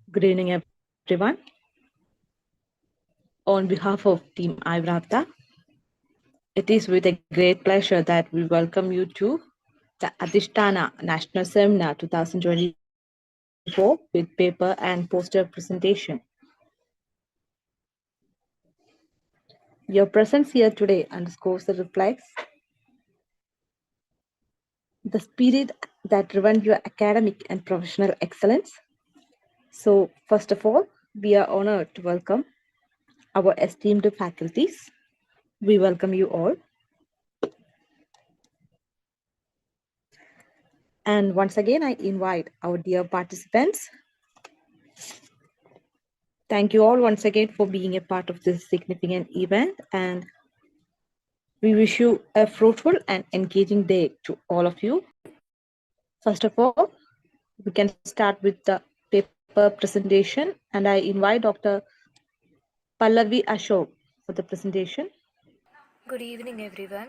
Good evening, everyone. On behalf of Team Ayurapta, it is with a great pleasure that we welcome you to the Adhishtana National Seminar 2024 with paper and poster presentation. Your presence here today underscores the reflects the spirit that driven your academic and professional excellence. So, first of all, we are honored to welcome our esteemed faculties. We welcome you all. And once again, I invite our dear participants. Thank you all once again for being a part of this significant event, and we wish you a fruitful and engaging day to all of you. First of all, we can start with the paper presentation, and I invite Dr. Pallavi Ashok for the presentation. Good evening, everyone.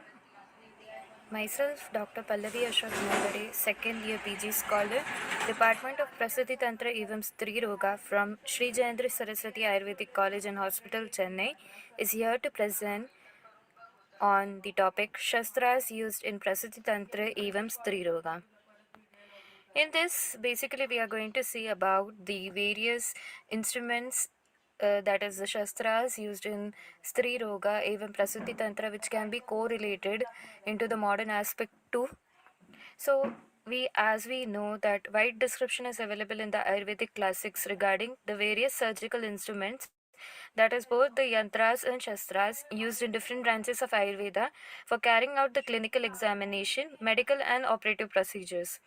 Myself, Dr. Pallavi Ashok Nagade, second year PG scholar, Department of Prasati Tantra Evam Stri Roga from Sri Jayendra Saraswati Ayurvedic College and Hospital, Chennai, is here to present on the topic Shastras used in Prasati Tantra Evam Stri Roga. In this, basically, we are going to see about the various instruments, that is the Shastras used in Stri Roga, even Prasuti Tantra, which can be correlated into the modern aspect too. So, as we know that wide description is available in the Ayurvedic classics regarding the various surgical instruments, that is both the yantras and shastras used in different branches of Ayurveda for carrying out the clinical examination, medical and operative procedures.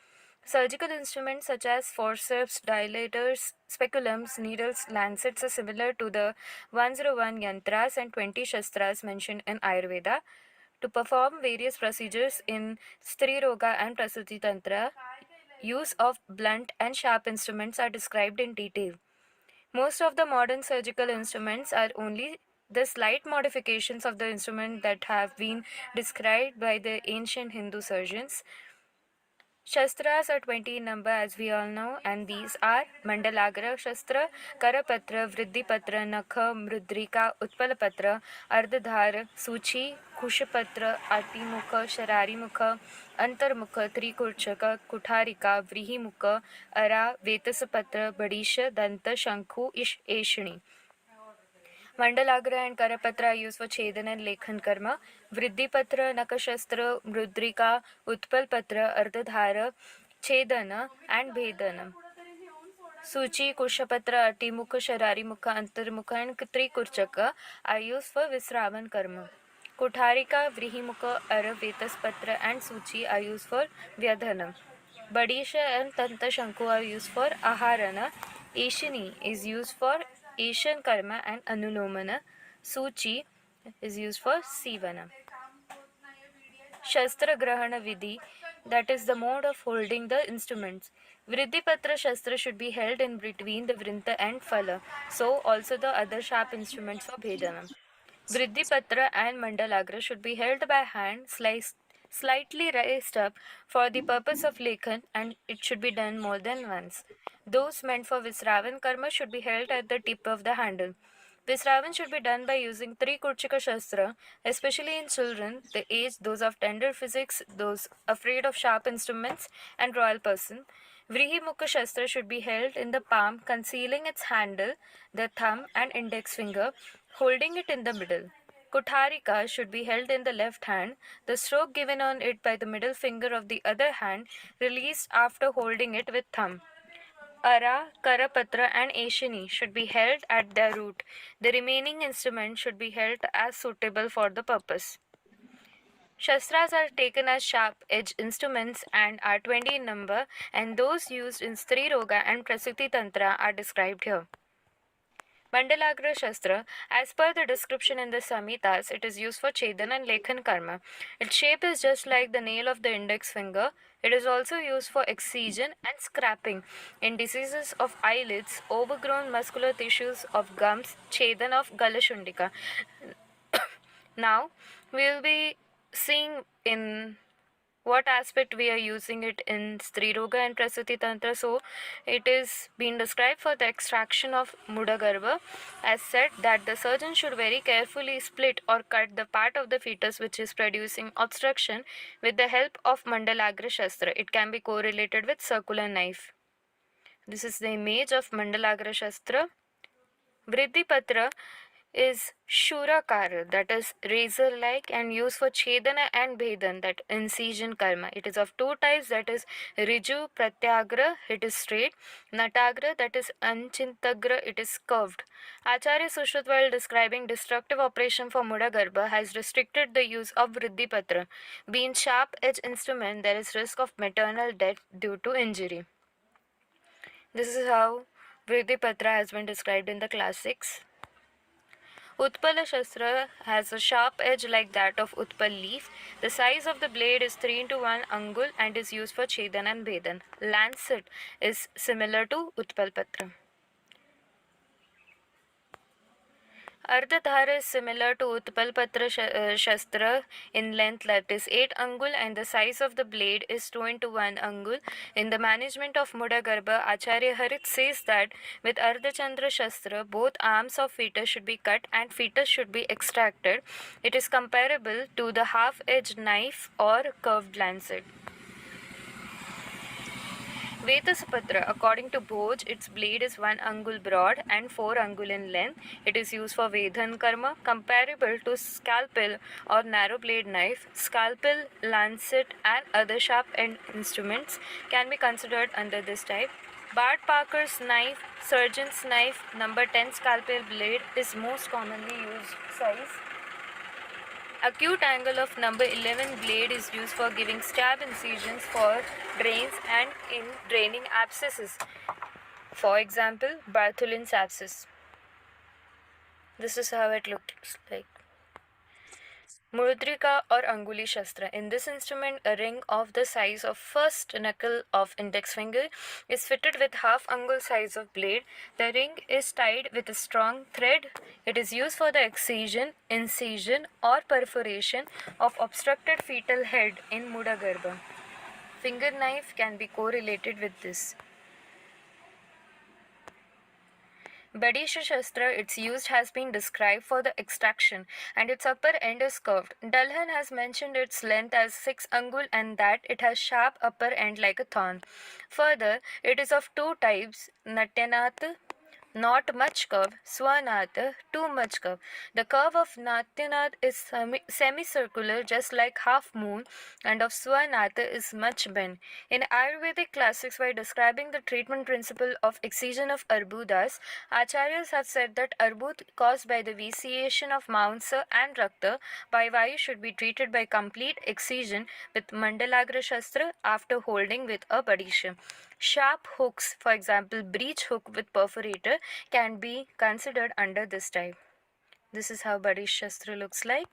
Surgical instruments such as forceps, dilators, speculums, needles, lancets are similar to the 101 yantras and 20 shastras mentioned in Ayurveda. To perform various procedures in Stri Roga and Prasuti Tantra, use of blunt and sharp instruments are described in detail. Most of the modern surgical instruments are only the slight modifications of the instrument that have been described by the ancient Hindu surgeons. Shastras are 20 in number, as we all know, and these are Mandalagra Shastra, Karapatra, Vriddhipatra, Nakha, Mrudrika, Utpalapatra, Ardhadhar, Suchi, Kushapatra, Atimukha, Shararimukha, Antarmukha, Trikurchaka, Kutharika, Vrihimukha, Ara, Vetasapatra, Badisha, Danta, Shankhu, Eshni. Mandalagra and Karapatra are used for Chedan and Lekhan Karma. Vriddhipatra, Nakashastra, Mrudrika, Utpalpatra, Ardhadhara, Chedana and Bhedana. Suchi, Kushapatra, Atimukha, Shararimukha, Antarmukha and Trikurchaka are used for Visravan Karma. Kutharika, Vrihimukha, Ara, Vetaspatra and Suchi are used for Vyadhana. Badisha and Tanta Shanku are used for Aharana. Ashini is used for Asian Karma and Anulomana. Suchi is used for Sivana. Shastra Grahana Vidhi, that is the mode of holding the instruments. Vriddhipatra Shastra should be held in between the Vrinta and Phala, so also the other sharp instruments for Bhedanam. Vriddhipatra and Mandalagra should be held by hand, slightly raised up for the purpose of Lekhan, and it should be done more than once. Those meant for Visravan Karma should be held at the tip of the handle. Visravan should be done by using three Kurchika Shastra, especially in children, the age, those of tender physics, those afraid of sharp instruments, and royal person. Vrihimukha Shastra should be held in the palm, concealing its handle, the thumb and index finger, holding it in the middle. Kutharika should be held in the left hand, the stroke given on it by the middle finger of the other hand, released after holding it with thumb. Ara, Karapatra and Ashini should be held at their root. The remaining instruments should be held as suitable for the purpose. Shastras are taken as sharp-edged instruments and are 20 in number, and those used in Stri Roga and Prasuti Tantra are described here. Mandalagra Shastra, as per the description in the Samhitas, it is used for Chedan and Lekhan Karma. Its shape is just like the nail of the index finger. It is also used for excision and scraping in diseases of eyelids, overgrown muscular tissues of gums, Chedan of Galashundika. Now, we will be seeing in what aspect we are using it in Stri Roga and Prasuti Tantra. So it is being described for the extraction of Mudagarbha, as said that the surgeon should very carefully split or cut the part of the fetus which is producing obstruction with the help of Mandalagra Shastra. It can be correlated with circular knife. This is the image of Mandalagra Shastra. Vriddhipatra is Shurakara, that is razor like, and used for Chedana and Bhedan, that incision karma. It is of two types, that is Riju Pratyagra, it is straight, Natagra, that is Ancintagra, it is curved. Acharya Sushruta, while describing destructive operation for Mudagarbha, has restricted the use of Vriddhipatra. Being sharp edged instrument, there is risk of maternal death due to injury. This is how Vriddhipatra has been described in the classics. Utpala Shastra has a sharp edge like that of Utpal leaf. The size of the blade is 3 into 1 angul and is used for Chedan and Bhedan. Lancet is similar to Utpal Patra. Ardhadhara is similar to Utpal Patra Shastra in length, that is 8 angul, and the size of the blade is 2 into 1 angul. In the management of Mudagarbha, Acharya Harit says that with Ardhachandra Shastra, both arms of fetus should be cut and fetus should be extracted. It is comparable to the half-edged knife or curved lancet. Vetasapatra, according to Bhoj, its blade is 1 angul broad and 4 angul in length. It is used for Vedhan karma, comparable to scalpel or narrow blade knife. Scalpel, lancet, and other sharp end instruments can be considered under this type. Bart Parker's knife, surgeon's knife, number 10 scalpel blade is most commonly used size. Acute angle of number 11 blade is used for giving stab incisions for drains and in draining abscesses. For example, Bartholin's abscess. This is how it looks like. Mudrika or Anguli Shastra. In this instrument, a ring of the size of first knuckle of index finger is fitted with half angul size of blade. The ring is tied with a strong thread. It is used for the excision, incision, or perforation of obstructed fetal head in Mudagarbha. Finger knife can be correlated with this. Badisha Shastra, its use has been described for the extraction and its upper end is curved. Dalhan has mentioned its length as 6 angul and that it has sharp upper end like a thorn. Further, it is of two types, Natyanath, not much curve, Swanath, too much curve. The curve of Natyanath is semicircular, just like half moon, and of Swanath is much bent. In Ayurvedic classics, by describing the treatment principle of excision of arbudas, Acharyas have said that arbud caused by the vitiation of Maunsa and Rakta by Vayu should be treated by complete excision with Mandalagra Shastra after holding with a Badisha. Sharp hooks, for example, breech hook with perforator, can be considered under this type. This is how Badish Shastra looks like.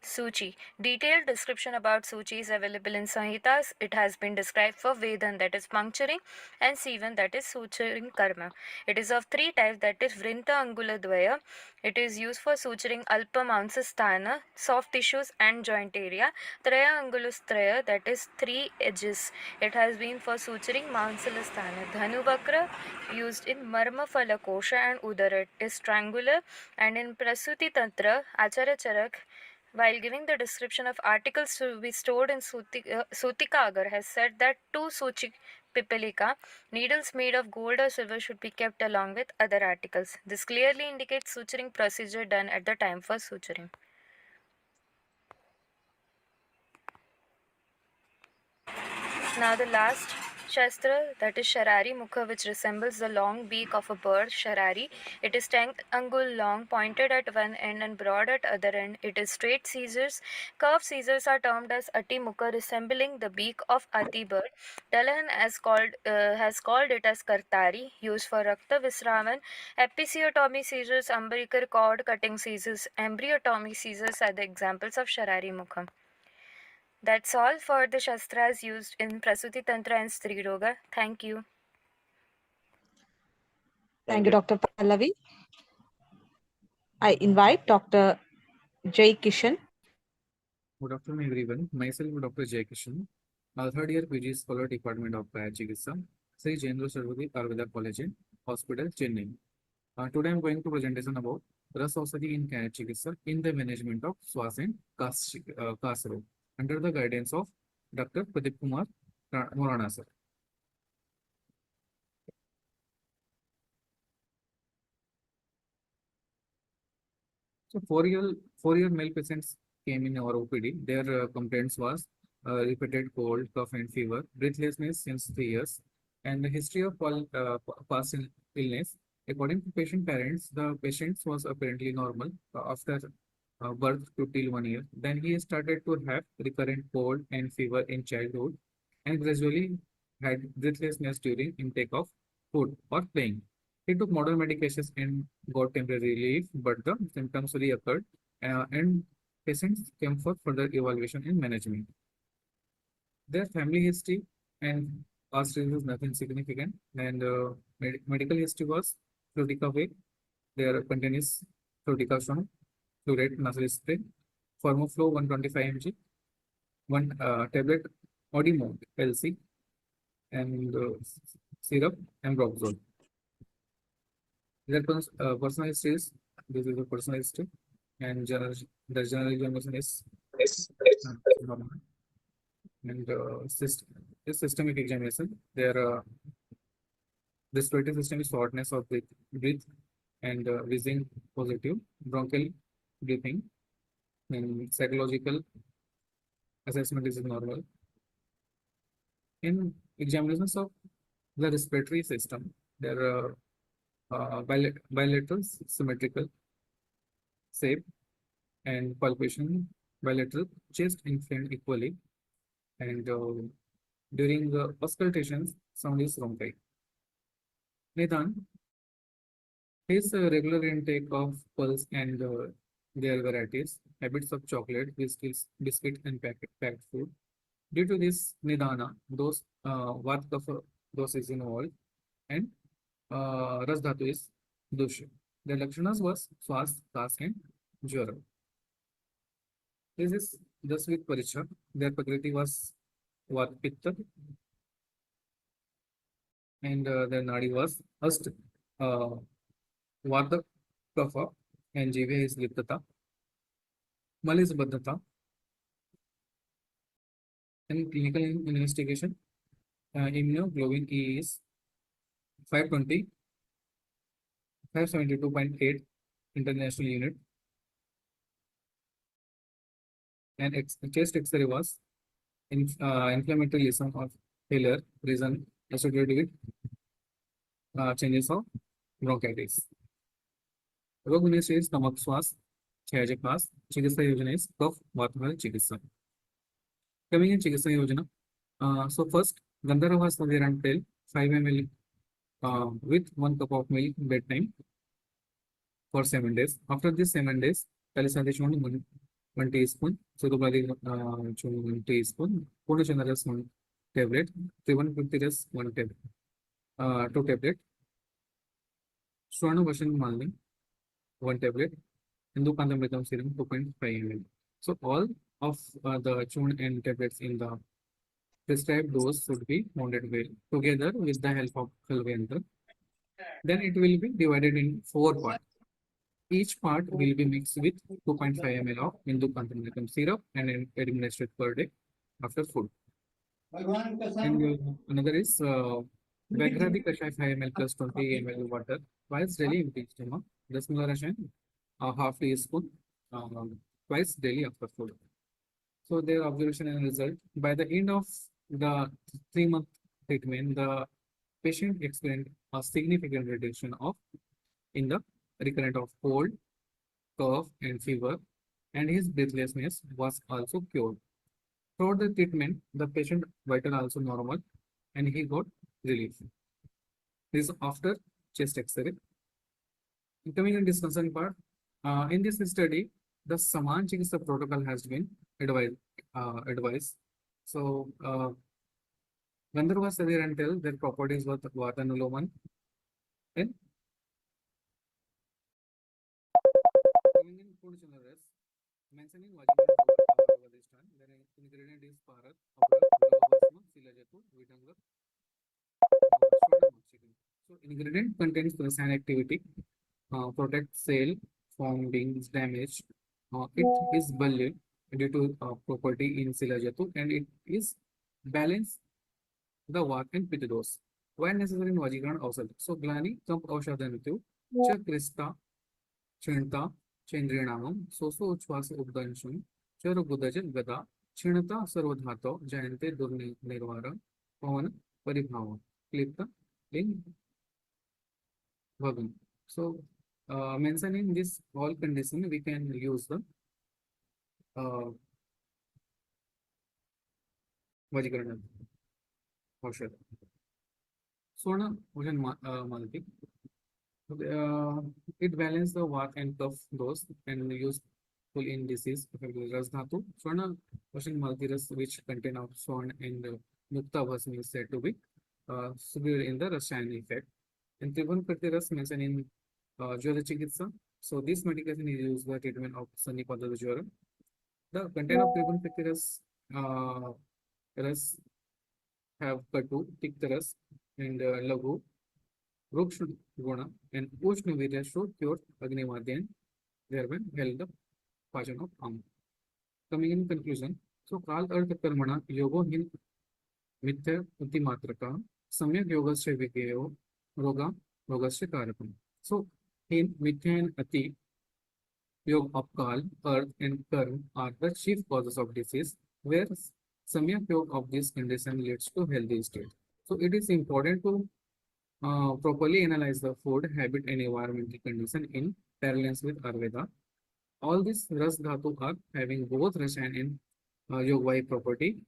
Suchi. Detailed description about Suchi is available in Samhitas. It has been described for Vedan, that is puncturing, and Sivan, that is suturing karma. It is of three types, that is Vrinta Angula Dvaya. It is used for suturing Alpa Mansasthana, soft tissues and joint area. Traya Angulustraya, that is three edges. It has been for suturing Mansalasthana. Dhanubakra, used in Marma Falakosha and Udara. It is triangular, and in Prasuti Tantra, Acharya Charak, while giving the description of articles to be stored in Sutika Agar, has said that two Suchi Pipalika, needles made of gold or silver, should be kept along with other articles. This clearly indicates suturing procedure done at the time for suturing. Now the last Shastra, that is Sharari Mukha, which resembles the long beak of a bird, Sharari. It is 10 angul long, pointed at one end and broad at other end. It is straight scissors. Curved scissors are termed as Ati Mukha, resembling the beak of Ati bird. Dalahan has called it as Kartari, used for Rakta Visravan. Episiotomy scissors, umbilical cord cutting scissors, embryotomy scissors are the examples of Sharari Mukha. That's all for the Shastras used in Prasuti Tantra and Stri Roga. Thank you. Thank you, Dr. Pallavi. I invite Dr. Jay Kishan. Good afternoon, everyone. Myself, Dr. Jay Kishan, third year PG Scholar Department of Chikitsa, Sri Jendra Sarvati Ayurveda College, Hospital, Chennai. Today, I'm going to presentation about Ras Ausadi in Chikitsa in the management of Swas and Kas road under the guidance of Dr. Pradeep Kumar Morana sir. So four-year male patients came in our OPD. Their complaints was repeated cold, cough, and fever, breathlessness since 3 years, and the history of past illness. According to patient parents, the patient was apparently normal after birth to till 1 year. Then he started to have recurrent cold and fever in childhood, and gradually had breathlessness during intake of food or playing. He took modern medications and got temporary relief, but the symptoms reoccurred, and patients came for further evaluation and management. Their family history and past is nothing significant, and medical history was fluticavir, their continuous fluticasone, fluoride nasal spray, Formoflow 125 mg, one tablet Odimode LC, and syrup and Roxol. Their personal history is this is a personal history, and the general examination is normal. And systemic examination. Their respiratory system is shortness of breath and wheezing positive, bronchial breathing, and psychological assessment is normal. In examinations of the respiratory system, there are bilateral, symmetrical, shape, and palpation, bilateral, chest inflamed equally, and during the auscultations, sound is wrong type. Nidan, his regular intake of pulse and their varieties, habits of chocolate, biscuit and packed food. Due to this Nidana, those Vat Kapha dose is involved, and Ras Dhatu is Dusha. The Lakshanas was Swas, Kas, and Jwara. This is just with Paricha. Their Prakriti was Vat Pitta, and their Nadi was Ast, uh, Vata Kapha, and Jiva is Liptata. Mal is Baddhata. In clinical investigation, immunoglobulin E is 520, 572.8 international unit, and chest X-ray was inflammatory lesion of failure, reason associated with changes of bronchitis. रोग विनिश्चय is stomach swas, क्षयज class, चिकित्सा योजना is cough, वातवाहक चिकित्सा. Coming in चिकित्सा योजना, so first Gandharva Saviran pill 5 ml with 1 cup of milk bedtime for 7 days. After this 7 days, Talisandishon 1 teaspoon, Sudobadi 1 teaspoon, Purushandaras 1 tablet, Trivan 1 tablet, 2 tablet, Swarna version Malni 1 tablet, Hindu Pandamritam serum 2.5 ml. So all of the chun and tablets in the prescribed dose should be mounted well together with the help of Kalvendra. Then it will be divided in 4 parts. Each part will be mixed with 2.5 ml of Hindu Pandamritam syrup and administered per day after food. And another is Vagradi Kashai 5 ml plus 20 ml water twice daily in each stomach. Dasmula Rashan, half teaspoon twice daily after food. So their observation and result, by the end of the 3-month treatment, the patient experienced a significant reduction of in the recurrent of cold, cough, and fever, and his breathlessness was also cured. Throughout the treatment, the patient vital also normal, and he got relief. This is after chest X-ray. Coming in discussion part, in this study, the Saman Chikitsa protocol has been advised. So, Gandharva Sadir and tell their properties were Vatanuloman and coming in food generous, mentioning vaginal start. The ingredient is parat, abrak, lavabhasma, silajatu, vidanga, chicken. So ingredient contains the sand activity, protect cell from being damaged. It is bullied due to property in silajatu and it is balance the vat and pitta dose. Why necessary in Vajikaran Ausad? So Glani, Kamp Aushadhanityu, Cha Krista, Chinta, Chendrinamam, Soso Uchvasa Ubdanshun, Chara Budajan Gada, Chinata Sarvadhato, Jayante Durni Nirvara, Pavan Paribhava, Klipta, Ling Bhagan. So, mentioning this all condition, we can use the Vajikaran Aushad. Sona Vajan Malati. It balances the vat and cough dose and useful in disease. Ras dhatu, Swarna Ocean Maltiras, which contain of swan and Mukta Vasmi is said to be superior in the Russian effect. And Tribun Patiras mentioned in Jwara Chikitsa. So this medication is used for treatment of Sanipada Jwara. The content of Tribun Patiras ras have Katu, Tiktaras, and Lagu. Ruksh Guna and Ushna Virya should cure Agnimadyan, thereby held the Pajan of Am. Coming in conclusion, so Kal Arth Karmana Yogo Hin Mithya Utimatraka, Samyak Yogasya Vikayo, Roga, Rogasya Karakam. So in Mithya and Ati, Yog of Kal, Earth, and Karm are the chief causes of disease, where Samyak Yog of this condition leads to healthy state. So it is important to properly analyze the food, habit, and environmental condition in parallels with Ayurveda. All these Ras Dhatu are having both Rasayan and Yogvai property.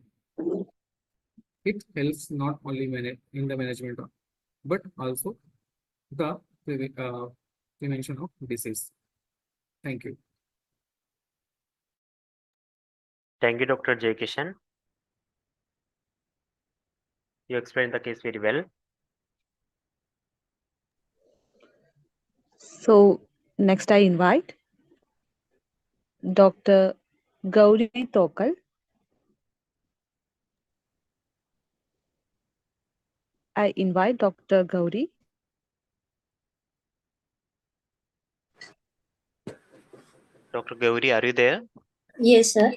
It helps not only in the management of, but also the prevention of disease. Thank you. Thank you, Dr. J. Kishan. You explained the case very well. So next I invite Dr. Gauri Tokal. I invite Dr. Gauri. Dr. Gauri, are you there? Yes, sir.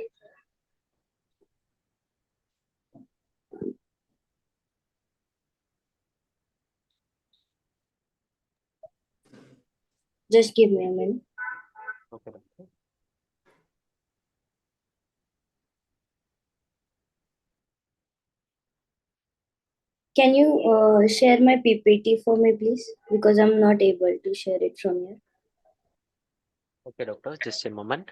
Just give me a minute. Okay, doctor. Can you share my PPT for me, please? Because I'm not able to share it from here. Okay, doctor, just a moment.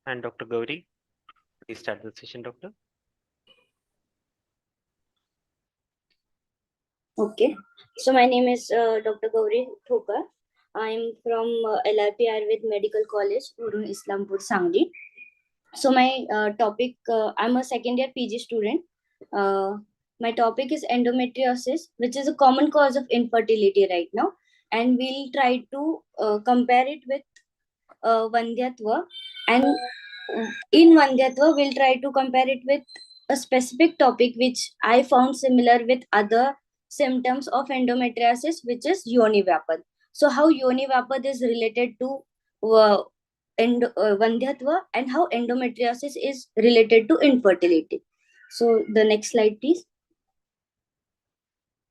And Dr. Gauri, please start the session, doctor. Okay. So my name is Dr. Gauri Thokar. I'm from LRP Ayurved Medical College, Urun Islampur, Sangli. So my topic, I'm a second year PG student. My topic is endometriosis, which is a common cause of infertility right now. And we'll try to compare it with Vandyatva. And in Vandyatva, we'll try to compare it with a specific topic which I found similar with other symptoms of endometriosis, which is yoni vapad. So how yoni vapad is related to Vandyatva and how endometriosis is related to infertility. So the next slide, please.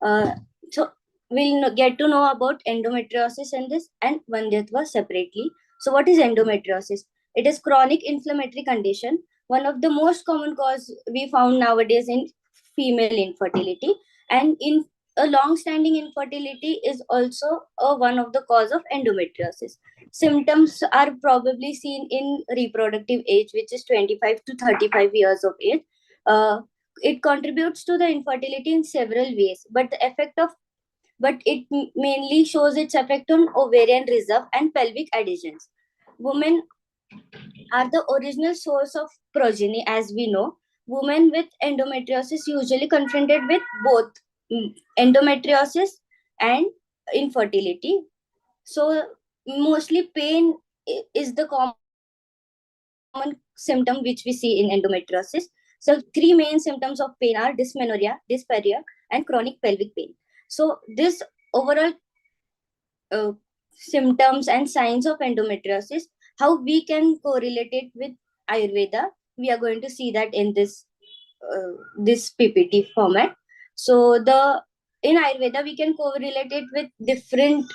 So we'll get to know about endometriosis and this and Vandyatva separately. So what is endometriosis? It is chronic inflammatory condition, one of the most common cause we found nowadays in female infertility, and in a long-standing infertility is also one of the cause of endometriosis. Symptoms are probably seen in reproductive age, which is 25 to 35 years of age. It contributes to the infertility in several ways, but it mainly shows its effect on ovarian reserve and pelvic adhesions. Women are the original source of progeny, as we know. Women with endometriosis usually confronted with both endometriosis and infertility. So mostly pain is the common symptom which we see in endometriosis. So three main symptoms of pain are dysmenorrhea, dysphoria, and chronic pelvic pain. So this overall uh, symptoms and signs of endometriosis, how we can correlate it with Ayurveda, we are going to see that in this PPT format. So the in Ayurveda we can correlate it with different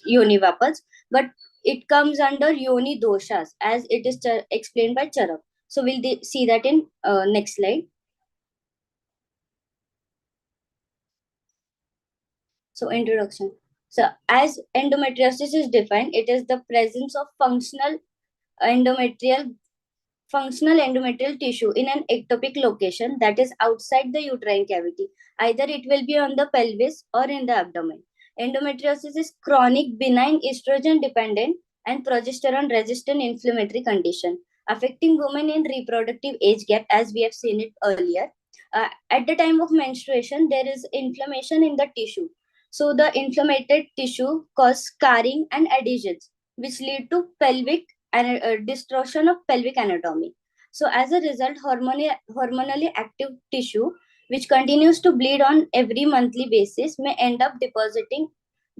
yoni vapas, but it comes under yoni doshas as it is explained by Charak. So we'll see that in next slide. So introduction. So as endometriosis is defined, it is the presence of endometrial functional endometrial tissue in an ectopic location that is outside the uterine cavity. Either it will be on the pelvis or in the abdomen. Endometriosis is chronic, benign, estrogen dependent, and progesterone resistant inflammatory condition affecting women in reproductive age gap, as we have seen it earlier. At the time of menstruation, there is inflammation in the tissue. So the inflamed tissue cause scarring and adhesions, which lead to pelvic and distortion of pelvic anatomy. So as a result, hormonally active tissue, which continues to bleed on every monthly basis, may end up depositing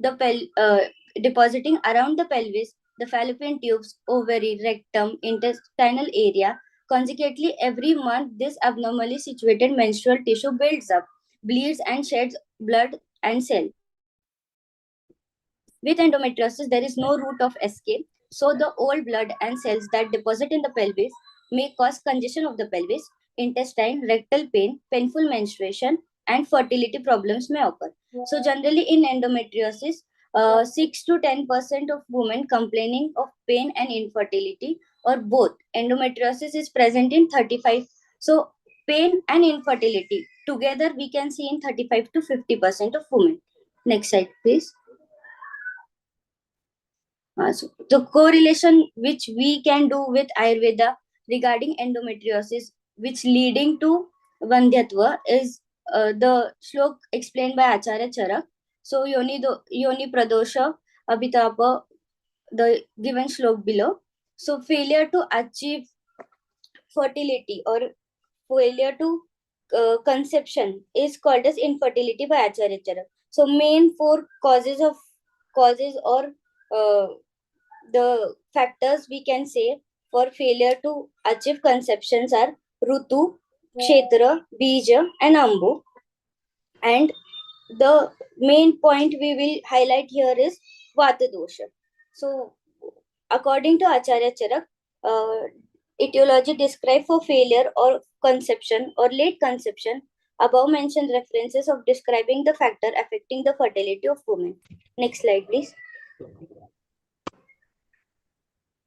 around the pelvis, the fallopian tubes, ovary, rectum, intestinal area. Consequently, every month, this abnormally situated menstrual tissue builds up, bleeds, and sheds blood and cell. With endometriosis, there is no route of escape. So the old blood and cells that deposit in the pelvis may cause congestion of the pelvis, intestine, rectal pain, painful menstruation, and fertility problems may occur. So generally in endometriosis, 6 to 10% of women complaining of pain and infertility or both. Endometriosis is present in 35. So pain and infertility together we can see in 35 to 50% of women. Next slide, please. So the correlation which we can do with Ayurveda regarding endometriosis, which leading to Vandhyatva, is the shlok explained by Acharya Charak. So yoni pradosha abhitapa, the given shlok below. So failure to achieve fertility or failure to conception is called as infertility by Acharya Charak. So main four causes or the factors we can say for failure to achieve conceptions are Rutu, Kshetra, Bija, and Ambu. And the main point we will highlight here is Vata dosha. So, according to Acharya Charak, etiology described for failure or conception or late conception, above mentioned references of describing the factor affecting the fertility of women. Next slide, please.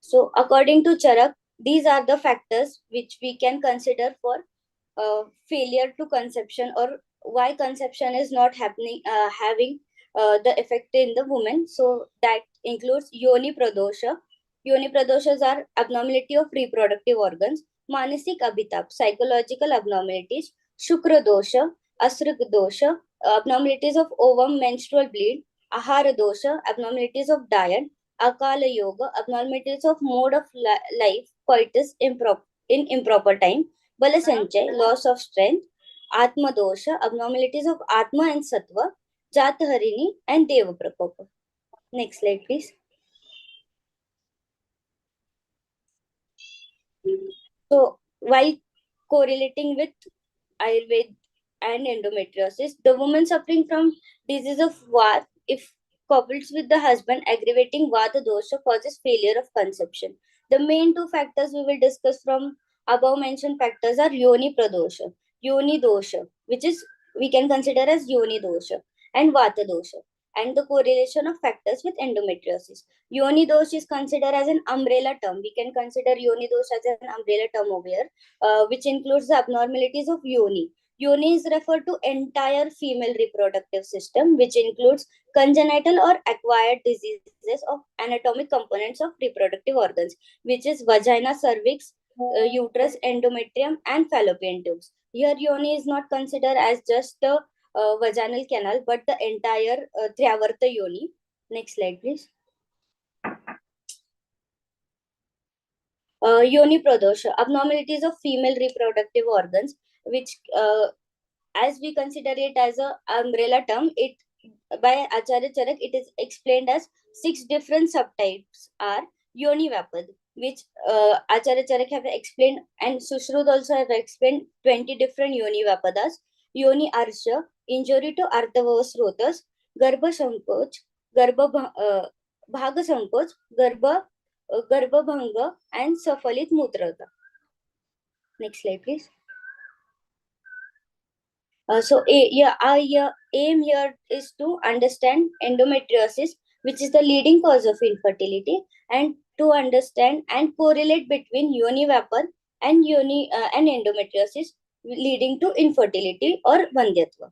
So according to Charak, these are the factors which we can consider for failure to conception or why conception is not happening, having the effect in the woman. So that includes yoni pradosha. Yoni pradoshas are abnormality of reproductive organs. Manasik abhitap, psychological abnormalities. Shukra dosha, asruk dosha, abnormalities of ovum, menstrual bleed. Ahara dosha, abnormalities of diet. Akala yoga, abnormalities of mode of life, coitus in improper time. Bala sanchay, loss of strength. Atma dosha, abnormalities of Atma and Sattva. Jataharini and Deva Prakopa. Next slide, please. So, while correlating with Ayurveda and endometriosis, the woman suffering from disease of Vata, if coupled with the husband, aggravating Vata dosha causes failure of conception. The main two factors we will discuss from above mentioned factors are yoni pradosha, yoni dosha, which is we can consider as yoni dosha, and Vata dosha, and the correlation of factors with endometriosis. Yoni dosh is considered as an umbrella term. We can consider yoni dosh as an umbrella term over here, which includes the abnormalities of yoni. Yoni is referred to entire female reproductive system, which includes congenital or acquired diseases of anatomic components of reproductive organs, which is vagina, cervix, uterus, endometrium, and fallopian tubes. Here, yoni is not considered as just the vaginal canal, but the entire Tryavarta yoni. Next slide, please. Yoni pradosha, abnormalities of female reproductive organs, which as we consider it as a umbrella term, it by Acharya Charak, it is explained as 6 different subtypes are Yoni Vapad, which Acharya Charak have explained, and Sushrut also have explained 20 different Yoni Vapadas. Yoni Arsha, injury to Ardhava Srotas, Garbha Sankoch, Bhaga Sankoch, Garbha Bhanga, and Safalit Mutrata. Next slide, please. Aim here is to understand endometriosis, which is the leading cause of infertility, and to understand and correlate between yoni vapor and and endometriosis leading to infertility or vandyatva.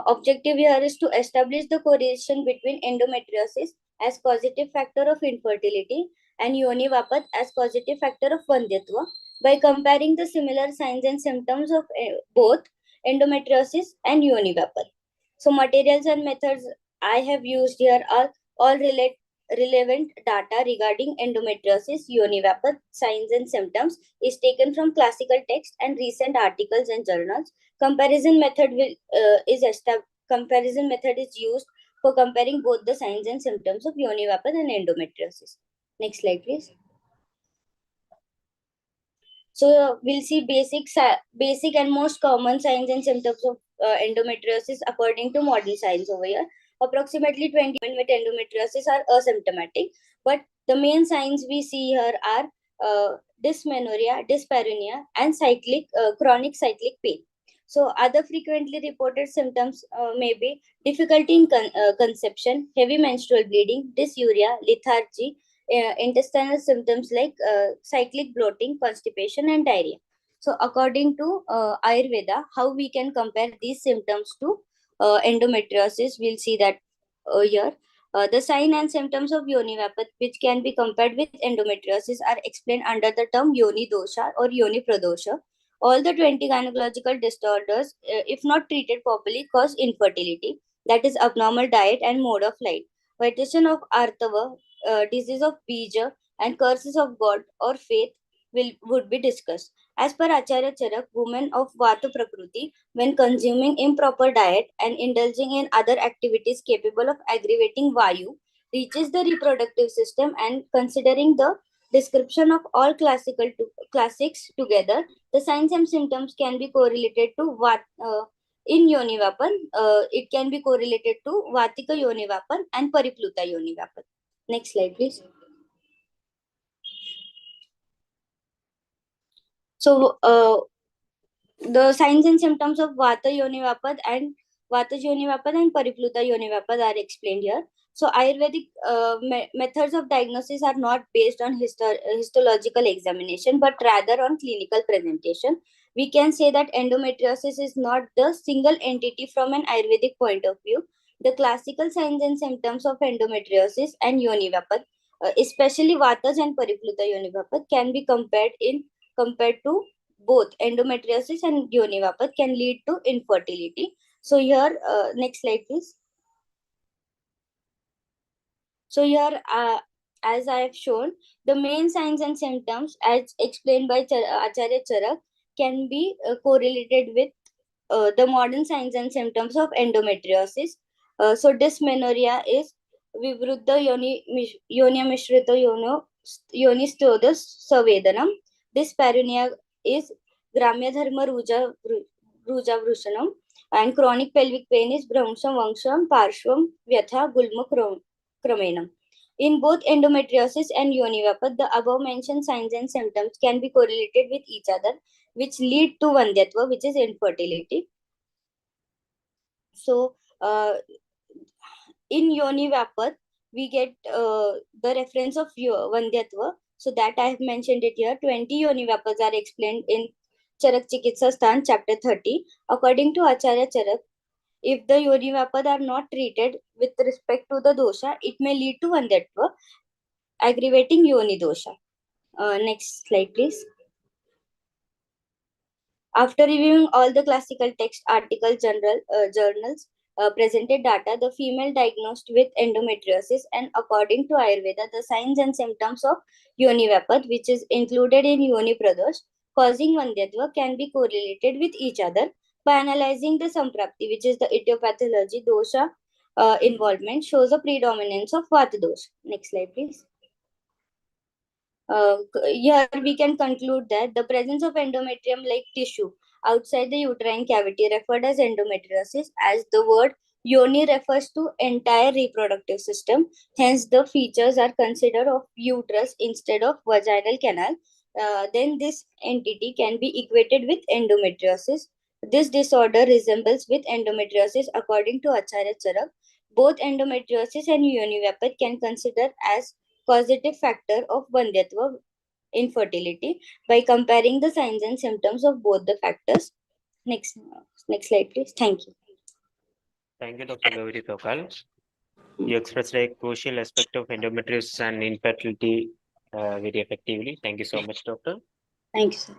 Objective here is to establish the correlation between endometriosis as causative factor of infertility and yoni vapor as causative factor of vandyatva by comparing the similar signs and symptoms of both endometriosis and yoni vapor. So materials and methods I have used here are all relevant data regarding endometriosis, yoni vapor, signs and symptoms is taken from classical text and recent articles and journals. Comparison method is used for comparing both the signs and symptoms of yoni vapor and endometriosis. Next slide, please. So we'll see basic and most common signs and symptoms of endometriosis according to modern science over here. Approximately 20 women with endometriosis are asymptomatic, but the main signs we see here are dysmenorrhea, dyspareunia, and chronic cyclic pain. So other frequently reported symptoms may be difficulty in conception, heavy menstrual bleeding, dysuria, lethargy, intestinal symptoms like cyclic bloating, constipation, and diarrhea. So according to Ayurveda, how we can compare these symptoms to endometriosis, we'll see that here. The sign and symptoms of yoni vapor, which can be compared with endometriosis, are explained under the term yoni dosha or yoni pradosha. All the 20 gynecological disorders, if not treated properly, cause infertility, that is abnormal diet and mode of life. Vibration of Artava, disease of Bija, and curses of God or faith would be discussed. As per Acharya Charak, women of Vata Prakruti, when consuming improper diet and indulging in other activities capable of aggravating Vayu, reaches the reproductive system, and considering the description of all classics together, the signs and symptoms can be correlated to in yoni vapan. It can be correlated to Vatika yoni vapan and Paripluta yoni vapan. Next slide, please. So, the signs and symptoms of Vata yoni vapad and Paripluta yoni vapad are explained here. So, Ayurvedic methods of diagnosis are not based on histological examination, but rather on clinical presentation. We can say that endometriosis is not the single entity from an Ayurvedic point of view. The classical signs and symptoms of endometriosis and yoni vapad, especially Vatas and Paripluta yoni vapad, can be compared to both endometriosis and yoni vapor can lead to infertility. So here, next slide, please. So here, as I have shown, the main signs and symptoms, as explained by Acharya Charak, can be correlated with the modern signs and symptoms of endometriosis. So dysmenorrhea is Vivruddha Yonya Mishrita Yoni Stodas Savedanam. Dyspareunia is Gramya Dharma Ruja Vrushanam, and chronic pelvic pain is Brahmsham Vangsham Parshvam Vyatha Gulma Kramenam. In both endometriosis and yoni vapor, the above mentioned signs and symptoms can be correlated with each other, which lead to vandyatva, which is infertility. So, in yoni vapor, we get the reference of vandyatva. So that I have mentioned it here. 20 yoni vapors are explained in Charak Chikitsa Sthan, chapter 30. According to Acharya Charak, if the yoni vapor are not treated with respect to the dosha, it may lead to vandyatva, aggravating yoni dosha. Next slide, please. After reviewing all the classical text, articles, journals, presented data, the female diagnosed with endometriosis, and according to Ayurveda, the signs and symptoms of yoni vapat, which is included in yoni pradosh, causing vandyatva, can be correlated with each other by analyzing the samprapti, which is the etiopathology dosha involvement, shows a predominance of vata dosh. Next slide, please. Here we can conclude that the presence of endometrium like tissue outside the uterine cavity referred as endometriosis, as the word yoni refers to entire reproductive system. Hence the features are considered of uterus instead of vaginal canal. Then this entity can be equated with endometriosis. This disorder resembles with endometriosis according to Acharya Charak. Both endometriosis and yoni vapat can consider as causative factor of vandyatva, infertility, by comparing the signs and symptoms of both the factors. Next slide, please. Thank you. Thank you, Dr. Gauri Tokal. You expressed a crucial aspect of endometriosis and infertility very effectively. Thank you so much, doctor. Thank you, sir.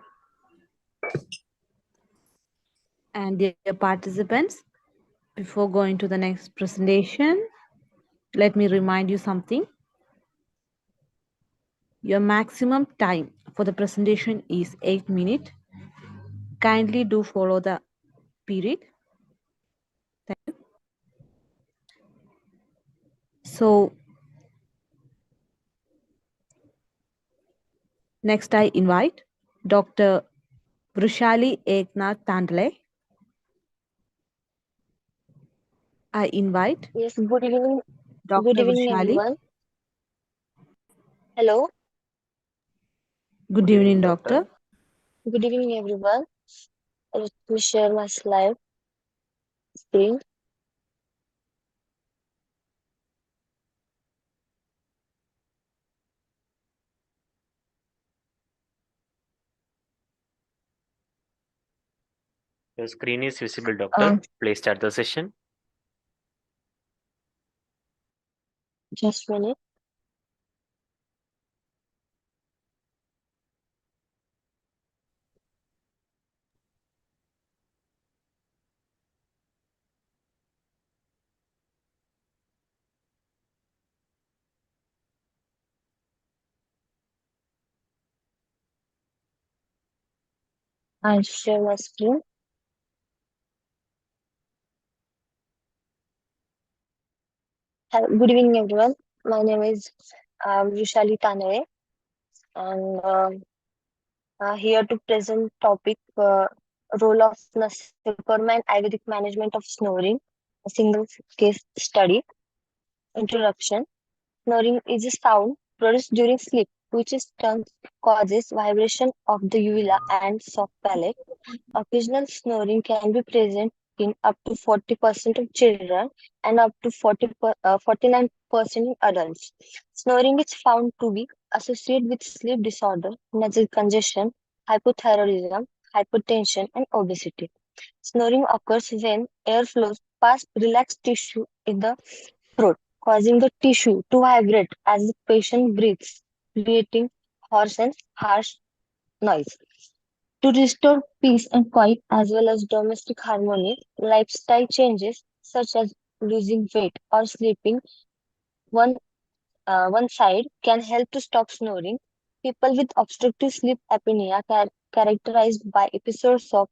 And dear participants, before going to the next presentation, let me remind you something. Your maximum time for the presentation is 8 minutes. Kindly do follow the period. Thank you. So, next I invite Dr. Vrushali Eknath Tandale. I invite Yes, good evening. Dr. Good evening, Vrushali. everyone. Hello. Good evening, doctor. Good evening, everyone. Let me share my slide screen. The screen is visible, doctor. Please start the session. Just a minute. I'll share my screen. Good evening, everyone. My name is Vishali Tanare, and here to present topic role of Nasikarma and Ayurvedic management of snoring, a single case study. Introduction. Snoring is a sound produced during sleep, which is turns causes vibration of the uvula and soft palate. Occasional snoring can be present in up to 40% of children and up to 49% in adults. Snoring is found to be associated with sleep disorder, nasal congestion, hypothyroidism, hypertension, and obesity. Snoring occurs when air flows past relaxed tissue in the throat, causing the tissue to vibrate as the patient breathes, creating hoarse and harsh noise. To restore peace and quiet as well as domestic harmony, lifestyle changes such as losing weight or sleeping one one side can help to stop snoring. People with obstructive sleep apnea characterized by episodes of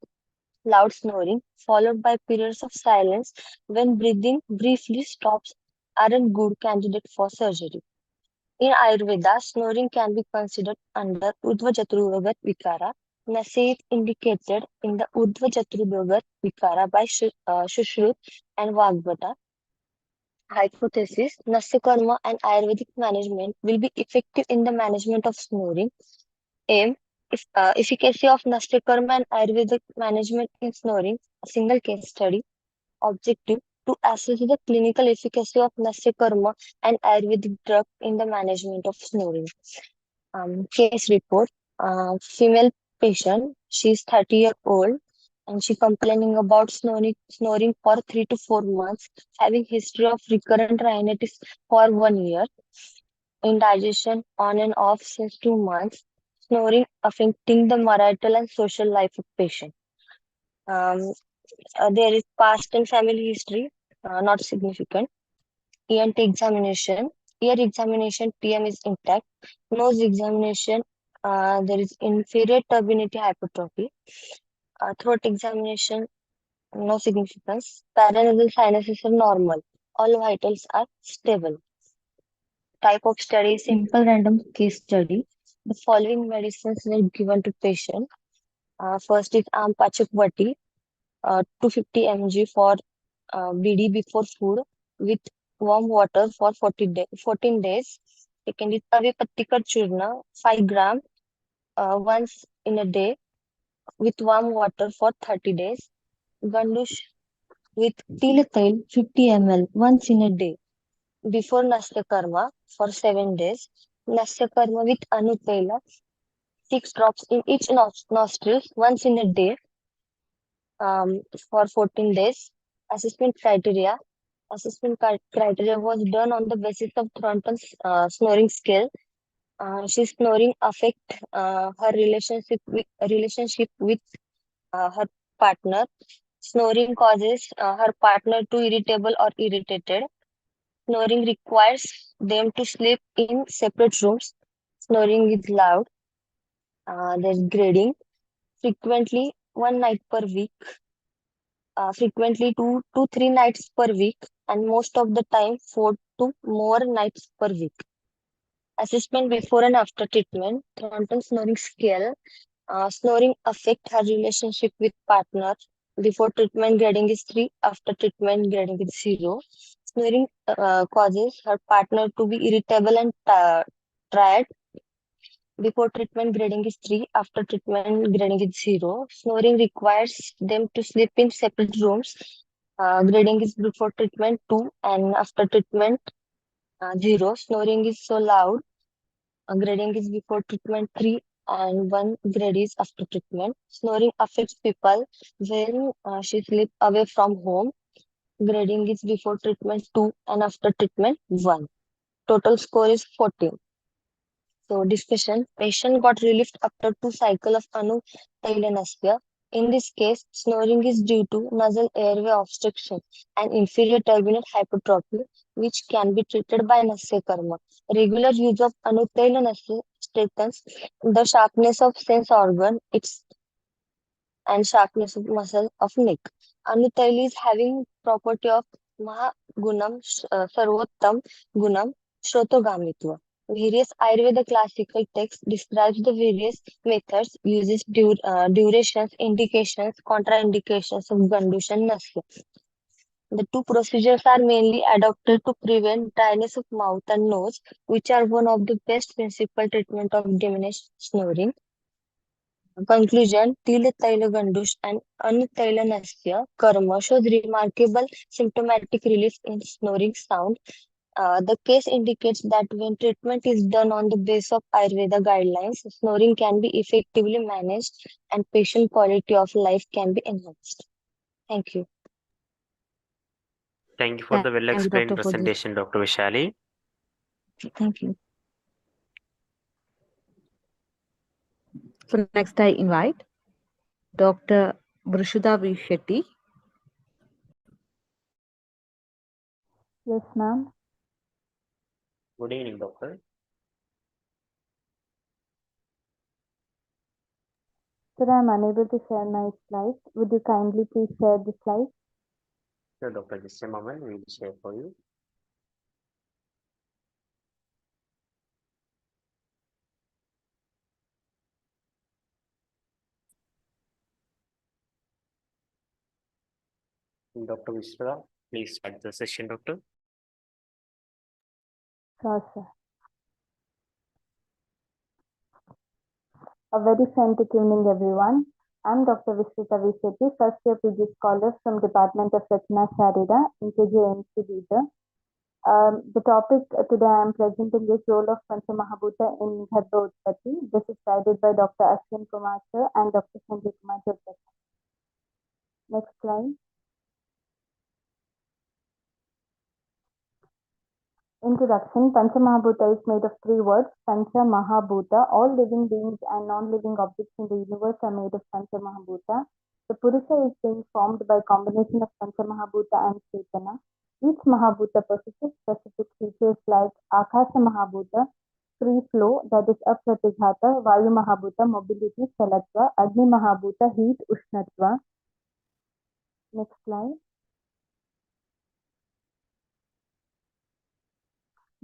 loud snoring followed by periods of silence when breathing briefly stops aren't good candidate for surgery. In Ayurveda, snoring can be considered under Urdhva Chaturvagat Vikara. Nase is indicated in the Urdhva Chaturvagat Vikara by Shushruta and Vagbata. Hypothesis: Nasya Karma and Ayurvedic management will be effective in the management of snoring. Aim: efficacy of Nasya Karma and Ayurvedic management in snoring, a single case study. Objective: to assess the clinical efficacy of Nasya Karma and Ayurvedic drug in the management of snoring. Case report: female patient, she is 30-year-old and she complaining about snoring for 3 to 4 months, having history of recurrent rhinitis for 1 year, indigestion on and off since 2 months, snoring affecting the marital and social life of patient. Um, there is past and family history, not significant. ENT examination. Ear examination, TM is intact. Nose examination, there is inferior turbinity hypertrophy. Throat examination, no significance. Paranasal sinuses are normal. All vitals are stable. Type of study, simple random case study. The following medicines were given to patient. First is Ampachukvati, 250 mg for BD before food with warm water for 14 days. Second is Avipattikar Churna, 5 gram once in a day with warm water for 30 days. Gandush with Tilatel 50 ml once in a day before Nasya Karma for 7 days. Nasya Karma with Anutela 6 drops in each nostril once in a day for 14 days. Assessment criteria. Criteria was done on the basis of Thornton's snoring scale. She's snoring affect her relationship with her partner. Snoring causes her partner to irritable or irritated. Snoring requires them to sleep in separate rooms. Snoring is loud. There's grading. Frequently, 1 night per week. Frequently 2 to 3 nights per week, and most of the time 4 to more nights per week. Assessment before and after treatment. Thornton snoring scale. Snoring affect her relationship with partner. Before treatment grading is 3. After treatment grading is 0. Snoring causes her partner to be irritable and tired. Before treatment grading is 3. After treatment grading is 0. Snoring requires them to sleep in separate rooms. Grading is before treatment 2 and after treatment 0. Snoring is so loud. Grading is before treatment 3 and 1 grade is after treatment. Snoring affects people when she sleep away from home. Grading is before treatment 2 and after treatment 1. Total score is 14. So discussion, patient got relief after 2 cycles of anesthesia. In this case, snoring is due to nasal airway obstruction and inferior turbinate hypertrophy, which can be treated by Nasya Karma. Regular use of anesthesia strengthens the sharpness of sense organ, its and sharpness of muscle of neck. Anutaili is having property of Mahagunam, Sarvottam Gunam, Shrotogamitva. Various Ayurveda classical texts describes the various methods, uses, durations, indications, contraindications of Gandush and Nasya. The two procedures are mainly adopted to prevent dryness of mouth and nose, which are one of the best principal treatment of diminished snoring. Conclusion, Tila Taila Gandush and Anutaila Nasya Karma shows remarkable symptomatic relief in snoring sound. The case indicates that when treatment is done on the basis of Ayurveda guidelines, snoring can be effectively managed and patient quality of life can be enhanced. Thank you. Thank you for the Thank you, well-explained Doctor, for this. presentation, Dr. Vishali. Thank you. So next I invite Dr. Vrishudha V. Shetty. Yes, ma'am. Good evening, doctor. Sir, I'm unable to share my slides. Would you kindly please share the slides? Sure, doctor, just a moment, we will share for you. Dr. Vishra, please start the session, doctor. Sure, sir. A very frantic evening, everyone. I'm Dr. Vishrita V. Shetty, first year PG scholar from Department of Rachna Sharira in KJMC Bidar. The topic today I'm presenting is role of Panchamahabhuta in Garbha Utpatti. This is guided by Dr. Ashwin Kumar sir and Dr. Sanjay Kumar Jyoti. Next slide. Introduction. Panchamahabhuta is made of 3 words. Pancha Mahabhuta. All living beings and non-living objects in the universe are made of Panchamahabhuta. The Purusha is being formed by combination of Pancha Mahabhuta and Chetana. Each Mahabhuta possesses specific features like Akasha Mahabhuta, free flow, that is Apratighata, Vayu Mahabhuta, mobility, Chalatva, Agni Mahabhuta, heat, Ushnatva. Next slide.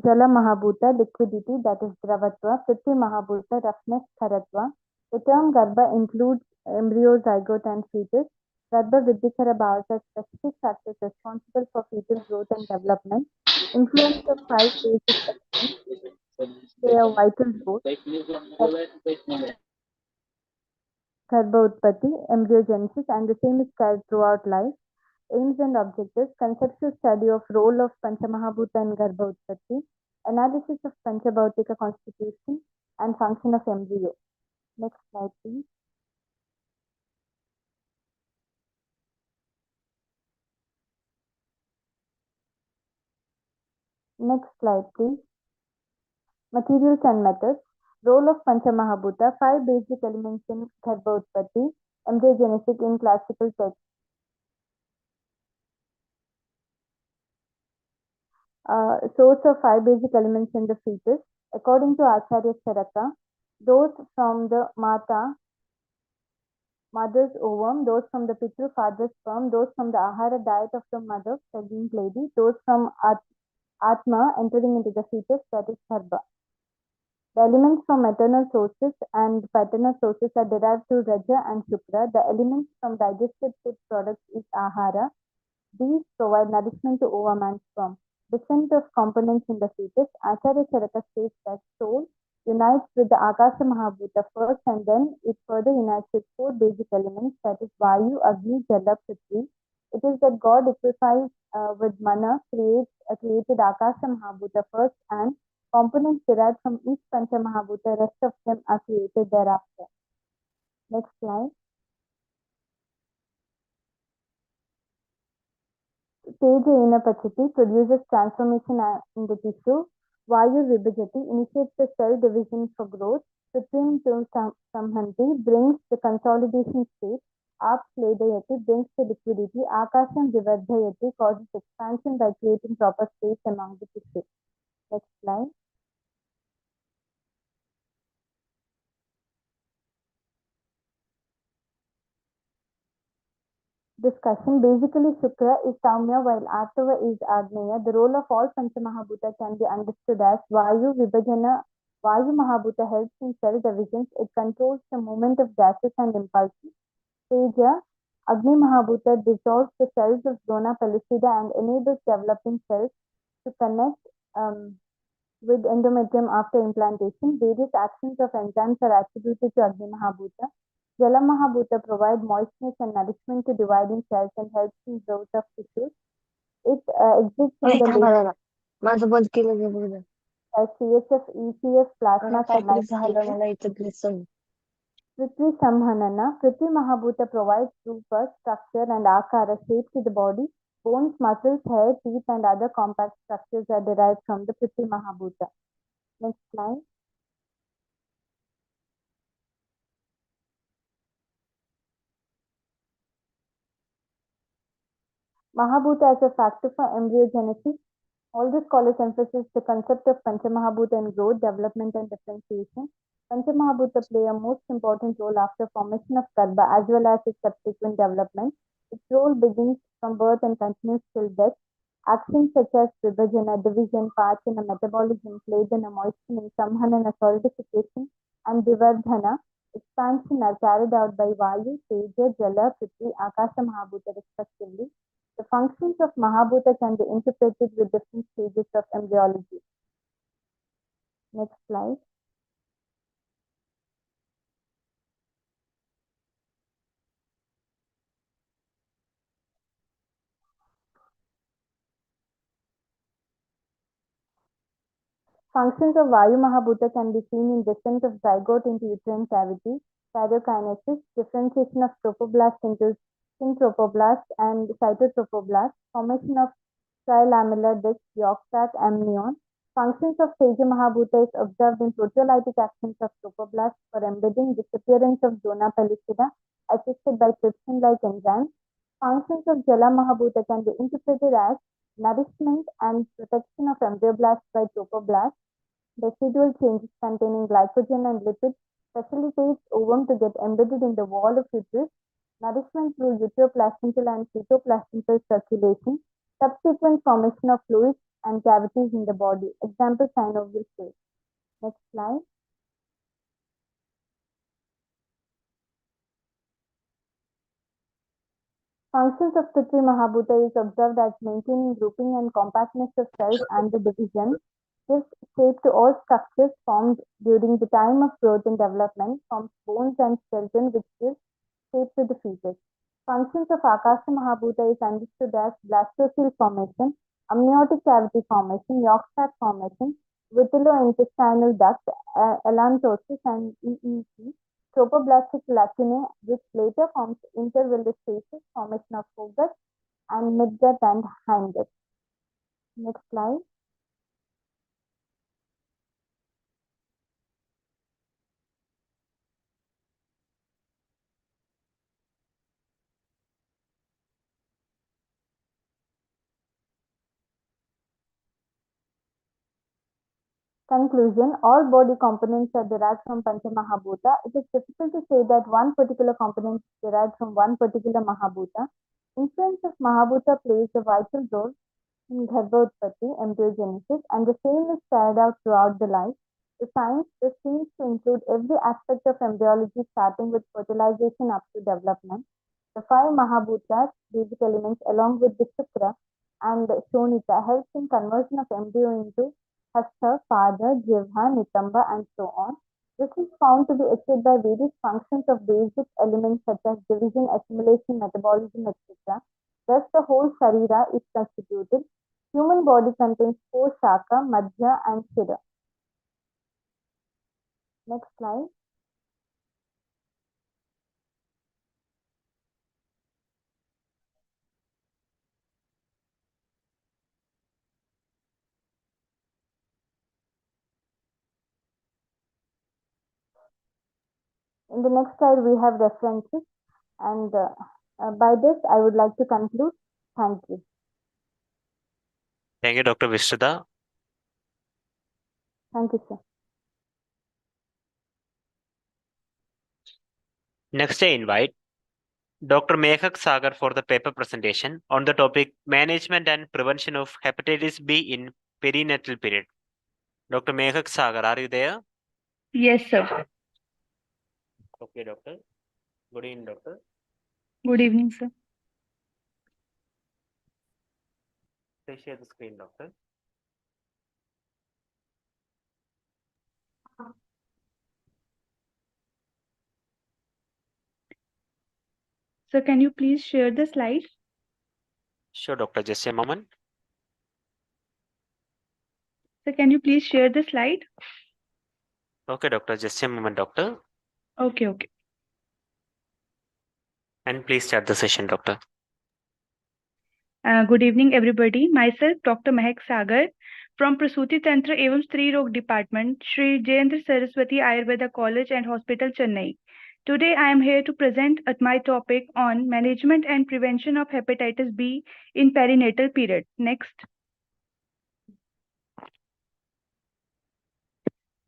Jala Mahabhuta, liquidity, that is Dravatva, Prithvi Mahabhuta, roughness, Kharatva. The term Garbha includes embryo, zygote, and fetus. Garbha Vidyakara Bhavas are specific factors responsible for fetal growth and development. Influence of 5 basic elements play a vital role. Garbha Utpatti, embryogenesis, and the same is carried throughout life. Aims and objectives, conceptual study of role of Panchamahabhuta and Garbha Utpatti, analysis of Panchabhautika constitution and function of embryo. Next slide, please. Next slide, please. Materials and methods. Role of Panchamahabhuta, 5 basic elements in Garbha Utpatti, embryogenesis in classical text. Source of 5 basic elements in the fetus. According to Acharya Charaka, those from the mother's ovum, those from the Pitru father's sperm, those from the Ahara diet of the mother, pregnant lady, those from Atma entering into the fetus, that is Garbha. The elements from maternal sources and paternal sources are derived to Raja and Shukra. The elements from digested food products is Ahara. These provide nourishment to ovum and sperm. Descent of components in the fetus. Acharya Charaka states that soul unites with the Akasha Mahabhuta first, and then it further unites with 4 basic elements, that is Vayu, Agni, Jala, Prithvi. It is that God equifies with Mana created Akasha Mahabhuta first, and components derived from each Pancha Mahabhuta, rest of them are created thereafter. Next slide. Teja Inapachati produces transformation in the tissue. Vayu Vibhajati initiates the cell division for growth. Prithvim to Samhanti brings the consolidation state. Aap Sledayati brings the liquidity. Akasham Vivardhayati causes expansion by creating proper space among the tissue. Next slide. Discussion. Basically, Shukra is Saumya while Atava is Agneya. The role of all Panchamahabhuta can be understood as Vayu Vibhajana. Vayu Mahabhuta helps in cell divisions. It controls the movement of gases and impulses. Teja, Agni Mahabhuta dissolves the cells of zona pellucida and enables developing cells to connect with endometrium after implantation. Various actions of enzymes are attributed to Agni Mahabhuta. Jala Mahabhuta provides moistness and nourishment to dividing cells and helps in growth of tissues. It exists in the late माझं बंद केलं गे बघ as CSF, ECF, plasma, काहीतरी sunlight. झालं मला इथं glisten Prithvi Samhanana. Prithvi Mahabhuta provides rupa, structure, and akara, shape to the body. Bones, muscles, hair, teeth, and other compact structures are derived from the Prithvi Mahabhuta. Next slide. Mahabhuta as a factor for embryogenesis. All the scholars emphasize the concept of Panchamahabhuta in growth, development, and differentiation. Panchamahabhuta play a most important role after formation of Garbha as well as its subsequent development. Its role begins from birth and continues till death. Actions such as Vibhajana, division, Pachana, metabolism, Pledana, moistening, Samhanana, solidification, and Vivardhana, expansion are carried out by Vayu, Teja, Jala, Prithvi, Akasha Mahabhuta respectively. The functions of Mahabhuta can be interpreted with different stages of embryology. Next slide. Functions of Vayu Mahabhuta can be seen in descent of zygote into uterine cavity, karyokinesis, differentiation of trophoblast into syntropoblast and cytotropoblast, formation of trilamellar disc, yolk sac, amnion. Functions of Teja Mahabhuta is observed in proteolytic actions of trophoblast for embedding, disappearance of zona pellucida, assisted by trypsin-like enzymes. Functions of Jala Mahabhuta can be interpreted as nourishment and protection of embryoblasts by tropoblasts. Residual changes containing glycogen and lipids facilitates ovum to get embedded in the wall of uterus. Nourishment through uteroplacental and cytoplacental circulation. Subsequent formation of fluids and cavities in the body. Example, synovial phase. Next slide. Functions of Pitri Mahabhuta is observed as maintaining grouping and compactness of cells and the division, gives shape to all structures formed during the time of growth and development, forms bones and skeleton, which gives shape to the fetus. Functions of Akasha Mahabhuta is understood as blastocele formation, amniotic cavity formation, yolk sac formation, vitellointestinal duct, allantosis, and EEC. Tropoblastic lacunae, which later forms intervillous spaces, formation of foregut and midgut and hindgut. Next slide. Conclusion, all body components are derived from Panchamahabhuta. It is difficult to say that one particular component is derived from one particular Mahabhuta. Influence of Mahabhuta plays a vital role in Garbhodpati, embryogenesis, and the same is carried out throughout the life. The science seems to include every aspect of embryology starting with fertilization up to development. The 5 Mahabhutas, basic elements, along with the Shukra and Shonita, helps in conversion of embryo into Hastha, father, Jivha, Nitamba, and so on. This is found to be achieved by various functions of basic elements such as division, assimilation, metabolism, etc. Thus, the whole Sharira is constituted. Human body contains 4 Shaka, Madhya, and Shira. Next slide. In the next slide, we have references, and by this, I would like to conclude. Thank you. Thank you, Dr. Vishtita. Thank you, sir. Next, I invite Dr. Meghak Sagar for the paper presentation on the topic Management and Prevention of Hepatitis B in Perinatal Period. Dr. Meghak Sagar, are you there? Yes, sir. Okay, doctor. Good evening, doctor. Good evening, sir. Please share the screen, doctor. So can you please share the slide? Sure, doctor. Just a moment. So can you please share the slide? Okay, doctor. Just a moment, doctor. Okay. And please start the session, doctor. Good evening, everybody. Myself, Dr. Mehak Sagar from Prasuti Tantra Evam Stri Rog Department, Shri Jayendra Saraswati Ayurveda College and Hospital, Chennai. Today, I am here to present my topic on management and prevention of hepatitis B in perinatal period. Next.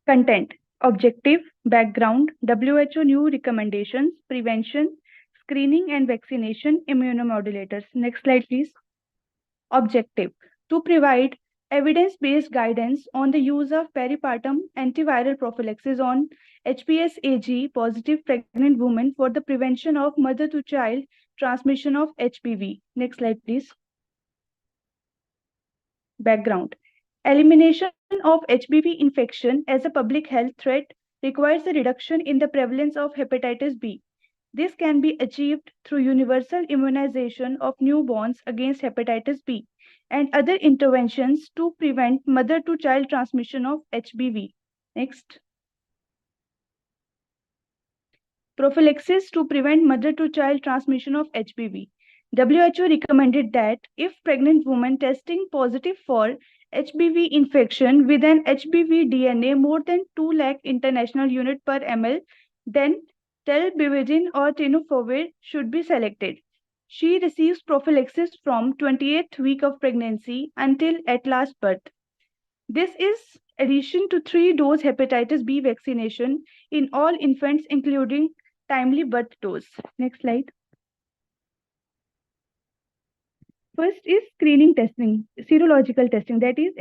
Content, objective, background, WHO new recommendations, prevention, screening and vaccination, immunomodulators. Next slide, please. Objective, to provide evidence-based guidance on the use of peripartum antiviral prophylaxis on HPS-AG positive pregnant women for the prevention of mother-to-child transmission of HPV. Next slide, please. Background. Elimination of HPV infection as a public health threat requires a reduction in the prevalence of hepatitis B. This can be achieved through universal immunization of newborns against hepatitis B and other interventions to prevent mother-to-child transmission of HPV. Next. Prophylaxis to prevent mother-to-child transmission of HPV. WHO recommended that if pregnant woman testing positive for HPV infection with an HPV DNA more than 2 lakh international unit per ml, then telbivigin or tenofovir should be selected. She receives prophylaxis from 28th week of pregnancy until at last birth. This is addition to 3-dose hepatitis B vaccination in all infants, including timely birth dose. Next slide. First is screening testing, serological testing, that is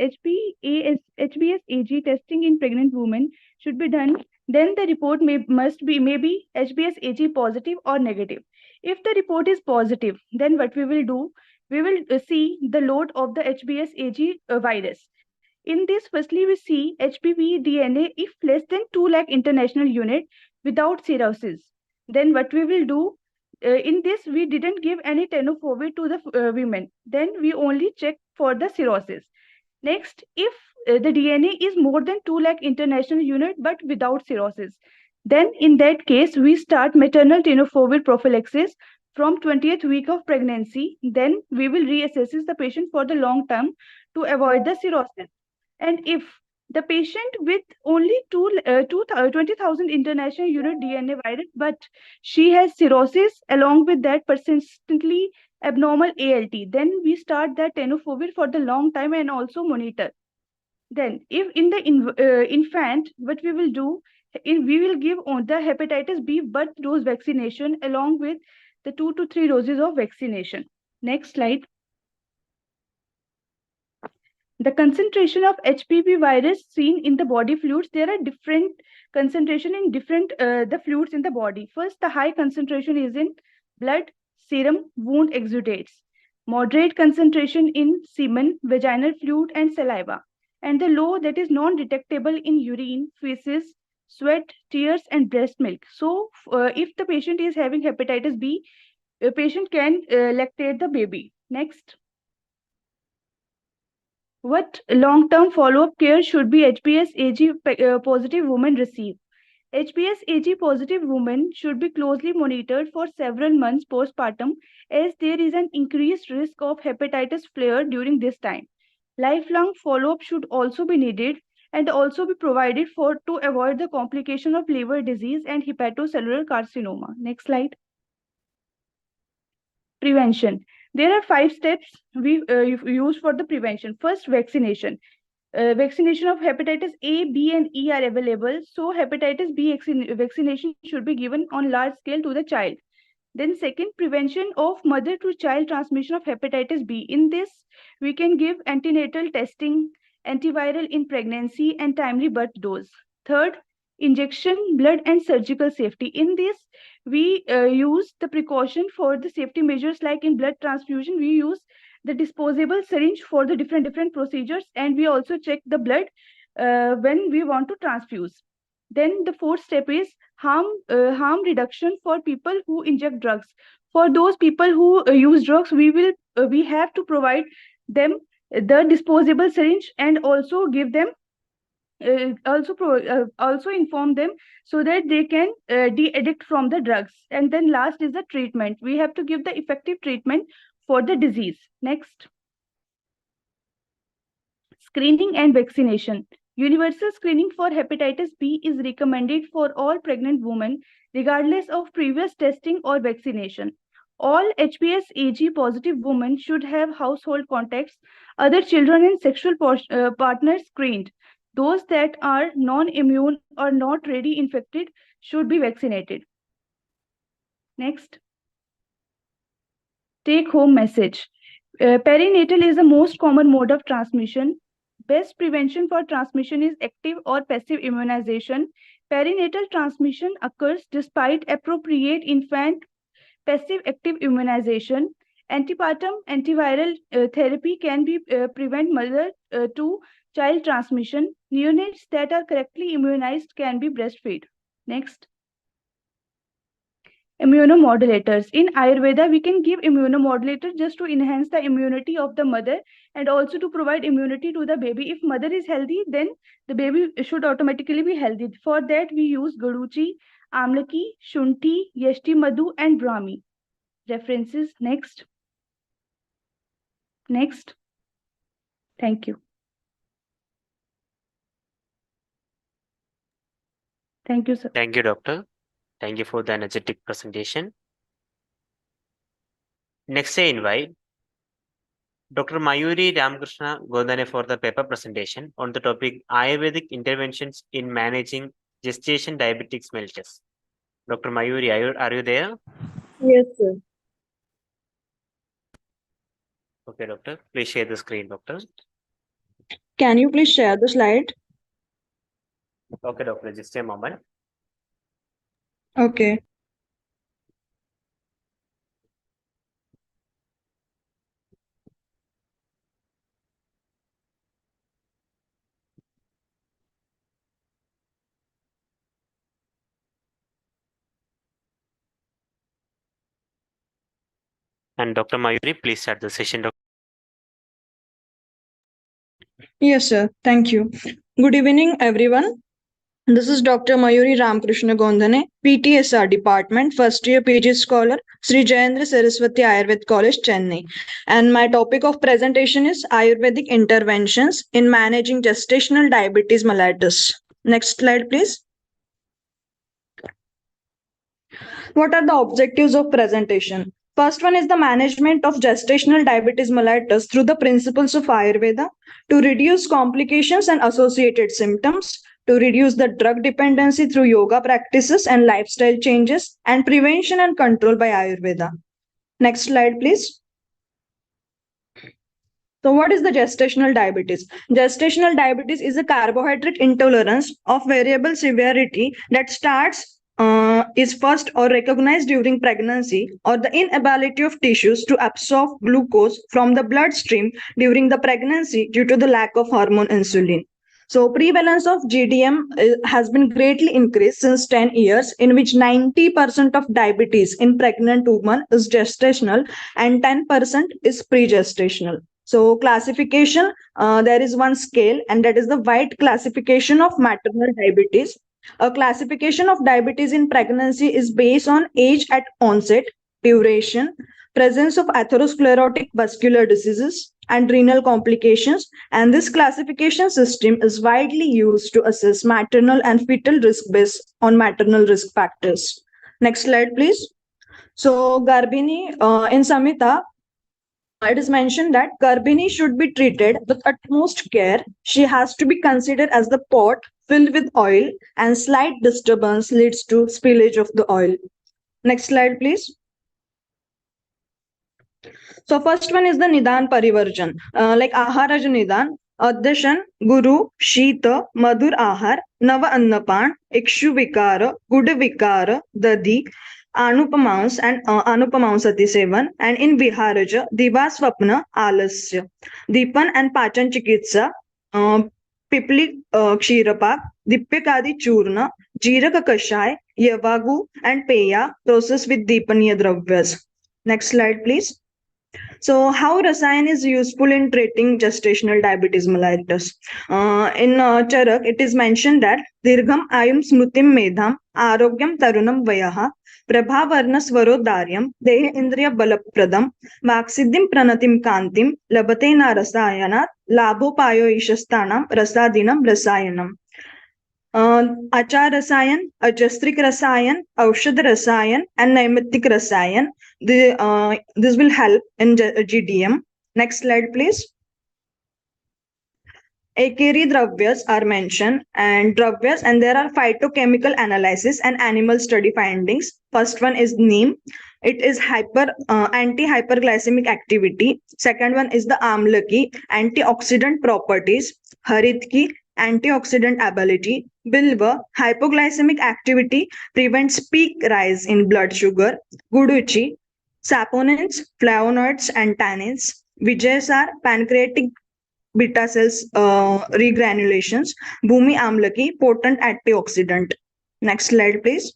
HBsAg testing in pregnant women should be done. Then the report may be HBsAg positive or negative. If the report is positive, then what we will do, we will see the load of the HBsAg virus. In this, firstly, we see HPV DNA if less than 2 lakh international unit without cirrhosis. Then what we will do, in this, we didn't give any tenofovir to the women. Then we only check for the cirrhosis. Next, if the DNA is more than 2 lakh international unit but without cirrhosis, then in that case, we start maternal tenofovir prophylaxis from 20th week of pregnancy. Then we will reassess the patient for the long term to avoid the cirrhosis. And if the patient with only 20,000 international unit DNA virus, but she has cirrhosis along with that persistently abnormal ALT, then we start that tenofovir for the long time and also monitor. Then, if in the infant, what we will do, we will give on the hepatitis B birth dose vaccination along with the 2 to 3 doses of vaccination. Next slide. The concentration of HPV virus seen in the body fluids, there are different concentration in different the fluids in the body. First, the high concentration is in blood, serum, wound exudates. Moderate concentration in semen, vaginal fluid, and saliva. And the low, that is non-detectable in urine, feces, sweat, tears, and breast milk. So, if the patient is having hepatitis B, a patient can lactate the baby. Next. What long-term follow-up care should be HBsAg positive women receive? HBsAg positive women should be closely monitored for several months postpartum, as there is an increased risk of hepatitis flare during this time. Lifelong follow-up should also be needed and also be provided for to avoid the complication of liver disease and hepatocellular carcinoma. Next slide. Prevention. There are 5 steps we use for the prevention. First, vaccination. Vaccination of hepatitis A, B, and E are available. So, hepatitis B vaccination should be given on large scale to the child. Then, second, prevention of mother to child transmission of hepatitis B. In this, we can give antenatal testing, antiviral in pregnancy, and timely birth dose. Third, injection, blood, and surgical safety. In this, we use the precaution for the safety measures, like in blood transfusion, we use the disposable syringe for the different procedures, and we also check the blood when we want to transfuse. Then the fourth step is harm reduction for people who inject drugs. For those people who use drugs, we have to provide them the disposable syringe and also give them also inform them so that they can de-addict from the drugs. And then last is the treatment. We have to give the effective treatment for the disease. Next. Screening and vaccination. Universal screening for hepatitis B is recommended for all pregnant women, regardless of previous testing or vaccination. All HBsAg positive women should have household contacts, other children, and sexual partners screened. Those that are non-immune or not ready infected should be vaccinated. Next. Take-home message. Perinatal is the most common mode of transmission. Best prevention for transmission is active or passive immunization. Perinatal transmission occurs despite appropriate infant passive active immunization. Antepartum antiviral therapy can be prevent mother to child transmission. Neonates that are correctly immunized can be breastfed. Next. Immunomodulators. In Ayurveda, we can give immunomodulators just to enhance the immunity of the mother and also to provide immunity to the baby. If mother is healthy, then the baby should automatically be healthy. For that, we use Gaduchi, Amlaki, Shunti, Yashti Madhu, and Brahmi. References. Next. Next. Thank you. Thank you, sir. Thank you, doctor. Thank you for the energetic presentation. Next, I invite Dr. Mayuri Ramakrishna Godane for the paper presentation on the topic Ayurvedic interventions in managing gestation diabetics mellitus. Dr. Mayuri, are you there? Yes, sir. Okay, doctor. Please share the screen, doctor. Can you please share the slide? Okay, doctor. Just a moment. Okay. And Dr. Mayuri, please start the session. Doctor. Yes, sir. Thank you. Good evening, everyone. This is Dr. Mayuri Ramakrishna Gondane, PTSR Department, first year PG scholar, Sri Jayendra Saraswati Ayurved College, Chennai. And my topic of presentation is Ayurvedic interventions in managing gestational diabetes mellitus. Next slide, please. What are the objectives of presentation? First one is the management of gestational diabetes mellitus through the principles of Ayurveda to reduce complications and associated symptoms, to reduce the drug dependency through yoga practices and lifestyle changes, and prevention and control by Ayurveda. Next slide, please. So, what is the gestational diabetes? Gestational diabetes is a carbohydrate intolerance of variable severity that is first or recognized during pregnancy, or the inability of tissues to absorb glucose from the bloodstream during the pregnancy due to the lack of hormone insulin. So, prevalence of GDM has been greatly increased since 10 years, in which 90% of diabetes in pregnant women is gestational and 10% is pre-gestational. So classification, there is one scale, and that is the White classification of maternal diabetes. A classification of diabetes in pregnancy is based on age at onset, duration, presence of atherosclerotic vascular diseases, and renal complications. And this classification system is widely used to assess maternal and fetal risk based on maternal risk factors. Next slide, please. So Garbhini in Samhita, it is mentioned that Garbhini should be treated with utmost care. She has to be considered as the pot filled with oil, and slight disturbance leads to spillage of the oil. Next slide, please. So first one is the Nidan Parivarjan, like Aharaj Nidan, Addashan, Guru, Shita, Madhur Ahar, Nava Annapan, Ikshu Vikara, Guda Vikara, Dadi, Anupamans and Anupamansati Sevan, and in Viharaja, Divaswapna, Alasya, Deepan and Pachan Chikitsa, Pipli Kshirapak, Dipyakadi Churna, Jiraka Kashai, Yavagu, and Peya, processed with Deepaniya Dravyas. Next slide, please. So, how rasayan is useful in treating gestational diabetes mellitus? In Charak, it is mentioned that Dirgham Ayum Smrutim Medham Arogyam Tarunam Vayaha Prabhavarna Svarodaryam Deha Indriya Balapradam Vaksiddhim Pranatim Kantim Labatena Rasayanat Labhopayo Ishastanam Rasadinam Rasayanam. Achar Rasayan, Ajastrik Rasayan, Aushad Rasayan, and Naimatik Rasayan. This will help in GDM. Next slide, please. Akeri Dravyas are mentioned, and Dravyas, and there are phytochemical analysis and animal study findings. First one is neem. It is anti-hyperglycemic activity. Second one is the amlaki, antioxidant properties. Haritki, antioxidant ability. Bilva, hypoglycemic activity, prevents peak rise in blood sugar. Guduchi, saponins, flavonoids, and tannins. Vijayasar, pancreatic beta cells regranulations. Bhumi amlaki, potent antioxidant. Next slide, please.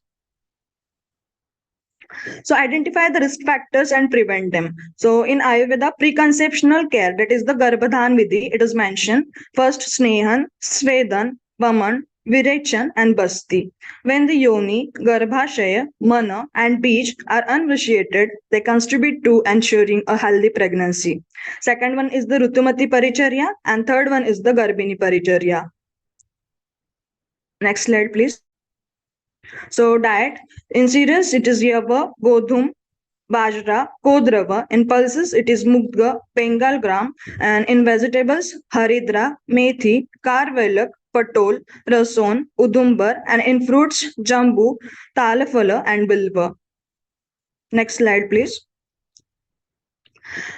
So identify the risk factors and prevent them. So in Ayurveda, preconceptional care, that is the Garbhadhan Vidhi, it is mentioned. First, Snehan, Svedan, Vaman, Virechan, and Basti. When the yoni, Garbhashaya, Mana, and Beej are unvitiated, they contribute to ensuring a healthy pregnancy. Second one is the Rutumati Paricharya, and third one is the Garbhini Paricharya. Next slide, please. So diet, in cereals it is yava, godhum, bajra, kodrava. In pulses it is mugga, bengal gram, and in vegetables haridra, methi, karvelak, patol, rason, udumbar, and in fruits jambu, talafala, and bilva. Next slide, please.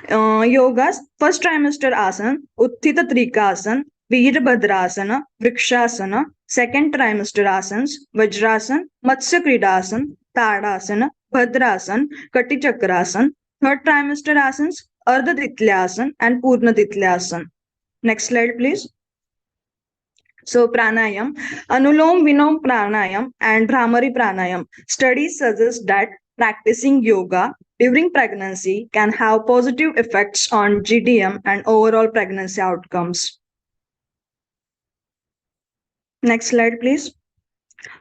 Yogas, first trimester asana, Utthita Trikasana, Veerbhadrasana, Vrikshasana, second trimester asanas, Vajrasana, Matsya Kridasana, Tadasana, Bhadrasana, Katichakrasana, third trimester asanas, Ardhaditlyasana and Purnaditlyasana. Next slide, please. So pranayam, Anulom Vinom pranayam and Bhramari pranayam. Studies suggest that practicing yoga during pregnancy can have positive effects on GDM and overall pregnancy outcomes. Next slide, please.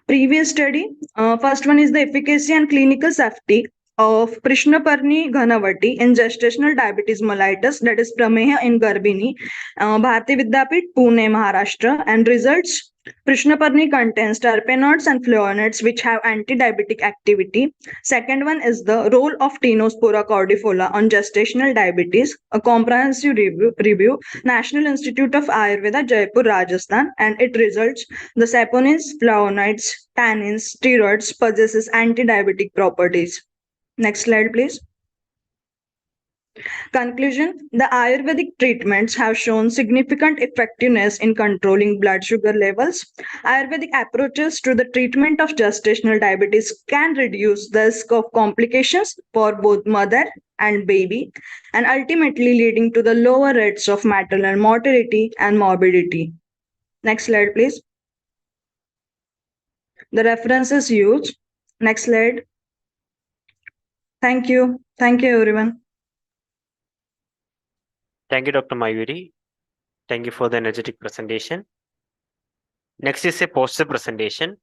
Previous study, first one is the efficacy and clinical safety of Prishnaparni Ghanavati in gestational diabetes mellitus, that is Prameha in Garbhini, Bharati Vidyapit, Pune, Maharashtra, and results. Prishnaparni contains terpenoids and flavonoids which have anti-diabetic activity. Second one is the role of Tinospora cordifolia on gestational diabetes, a comprehensive review, National Institute of Ayurveda, Jaipur, Rajasthan, and it results the saponins, flavonoids, tannins, steroids possesses anti-diabetic properties. Next slide, please. Conclusion, the Ayurvedic treatments have shown significant effectiveness in controlling blood sugar levels. Ayurvedic approaches to the treatment of gestational diabetes can reduce the risk of complications for both mother and baby, and ultimately leading to the lower rates of maternal mortality and morbidity. Next slide, please. The references used. Next slide. Thank you. Thank you, everyone. Thank you, Dr. Mayuri. Thank you for the energetic presentation. Next is a poster presentation.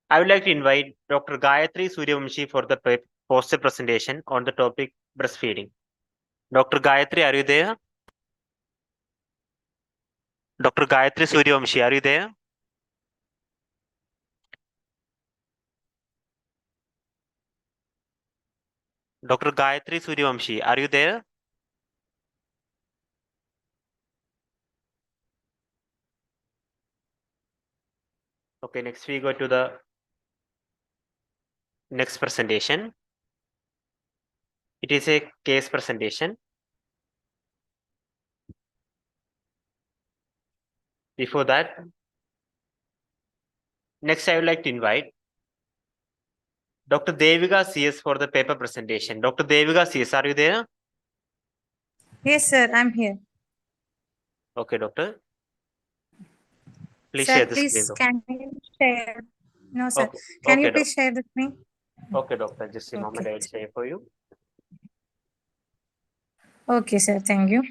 I would like to invite Dr. Gayatri Suryavamshi for the poster presentation on the topic breastfeeding. Dr. Gayatri, are you there? Dr. Gayatri Suryavamshi, are you there? Dr. Gayatri Suryavamshi, are you there? Okay, next we go to the next presentation. It is a case presentation. Before that, next I would like to invite Dr. Devika CS for the paper presentation. Dr. Devika CS, are you there? Yes, sir, I'm here. Okay, doctor. Please Sir, share the please, screen. can you share? No, sir. Okay. Can you Okay, please share the screen? Okay, doctor. Just a moment, Okay. I'll share for you. Okay, sir. Thank you.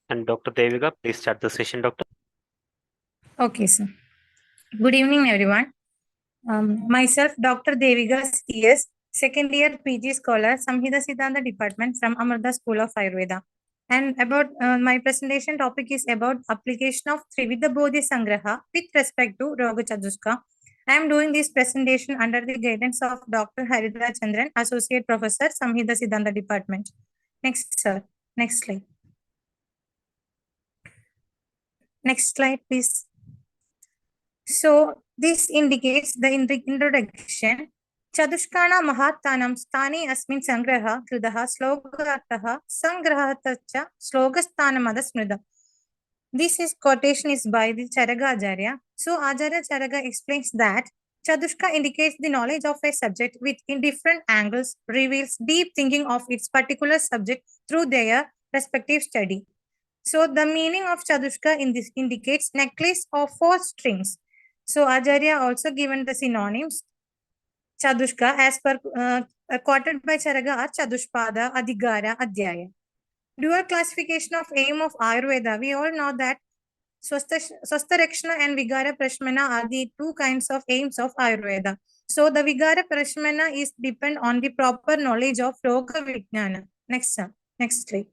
And Dr. Devika, please start the session, doctor. Okay, sir. Good evening, everyone. Myself, Dr. Devika CS, second year PG scholar, Samhita Siddhanta Department from Amrita School of Ayurveda. And about my presentation topic is about application of Trividha Bodhi Sangraha with respect to Roga Chaduska. I am doing this presentation under the guidance of Dr. Haridra Chandran, Associate Professor, Samhita Siddhanta Department. Next, sir. Next slide. Next slide, please. So this indicates the introduction. Chadushkana Mahatanam Stani Asmin Sangraha Kridaha Slogataha Sangrahatacha Slogastanamada Smrida. This quotation is by the Charaga Acharya. So Acharya Charaga explains that Chadushka indicates the knowledge of a subject with in different angles, reveals deep thinking of its particular subject through their respective study. So the meaning of Chadushka in this indicates necklace of 4 strings. So Acharya also given the synonyms. Chadushka as per quoted by Charaga are Chadushpada, Adhigara, Adhyaya. Dual classification of aim of Ayurveda. We all know that Swastarakshana and Vigara Prashmana are the two kinds of aims of Ayurveda. So the Vigara Prashmana is depend on the proper knowledge of Roga Vijnana. Next slide. Next slide.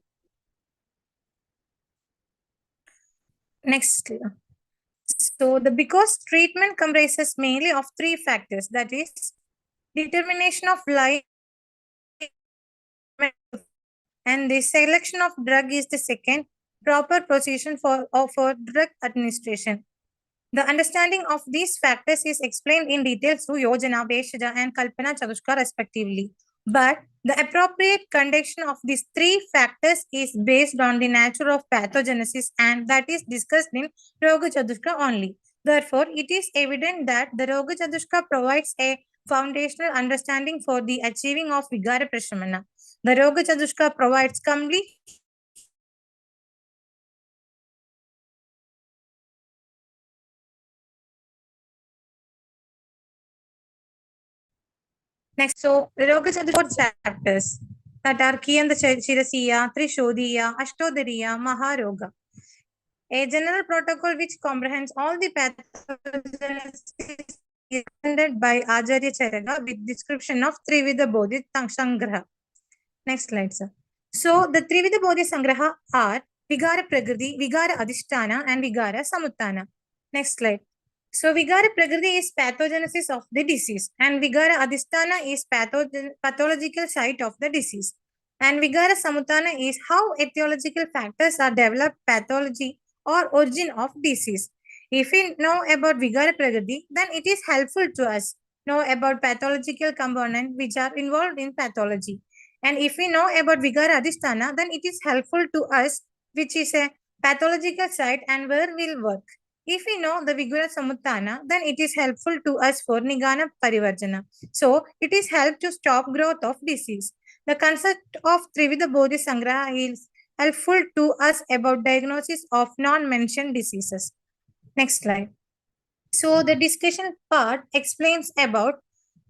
So because treatment comprises mainly of three factors, that is determination of life and the selection of drug is the second, proper procedure for drug administration. The understanding of these factors is explained in detail through Yojana, Veshaja, and Kalpana Chadushka respectively. But the appropriate conduction of these three factors is based on the nature of pathogenesis, and that is discussed in Roga Chadushka only. Therefore, it is evident that the Roga Chadushka provides a foundational understanding for the achieving of Vigara Prashamana. The Roga Chadushka provides complete Next, so Roga Chadushka chapters that are Kiyanda Chirasiya, Trishodhiya, Ashtodhariya, Maharoga. A general protocol which comprehends all the pathogens is presented by Acharya Charaga with description of Trivida Bodhi Sangraha. Next slide, sir. So the Trivida Bodhi Sangraha are Vigara Prakriti, Vigara Adhishtana, and Vigara Samuttana. Next slide. So Vigara Prakriti is pathogenesis of the disease, and Vigara Adhisthana is pathological site of the disease. And Vigara Samuttana is how etiological factors are developed pathology or origin of disease. If we know about Vigara Prakriti, then it is helpful to us know about pathological components which are involved in pathology. And if we know about Vigara Adhisthana, then it is helpful to us which is a pathological site and where we'll work. If we know the Vigara Samuttana, then it is helpful to us for Nigana Parivarjana. So, it is help to stop growth of disease. The concept of Trivida Bodhi Sangraha is helpful to us about diagnosis of non-mentioned diseases. Next slide. So, the discussion part explains about,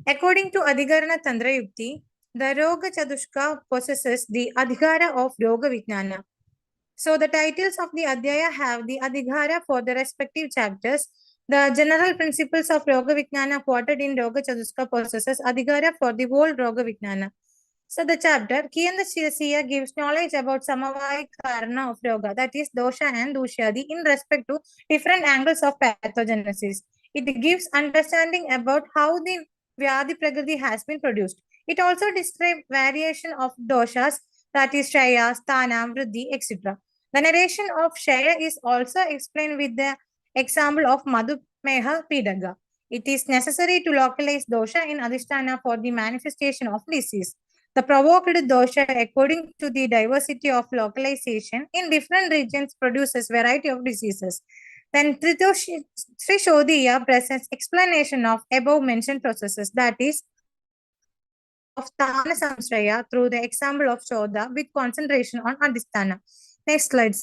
according to Adhikarana Tantra Yukti, the Roga Chadushka possesses the Adhikara of Roga Vijnana. So the titles of the Adhyaya have the Adhikara for the respective chapters. The general principles of Roga Vijnana quoted in Roga Chadushka possesses Adhikara for the whole Roga Vijnana. So the chapter Kiyanda Shirasiya gives knowledge about Samavaya Karana of Roga, that is Dosha and Dushyadi, in respect to different angles of pathogenesis. It gives understanding about how the Vyadhi Prakriti has been produced. It also describes variation of doshas, that is Shaya, Sthana, Vriddhi, etc. The narration of Shaya is also explained with the example of Madhumeha Pidaga. It is necessary to localize dosha in Adhisthana for the manifestation of disease. The provoked dosha, according to the diversity of localization in different regions, produces variety of diseases. Then Trishodhiya presents explanation of above mentioned processes, that is of Thana Samshraya through the example of Shodha with concentration on Adhisthana. Next slide.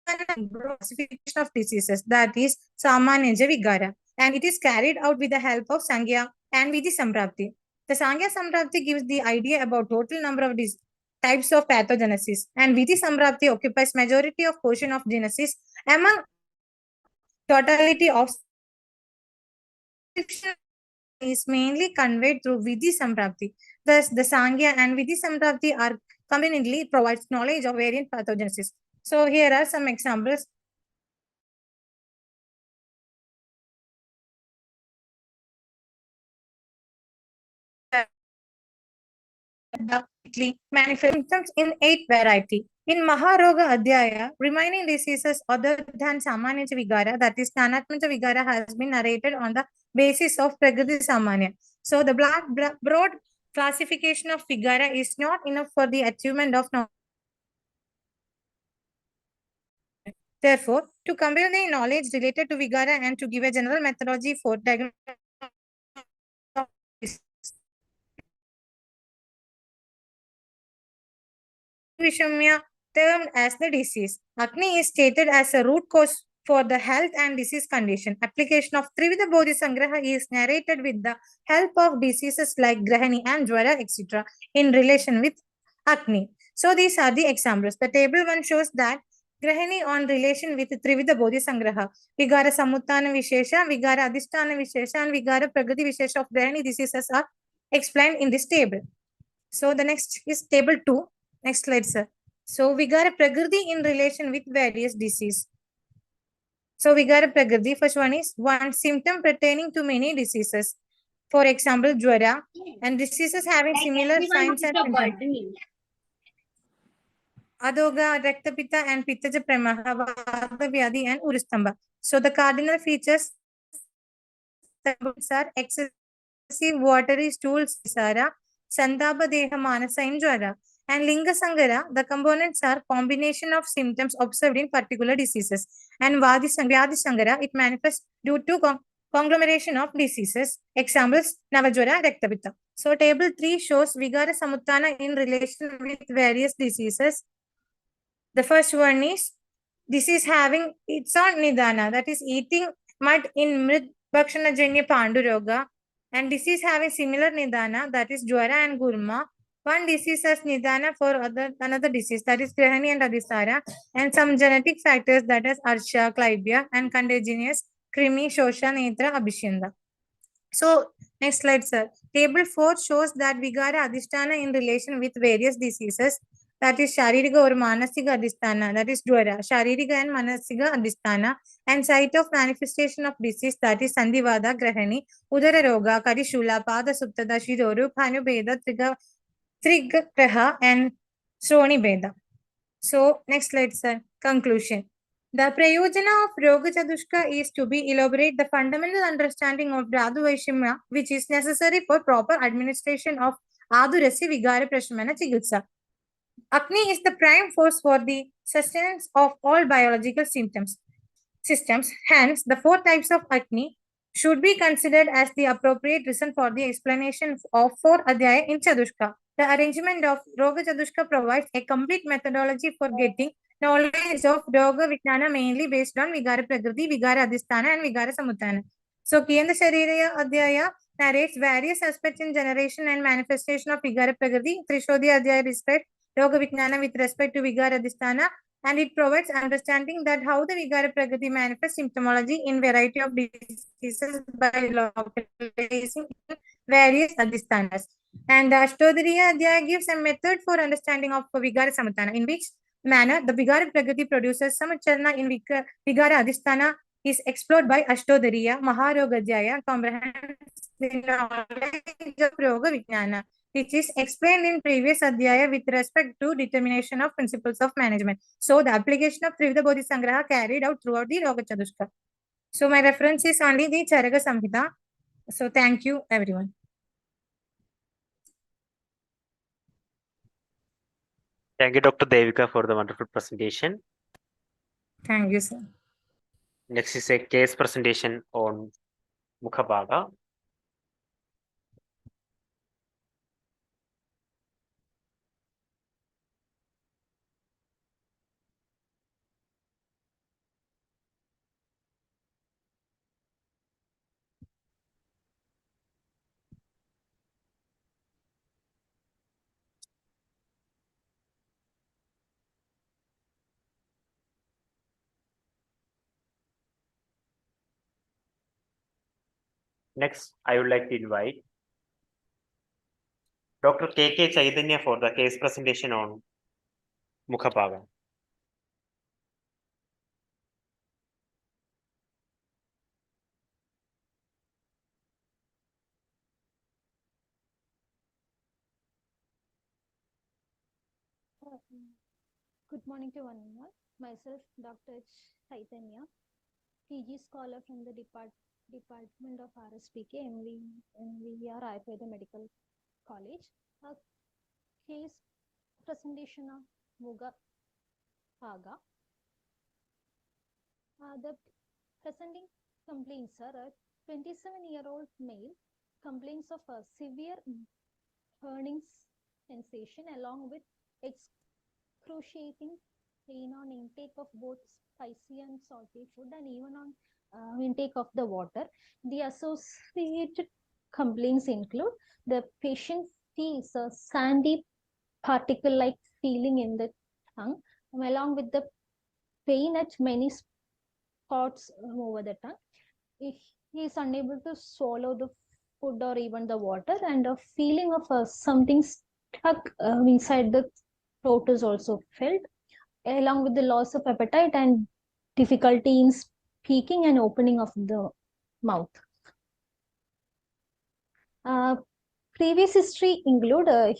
Classification of diseases, that is Samanyaja Vigara, and it is carried out with the help of Sankhya and Vidhi Samprapti. The Sankhya Samprapti gives the idea about total number of types of pathogenesis, and Vidhi Samprapti occupies majority of portion of genesis among totality of is mainly conveyed through Vidhi Samprapti. Thus, the Sankhya and Vidhi Samprapti are conveniently provides knowledge of variant pathogenesis. So here are some examples. Manifest symptoms in 8 variety. In Maharoga Adhyaya, remaining diseases other than Samanyaja Vigara, that is Thanatmaja Vigara, has been narrated on the basis of Prakriti Samanya. So the broad classification of Vigara is not enough for the achievement of knowledge. Therefore, to compare the knowledge related to Vigara and to give a general methodology for diagnosis, Vishamya termed as the disease. Agni is stated as a root cause for the health and disease condition. Application of Trivida Bodhi Sangraha is narrated with the help of diseases like Grahani and Jwara, etc. in relation with Agni. So these are the examples. The table 1 shows that Grahani on relation with Trivida Bodhi Sangraha. Vigara Samuttana Vishesha, Vigara Adhishtana Vishesha, and Vigara Pragati Vishesha of Grahani diseases are explained in this table. So the next is table 2. Next slide, sir. So Vigara Prakriti in relation with various disease. So Vigara Prakriti, first one is one symptom pertaining to many diseases. For example, Jwara, and diseases having similar signs and symptoms. Adoga, Raktapita, and Pittaja Premaha, Vada Vyadi, and Urustamba. So the cardinal features are excessive watery stools, Sara, Sandaba Deha Manasa in Jwara. And Linga Sangara, the components are combination of symptoms observed in particular diseases. And Vyadi Sangara, it manifests due to conglomeration of diseases. Examples, Navajwara, Raktapita. So table 3 shows Vigara Samuttana in relation with various diseases. The first one is disease having its own nidana, that is eating mud in Mrid Bhakshanajanya Panduroga, and disease having similar nidana, that is Jwara and Gurma. One disease has nidana for another disease, that is Grahani and Adhisara, and some genetic factors, that is Arsha, Clybia, and contagious Krimi, Shosha, Netra, Abhishinda. So, next slide, sir. Table 4 shows that Vigara Adhishtana in relation with various diseases, that is Sharirika or Manasika Adhisthana, that is Dwara, Sharirika and Manasika Adhisthana, and site of manifestation of disease, that is Sandhivada, Grahani, Udara Roga, Karishula, Pada Suptada, Shidoru, Bhanu Beda, Trigraha, and Shroni Beda. So, next slide, sir. Conclusion. The prayojana of Roga Chadushka is to be elaborate the fundamental understanding of Dhatu Vaishimya, which is necessary for proper administration of Adurasi Vigara Prashamana Chigitsa. Agni is the prime force for the sustenance of all biological systems. Hence, the 4 types of Agni should be considered as the appropriate reason for the explanation of 4 Adhyaya in Chadushka. The arrangement of Roga Chadushka provides a complete methodology for getting knowledge of Roga Vijnana mainly based on Vigara Prakriti, Vigara Adhisthana, and Vigara Samuttana. So, Kendra Shariraya Adhyaya narrates various aspects in generation and manifestation of Vigara Prakriti. Trishodhya Adhyaya respect Roga Vijnana with respect to Vigara Adhisthana, and it provides understanding that how the Vigara Prakriti manifests symptomology in variety of diseases by localizing various Adhishthanas. And the Ashtodhariya Adhyaya gives a method for understanding of Vigara Samuttana, in which manner the Vigara Prakriti produces Samacharana in Vigara Adhisthana is explored by Ashtodhariya, Maharoga Adhyaya, comprehends the knowledge of Roga Vijnana, which is explained in previous Adhyaya with respect to determination of principles of management. So, the application of Trivida Bodhi Sangraha carried out throughout the Roga Chadushka. So, my reference is only the Charaka Samhita. So, thank you, everyone. Thank you, Dr. Devika, for the wonderful presentation. Thank you, sir. Next is a case presentation on Mukhabhaga. Next, I would like to invite Dr. K.K. Chaitanya for the case presentation on Mukhabhaga. Good morning to one and all. Myself, Dr. Chaitanya, PG scholar from the Department of RSPK, MVR Ayurveda Medical College. A case presentation of Muga Paga. The presenting complaints are a 27-year-old male complains of a severe burning sensation along with excruciating pain on intake of both spicy and salty food, and even on intake of the water. The associated complaints include the patient feels a sandy particle-like feeling in the tongue, along with the pain at many spots over the tongue. If he is unable to swallow the food or even the water, and a feeling of something stuck inside the throat is also felt, along with the loss of appetite and difficulty in speaking and opening of the mouth. Previous history include a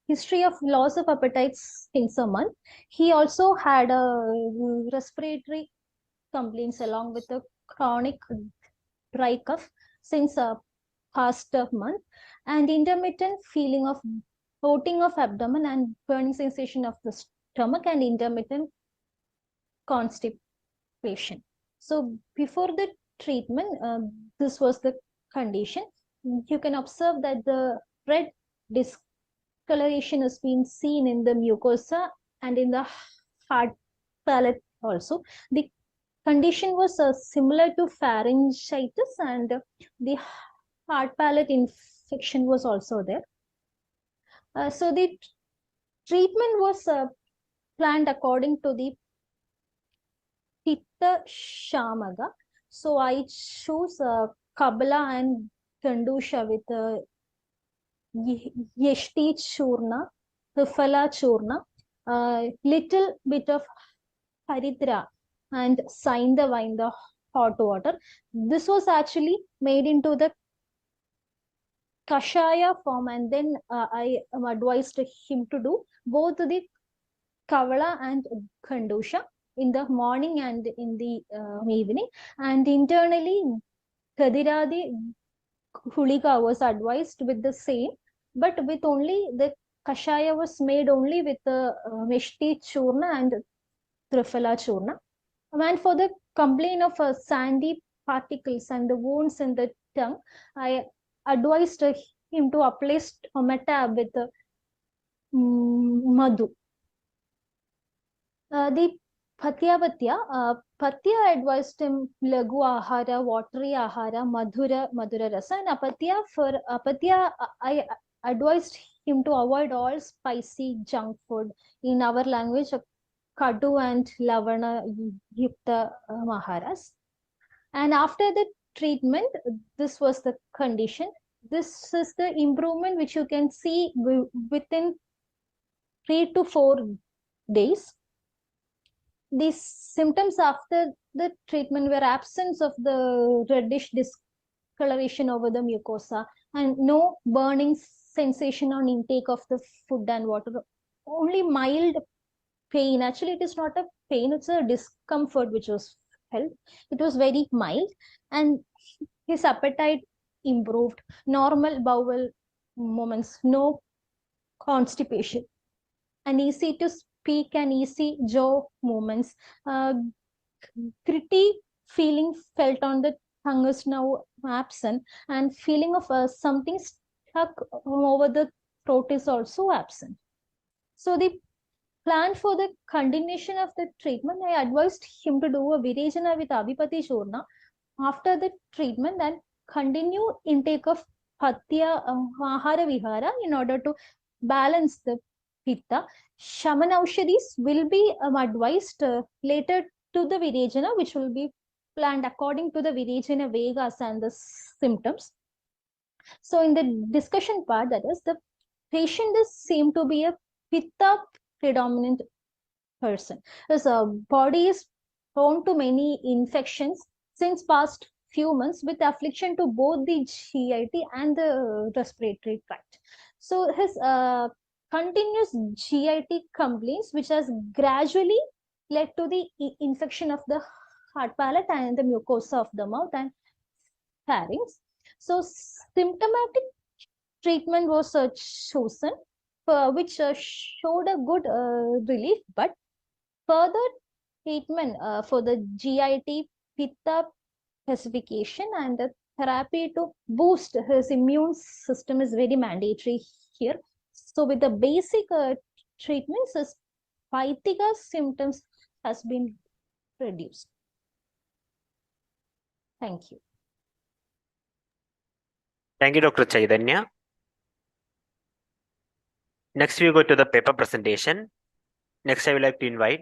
history of loss of appetite since a month. He also had a respiratory complaints along with a chronic dry cough since a past month, and intermittent feeling of bloating of abdomen and burning sensation of the stomach, and intermittent constipation. So before the treatment, this was the condition. You can observe that the red discoloration has been seen in the mucosa and in the hard palate also. The condition was similar to pharyngitis, and the hard palate infection was also there. So the treatment was planned according to the Pitta Shamaga. So I chose Kabala and Kandusha with Yeshti Churna, Hifala Churna, little bit of Haridra, and Saindava in the hot water. This was actually made into the Kashaya form, and then I advised him to do both the Kavala and Kandusha in the morning and in the evening. And internally, Kadiradi Hulika was advised with the same, but with only the Kashaya was made only with the Meshti Churna and Trifala Churna. And for the complaint of sandy particles and the wounds in the tongue, I advised him to apply stomatab with Madhu. The Patya advised him Lagu Ahara, watery Ahara, Madhura Rasa, and Apatya, I advised him to avoid all spicy junk food. In our language, Kadu and Lavana Yukta Maharas. And after the treatment, this was the condition. This is the improvement which you can see within 3 to 4 days. The symptoms after the treatment were absence of the reddish discoloration over the mucosa and no burning sensation on intake of the food and water. Only mild pain. Actually, it is not a pain, it's a discomfort which was felt. It was very mild, and his appetite improved. Normal bowel movements, no constipation, and easy to speak and easy jaw movements. Gritty feeling felt on the tongue is now absent, and feeling of something stuck over the throat is also absent. So the plan for the continuation of the treatment, I advised him to do a Virejana with Abhipati Churna after the treatment and continue intake of Patya Ahara Vihara in order to balance the Pitta. Shamana Aushadis will be advised later to the Virejana, which will be planned according to the Virejana Vegas and the symptoms. So in the discussion part, that is, the patient is seemed to be a Pitta predominant person. His body is prone to many infections since past few months with affliction to both the GIT and the respiratory tract. So his continuous GIT complaints, which has gradually led to the infection of the hard palate and the mucosa of the mouth and pharynx. So symptomatic treatment was chosen, which showed a good relief, but further treatment for the GIT Pitta pacification and the therapy to boost his immune system is very mandatory here. So with the basic treatments, his Paitika symptoms has been reduced. Thank you. Thank you, Dr. Chaitanya. Next, we go to the paper presentation. Next, I would like to invite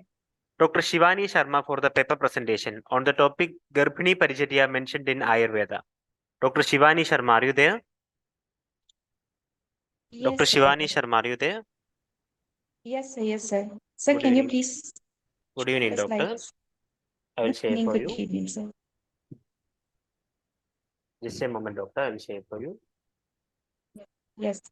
Dr. Shivani Sharma for the paper presentation on the topic Garbhini Paricharya mentioned in Ayurveda. Dr. Shivani Sharma, are you there? Dr. Shivani Sharma, are you there? Yes, sir. Yes, sir. Sir, Good can you evening. please? Good evening, the doctor. slides? I will Good share evening, for good you. evening, sir. Just a moment, doctor. I will share for you. Yes.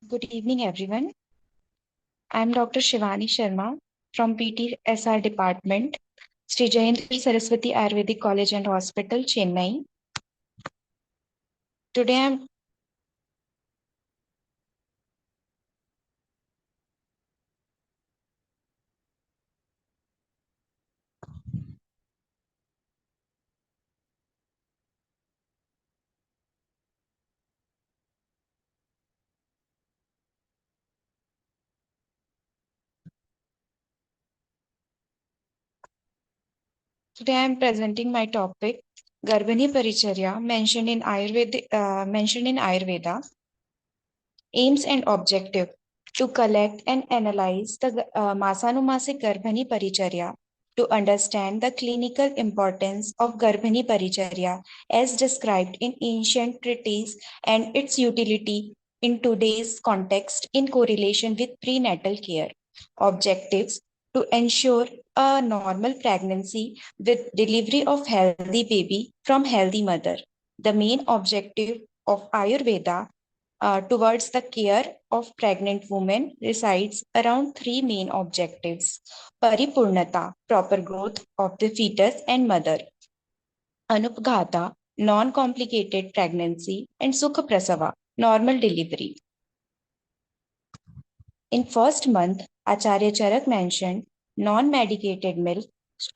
Good evening, everyone. I'm Dr. Shivani Sharma from PTSR Department, Sri Jayendra Saraswati Ayurvedic College and Hospital, Chennai. Today I'm presenting my topic, Garbhini Paricharya, mentioned in Ayurveda. Aims and objective: to collect and analyze the Masanumasic Garbhani Paricharya, to understand the clinical importance of Garbhani Paricharya as described in ancient treatises and its utility in today's context in correlation with prenatal care. Objectives: to ensure a normal pregnancy with delivery of healthy baby from healthy mother. The main objective of Ayurveda towards the care of pregnant women resides around three main objectives: Paripurnata, proper growth of the fetus and mother; Anupghata, non-complicated pregnancy; and Sukha Prasava, normal delivery. In first month, Acharya Charak mentioned non-medicated milk.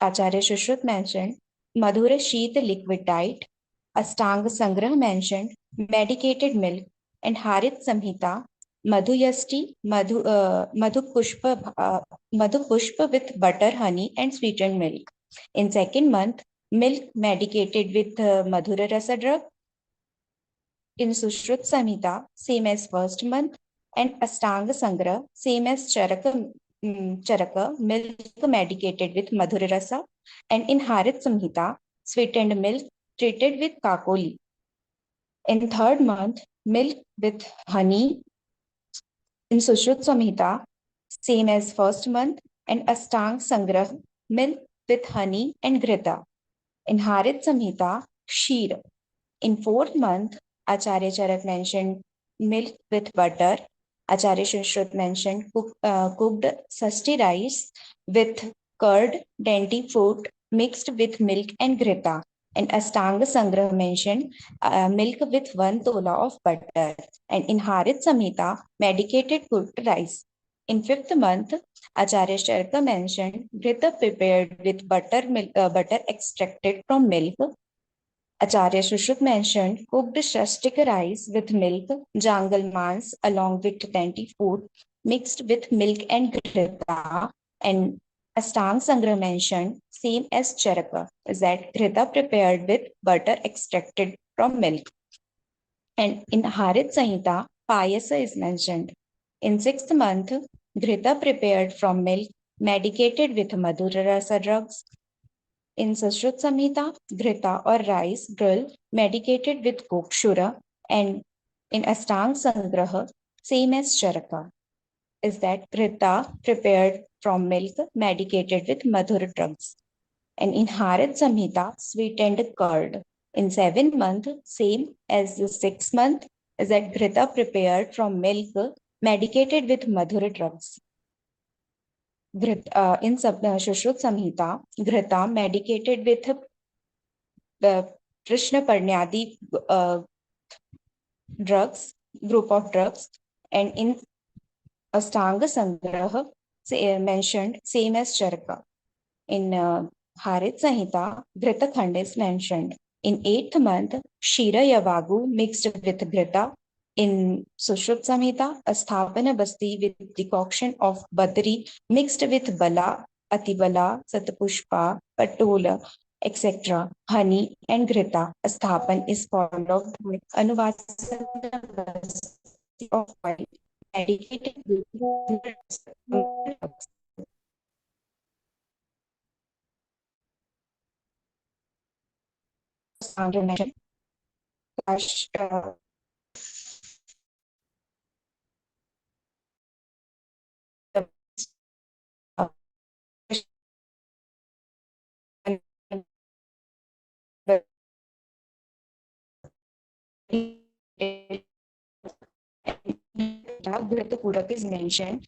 Acharya Shushruta mentioned Madhura Sheet liquid diet. Ashtanga Sangrah mentioned medicated milk, and Harit Samhita Madhuyasti Madhu Pushpa with butter, honey, and sweetened milk. In second month, milk medicated with Madhura Rasa drug. In Sushrut Samhita, same as first month, and Ashtanga Sangrah, same as Charaka, milk medicated with Madhura Rasa, and in Harit Samhita, sweetened milk treated with Kakoli. In third month, milk with honey. In Sushrut Samhita, same as first month, and Ashtang Sangrah, milk with honey and grita. In Harit Samhita, Kheer. In fourth month, Acharya Charak mentioned milk with butter. Acharya Shushruta mentioned cooked sasti rice with curd, dainty fruit mixed with milk and grita. And Ashtanga Sangrah mentioned milk with 1 tola of butter. And in Harit Samhita, medicated cooked rice. In fifth month, Acharya Charaka mentioned grita prepared with butter extracted from milk. Acharya Shushruta mentioned cooked rustic rice with milk, jangal mans along with dainty food mixed with milk and grita. And Ashtang Sangrah mentioned same as charaka, is that grita prepared with butter extracted from milk. And in Harit Samhita, payasa is mentioned. In sixth month, grita prepared from milk, medicated with Madhura Rasa drugs. In Sushrut Samhita, grita or rice grill medicated with kokshura, and in Ashtang Sangraha, same as charaka. is that Grita prepared from milk medicated with Madhur drugs. And in Harit Samhita, sweetened curd. In 7th month, same as the 6th month, is that Grita prepared from milk medicated with Madhur drugs. In Shushruta Samhita, Grita medicated with the Krishna Parnyadi drugs, group of drugs, and in Astanga Sangraha mentioned same as Charaka. In Harit Sanhita, Grita Khand is mentioned. In 8th month, Shira Yavagu mixed with Grita. In Sushrut Samhita, Asthapana Basti with decoction of Badri mixed with Bala, Atibala, Satapushpa, Patola, etc. Honey and Grita. Asthapan is followed by Anuvasana Basti of oil dedicated with mentioned. Purak is mentioned.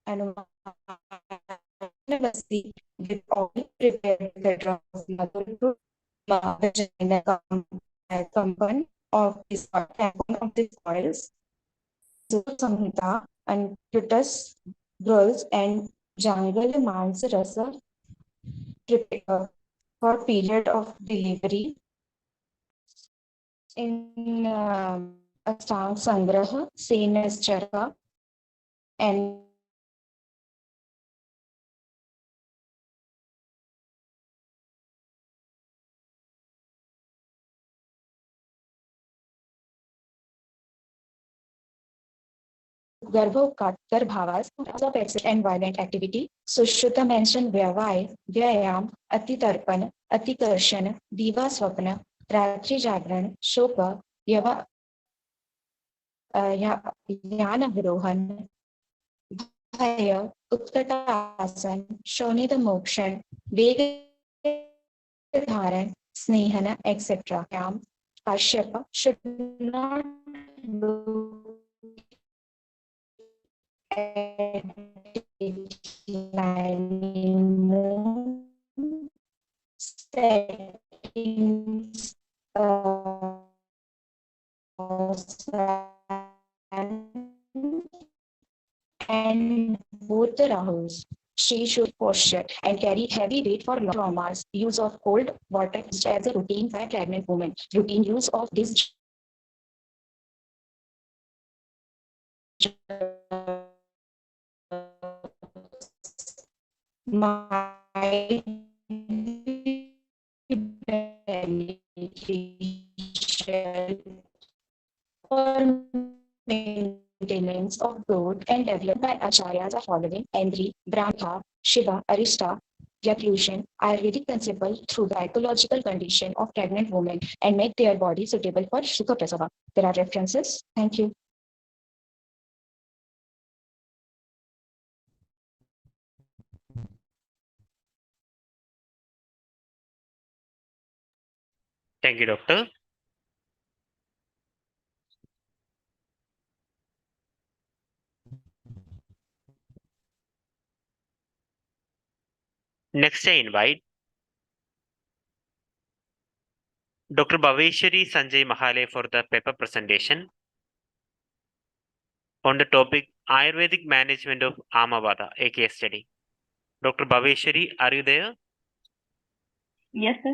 Anubhasti with all prepared the drug of mother vagina compound of this oils. Samhita and Plutus girls and jungle mans rasa prepare for period of delivery. In Astang Sangraha, same as Charaka, and Garbhavas of excess and violent activity. Sushruta mentioned Vyavai, Vyayam, Atitarpan, Atikarshan, Diva Swapna, Ratri Jagran, Shoka, Yava, Yana Virohan, Bhaya, Uttatasan, Shonida Mokshan, Vega Dharan, Snehana, etc. Kashyapa should not do settings and both the Rahus. She should posture and carry heavy weight for long traumas. Use of cold water as a routine for pregnant women. Routine use of this might be beneficial for maintenance of growth and development by acharyas are following Andri, Brahma, Shiva, Arista, Yaklushan, Ayurvedic principle through the ecological condition of pregnant women and make their body suitable for Sukha Prasava. There are references. Thank you. Thank you, Doctor. Next, I invite Dr. Bhaveshwari Sanjay Mahale for the paper presentation on the topic Ayurvedic management of Amavada, a case study. Dr. Bhaveshwari, are you there? Yes, sir.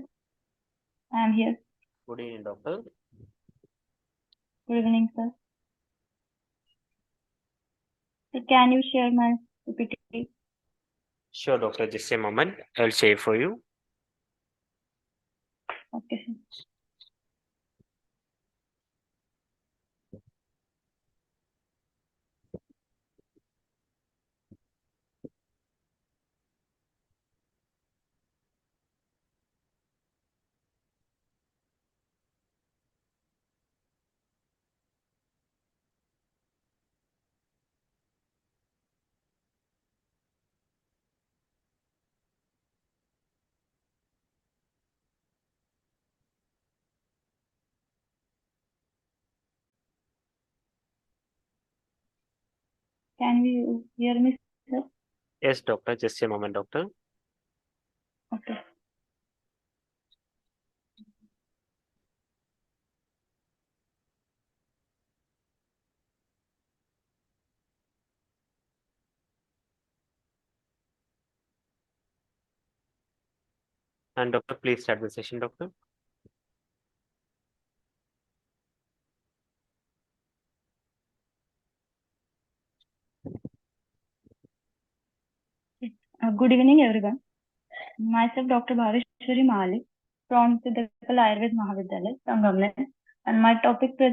I am here. Good evening, Doctor. Good evening, sir. So can you share my PPT? Sure, Doctor. Just a moment. I'll share for you. Okay, sir. Can you hear me, sir? Yes, doctor. Just a moment, doctor. Okay. And doctor, please start the session, doctor. Good evening, everyone. Myself, Dr. Bhaveshwari Mahalik from Siddhakal Ayurved Mahavidyalaya, Sangamner, and my topic for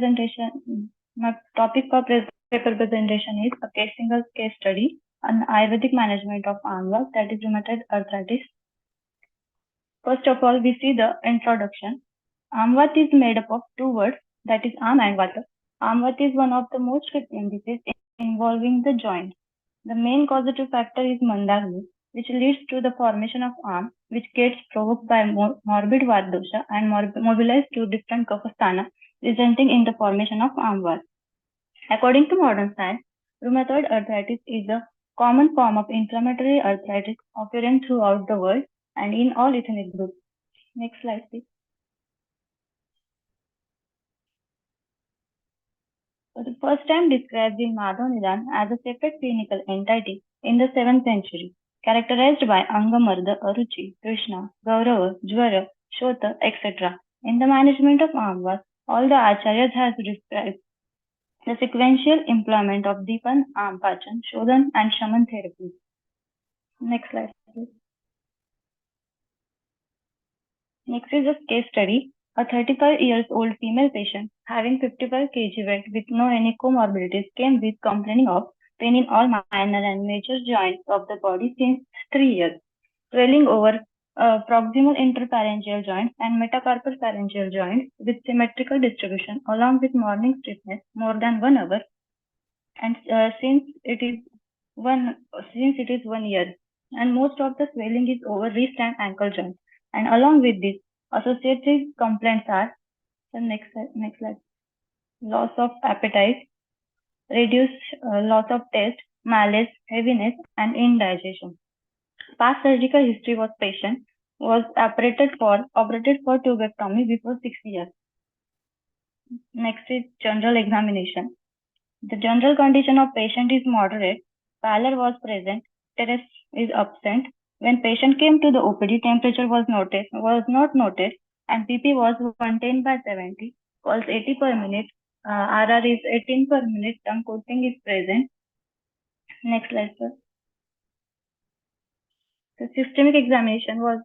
paper presentation is a single case study on Ayurvedic management of amla, that is rheumatoid arthritis. First of all, we see the introduction. Amvat is made up of two words, that is am and vata. Amvat is one of the most frequent diseases involving the joint. The main causative factor is mandagni, which leads to the formation of arm, which gets provoked by morbid vata dosha and mobilized to different kaphasthana, resulting in the formation of amvat. According to modern science, rheumatoid arthritis is a common form of inflammatory arthritis occurring throughout the world and in all ethnic groups. Next slide, please. For the first time described in Madhav Nidan as a separate clinical entity in the 7th century, characterized by Angamarda, Aruchi, Krishna, Gaurava, Jwara, Shota, etc. In the management of amvas, all the acharyas has described the sequential employment of Dipan, Ampachan, Shodhan and Shaman therapies. Next slide, please. Next is a case study. A 35 years old female patient having 55 kg weight with no any comorbidities came with complaining of pain in all minor and major joints of the body since 3 years, swelling over proximal interpharyngeal joints and metacarpal pharyngeal joints with symmetrical distribution along with morning stiffness more than 1 hour, and since it is 1 year, and most of the swelling is over wrist and ankle joints. And along with this, associated complaints are the next slide. Loss of appetite, reduced loss of taste, malaise, heaviness, and indigestion. Past surgical history was patient was operated for tubectomy before 6 years. Next is general examination. The general condition of patient is moderate. Pallor was present. Teres is absent. When patient came to the OPD, temperature was not noted, and PP was 110/70. Pulse 80 per minute. RR is 18 per minute. Tongue coating is present. Next slide, sir. The systemic examination was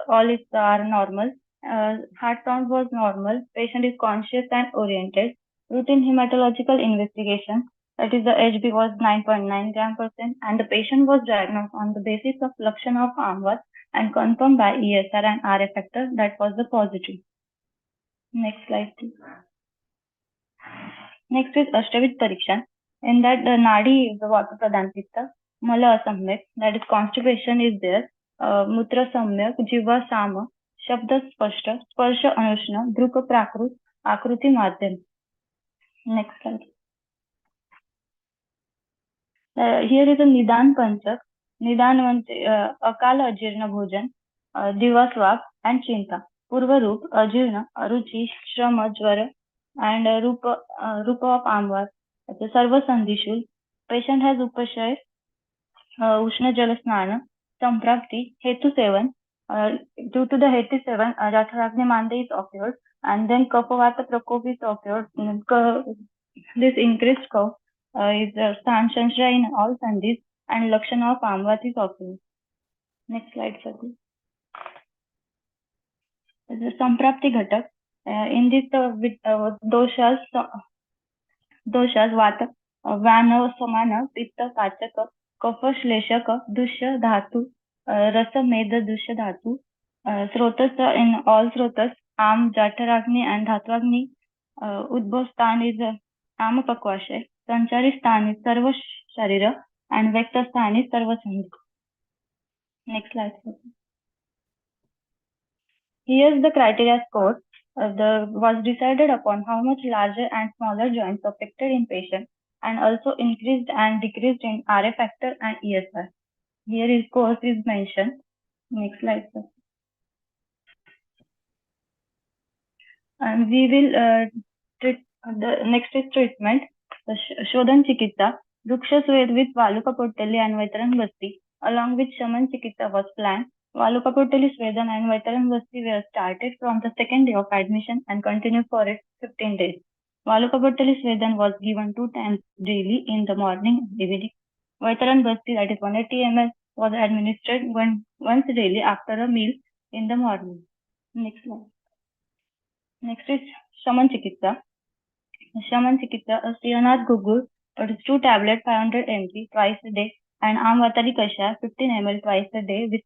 all are normal. Heart sound was normal. Patient is conscious and oriented. Routine hematological investigation, that is the HB was 9.9 gram%, and the patient was diagnosed on the basis of Lakshana of Amvat and confirmed by ESR and RF factor, that was the positive. Next slide, please. Next is Ashtavid Parikshan. In that the Nadi is the water pradhan pitta, Mala Asamyak, that is constipation is there, Mutra Samyak, Jiva Sama, Shabda Spashta, Sparsha Anushna, Druka Prakrut, Akruti Madhyam. Next slide. Here is a Nidan Panchak. Nidan Akala Ajirna Bhojan, Divaswap and Chinta. Purva Roop, Ajirna, Aruchi, Shrama, Jwara, and Rupa of Amvar. Sarva Sandhishul. Patient has Upashay, Ushna Jala Snana, Samprapti, Hetu Sevan. Due to the Hetu Sevan, Jatharagni Manda is occurred, and then Kapavata Prakop is occurred. This increased cough is Sanshra in all sandhis, and Lakshana of Amvat is occurred. Next slide, sir. The Samprapti Ghatak. In this doshas Vata, Vana, Samana, Pitta, Pachaka, Kapha, Shleshaka, Dushya, Dhatu, Rasa, Meda, Dushya, Dhatu, Srotas in all Srotas, Am, Jataragni and Dhatwagni, Udbhav Stan is Amapakvashay, Sanchari Stan is Sarva Sharira, and Vector Stan is Sarva Sandhi. Next slide. Here's the criteria score. Was decided upon how much larger and smaller joints affected in patient and also increased and decreased in RA factor and ESR. Here is course is mentioned. Next slide, sir. And we will treat the next is treatment. The Shodhan Chikitsa, Ruksha Swed with Valuka Poteli and Vaitaran Basti, along with Shaman Chikitsa was planned. Valuka Poteli Swedan and Vaitaran Basti were started from the second day of admission and continued for its 15 days. Valuka Poteli Swedan was given 2 times daily in the morning and evening. Vaitaran Basti, that is 180 ml, was administered once daily after a meal in the morning. Next slide. Next is Shaman Chikitsa. Shaman Chikitsa, a Srinath Gugur, that is 2 tablets 500 mg twice a day, and Amvatari Kasha 15 ml twice a day with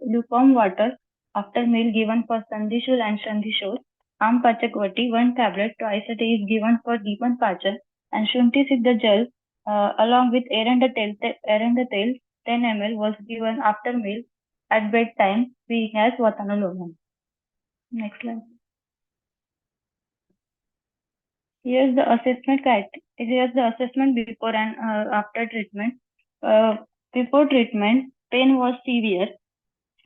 lukewarm water after meal given for Sandhishul and Sandhishul. Am Pachakvati 1 tablet twice a day is given for Deepan Pachan, and Shunti Siddha Jal along with air and the tail 10 ml was given after meal at bedtime, being as Vatanulomam. Next slide. Here's the assessment criteria. Here's the assessment before and after treatment. Before treatment, pain was severe,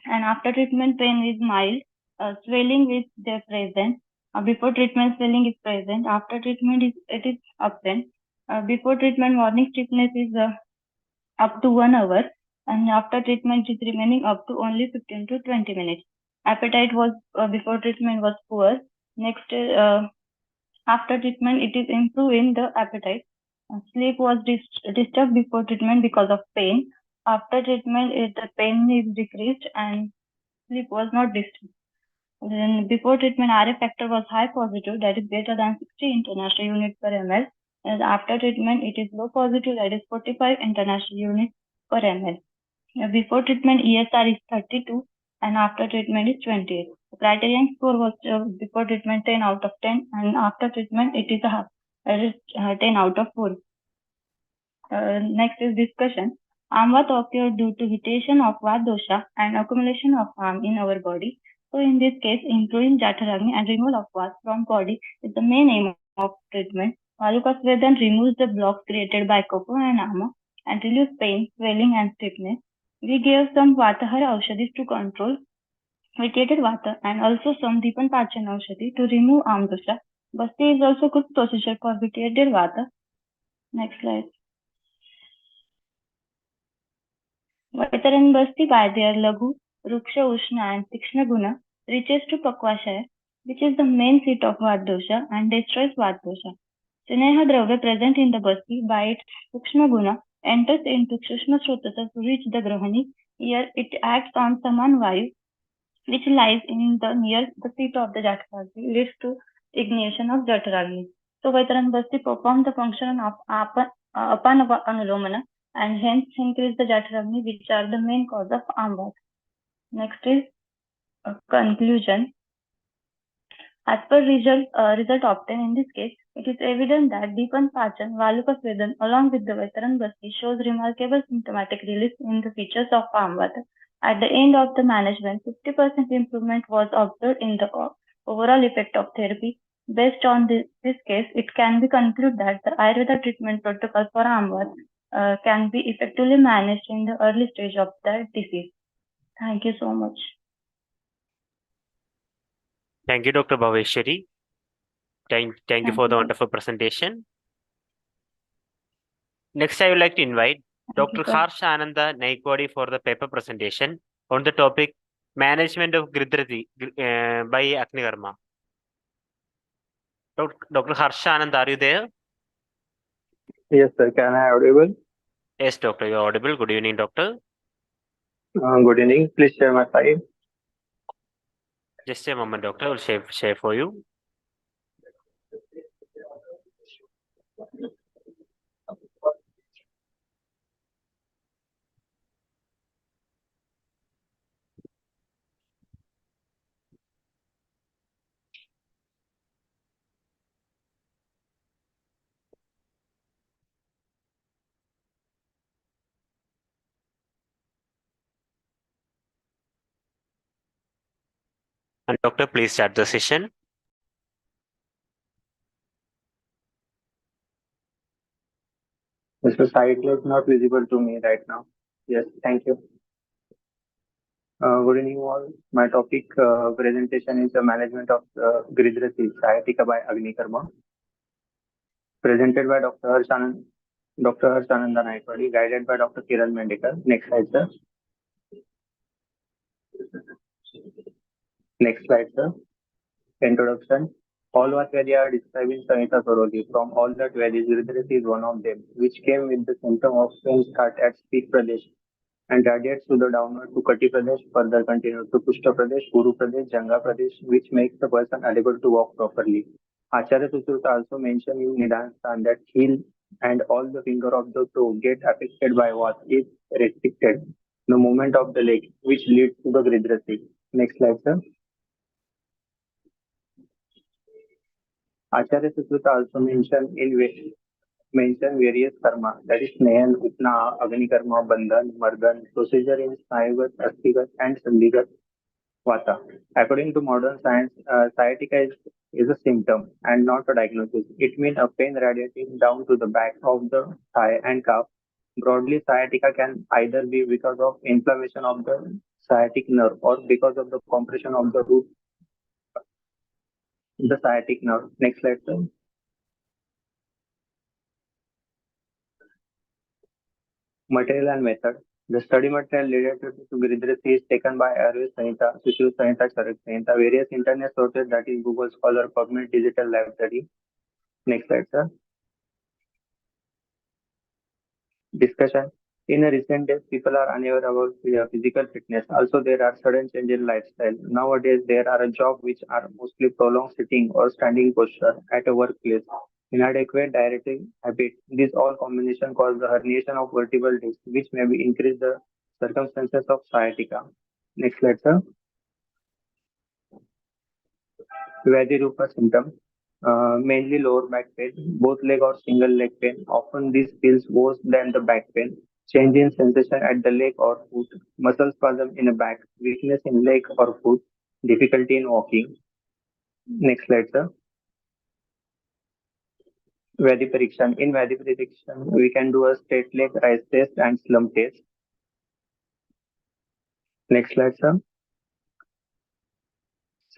and after treatment, pain is mild. Swelling is there present. Before treatment, swelling is present. After treatment, it is absent. Before treatment, morning stiffness is up to 1 hour, and after treatment, it is remaining up to only 15 to 20 minutes. Appetite was before treatment was poor. Next. After treatment, it is improving the appetite. Sleep was disturbed before treatment because of pain. After treatment, the pain is decreased and sleep was not disturbed. Then before treatment, RA factor was high positive, that is greater than 60 international units per ml. And after treatment, it is low positive, that is 45 international units per ml. Before treatment, ESR is 32 and after treatment is 28. The criterion score was before treatment 10 out of 10 and after treatment it is 10 out of 4. Next is discussion. Amvat occurred due to mutation of Vat dosha and accumulation of Am in our body. So in this case, improving Jataragni and removal of Vat from body is the main aim of treatment. Valuka Svedan removes the blocks created by Kopo and Ama and relieves pain, swelling and stiffness. We gave some Vatahara Aushadis to control vitiated Vata and also some Deepan Pachan Aushadi to remove Amdosha. Basti is also good procedure for vitiated Vata. Next slide. Vaitaran Basti by their Laghu, Ruksha Ushna and Tikshna Guna reaches to Pakvashaya, which is the main seat of Vadosha and destroys Vadosha. Sneha Dravya present in the Basti by its Sukshma Guna enters into Sushma Shrotasa to reach the Grahani. Here it acts on Saman Vayu, which lies in the near the seat of the Jataragni, leads to ignition of Jataragni. So Vaitaran Basti performs the function of Apana Anulomana and hence increase the Jataragni, which are the main cause of Amvat. Next is conclusion. As per result obtained in this case, it is evident that Deepan Pachan, Valuka Svedan along with the Vaitaran Basti shows remarkable symptomatic relief in the features of Amvata. At the end of the management, 50% improvement was observed in the overall effect of therapy. Based on this case, it can be concluded that the Ayurveda treatment protocol for Amvat can be effectively managed in the early stage of the disease. Thank you so much. Thank you, Dr. Bhaveshwari. Thank you for the wonderful presentation. Next, I would like to invite Dr. Harsh Ananda Naikwadi for the paper presentation on the topic Management of Gridrati by Agnikarma. Dr. Harsh Ananda, are you there? Yes, sir. Can I audible? Yes, doctor, you are audible. Good evening, doctor. Good evening. Please share my slide. Just a moment, doctor. I will share for you. And doctor, please start the session. 。 . 。 Yes, sir. Can I audible? 。 . 。 Yes, doctor, you are audible. Good evening, doctor. Good evening. Please share my slide. Mr. Title is not visible to me right now. Yes, thank you. Good evening all. My topic presentation is the management of Gridhrasi Sahayatika by Agni Karma. Presented by Dr. Harshananda Naikwadi, guided by Dr. Kiran Mendikar. Next slide, sir. Next slide, sir. Introduction. All what Vedi are describing Samhita thoroughly. From all that Vedis, Gridhrasi is one of them, which came with the symptom of pain start at Speak Pradesh and radiates to the downward to Kati Pradesh, further continued to Kushta Pradesh, Guru Pradesh, Janga Pradesh, which makes the person unable to walk properly. Acharya Sushruta also mentioned in Nidan Sthan that heel and all the finger of the toe get affected by what is restricted, the movement of the leg, which leads to the Gridhrasi. Next slide, sir. Acharya Sushruta also mention various karma, that is Snehan, Upna, Agni Karma, Bandhan, Mardhan, procedure in Snayagat, Astigat, and Sandhigat Vata. According to modern science, sciatica is a symptom and not a diagnosis. It means a pain radiating down to the back of the thigh and calf. Broadly, sciatica can either be because of inflammation of the sciatic nerve or because of the compression of the root, the sciatic nerve. Next slide, sir. Material and method. The study material related to Gridhrasi is taken by Ayurveda Sanhita, Sushruta Sanhita, Charak Sanhita, various internet sources, that is Google Scholar, PubMed, Digital Library. Next slide, sir. Discussion. In a recent days, people are unaware about physical fitness. Also, there are sudden change in lifestyle. Nowadays, there are jobs which are mostly prolonged sitting or standing posture at a workplace. Inadequate dietary habit. This all combination cause the herniation of vertebral disc, which may be increase the circumstances of sciatica. Next slide, sir. Vyadhi Rupa symptom. Mainly lower back pain, both leg or single leg pain. Often this feels worse than the back pain. Change in sensation at the leg or foot, muscle spasm in the back, weakness in leg or foot, difficulty in walking. Next slide, sir. Vyadhi Parikshan. In Vyadhi Parikshan, we can do a straight leg rise test and slump test. Next slide, sir.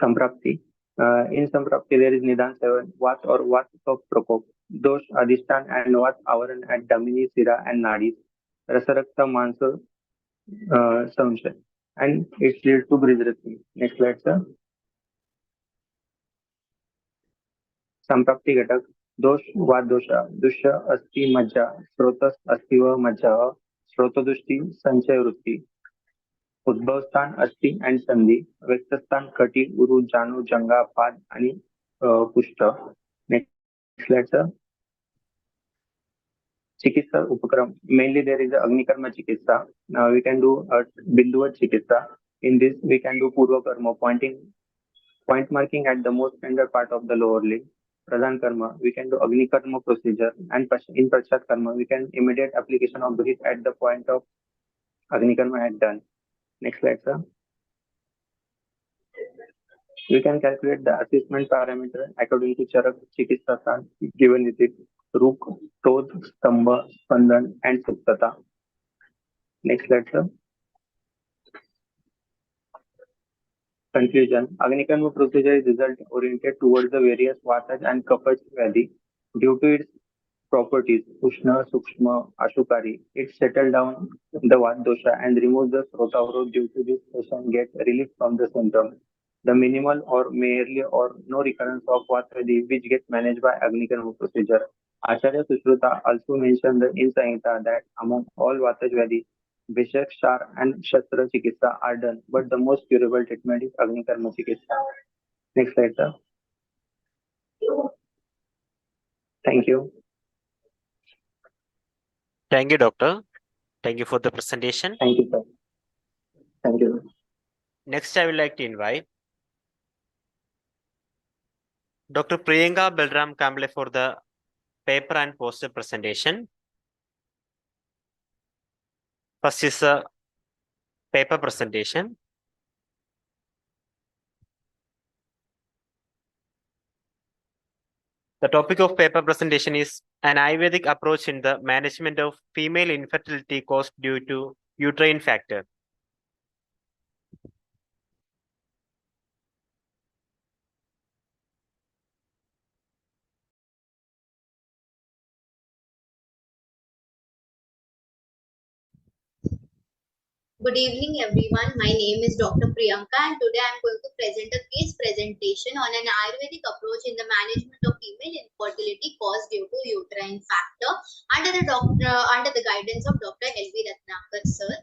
Samprapti. In Samprapti, there is Nidan 7, Vat or Vat of Prokop, Dosh, Adhishtan, and Vat Avaran at Damini, Sira, and Nadis, Rasarakta, Mansa, Samshay, and it leads to Gridhrasi. Next slide, sir. Samprapti Ghatak, Dosh, Vat Dosha, Dusha, Asti, Majja, Srotas, Astiva, Majja, Srotodushti, Sanchay Vrutti, उद्भवस्थान अस्थि and संधी व्यक्तस्थान कटी गुरु जानु जंगा पाद आणि पुष्ट. Next slide, sir. Chikitsa upakram. Mainly there is a Agnikarma Chikitsa. Now we can do a Binduvat Chikitsa. In this we can do Purva Karma, point marking at the most tender part of the lower leg. Pradhan Karma, we can do Agni Karma procedure, and in Pachat Karma we can immediate application of breath at the point of Agni Karma had done. Next slide, sir. We can calculate the assessment parameter according to Charak Chikitsa given with it Ruk, Tod, Stamba, Spandan, and Suktata. Next slide, sir. Conclusion. Agnikarma procedure is result oriented towards the various Vatas and Kaphas Vyadhi. Due to its properties, Ushna, Sukshma, Ashukari, it settle down the Vat dosha and remove the Srotavro. Due to this, patient get relief from the symptoms. The minimal or merely or no recurrence of Vat Vyadhi, which gets managed by Agnikarma procedure. Acharya Sushruta also mentioned in Samhita that among all Vata Vyadhi, Vishak, Shar, and Shastra Chikitsa are done, but the most curable treatment is Agnikarma Chikitsa. Next slide, sir. Thank you. Thank you, doctor. Thank you for the presentation. Thank you, sir. Thank you. Next, I would like to invite Dr. Priyanka Balram Kamble for the paper and poster presentation. First is a paper presentation. The topic of paper presentation is an Ayurvedic approach in the management of female infertility caused due to uterine factor. Good evening, everyone. My name is Dr. Priyanka, and today I am going to present a case presentation on an Ayurvedic approach in the management of female infertility caused due to uterine factor under the guidance of Dr. L.V. Ratnakar, sir.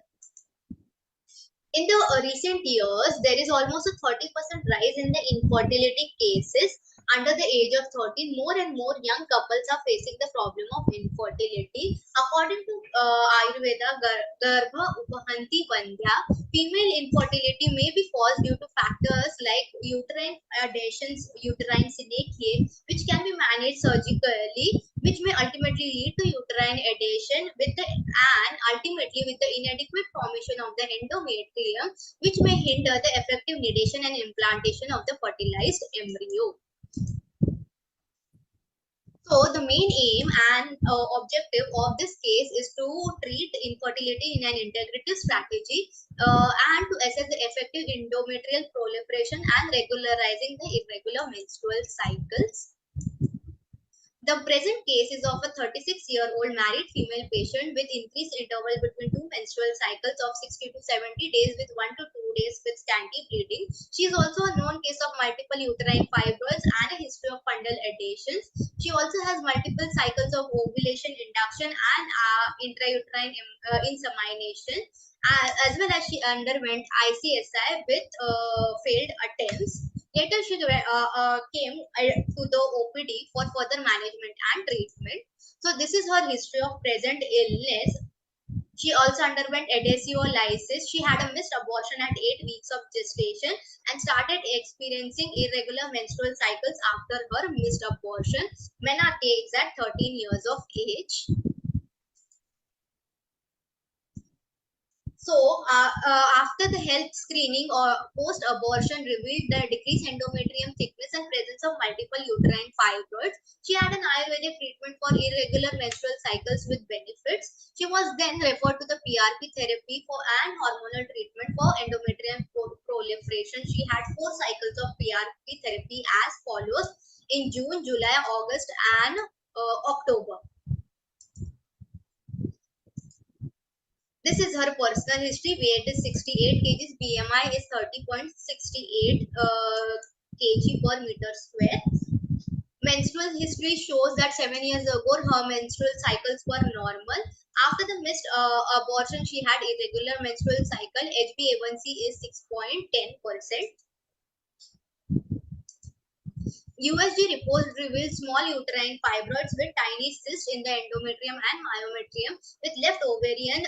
In the recent years, there is almost a 30% rise in the infertility cases under the age of 13. More and more young couples are facing the problem of infertility. According to Ayurveda, Garbha Upahanti Vandhya, female infertility may be caused due to factors like uterine adhesions, uterine synechia, which can be managed surgically, which may ultimately lead to uterine adhesion and ultimately with the inadequate formation of the endometrium, which may hinder the effective nidation and implantation of the fertilized embryo. So the main aim and objective of this case is to treat infertility in an integrative strategy and to assess the effective endometrial proliferation and regularizing the irregular menstrual cycles. The present case is of a 36-year-old married female patient with increased interval between two menstrual cycles of 60 to 70 days with 1 to 2 days with scanty bleeding. She is also a known case of multiple uterine fibroids and a history of fundal adhesions. She also has multiple cycles of ovulation induction and intrauterine insemination, as well as she underwent ICSI with failed attempts. Later, she came to the OPD for further management and treatment. So, this is her history of present illness. She also underwent adhesiolysis. She had a missed abortion at 8 weeks of gestation and started experiencing irregular menstrual cycles after her missed abortion. Menarche is at 13 years of age. So, after the health screening or post-abortion revealed the decreased endometrium thickness and presence of multiple uterine fibroids, she had an Ayurvedic treatment for irregular menstrual cycles with benefits. She was then referred to the PRP therapy and hormonal treatment for endometrium proliferation. She had 4 cycles of PRP therapy as follows in June, July, August, and October. This is her personal history. Weight is 68 kg. BMI is 30.68 kg per meter square. Menstrual history shows that 7 years ago her menstrual cycles were normal. After the missed abortion, she had irregular menstrual cycle. HbA1c is 6.10%. USG report reveals small uterine fibroids with tiny cysts in the endometrium and myometrium, with left ovarian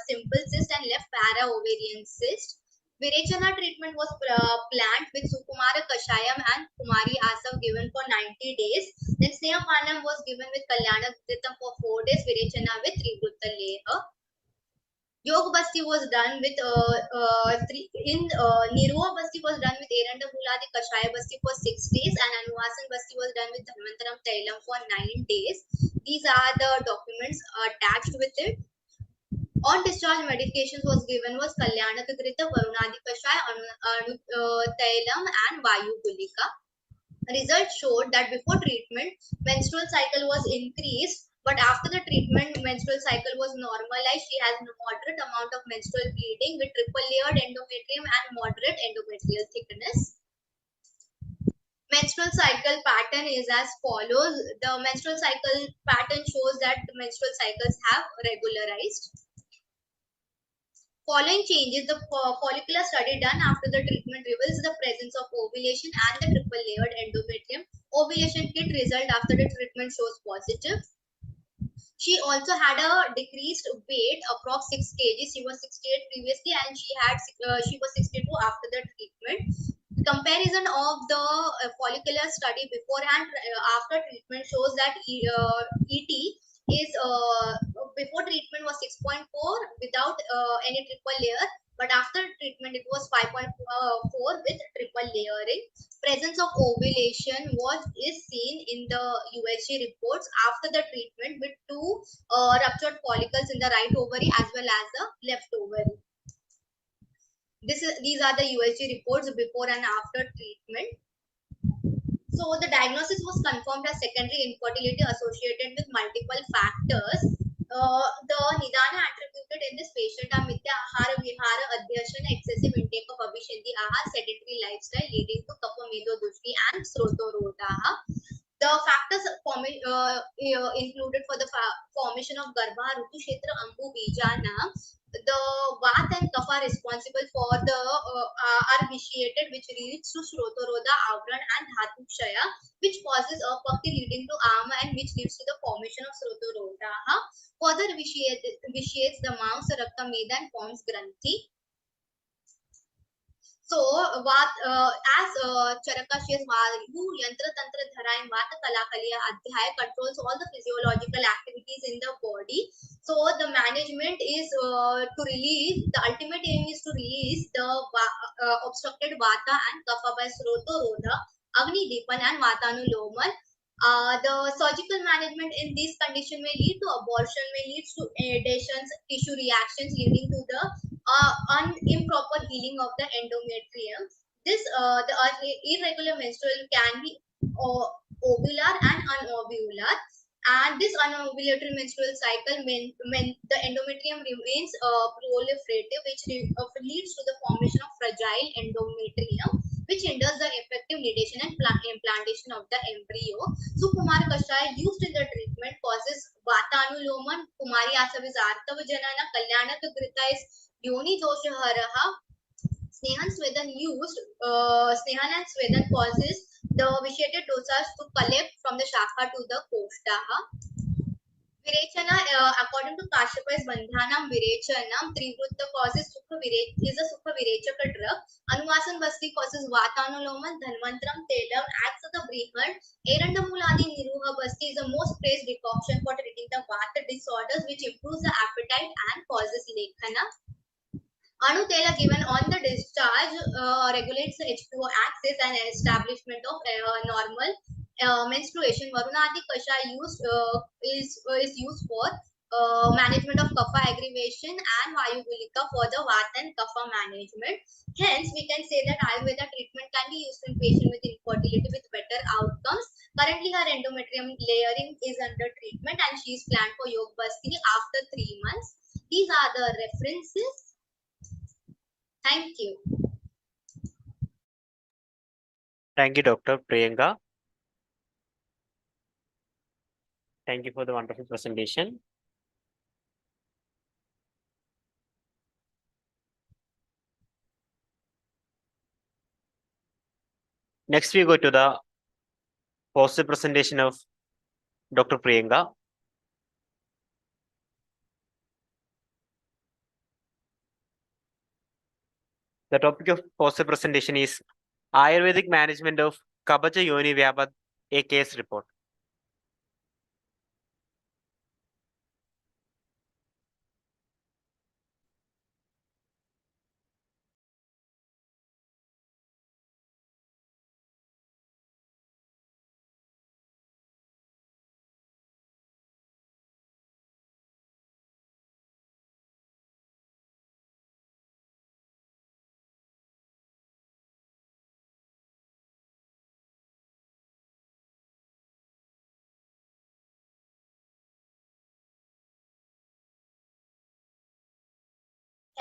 simple cyst and left para-ovarian cyst. Virechana treatment was planned with Sukumara Kashayam and Kumari Asav given for 90 days. Then Snehapanam was given with Kalyana Kritam for 4 days, Virechana with Tribrutta Leha. Yog Basti was done with Nirva Basti was done with Eranda Buladi Kashaya Basti for 6 days, and Anuvasan Basti was done with Dharmantaram Tailam for 9 days. These are the documents attached with it. On discharge, medications was given was Kalyana Kritam, Varunadi Kashaya, Tailam, and Vayu Gulika. Results showed that before treatment, menstrual cycle was increased, but after the treatment, menstrual cycle was normalized. She has a moderate amount of menstrual bleeding with triple layered endometrium and moderate endometrial thickness. Menstrual cycle pattern is as follows. The menstrual cycle pattern shows that the menstrual cycles have regularized. Following changes, the follicular study done after the treatment reveals the presence of ovulation and the triple layered endometrium. Ovulation kit result after the treatment shows positive. She also had a decreased weight, approx 6 kg. She was 68 previously, and she was 62 after the treatment. The comparison of the follicular study before and after treatment shows that ET is before treatment was 6.4 without any triple layer, but after treatment it was 5.4 with triple layering. Presence of ovulation is seen in the UHG reports after the treatment with 2 ruptured follicles in the right ovary as well as the left ovary. These are the UHG reports before and after treatment. So the diagnosis was confirmed as secondary infertility associated with multiple factors. The nidana attributed in this patient are mithya ahara vihara adhyasana, excessive intake of abhishinti ahar, sedentary lifestyle leading to kapha medo dushti and srotorodaha. The factors included for the formation of garbha, rutu kshetra, ambu, bijana. The vat and kapha responsible for the are vitiated, which leads to shrotoroda, avran, and dhatu kshaya, which causes a pakti leading to ama and which leads to the formation of srotoroda. Further vitiates the mams, rakta meda, and forms granthi. So, as Charaka says, Vayu Yantra Tantra Dhara and Vata Kalakaliya Adhyaya controls all the physiological activities in the body. So, the management is to release, the ultimate aim is to release the obstructed Vata and Kapha by Srotoroda, Agni Dipan, and Vatanuloman. The surgical management in this condition may lead to abortion, may lead to adhesions, tissue reactions leading to the improper healing of the endometrium. The irregular menstrual can be ovular and unovular, and this unovulatory menstrual cycle the endometrium remains proliferative, which leads to the formation of fragile endometrium, which hinders the effective nidation and implantation of the embryo. So Kumar Kashaya used in the treatment causes Vatanuloman, Kumari Asava is Artava Janana, Kalyana Grita is Yoni Dosha Haraha. Snehan Swedan used Snehan and Swedan causes the vitiated dosas to collect from the Shakha to the Koshtaha. Virechana, according to Kashyapa, is Bandhanam Virechanam. Trivrutta causes is a Sukha Virechaka drug. Anuvasan Basti causes Vatanuloman. Dhanvantram Telam acts as a Brihand. Erandamuladi Niruha Basti is the most praised decoction for treating the Vata disorders, which improves the appetite and causes Lekhana. Anu Tela given on the discharge regulates the H2O axis and establishment of normal menstruation. Varunadi Kasha is used for management of kapha aggravation and Vayugulika for the Vata and kapha management. Hence, we can say that Ayurveda treatment can be used in patients with infertility with better outcomes. Currently, her endometrium layering is under treatment and she is planned for Yog Basti after 3 months. These are the references. Thank you. Thank you, Dr. Priyanka. Thank you for the wonderful presentation. Next, we go to the poster presentation of Dr. Priyanka. The topic of poster presentation is Ayurvedic management of Kabaja Yoni Vyabad, a case report.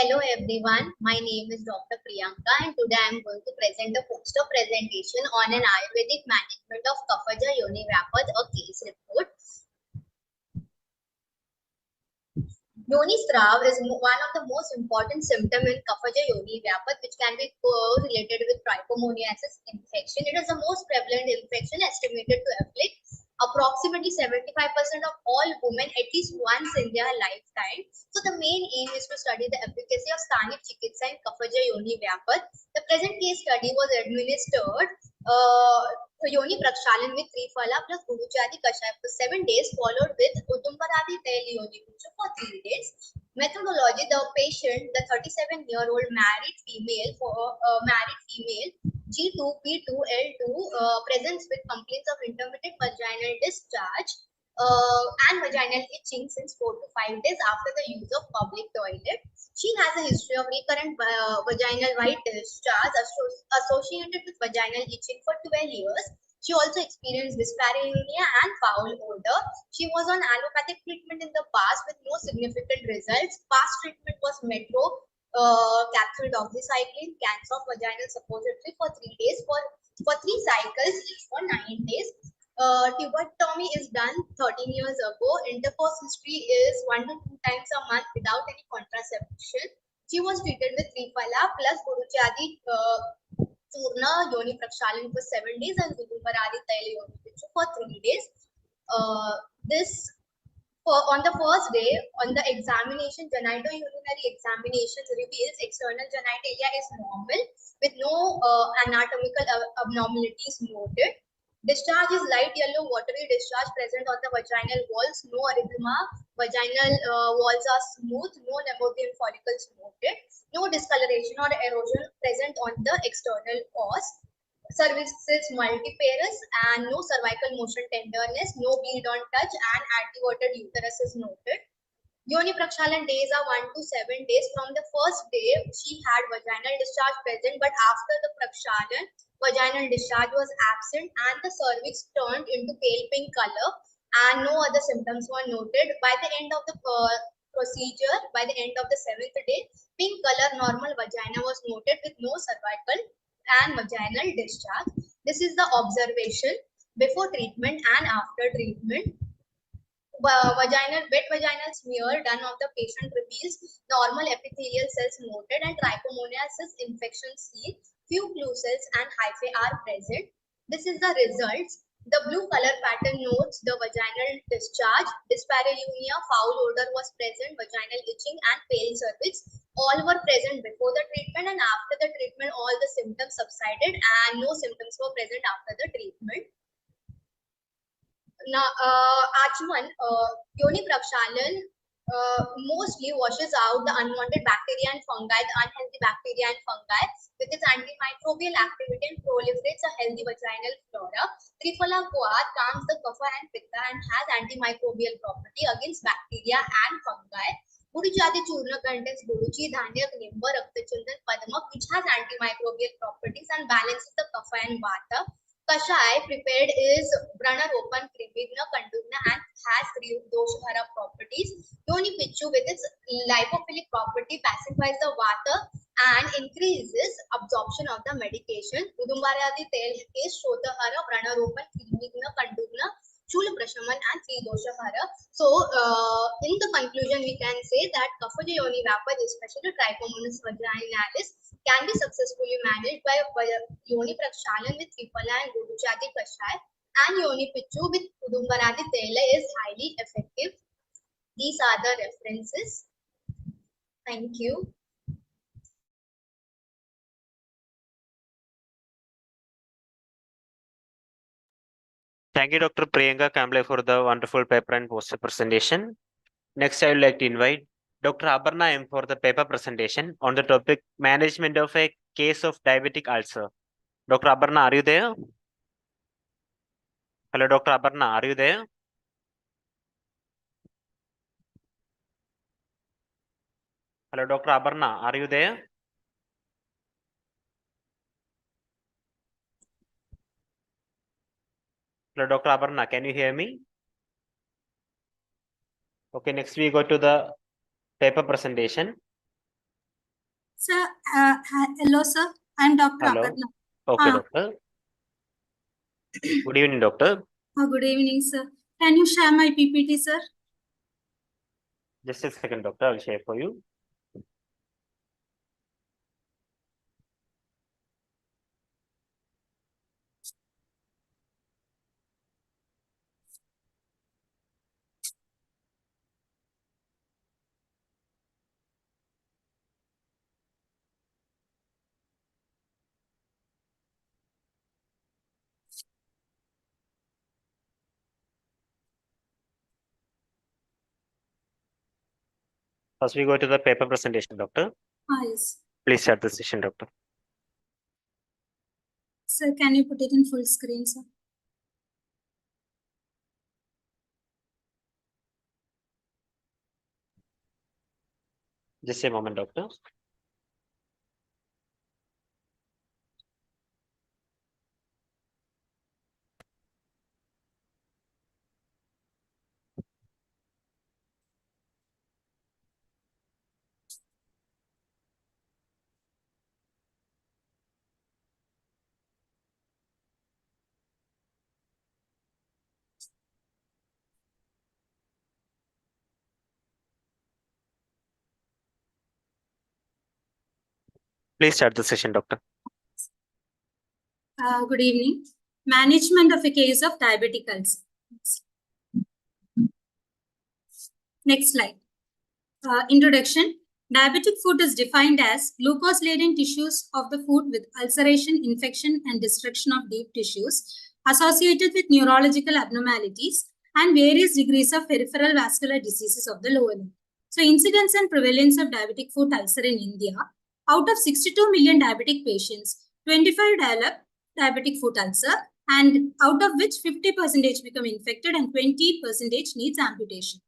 Hello everyone, my name is Dr. Priyanka and today I am going to present a poster presentation on an Ayurvedic management of Kafaja Yoni Vyapad, a case report. Yoni Strav is one of the most important symptoms in Kafaja Yoni Vyapad, which can be correlated with trichomoniasis infection. It is the most prevalent infection, estimated to afflict approximately 75% of all women at least once in their lifetime. So the main aim is to study the efficacy of Sthanik Chikitsa in Kafaja Yoni Vyapad. The present case study was administered Yoni Prakshalan with Triphala plus Guruchadi Kashaya for 7 days, followed with Udumbaradi Tel Yoni Puja for 3 days. Methodology: the patient, the 37-year-old married female, G2, P2, L2, presents with complaints of intermittent vaginal discharge and vaginal itching since 4 to 5 days after the use of public toilet. She has a history of recurrent vaginal white discharge associated with vaginal itching for 12 years. She also experienced dyspareunia and foul odor. She was on allopathic treatment in the past with no significant results. Past treatment was metro capsule doxycycline, cancer of vaginal suppository for 3 days for 3 cycles, each for 9 days. Tuberculotomy is done 13 years ago. Intercourse history is 1 to 2 times a month without any contraception. She was treated with Triphala plus Guruchadi Churna Yoni Prakshalan for 7 days and Gudumbaradi Tail Yoni Pichu for 3 days. On the first day, on the examination, genitourinary examination reveals external genitalia is normal with no anatomical abnormalities noted. Discharge is light yellow watery discharge present on the vaginal walls, no erythema, vaginal walls are smooth, no Nemopian follicles noted, no discoloration or erosion present on the external os. Cervixes multiparous and no cervical motion tenderness, no bleed on touch and antewatered uterus is noted. Yoni Prakshalan days are 1 to 7 days. From the first day, she had vaginal discharge present, but after the Prakshalan, vaginal discharge was absent and the cervix turned into pale pink color and no other symptoms were noted. By the end of the procedure, by the end of the 7th day, pink color normal vagina was noted with no cervical and vaginal discharge. This is the observation before treatment and after treatment. Wet vaginal smear done of the patient reveals normal epithelial cells noted and trichomoniasis infection seen. Few clue cells and hyphae are present. This is the results. The blue color pattern notes the vaginal discharge, dyspareunia, foul odor was present, vaginal itching and pale cervix. All were present before the treatment and after the treatment all the symptoms subsided and no symptoms were present after the treatment. Now, Achman, Yoni Prakshalan mostly washes out the unwanted bacteria and fungi, the unhealthy bacteria and fungi, with its antimicrobial activity and proliferates a healthy vaginal flora. Triphala Kuat calms the kapha and pitta and has antimicrobial property against bacteria and fungi. Guruchadi Churna contains Guruchi, Dhanyak, Nimba, Raktachandan, Padmak, which has antimicrobial properties and balances the kapha and vata. Kashai prepared is Branaropan, Krivigna, Kandugna and has Doshahara properties. Yoni Pichu with its lipophilic property pacifies the vata and increases absorption of the medication. Udumbaradi Tel is Shotahara, Branaropan, Krivigna, Kandugna, Shula Prashaman and Doshahara. So, in the conclusion, we can say that Kapha Yoni Vapor, especially Trichomonas vaginalis, can be successfully managed by Yoni Prakshalan with Triphala and Guruchadi Kashai, and Yoni Pichu with Udumbaradi Tela is highly effective. These are the references. Thank you. Thank you, Dr. Priyanka Kamble, for the wonderful paper and poster presentation. Next, I would like to invite Dr. Aparna M for the paper presentation on the topic management of a case of diabetic ulcer. Dr. Aparna, are you there? Hello, Dr. Aparna, are you there? Hello, Dr. Aparna, are you there? Hello, Dr. Aparna, can you hear me? Okay, next we go to the paper presentation. Sir, hello, sir. I'm Dr. Hello. Aparna. Okay, doctor. Good evening, doctor. Good evening, sir. Can you share my PPT, sir? Just a second, doctor. I'll share for you. First, we go to the paper presentation, doctor. Yes. Please start the session, doctor. Sir, can you put it in full screen, sir? Just a moment, doctor. Please start the session, doctor. Good evening. Management of a case of diabetic ulcer. Next slide. Introduction. Diabetic foot is defined as glucose-laden tissues of the foot with ulceration, infection, and destruction of deep tissues associated with neurological abnormalities and various degrees of peripheral vascular diseases of the lower limb. So, incidence and prevalence of diabetic foot ulcer in India. Out of 62 million diabetic patients, 25 develop diabetic foot ulcer, and out of which 50% become infected and 20% needs amputation.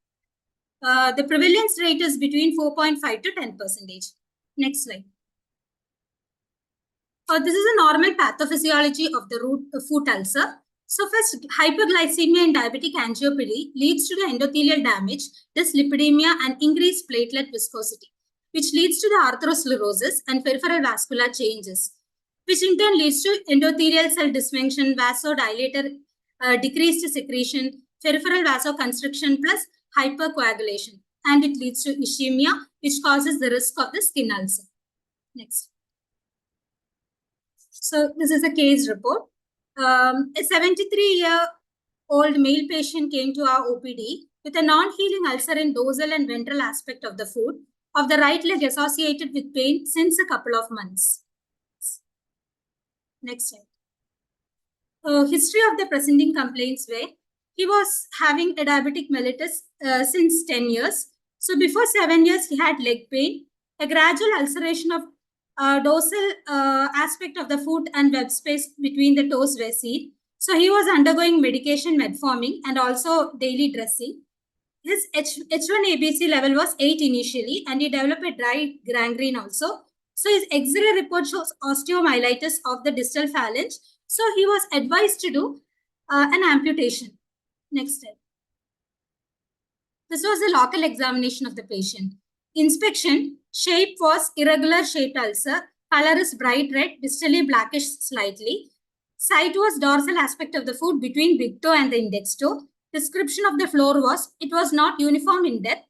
The prevalence rate is between 4.5 to 10%. Next slide. This is a normal pathophysiology of the foot ulcer. So first, hyperglycemia and diabetic angiopathy leads to the endothelial damage, dyslipidemia, and increased platelet viscosity, which leads to the atherosclerosis and peripheral vascular changes, which in turn leads to endothelial cell dysfunction, vasodilator, decreased secretion, peripheral vasoconstriction plus hypercoagulation, and it leads to ischemia, which causes the risk of the skin ulcer. Next. So this is a case report. A 73-year-old male patient came to our OPD with a non-healing ulcer in dorsal and ventral aspect of the foot of the right leg associated with pain since a couple of months. Next slide. History of the presenting complaints were he was having a diabetic mellitus since 10 years. So before 7 years, he had leg pain, a gradual ulceration of dorsal aspect of the foot and web space between the toes were seen. So he was undergoing medication, metformin, and also daily dressing. His H1ABC level was 8 initially, and he developed a dry gangrene also. So his X-ray report shows osteomyelitis of the distal phalange. So he was advised to do an amputation. Next step. This was the local examination of the patient. Inspection, shape was irregular shaped ulcer, color is bright red, distally blackish slightly. Site was dorsal aspect of the foot between big toe and the index toe. Description of the floor was, it was not uniform in depth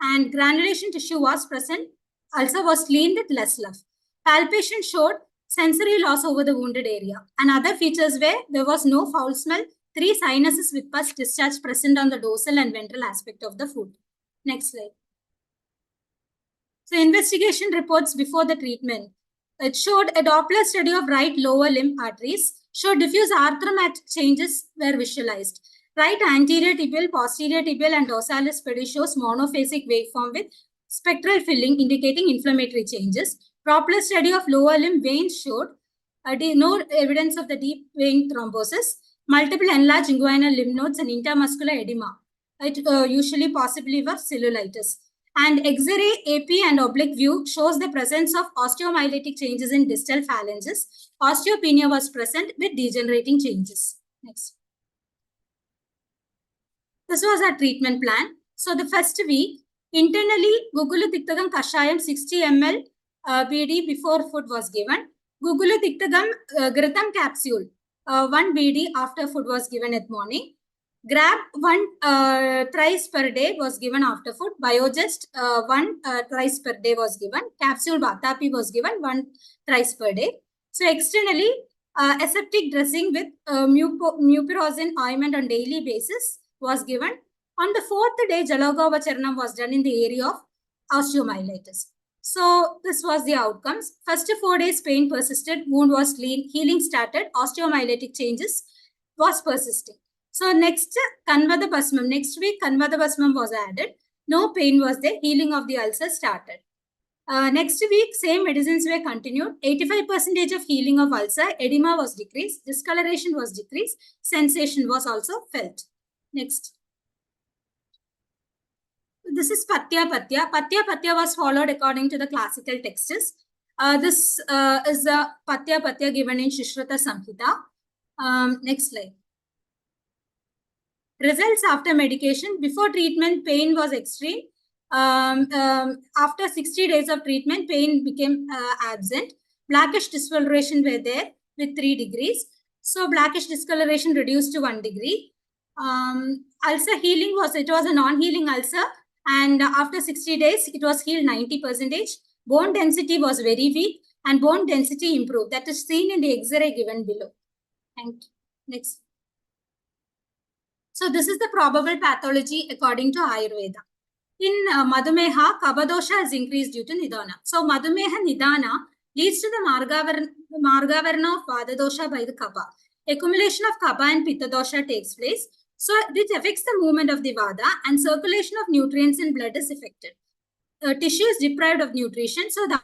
and granulation tissue was present. Ulcer was clean with less love. Palpation showed sensory loss over the wounded area. And other features were, there was no foul smell, 3 sinuses with pus discharge present on the dorsal and ventral aspect of the foot. Next slide. So investigation reports before the treatment. It showed a Doppler study of right lower limb arteries, showed diffuse arthromatic changes were visualized. Right anterior tibial, posterior tibial and dorsalis pedi shows monophasic waveform with spectral filling indicating inflammatory changes. Doppler study of lower limb veins showed no evidence of the deep vein thrombosis. Multiple enlarged inguinal lymph nodes and intramuscular edema. It usually possibly were cellulitis. And X-ray, AP and oblique view shows the presence of osteomyelitic changes in distal phalanges. Osteopenia was present with degenerating changes. Next. This was our treatment plan. So the first week, internally, Gugulu Tiktagam Kashayam 60 ml BD before food was given. Gugulu Tiktagam Gratam capsule 1 BD after food was given at morning. Grab 1 thrice per day was given after food. Biogest 1 thrice per day was given. Capsule Batapi was given 1 thrice per day. So externally, aseptic dressing with mupirocin ointment on daily basis was given. On the 4th day, Jalogavacharnam was done in the area of osteomyelitis. So this was the outcomes. First 4 days pain persisted, wound was clean, healing started, osteomyelitic changes was persisting. So next Kanvada Basmam, next week Kanvada Basmam was added. No pain was there. Healing of the ulcer started. Next week, same medicines were continued. 85% of healing of ulcer, edema was decreased, discoloration was decreased, sensation was also felt. Next. This is Patya Patya. Patya Patya was followed according to the classical texts. This is the Patya Patya given in Shishrata Samhita. Next slide. Results after medication. Before treatment, pain was extreme. After 60 days of treatment, pain became absent. Blackish discoloration were there with 3 degrees. So blackish discoloration reduced to 1 degree. Ulcer healing was a non-healing ulcer, and after 60 days, it was healed 90%. Bone density was very weak, and bone density improved. That is seen in the X-ray given below. Thank you. Next. So this is the probable pathology according to Ayurveda. In Madhumeha, Kabadosha is increased due to Nidana. So Madhumeha Nidana leads to the Margavarna of Vadadosha by the Kaba. Accumulation of Kaba and Pitta dosha takes place. So this affects the movement of the Vada, and circulation of nutrients in blood is affected. Tissue is deprived of nutrition, so the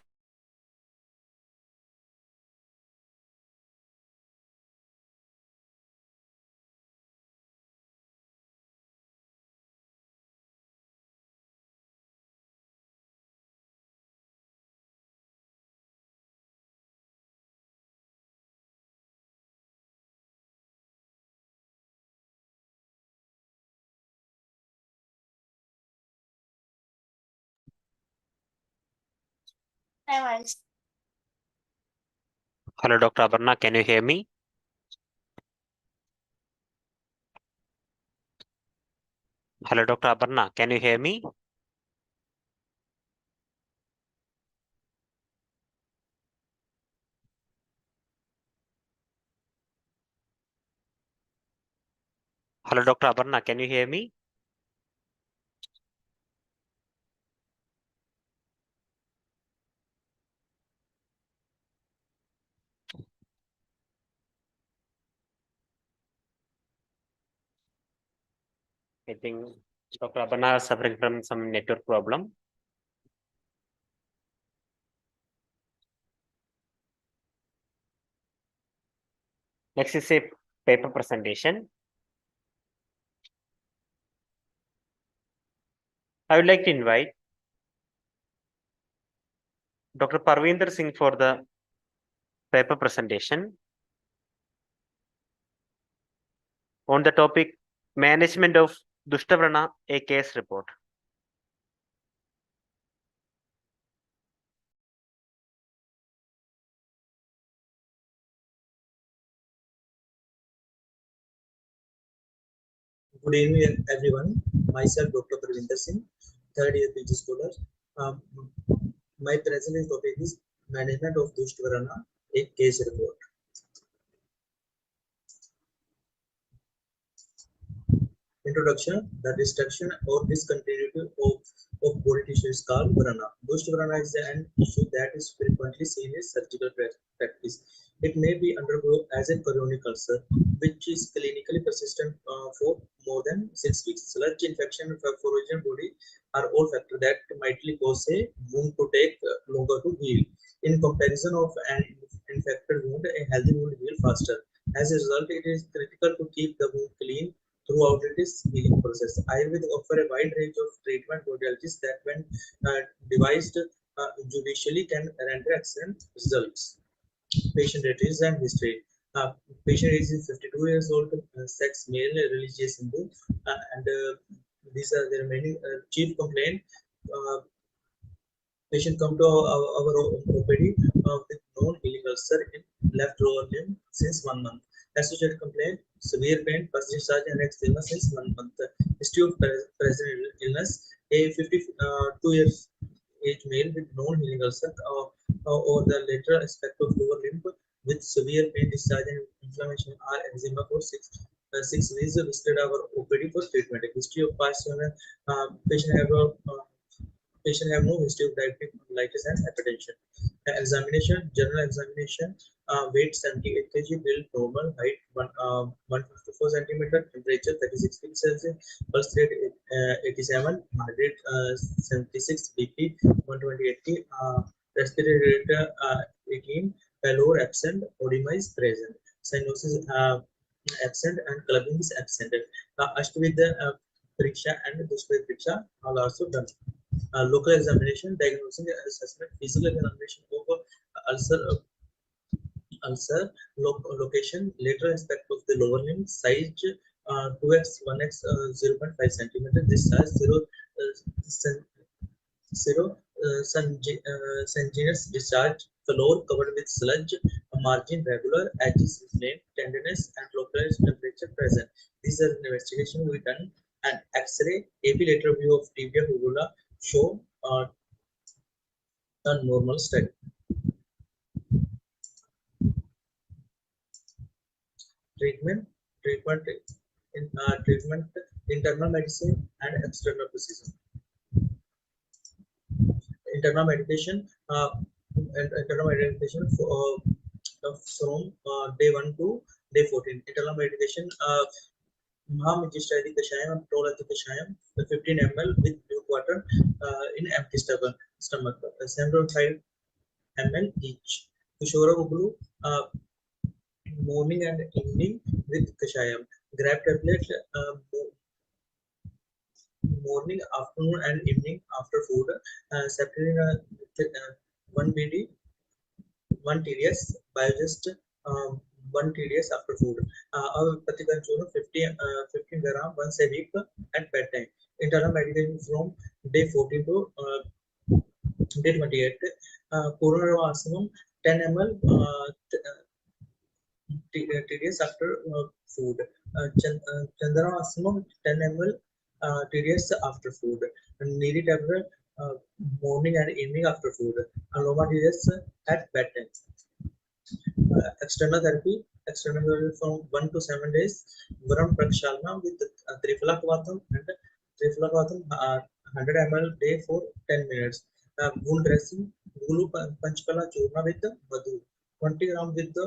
Hello, Dr. Aparna, can you hear me? Hello, Dr. Aparna, can you hear me? Hello, Dr. Aparna, can you hear me? I think Dr. Aparna is suffering from some network problem. Next is a paper presentation. I would like to invite Dr. Parvinder Singh for the paper presentation on the topic Management of Dushtavrana, a case report. Good evening, everyone. Myself, Dr. Parvinder Singh, third year PG scholar. My present topic is Management of Dushtavrana, a case report. Introduction. The destruction or discontinuity of body tissue is called vrana. Dushtavrana is an issue that is frequently seen in surgical practice. It may be undergo as a chronic ulcer, which is clinically persistent for more than 6 weeks. Sludge infection of a foreign body are all factors that might cause a wound to take longer to heal. In comparison of an infected wound, a healthy wound heals faster. As a result, it is critical to keep the wound clean throughout this healing process. Ayurveda offer a wide range of treatment modalities that, when devised judicially, can render excellent results. Patient address and history. Patient is 52 years old, sex male, religious Hindu, and these are the remaining chief complaint. Patient come to our OPD with known healing ulcer in left lower limb since 1 month. Associated complaint, severe pain, persistent discharge and eczema since 1 month. History of present illness, a 52 years age male with known healing ulcer or the lateral aspect of lower limb with severe pain, discharge and inflammation or eczema for 6 weeks. Visited our OPD for treatment. History of past patient have no history of diabetic mellitus and hypertension. Examination, general examination, weight 78 kg, build normal, height 154 centimeter, temperature 36 degrees Celsius, pulse rate 87, heart rate 76, BP 120/80, respiratory rate 18, pallor absent, edema is present, cyanosis absent, and clubbing is absent. Ashtavida Pariksha and Dushkar Pariksha are also done. Local examination, diagnosing and assessment, physical examination of ulcer location, lateral aspect of the lower limb, size 2x, 1x, 0.5 centimeter, discharge 0, sanguineous discharge, floor covered with sludge, margin regular, edges inflamed, tenderness, and localized temperature present. These are the investigation we done. And X-ray, AP lateral view of tibia fibula show a normal study. Treatment, treatment, internal medicine and external precision. Internal medication, internal medication from day 1 to day 14. Internal medication, Mahamagistadi Kashayam and Prolati Kashayam, 15 ml with blue water in empty stomach, 7.5 ml each. Kushora Uglu, morning and evening with Kashayam. Grab tablet, morning, afternoon, and evening after food. Separating 1 BD, 1 TDS, Biogest 1 TDS after food. Our Patikan Churno 15 gram once a week at bedtime. Internal medication from day 14 to day 28. Coronary Asamam 10 ml TDS after food. Chandana Asamam 10 ml TDS after food. Niri tablet morning and evening after food. Aloma TDS at bedtime. External therapy from 1 to 7 days. Varam Prakshalna with Trifala Kavatham and Trifala Kavatham 100 ml day for 10 minutes. Wound dressing, Gulu Panchpala Churna with the Madhu. 20 gram with the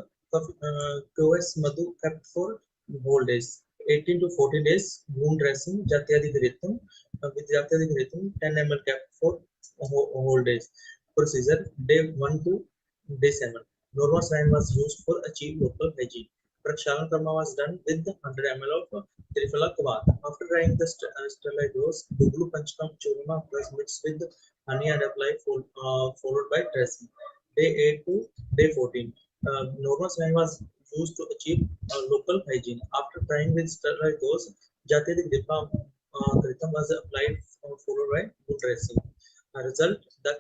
QS Madhu kept for whole days. 18 to 14 days wound dressing, Jatyadi Gritum with Jatyadi Gritum 10 ml kept for whole days. Procedure day 1 to day 7. Normal saline was used for achieve local hygiene. Prakshalan karma was done with 100 ml of Trifala Kavad. After drying the sterile dose, Guglu Panchkam Churma was mixed with honey and applied followed by dressing. Day 8 to day 14. Normal saline was used to achieve local hygiene. After drying with sterile dose, Jatyadi Kritam was applied followed by good dressing. Result, the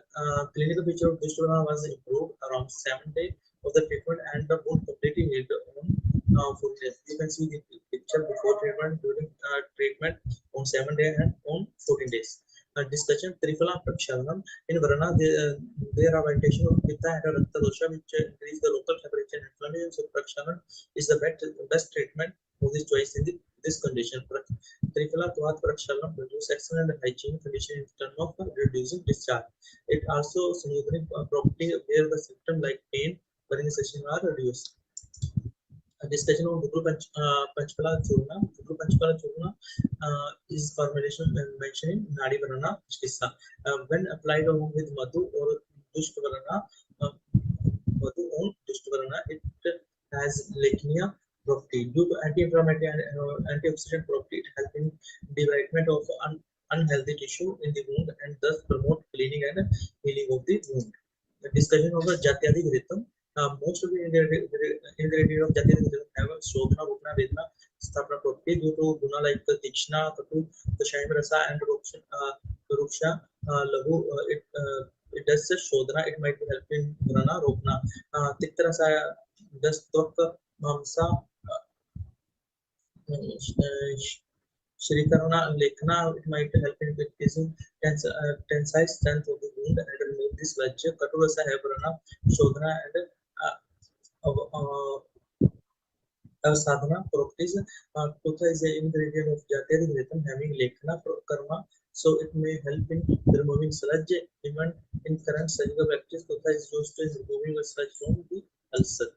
clinical picture of Adhishtitha was improved around 7 days of the treatment and the wound completely healed on 4 days. You can see the picture before treatment, during treatment on 7 days and on 14 days. Discussion Trifala Prakshalanam. In Varana, there are variation of Pitta and Rakta dosha which increase the local temperature and inflammation. So Prakshalan is the best treatment of this choice in this condition. Trifala Kavad Prakshalanam produces excellent hygiene condition in terms of reducing discharge. It also smoothing property where the symptom like pain, burning sensation are reduced. A discussion of Guglu Panchpala Churna. Guglu Panchpala Churna is formulation mentioned in Nadi Varana Chikitsa. When applied along with Madhu or Dushtavarana, Madhu on Dushtavarana, it has leukemia property. Due to anti-inflammatory and antioxidant property, it helps in debridement of unhealthy tissue in the wound and thus promote cleaning and healing of the wound. The discussion of the Jatyadi Gritam. Most of the ingredients of Jatyadi Gritam have a Shobhana, Rupna, Vedna, Sthapna property due to guna like Tikshna, Katu, Kashayam Rasa, and Ruksha, Lahu. It does Shodhana, it might be helping Grana, Rupna. Tikta Rasa does Tokka, Mamsa, Shrikarana and Lekhna, it might help in increasing tensile strength of the wound and remove this sludge. Katurasa Hebrana, Shodhana, and Sadhana properties. Tutha is an ingredient of Jatyadi Gritam having Lekhna, Karma, So it may help in removing sludge. Even in current surgical practice, Kotha is used in removing the sludge from the ulcer.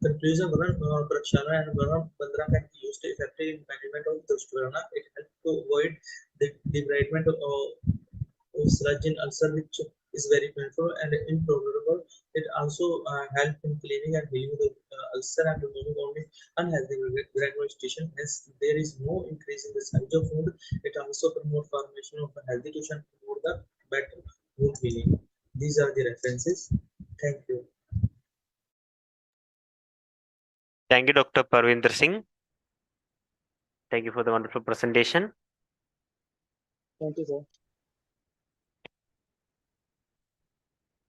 Conclusion: Prakshana and Varam Bandra can be used effectively in management of Dushvarana. It helps to avoid the debridement of sludge in ulcer, which is very painful and intolerable. It also helps in cleaning and healing the ulcer and removing only unhealthy granulation. Hence, there is no increase in the size of wound. It also promotes formation of a healthy tissue and promote the better wound healing. These are the references. Thank you. Thank you, Dr. Parvinder Singh. Thank you for the wonderful presentation. Thank you, sir.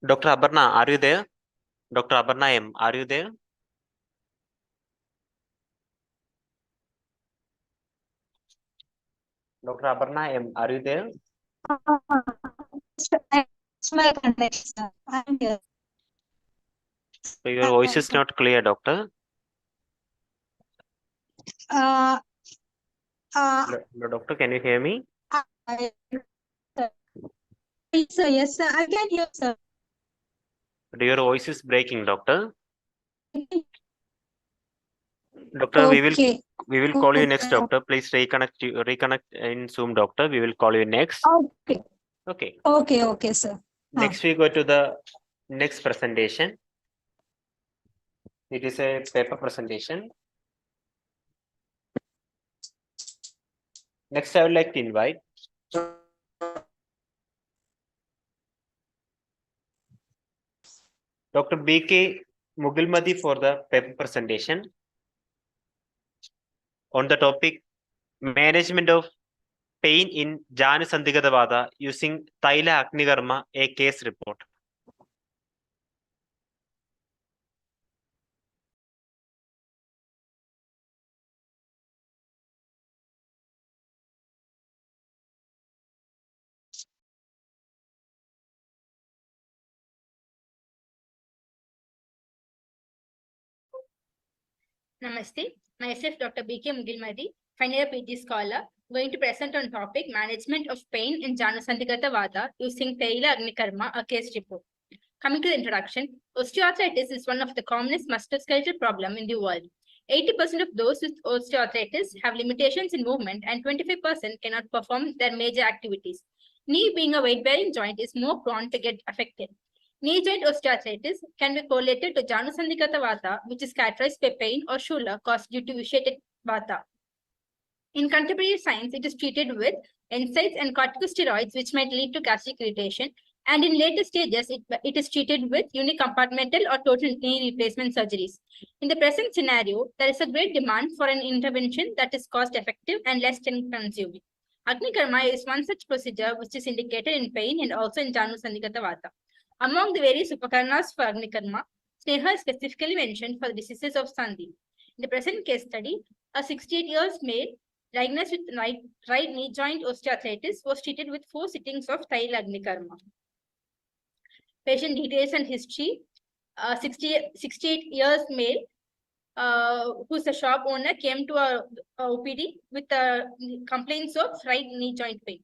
Dr. Aparna, are you there? Dr. Aparna M, are you there? Dr. Aparna M, are you there? It's my connection. I'm here. So your voice is not clear, doctor. Doctor, can you hear me? Yes, sir. I can hear, sir. But your voice is breaking, doctor. Doctor, Okay. we will call you next, doctor. Please reconnect in Zoom, doctor. We will call you next. Okay. Okay. Okay, sir. Next we go to the next presentation. It is a paper presentation. Next, I would like to invite Dr. B.K. Mugilmadi for the paper presentation on the topic Management of Pain in Janasandhigata Vata using Thaila Agnikarma, a case report. Namaste. Myself, Dr. B.K. Mugilmadi, final year PG scholar, going to present on topic Management of Pain in Janasandhigata Vata using Thaila Agnikarma, a case report. Coming to the introduction, osteoarthritis is one of the commonest musculoskeletal problems in the world. 80% of those with osteoarthritis have limitations in movement and 25% cannot perform their major activities. Knee, being a weight-bearing joint, is more prone to get affected. Knee joint osteoarthritis can be correlated to Janasandhigata Vata, which is characterized by pain or shulla caused due to vitiated Vata. In contemporary science, it is treated with NSAIDs and corticosteroids, which might lead to gastric irritation. And in later stages, it is treated with unicompartmental or total knee replacement surgeries. In the present scenario, there is a great demand for an intervention that is cost-effective and less time-consuming. Agnikarma is one such procedure which is indicated in pain and also in Janasandhigata Vata. Among the various upakarnas for Agnikarma, Sneha is specifically mentioned for the diseases of Sandhi. In the present case study, a 68 years male diagnosed with right knee joint osteoarthritis was treated with 4 sittings of Thaila Agnikarma. Patient details and history: 68 years male, who's a shop owner, came to a OPD with complaints of right knee joint pain.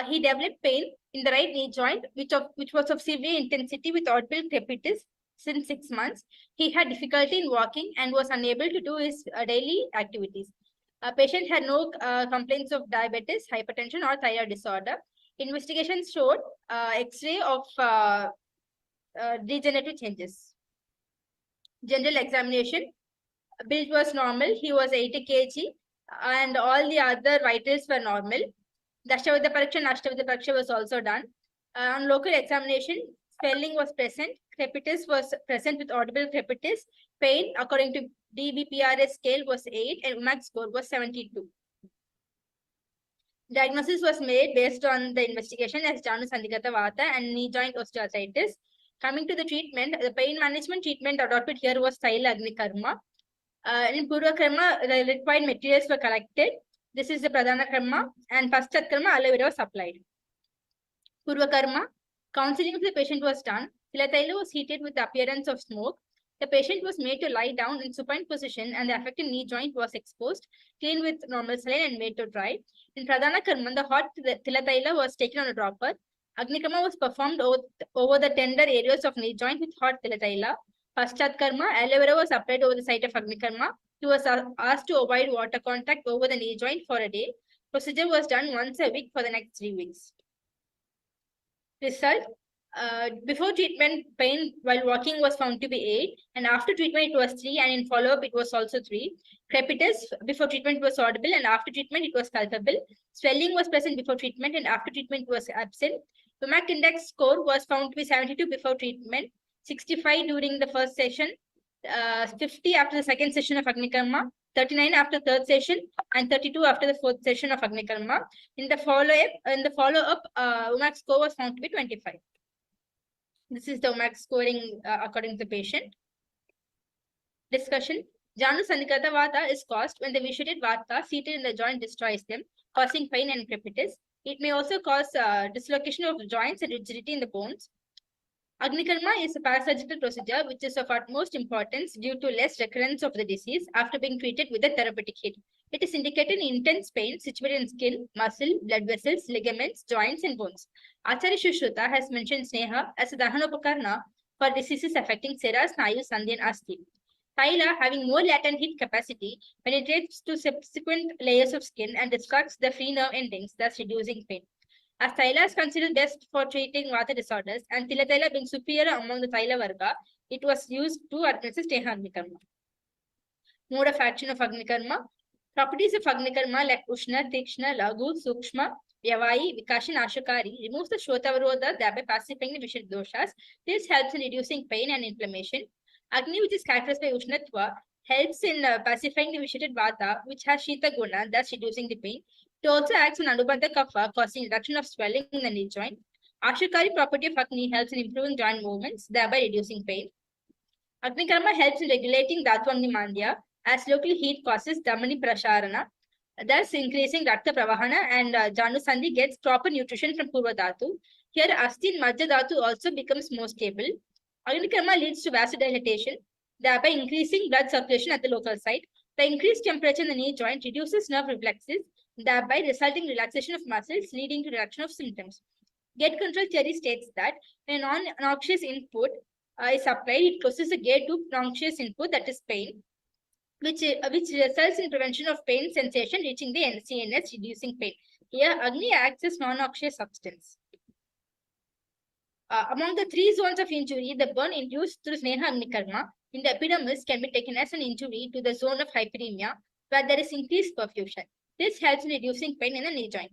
He developed pain in the right knee joint, which was of severe intensity with audible crepitus since 6 months. He had difficulty in walking and was unable to do his daily activities. Patient had no complaints of diabetes, hypertension, or thyroid disorder. Investigations showed X-ray of degenerative changes. General examination: build was normal. He was 80 kg, and all the other vitals were normal. Dashtavida Pariksha and Ashtavida Pariksha was also done. On local examination, swelling was present. Crepitus was present with audible crepitus. Pain, according to DBPRS scale, was 8 and UMAC score was 72. Diagnosis was made based on the investigation as Janasandhigata Vata and knee joint osteoarthritis. Coming to the treatment, the pain management treatment adopted here was Thaila Agnikarma. In Purva Karma, the required materials were collected. This is the Pradhana Karma, and Paschat Karma, aloe vera was applied. Purva Karma, counseling of the patient was done. Thaila was heated with the appearance of smoke. The patient was made to lie down in supine position and the affected knee joint was exposed, cleaned with normal saline and made to dry. In Pradhana Karma, the hot Tilataila was taken on a dropper. Agnikarma was performed over the tender areas of knee joint with hot Tilataila. Paschat Karma, aloe vera was applied over the site of Agnikarma. He was asked to avoid water contact over the knee joint for a day. Procedure was done once a week for the next 3 weeks. Result, before treatment, pain while walking was found to be 8, and after treatment it was 3, and in follow-up it was also 3. Crepitus, before treatment was audible, and after treatment it was palpable. Swelling was present before treatment, and after treatment was absent. WMAC index score was found to be 72 before treatment, 65 during the first session, 50 after the second session of Agnikarma, 39 after third session, and 32 after the fourth session of Agnikarma. In the follow-up, WMAC score was found to be 25. This is the WMAC scoring according to the patient. Discussion. Janu Sandikata Vata is caused when the vitiated Vata seated in the joint destroys them, causing pain and crepitus. It may also cause dislocation of the joints and rigidity in the bones. Agnikarma is a parasurgical procedure which is of utmost importance due to less recurrence of the disease after being treated with a therapeutic heat. It is indicated in intense pain situated in skin, muscle, blood vessels, ligaments, joints, and bones. Acharya Sushruta has mentioned Sneha as a Dahanopakarna for diseases affecting Sera, Snayu, Sandhi, and Asti. Thaila, having more latent heat capacity, penetrates to subsequent layers of skin and distracts the free nerve endings, thus reducing pain. As Thaila is considered best for treating Vata disorders, and Tilathaila being superior among the Thaila Varga, it was used to administer Sneha Agnikarma. Mode of action of Agnikarma. Properties of Agnikarma like Ushna, Tikshna, Laghu, Sukshma, Vyavayi, Vikashi, and Ashukari removes the Shrotavarodha, thereby pacifying the Vishad doshas. This helps in reducing pain and inflammation. Agni, which is characterized by Ushnatva, helps in pacifying the Vishited Vata, which has Shita Guna, thus reducing the pain. It also acts on Anubandha Kapha, causing reduction of swelling in the knee joint. Ashukari property of Agni helps in improving joint movements, thereby reducing pain. Agnikarma helps in regulating Dhatu Agni Mandya, as local heat causes Dhamani Prasharana, thus increasing Rakta Pravahana, and Janu Sandhi gets proper nutrition from Purva Dhatu. Here, Asti and Madhya Dhatu also becomes more stable. Agnikarma leads to vasodilatation, thereby increasing blood circulation at the local site. The increased temperature in the knee joint reduces nerve reflexes, thereby resulting relaxation of muscles, leading to reduction of symptoms. Gate control theory states that when a non-noxious input is applied, it causes a gate to noxious input, that is pain, which results in prevention of pain sensation reaching the CNS, reducing pain. Here, Agni acts as non-noxious substance. Among the 3 zones of injury, the burn induced through Sneha Agnikarma in the epidermis can be taken as an injury to the zone of hyperemia, where there is increased perfusion. This helps in reducing pain in the knee joint.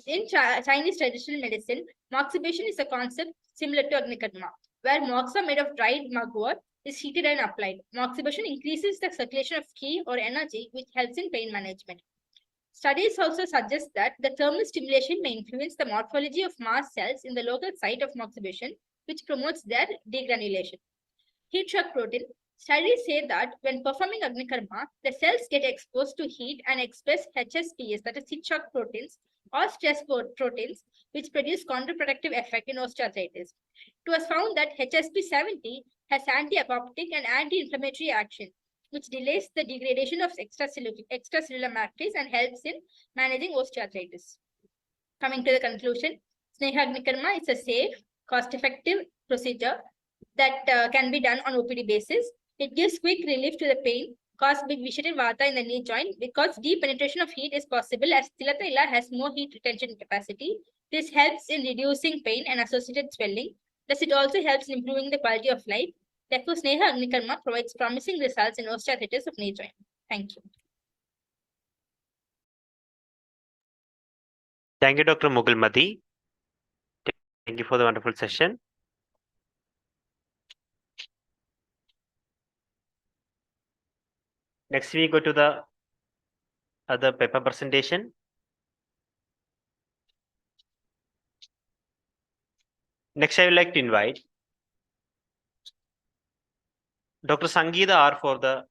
In Chinese traditional medicine, moxibustion is a concept similar to Agnikarma, where moxa made of dried mugwort is heated and applied. Moxibustion increases the circulation of ki or energy, which helps in pain management. Studies also suggest that the thermal stimulation may influence the morphology of mast cells in the local site of moxibustion, which promotes their degranulation. Heat shock protein. Studies say that when performing Agnikarma, the cells get exposed to heat and express HSPs, that is heat shock proteins, or stress proteins, which produce counterproductive effect in osteoarthritis. It was found that HSP70 has anti-apoptic and anti-inflammatory action, which delays the degradation of extracellular matrix and helps in managing osteoarthritis. Coming to the conclusion, Sneha Agnikarma is a safe, cost-effective procedure that can be done on OPD basis. It gives quick relief to the pain caused by vitiated vata in the knee joint because deep penetration of heat is possible as Tilathaila has more heat retention capacity. This helps in reducing pain and associated swelling. Thus, it also helps in improving the quality of life. Therefore, Sneha Agnikarma provides promising results in osteoarthritis of knee joint. Thank you. Thank you, Dr. Mugulmadi. Thank you for the wonderful session. Next, we go to the other paper presentation. Next, I would like to invite Dr. Sangeeta R for the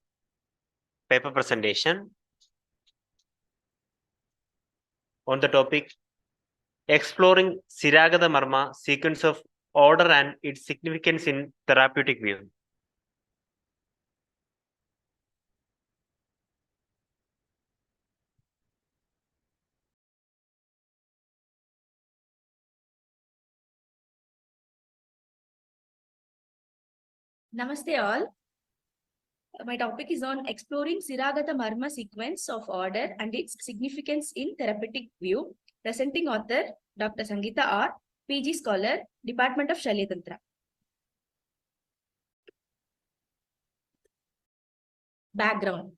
paper presentation on the topic Exploring Siragada Marma Sequence of Order and its Significance in Therapeutic View. Namaste all. My topic is on exploring Siragata Marma sequence of order and its significance in therapeutic view. Presenting author Dr. Sangeeta R, PG scholar, Department of Shalyatantra. Background.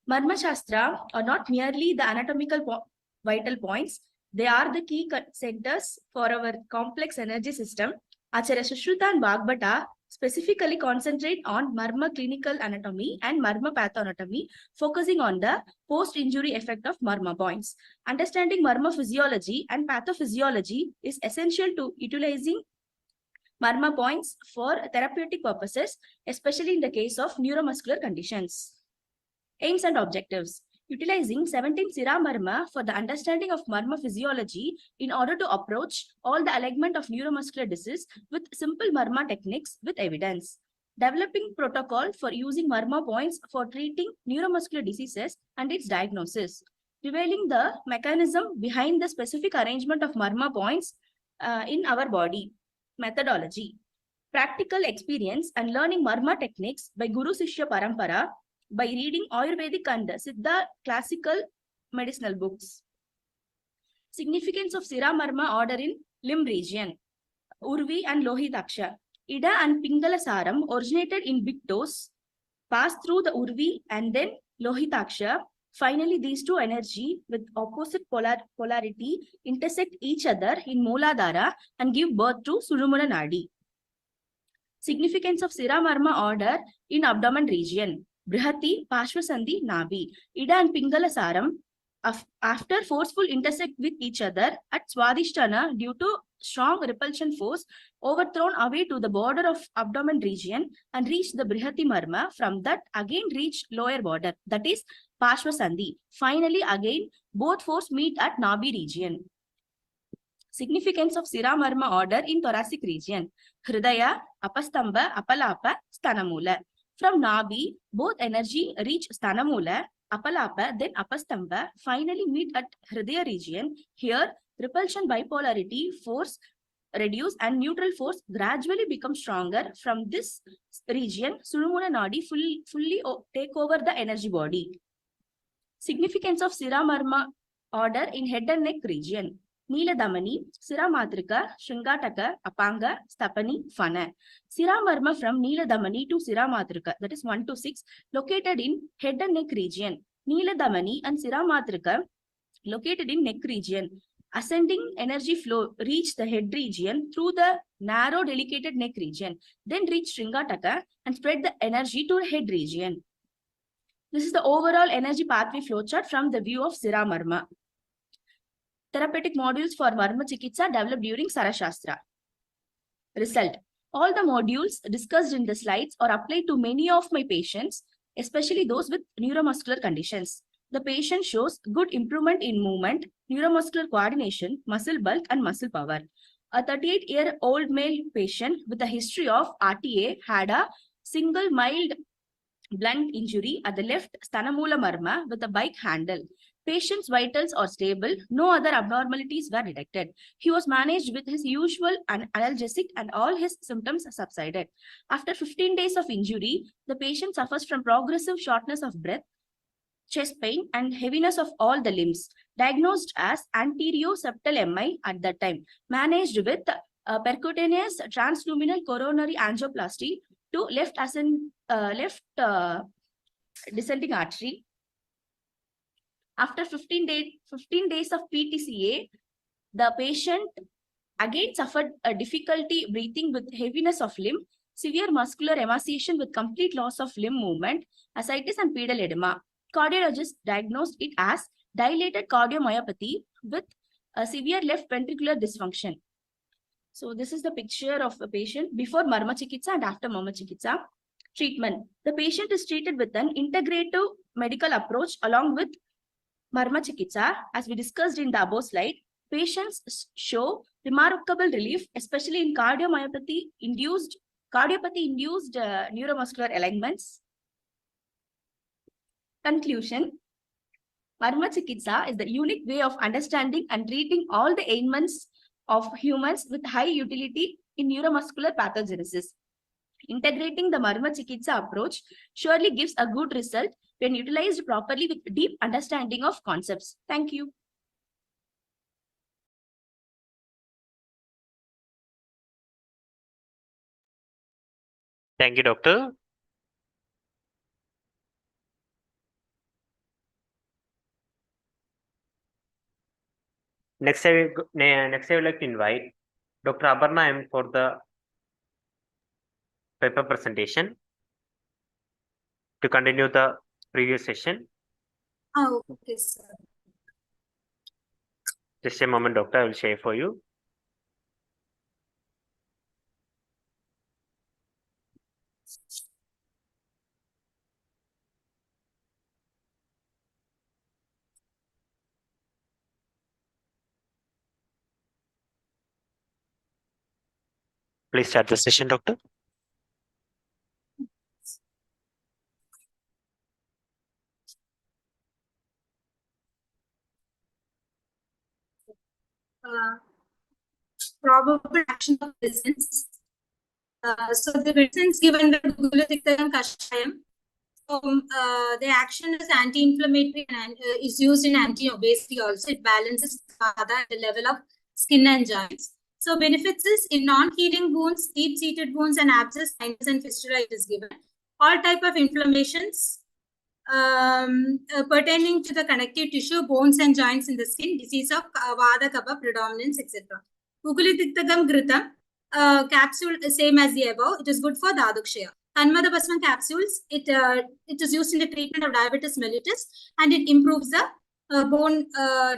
Marma Shastra are not merely the anatomical vital points, they are the key centers for our complex energy system. Acharya Sushruta and Bhagbata specifically concentrate on Marma clinical anatomy and Marma pathoanatomy, focusing on the post-injury effect of Marma points. Understanding Marma physiology and pathophysiology is essential to utilizing Marma points for therapeutic purposes, especially in the case of neuromuscular conditions. Aims and objectives. Utilizing 17 Sira Marma for the understanding of Marma physiology in order to approach all the alignment of neuromuscular disease with simple Marma techniques with evidence. Developing protocol for using Marma points for treating neuromuscular diseases and its diagnosis. Revealing the mechanism behind the specific arrangement of Marma points in our body. Methodology. Practical experience and learning Marma techniques by Guru Sishya Parampara by reading Ayurvedic and Siddha classical medicinal books. Significance of Sira Marma order in limb region. Urvi and Lohitaksha. Ida and Pingala Saram originated in big toes, passed through the Urvi and then Lohitaksha. Finally, these two energy with opposite polarity intersect each other in Mooladhara and give birth to Sulumula Nadi. Significance of Sira Marma order in abdomen region. Brihati, Pashvasandhi, Nabi. Ida and Pingala Saram, after forceful intersect with each other at Swadhisthana due to strong repulsion force, overthrown away to the border of abdomen region and reach the Brihati Marma. From that, again reach lower border, that is Pashvasandhi. Finally, again, both force meet at Nabi region. Significance of Sira Marma order in thoracic region. Hridaya, Apastamba, Apalapa, Stanamula. From Nabi, both energy reach Stanamula, Apalapa, then Apastamba, finally meet at Hridaya region. Here, repulsion bipolarity force reduce and neutral force gradually become stronger. From this region, Sulumula Nadi fully take over the energy body. Significance of Sira Marma order in head and neck region. Neeladamani, Sira Matrika, Shringataka, Apanga, Stapani, Fana. Sira Marma from Neeladamani to Sira Matrika, that is 1 to 6, located in head and neck region. Neeladamani and Sira Matrika located in neck region. Ascending energy flow reach the head region through the narrow delicated neck region, then reach Shringataka and spread the energy to head region. This is the overall energy pathway flowchart from the view of Sira Marma. Therapeutic modules for Marma Chikitsa developed during Sarashastra. Result. All the modules discussed in the slides are applied to many of my patients, especially those with neuromuscular conditions. The patient shows good improvement in movement, neuromuscular coordination, muscle bulk, and muscle power. A 38-year-old male patient with a history of RTA had a single mild blunt injury at the left Stanamula Marma with a bike handle. Patient's vitals are stable. No other abnormalities were detected. He was managed with his usual analgesic and all his symptoms subsided. After 15 days of injury, the patient suffers from progressive shortness of breath, chest pain, and heaviness of all the limbs. Diagnosed as anterior-septal MI at that time. Managed with percutaneous transluminal coronary angioplasty to left descending artery. After 15 days of PTCA, the patient again suffered a difficulty breathing with heaviness of limb, severe muscular emaciation with complete loss of limb movement, ascites and pedal edema. Cardiologist diagnosed it as dilated cardiomyopathy with a severe left ventricular dysfunction. So this is the picture of a patient before Marma Chikitsa and after Marma Chikitsa. Treatment. The patient is treated with an integrative medical approach along with Marma Chikitsa. As we discussed in the above slide, patients show remarkable relief, especially in cardiopathy-induced neuromuscular alignments. Conclusion. Marma Chikitsa is the unique way of understanding and treating all the ailments of humans with high utility in neuromuscular pathogenesis. Integrating the Marma Chikitsa approach surely gives a good result when utilized properly with deep understanding of concepts. Thank you. Thank you, Doctor. Next, I would like to invite Dr. Aparna M for the paper presentation to continue the previous session. Okay, sir. Just a moment, Doctor. I will share for you. Please start the session, Doctor. Probable action of medicines. So the medicines given by Gulutikam Kashayam, the action is anti-inflammatory and is used in anti-obesity also. It balances Vata at the level of skin and joints. So benefits is in non-healing wounds, deep-seated wounds and abscess, sinus and fistula it is given. All type of inflammations pertaining to the connective tissue, bones and joints in the skin, disease of Vata, Kapha, predominance, etc. Ugulitiktakam Gritam, capsule same as the above. It is good for Dadukshaya. Kanmada Basman capsules, it is used in the treatment of diabetes mellitus and it improves the bone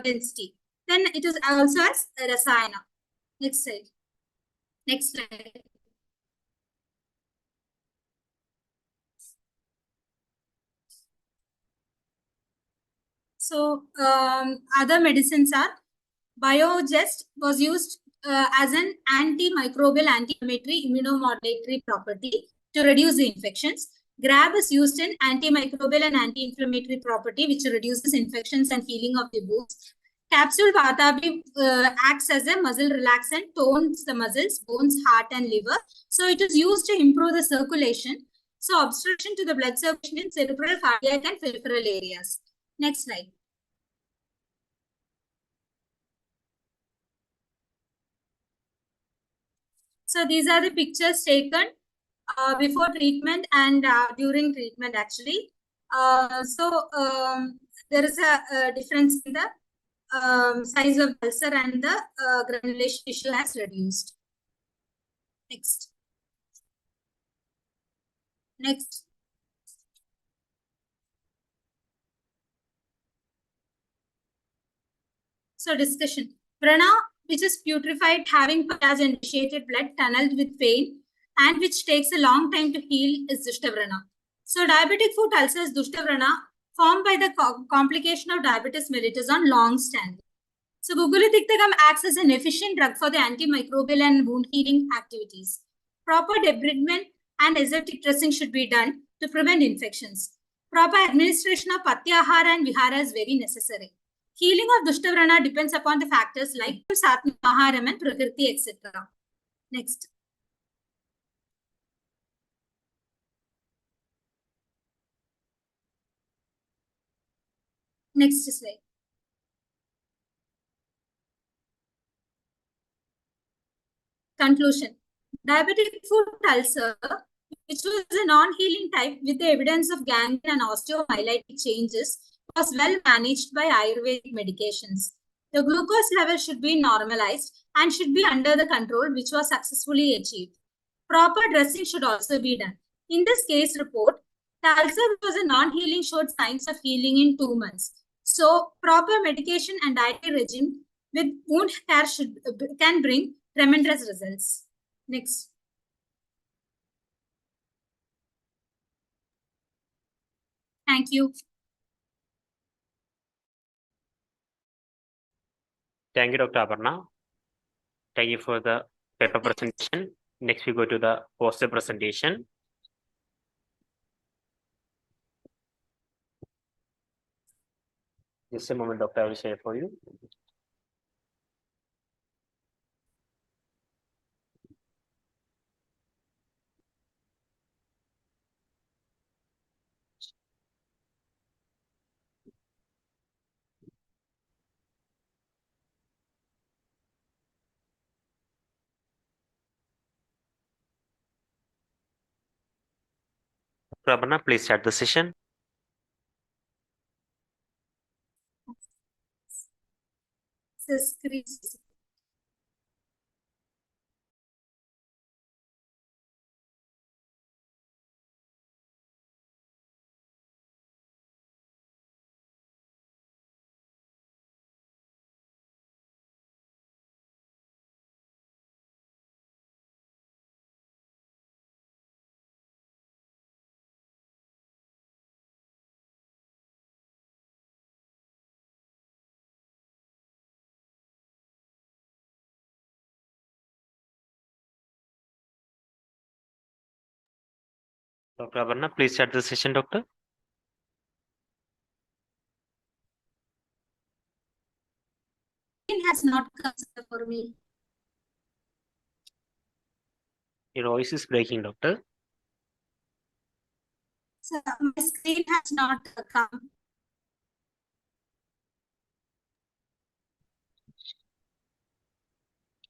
density. Then it is also as Rasayana. Next slide. Next slide. So other medicines are Biogest was used as an antimicrobial, anti-inflammatory, immunomodulatory property to reduce the infections. Grab is used in antimicrobial and anti-inflammatory property, which reduces infections and healing of the wounds. Capsule Vatabi acts as a muscle relaxant, tones the muscles, bones, heart, and liver. So it is used to improve the circulation. So obstruction to the blood circulation in cerebral, cardiac, and peripheral areas. Next slide. So these are the pictures taken before treatment and during treatment actually. There is a difference in the size of ulcer and the granulation tissue has reduced. Next. Next. So discussion. Prana, which is putrefied having potash-initiated blood tunneled with pain and which takes a long time to heal is Dushtavrana. So diabetic foot ulcers, Dushtavrana, formed by the complication of diabetes mellitus on long standing. So Gugulitiktakam acts as an efficient drug for the antimicrobial and wound healing activities. Proper debridement and aseptic dressing should be done to prevent infections. Proper administration of Patyahara and Vihara is very necessary. Healing of Dushtavrana depends upon the factors like Satma, Maharam and Prakriti, etc. Next. Next slide. Conclusion. Diabetic foot ulcer, which was a non-healing type with the evidence of gangrene and osteomyelitic changes, was well managed by Ayurvedic medications. The glucose level should be normalized and should be under the control, which was successfully achieved. Proper dressing should also be done. In this case report, the ulcer was a non-healing showed signs of healing in 2 months. So proper medication and dietary regime with wound care can bring tremendous results. Next. Thank you. Thank you, Dr. Aparna. Thank you for the paper presentation. Next, we go to the poster presentation. Just a moment, Doctor. I will share for you. Dr. Aparna, please start the session. Dr. Aparna, please start the session, doctor. It has not come for me. Your voice is breaking, doctor. So my screen has not come.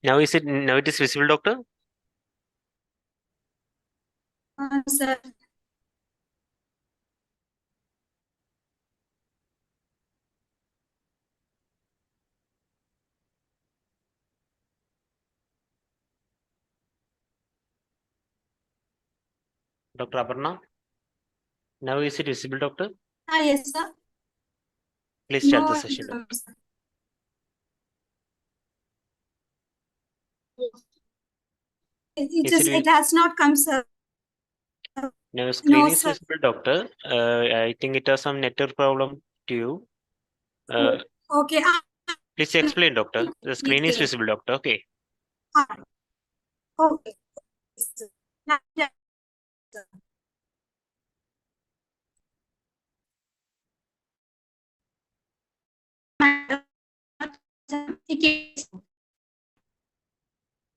Now it is visible, doctor? Sir. Dr. Aparna, now is it visible, doctor? Yes, sir. Please start the No, session, doctor. It has not come, sir. Now screen No, is sir. visible, doctor. I think it has some network problem to you. Okay. Please explain, doctor. The screen is visible, doctor. Okay. Okay.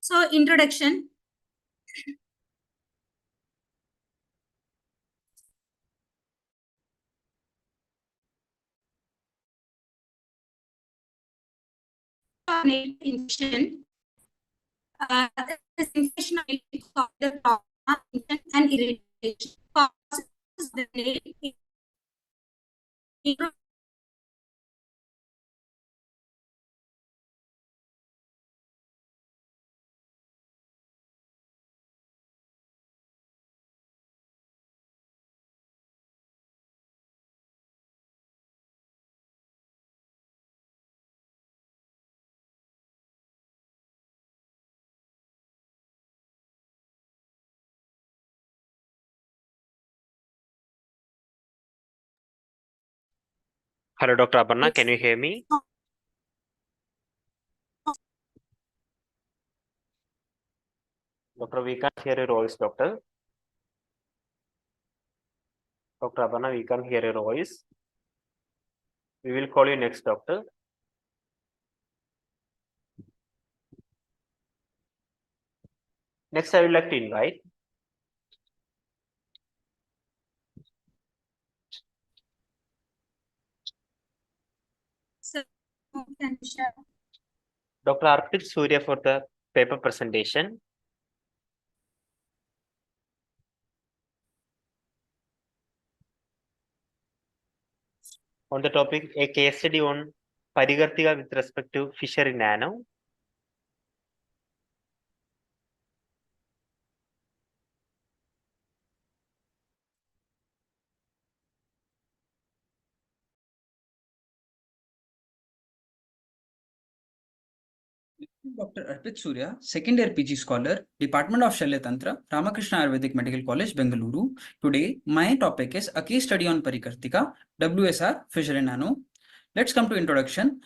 So introduction. Infection. This infection of the trauma and irritation causes the nail. Hello, Dr. Aparna. Can you hear me? Doctor, we can't hear your voice, doctor. Dr. Aparna, we can't hear your voice. We will call you next, doctor. Next, I would like to invite Dr. Arpit Surya for the paper presentation. On the topic, a case study on Parigartika with respect to fishery nano. Dr. Arpit Surya, second year PG scholar, Department of Shalya Tantra, Ramakrishna Ayurvedic Medical College, Bengaluru. Today, my topic is a case study on Parikartika, WSR, Fishery Nano. Let's come to introduction.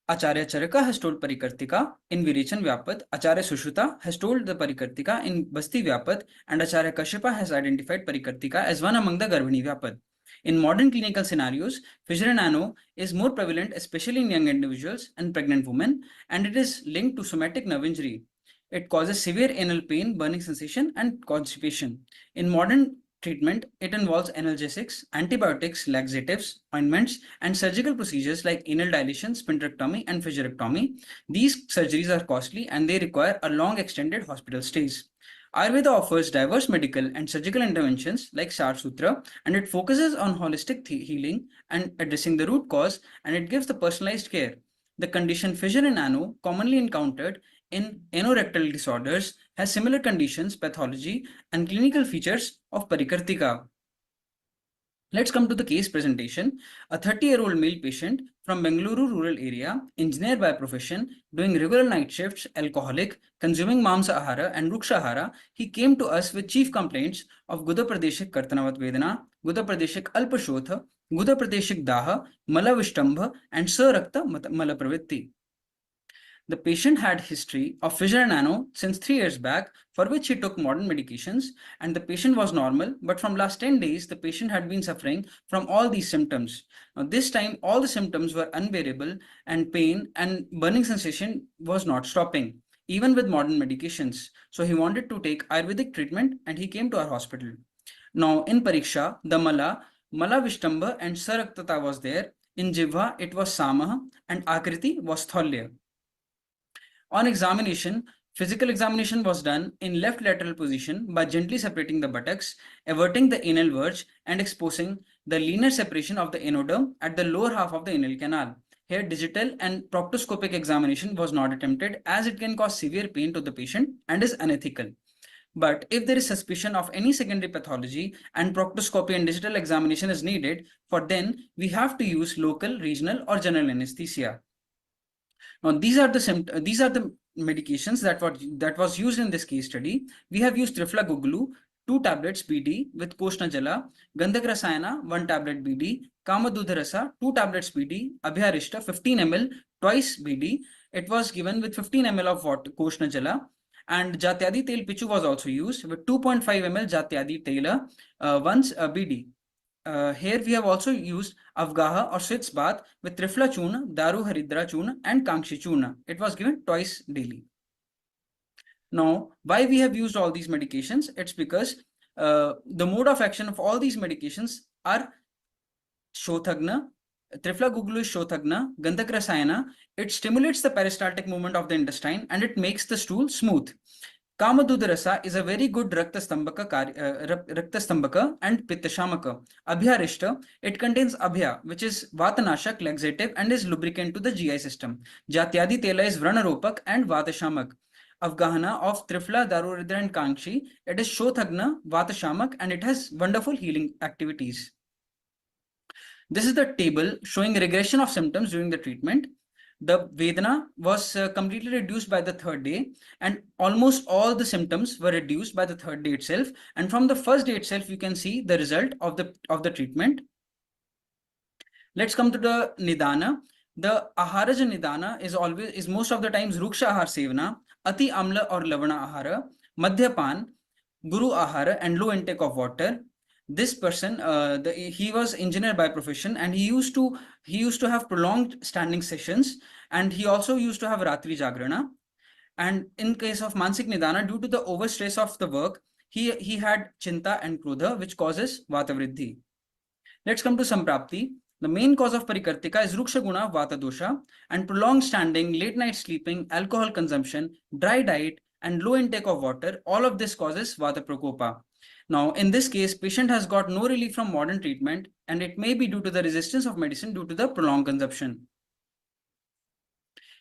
Acharya Charaka has told Parikartika in Virichan Vyapat, Acharya Sushruta has told the Parikartika in Basti Vyapat, and Acharya Kashyapa has identified Parikartika as one among the Garbhini Vyapat. In modern clinical scenarios, fishery nano is more prevalent, especially in young individuals and pregnant women, and it is linked to somatic nerve injury. It causes severe anal pain, burning sensation, and constipation. In modern treatment, it involves analgesics, antibiotics, laxatives, ointments, and surgical procedures like anal dilation, sphincterectomy, and fissurectomy. These surgeries are costly and they require a long extended hospital stays. Ayurveda offers diverse medical and surgical interventions like Sar Sutra, and it focuses on holistic healing and addressing the root cause, and it gives the personalized care. The condition fissure in ano, commonly encountered in anorectal disorders, has similar conditions, pathology, and clinical features of Parikartika. Let's come to the case presentation. A 30-year-old male patient from Bengaluru rural area, engineer by profession, doing regular night shifts, alcoholic, consuming Mamsa Ahara and Ruksha Ahara, he came to us with chief complaints of Guda Pradeshik Kartanavat Vedana, Guda Pradeshik Alpashotha, Guda Pradeshik Daha, Mala Vishtambha, and Sarakta Mala Pravitti. The patient had history of fissure in ano since 3 years back, for which he took modern medications, and the patient was normal, but from last 10 days, the patient had been suffering from all these symptoms. Now, this time, all the symptoms were unbearable, and pain and burning sensation was not stopping, even with modern medications. So he wanted to take Ayurvedic treatment, and he came to our hospital. Now, in Pariksha, the Mala Vishtamba and Saraktata was there. In Jivha, it was Samaha, and Akriti was Tholya. On examination, physical examination was done in left lateral position by gently separating the buttocks, averting the anal verge, and exposing the linear separation of the anoderm at the lower half of the anal canal. Here, digital and proctoscopic examination was not attempted, as it can cause severe pain to the patient and is unethical. But if there is suspicion of any secondary pathology and proctoscopy and digital examination is needed, for then we have to use local, regional, or general anesthesia. Now, these are the medications that was used in this case study. We have used Trifla Guglu, 2 tablets BD with Koshna Jala, Gandhak Rasayana, 1 tablet BD, Kamadudha Rasa, 2 tablets BD, Abhyarishta, 15 ml, twice BD. It was given with 15 ml of Koshna Jala. And Jatyadi Tel Pichu was also used with 2.5 ml Jatyadi Tela, once BD. Here we have also used Avgaha or Switz bath with Trifla Churna, Daru Haridra Churna, and Kankshi Churna. It was given twice daily. Now, why we have used all these medications? It's because the mode of action of all these medications are Shothagna. Trifla Guglu is Shothagna, Gandhak Rasayana. It stimulates the peristaltic movement of the intestine and it makes the stool smooth. Kamadudha Rasa is a very good Rakta Stambhaka and Pitta Shamaka. Abhyarishta, it contains Abhya, which is Vatanashak, laxative, and is lubricant to the GI system. Jatyadi Tela is Vranaropak and Vatashamak. Avgahana of Trifla, Daruridra, and Kankshi, it is Shothagna, Vatashamak, and it has wonderful healing activities. This is the table showing regression of symptoms during the treatment. The Vedana was completely reduced by the 3rd day, and almost all the symptoms were reduced by the 3rd day itself. And from the 1st day itself, you can see the result of the treatment. Let's come to the Nidana. The Aharaja Nidana is most of the times Ruksha Ahar Sevana, Ati Amla or Lavana Ahara, Madhyapan, Guru Ahara, and low intake of water. This person, he was engineer by profession, and he used to have prolonged standing sessions, and he also used to have Ratri Jagrana. And in case of Mansik Nidana, due to the overstress of the work, he had Chinta and Krodha, which causes Vata Vriddhi. Let's come to Samprapti. The main cause of Parikartika is Ruksha Guna Vata Dosha, and prolonged standing, late night sleeping, alcohol consumption, dry diet, and low intake of water. All of this causes Vata Prakopa. Now, in this case, patient has got no relief from modern treatment, and it may be due to the resistance of medicine due to the prolonged consumption.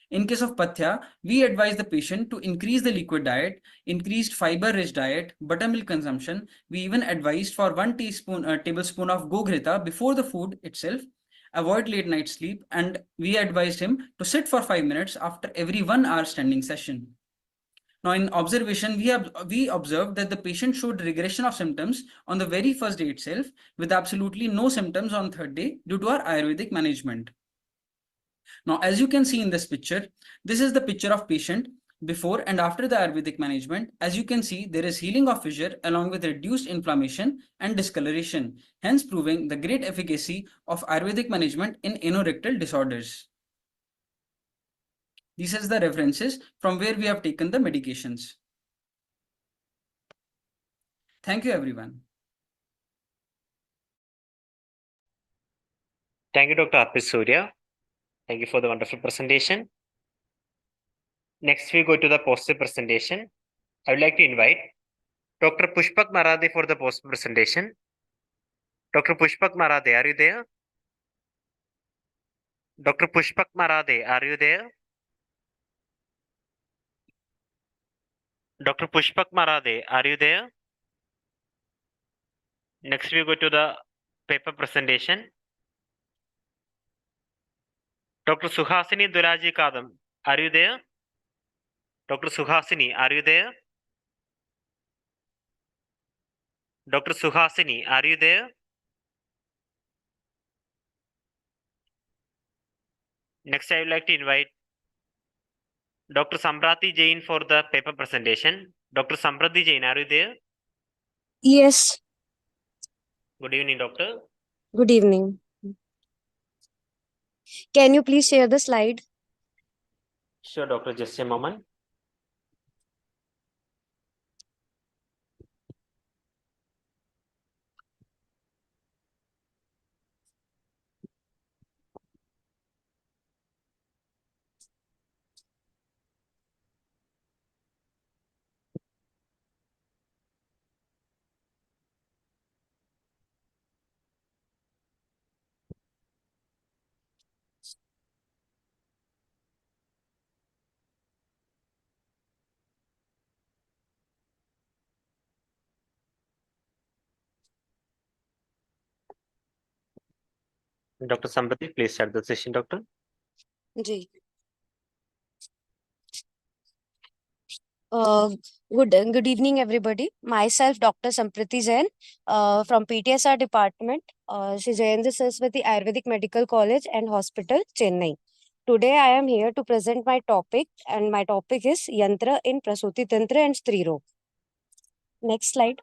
In case of Pathya, we advise the patient to increase the liquid diet, increased fiber-rich diet, buttermilk consumption. We even advised for 1 tablespoon of Goghrita before the food itself, avoid late night sleep, and we advised him to sit for 5 minutes after every 1 hour standing session. Now, in observation, we observed that the patient showed regression of symptoms on the very 1st day itself, with absolutely no symptoms on 3rd day due to our Ayurvedic management. Now, as you can see in this picture, this is the picture of patient before and after the Ayurvedic management. As you can see, there is healing of fissure along with reduced inflammation and discoloration, hence proving the great efficacy of Ayurvedic management in anorectal disorders. These are the references from where we have taken the medications. Thank you, everyone. Thank you, Dr. Arpit Surya. Thank you for the wonderful presentation. Next, we go to the poster presentation. I would like to invite Dr. Pushpak Marathe for the post presentation. Dr. Pushpak Marathe, are you there? Dr. Pushpak Marathe, are you there? Dr. Pushpak Marathe, are you there? Next we go to the paper presentation. Dr. Suhasini Duraji Kadam, are you there? Dr. Suhasini, are you there? Dr. Suhasini, are you there? Next, I would like to invite Dr. Samprati Jain for the paper presentation. Dr. Samprati Jain, are you there? Yes. Good evening, doctor. Good evening. Can you please share the slide? Sure, doctor. Just a moment. Dr. Samprati, please start the session, doctor. Ji. Good evening, everybody. Myself, Dr. Sampriti Jain, from PTSR department, Sri Jayendra Saraswati Ayurvedic Medical College and Hospital, Chennai. Today, I am here to present my topic, and my topic is Yantra in Prasuti Tantra and Stri Rog. Next slide.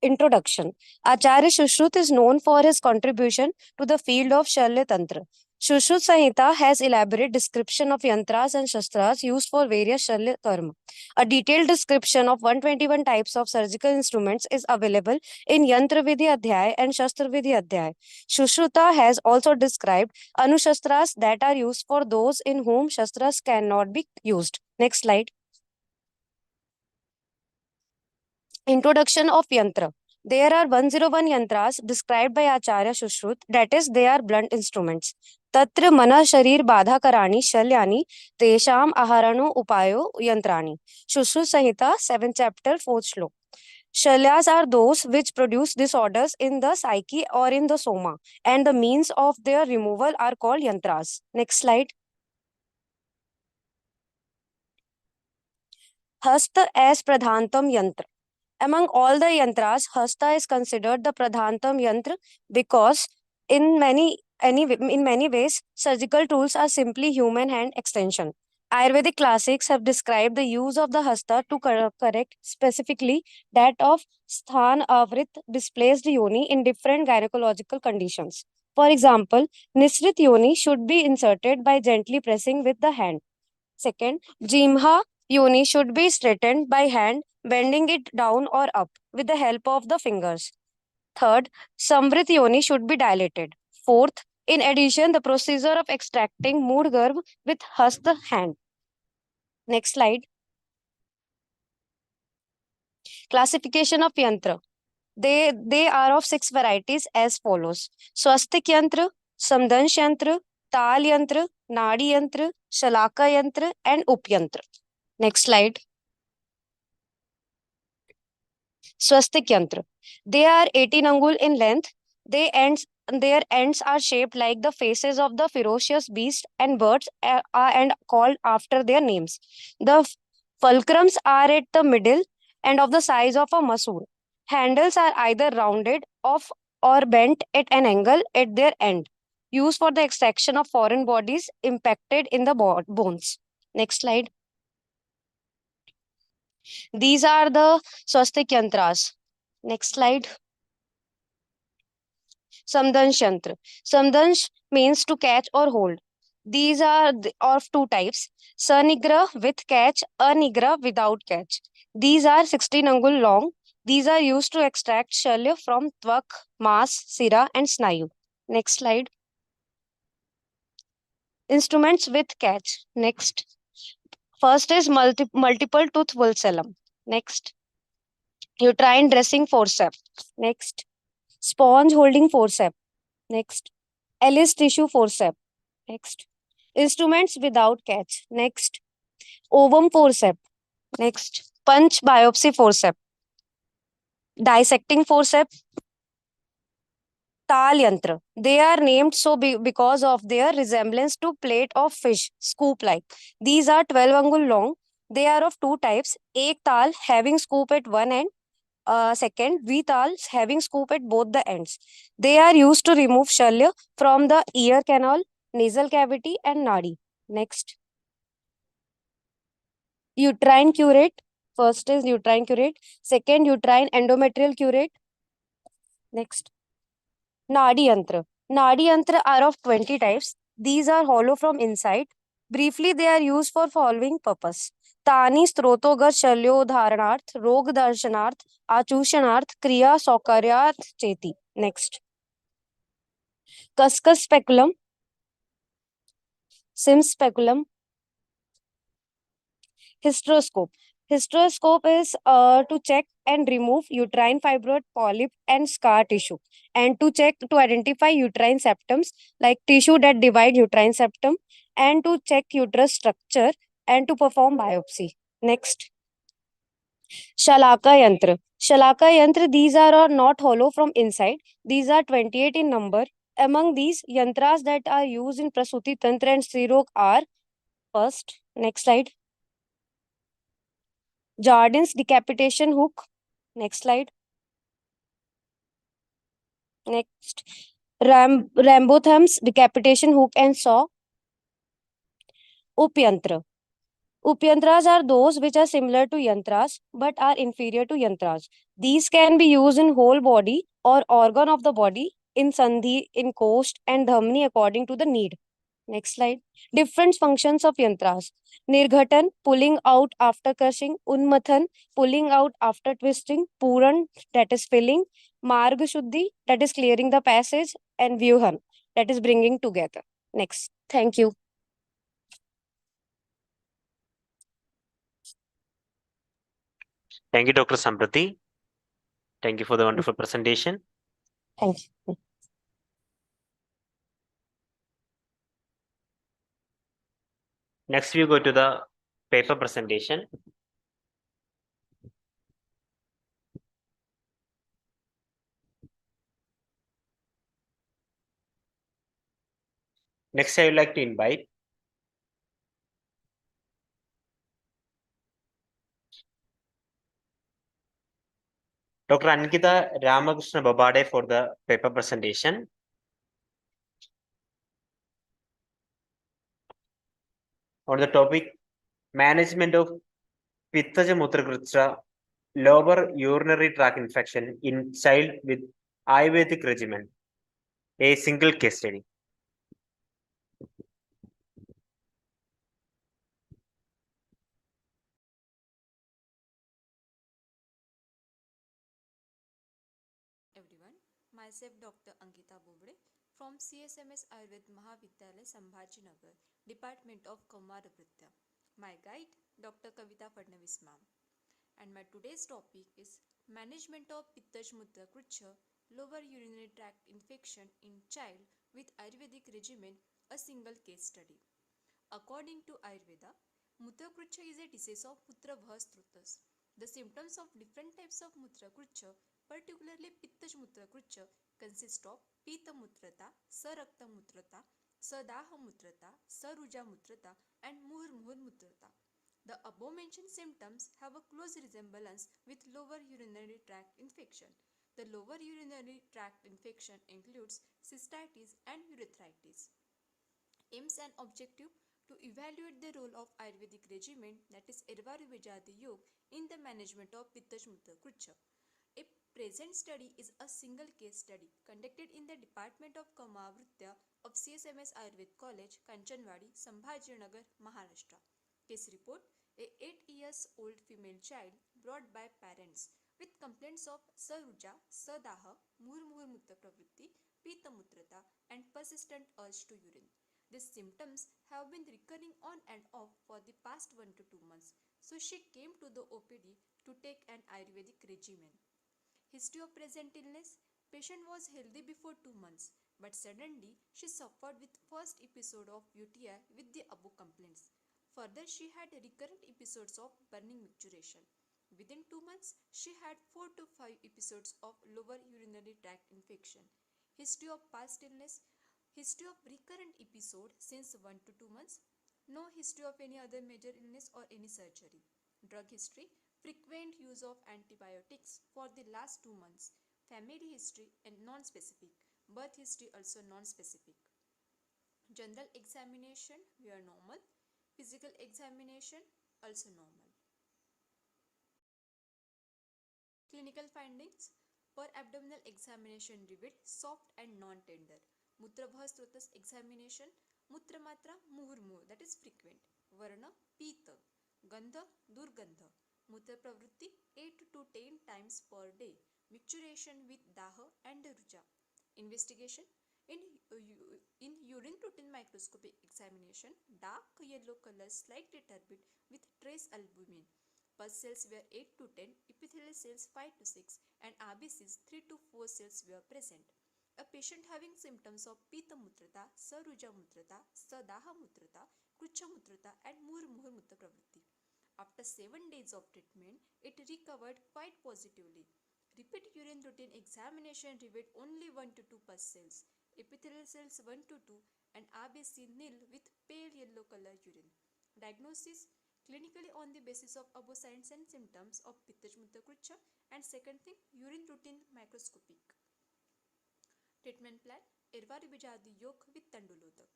Introduction. Acharya Shushruta is known for his contribution to the field of Shalya Tantra. Shushruta Samhita has elaborate description of yantras and shastras used for various Shalya karma. A detailed description of 121 types of surgical instruments is available in Yantra Vidhi Adhyay and Shastra Vidhi Adhyay. Shushruta has also described Anushastras that are used for those in whom shastras cannot be used. Next slide. Introduction of Yantra. There are 101 yantras described by Acharya Shushruta, that is, they are blunt instruments. Tatra mana sharir badha karani shalyani tesham aharano upayo yantrani. Shushruta Samhita, 7th chapter, 4th shlok. Shalyas are those which produce disorders in the psyche or in the soma, and the means of their removal are called yantras. Next slide. Hasta as pradhantam yantra. Among all the yantras, Hasta is considered the Pradhantam yantra because in many ways, surgical tools are simply human hand extension. Ayurvedic classics have described the use of the Hasta to correct specifically that of Sthan Avrit displaced yoni in different gynecological conditions. For example, Nisrit yoni should be inserted by gently pressing with the hand. Second, Jimha yoni should be straightened by hand, bending it down or up with the help of the fingers. Third, Samvrit yoni should be dilated. Fourth, in addition, the procedure of extracting mood garb with hasta hand. Next slide. Classification of yantra. They are of 6 varieties as follows: Swastik yantra, Samdansh yantra, Tal yantra, Nadi yantra, Shalaka yantra, and Up yantra. Next slide. Swastik yantra. They are 18 angul in length. Their ends are shaped like the faces of the ferocious beasts and birds and called after their names. The fulcrums are at the middle and of the size of a masoor. Handles are either rounded off or bent at an angle at their end, used for the extraction of foreign bodies impacted in the bones. Next slide. These are the swastik yantras. Next slide. Samdansh yantra. Samdansh means to catch or hold. These are of 2 types: Sanigra with catch, Anigra without catch. These are 16 angul long. These are used to extract shalya from tvak, mas, sira, and snayu. Next slide. Instruments with catch. Next. First is multiple tooth vulselum. Next. Uterine dressing forceps. Next, sponge holding forceps. Next, Ellis tissue forceps. Next, instruments without catch. Next, ovum forceps. Next, punch biopsy forceps. Dissecting forceps. Tal yantra. They are named so because of their resemblance to plate of fish, scoop like. These are 12 angul long. They are of two types. Ek tal having scoop at one end. Second, V-tal having scoop at both the ends. They are used to remove shalya from the ear canal, nasal cavity, and nadi. Next, uterine curate. First is uterine curate. Second, uterine endometrial curate. Next, nadi yantra. Nadi yantra are of 20 types. These are hollow from inside. Briefly, they are used for following purpose. तानि स्त्रोतोगत शल्योधारणार्थ रोग दर्शनार्थ आचूषणार्थ क्रिया सौकर्यार्थ चेति. Next, cuscus speculum, sim speculum, hysteroscope. Hysteroscope is to check and remove uterine fibroid, polyp, and scar tissue, and to identify uterine septums like tissue that divide uterine septum, and to check uterus structure and to perform biopsy. Next, Shalaka yantra. Shalaka yantra, these are not hollow from inside. These are 28 in number. Among these, yantras that are used in Prasuti Tantra and Strirog are first, next slide, Jardin's decapitation hook. Next slide. Next, Rambotham's decapitation hook and saw. Upyantra. Upyantras are those which are similar to yantras but are inferior to yantras. These can be used in whole body or organ of the body, in sandhi, in coast, and dhamni according to the need. Next slide. Different functions of yantras. Nirghatan, pulling out after crushing. Unmathan, pulling out after twisting. Puran, that is filling. Marga Shuddhi, that is clearing the passage. And Vyuhan, that is bringing together. Next. Thank you. Thank you, Dr. Samprati. Thank you for the wonderful presentation. Thank you. Next, we go to the paper presentation. Next, I would like to invite Dr. Ankita Ramakrishna Babade for the paper presentation. On the topic management of Pittaja Mutrakritra lower urinary tract infection in child with Ayurvedic regimen, a single case study. Everyone, myself Dr. Ankita Bobde from CSMS Ayurved Mahavidyalaya Sambhajinagar, Department of Kaumarvritya. My guide Dr. Kavita Fadnavis ma'am. And my today's topic is management of Pittashmutra Krucha, lower urinary tract infection in child with Ayurvedic regimen, a single case study. According to Ayurveda, Mutra is a disease of Putra Strutas. The symptoms of different types of Mutra particularly Pittash Mutra consist of Pita Mutrata, Sarakta Mutrata, Sadaha Mutrata, Saruja Mutrata, and Muhur Mutrata. The above mentioned symptoms have a close resemblance with lower urinary tract infection. The lower urinary tract infection includes cystitis and urethritis. Aims and objective to evaluate the role of Ayurvedic regimen, that is Ayurveda Yoga, in the management of Pittashmutra Krucha. A present study is a single case study conducted in the Department of Kaumarvritya of CSMS Ayurved College, Kanchanwadi, Sambhajinagar, Maharashtra. Case report: a 8-year-old female child brought by parents with complaints of Saruja, Sadaha, Murmur Mutta Pravritti, Pita Mutrata, and persistent urge to urine. These symptoms have been recurring on and off for the past 1 to 2 months, so she came to the OPD to take an Ayurvedic regimen. History of present illness: patient was healthy before 2 months, but suddenly she suffered with first episode of UTI with the above complaints. Further, she had recurrent episodes of burning micturition. Within 2 months, she had 4 to 5 episodes of lower urinary tract infection. History of past illness: history of recurrent episode since 1 to 2 months. No history of any other major illness or any surgery. Drug history: frequent use of antibiotics for the last 2 months. Family history and non-specific. Birth history also non-specific. General examination were normal. Physical examination also normal. Clinical findings: per abdominal examination revealed soft and non-tender. Mutrabha Strotas examination: Mutramatra muhurmuh, that is frequent. Varna Pita. Gandha Durgandha. Mutra Pravritti 8 to 10 times per day. Micturition with Daha and Ruja. Investigation: in urine routine microscopy examination, dark yellow color slightly turbid with trace albumin. Pus cells were 8 to 10, epithelial cells 5 to 6, and RBCs 3 to 4 cells were present. A patient having symptoms of Pita Mutrata, Saruja Mutrata, Sadaha Mutrata, Krucha Mutrata, and Murmuhur Mutra Pravritti. After 7 days of treatment, it recovered quite positively. Repeat urine routine examination revealed only 1 to 2 pus cells, epithelial cells 1 to 2, and RBC nil with pale yellow color urine. Diagnosis: clinically on the basis of above signs and symptoms of Pittashmutakrucha, and second thing, urine routine microscopic. Treatment plan: Ervarubijadi yolk with Tandulodak.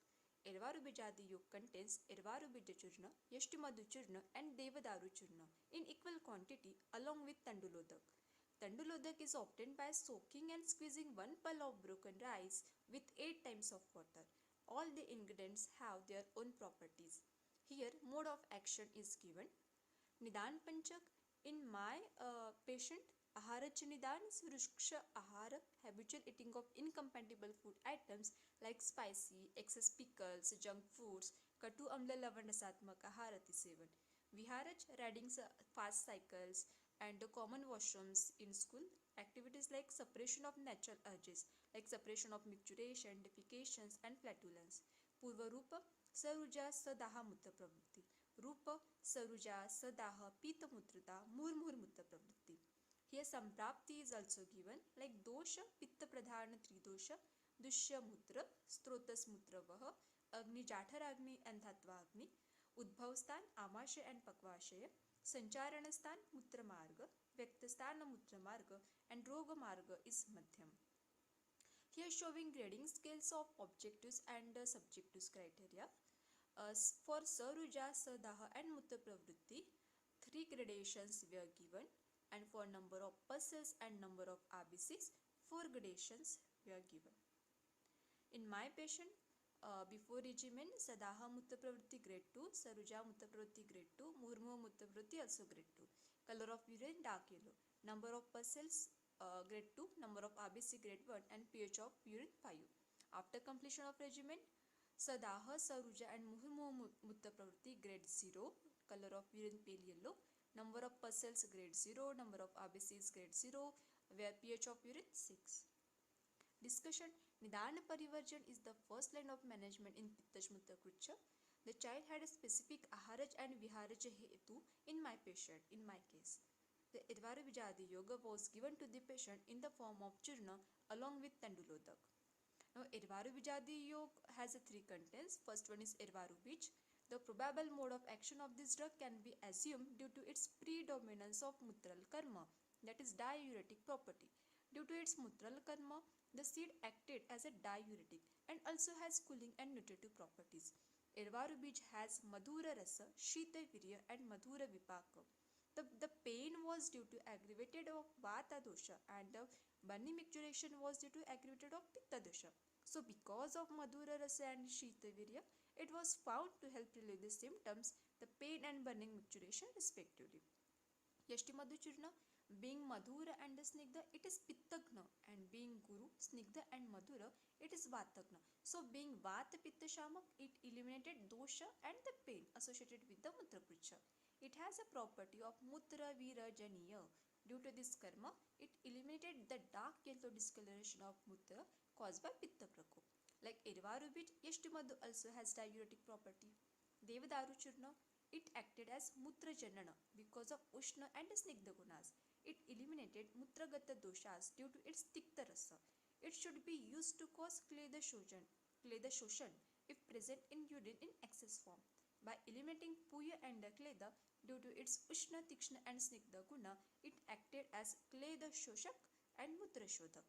Ervarubijadi yolk contains Ervarubija churna, Yashtimadu churna, and Devadaru churna in equal quantity along with Tandulodak. Tandulodak is obtained by soaking and squeezing 1 pearl of broken rice with 8 times of water. All the ingredients have their own properties. Here, mode of action is given. Nidan Panchak: in my patient, Aharach Nidan Suruksha Ahara, habitual eating of incompatible food items like spicy, excess pickles, junk foods, Katu Amla Lavandasatmak Aharati Sevan. Viharach: riding fast cycles and common washrooms in school. Activities like suppression of natural urges like suppression of micturition, defecations, and flatulence. Purva Rupa: Saruja Sadaha Mutta Pravritti. Rupa: Saruja Sadaha Pita Mutrata Murmur Mutta Pravritti. Here Samprapti is also given like Dosha Pitta Pradhana Tridosha, Dushya Mutra, Strotas Mutra Vaha, Agni Jatharagni and Dhatva-agni, Udbhavstan Amashya and Pakvashaya, Sancharanastan Mutra Marga, Vyaktasthana Mutra Marga, and Roga Marga is Madhyam. Here showing grading scales of objectives and subjectives criteria. For Saruja, Sadaha, and Mutta Pravritti, 3 gradations were given, and for number of pus cells and number of RBCs, 4 gradations were given. In my patient, before regimen, Sadaha Mutta Pravritti grade 2, Saruja Mutta Pravritti grade 2, Murmu Mutta Pravritti also grade 2. Color of urine dark yellow. Number of pus cells grade 2, number of RBC grade 1, and pH of urine 5. After completion of regimen, Sadaha, Saruja, and Murmu Mutta Pravritti grade 0, color of urine pale yellow. Number of pus cells grade 0, number of RBCs grade 0, where pH of urine 6. Discussion: Nidana Parivarjan is the first line of management in Pittashmutakrucha. The child had a specific Aharaj and Viharaj hetu in my patient, in my case. The Ervarubijadi yoga was given to the patient in the form of churna along with Tandulodak. Now, Ervarubijadi yoga has 3 contents. First one is Ervarubij. The probable mode of action of this drug can be assumed due to its predominance of mutral karma, that is diuretic property. Due to its mutral karma, the seed acted as a diuretic and also has cooling and nutritive properties. Ervarubij has Madhura Rasa, Shita Virya, and Madhura Vipaka. The pain was due to aggravated of Vata dosha, and the burning micturition was due to aggravated of Pitta dosha. So because of Madhura Rasa and Shita Virya, it was found to help relieve the symptoms, the pain and burning micturition respectively. Yashtimadu Churna, Being Madhura and Snigdha, it is Pittagna, and being Guru, Snigdha and Madhura, it is Vatagna. So being Vata Pitta Shamak, it eliminated dosha and the pain associated with the Mutra Kricha. It has a property of Mutra Vira Janiya. Due to this karma, it eliminated the dark yellow discoloration of Mutra caused by Pitta Prakop. Like Irvaru bit, Yashtimadu also has diuretic property. Devadaru Churna, it acted as Mutra Janana because of Ushna and Snigdha Gunas. It eliminated Mutragata doshas due to its Tikta rasa. It should be used to cause Kleda Shoshan if present in urine in excess form. By eliminating Puya and Kleda due to its Ushna, Tikshna and Snigdha Guna, it acted as Kleda Shoshak and Mutra Shodhak.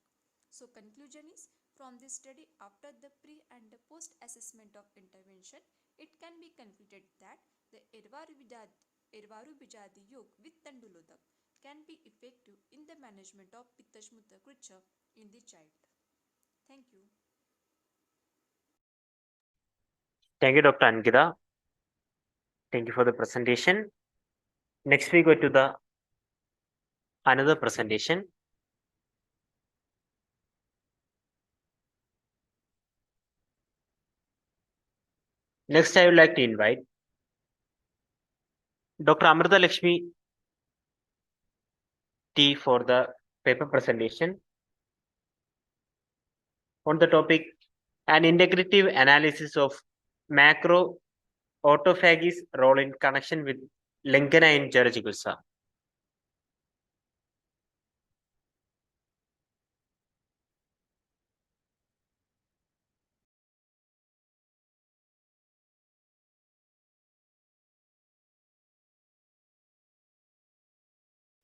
So conclusion is, from this study, after the pre and post assessment of intervention, it can be concluded that the Irvaru Bijadi Yog with Tandulodak can be effective in the management of Pittashmutra Kricha in the child. Thank you. Thank you, Dr. Ankita. Thank you for the presentation. Next, we go to the another presentation. Next, I would like to invite Dr. Amrita Lakshmi T for the paper presentation on the topic an integrative analysis of macro autophagy's role in connection with Lengana in Jarajigusa.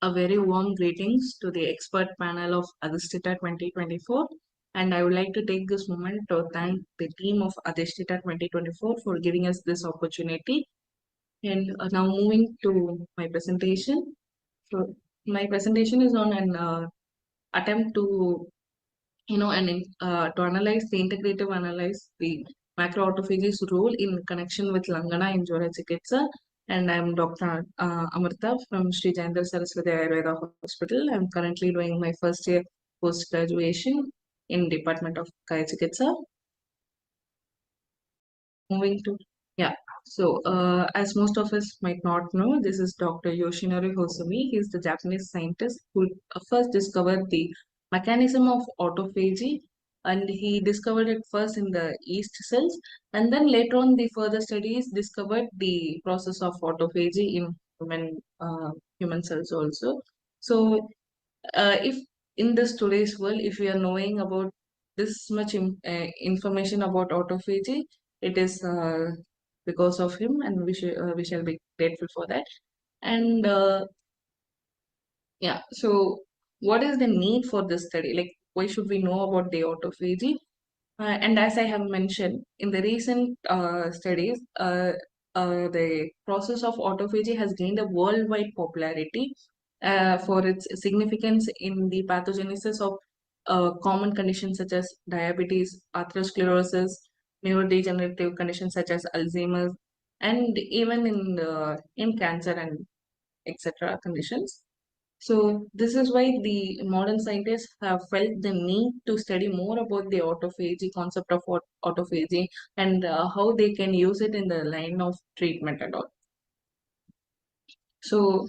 A very warm greetings to the expert panel of Adhishtita 2024, and I would like to take this moment to thank the team of Adhishtita 2024 for giving us this opportunity. And now moving to my presentation. So my presentation is on an attempt to to analyze the integrative analyze the macroautophagy's role in connection with Langana in Jora Chikitsa. And I'm Dr. Amrita from Sri Jayendra Saraswati Ayurveda Hospital. I'm currently doing my first year post-graduation in Department of Kaya Chikitsa. Moving to, yeah. So, as most of us might not know, this is Dr. Yoshinori Hosumi. He's the Japanese scientist who first discovered the mechanism of autophagy, and he discovered it first in the yeast cells, and then later on the further studies discovered the process of autophagy in human cells also. So if in this today's world, if we are knowing about this much information about autophagy, it is because of him, and we shall be grateful for that. And yeah, so what is the need for this study? Like, why should we know about the autophagy? And as I have mentioned, in the recent studies, the process of autophagy has gained a worldwide popularity for its significance in the pathogenesis of common conditions such as diabetes, atherosclerosis, neurodegenerative conditions such as Alzheimer's, and even in cancer and etc. conditions. So this is why the modern scientists have felt the need to study more about the autophagy concept of autophagy and how they can use it in the line of treatment and all. So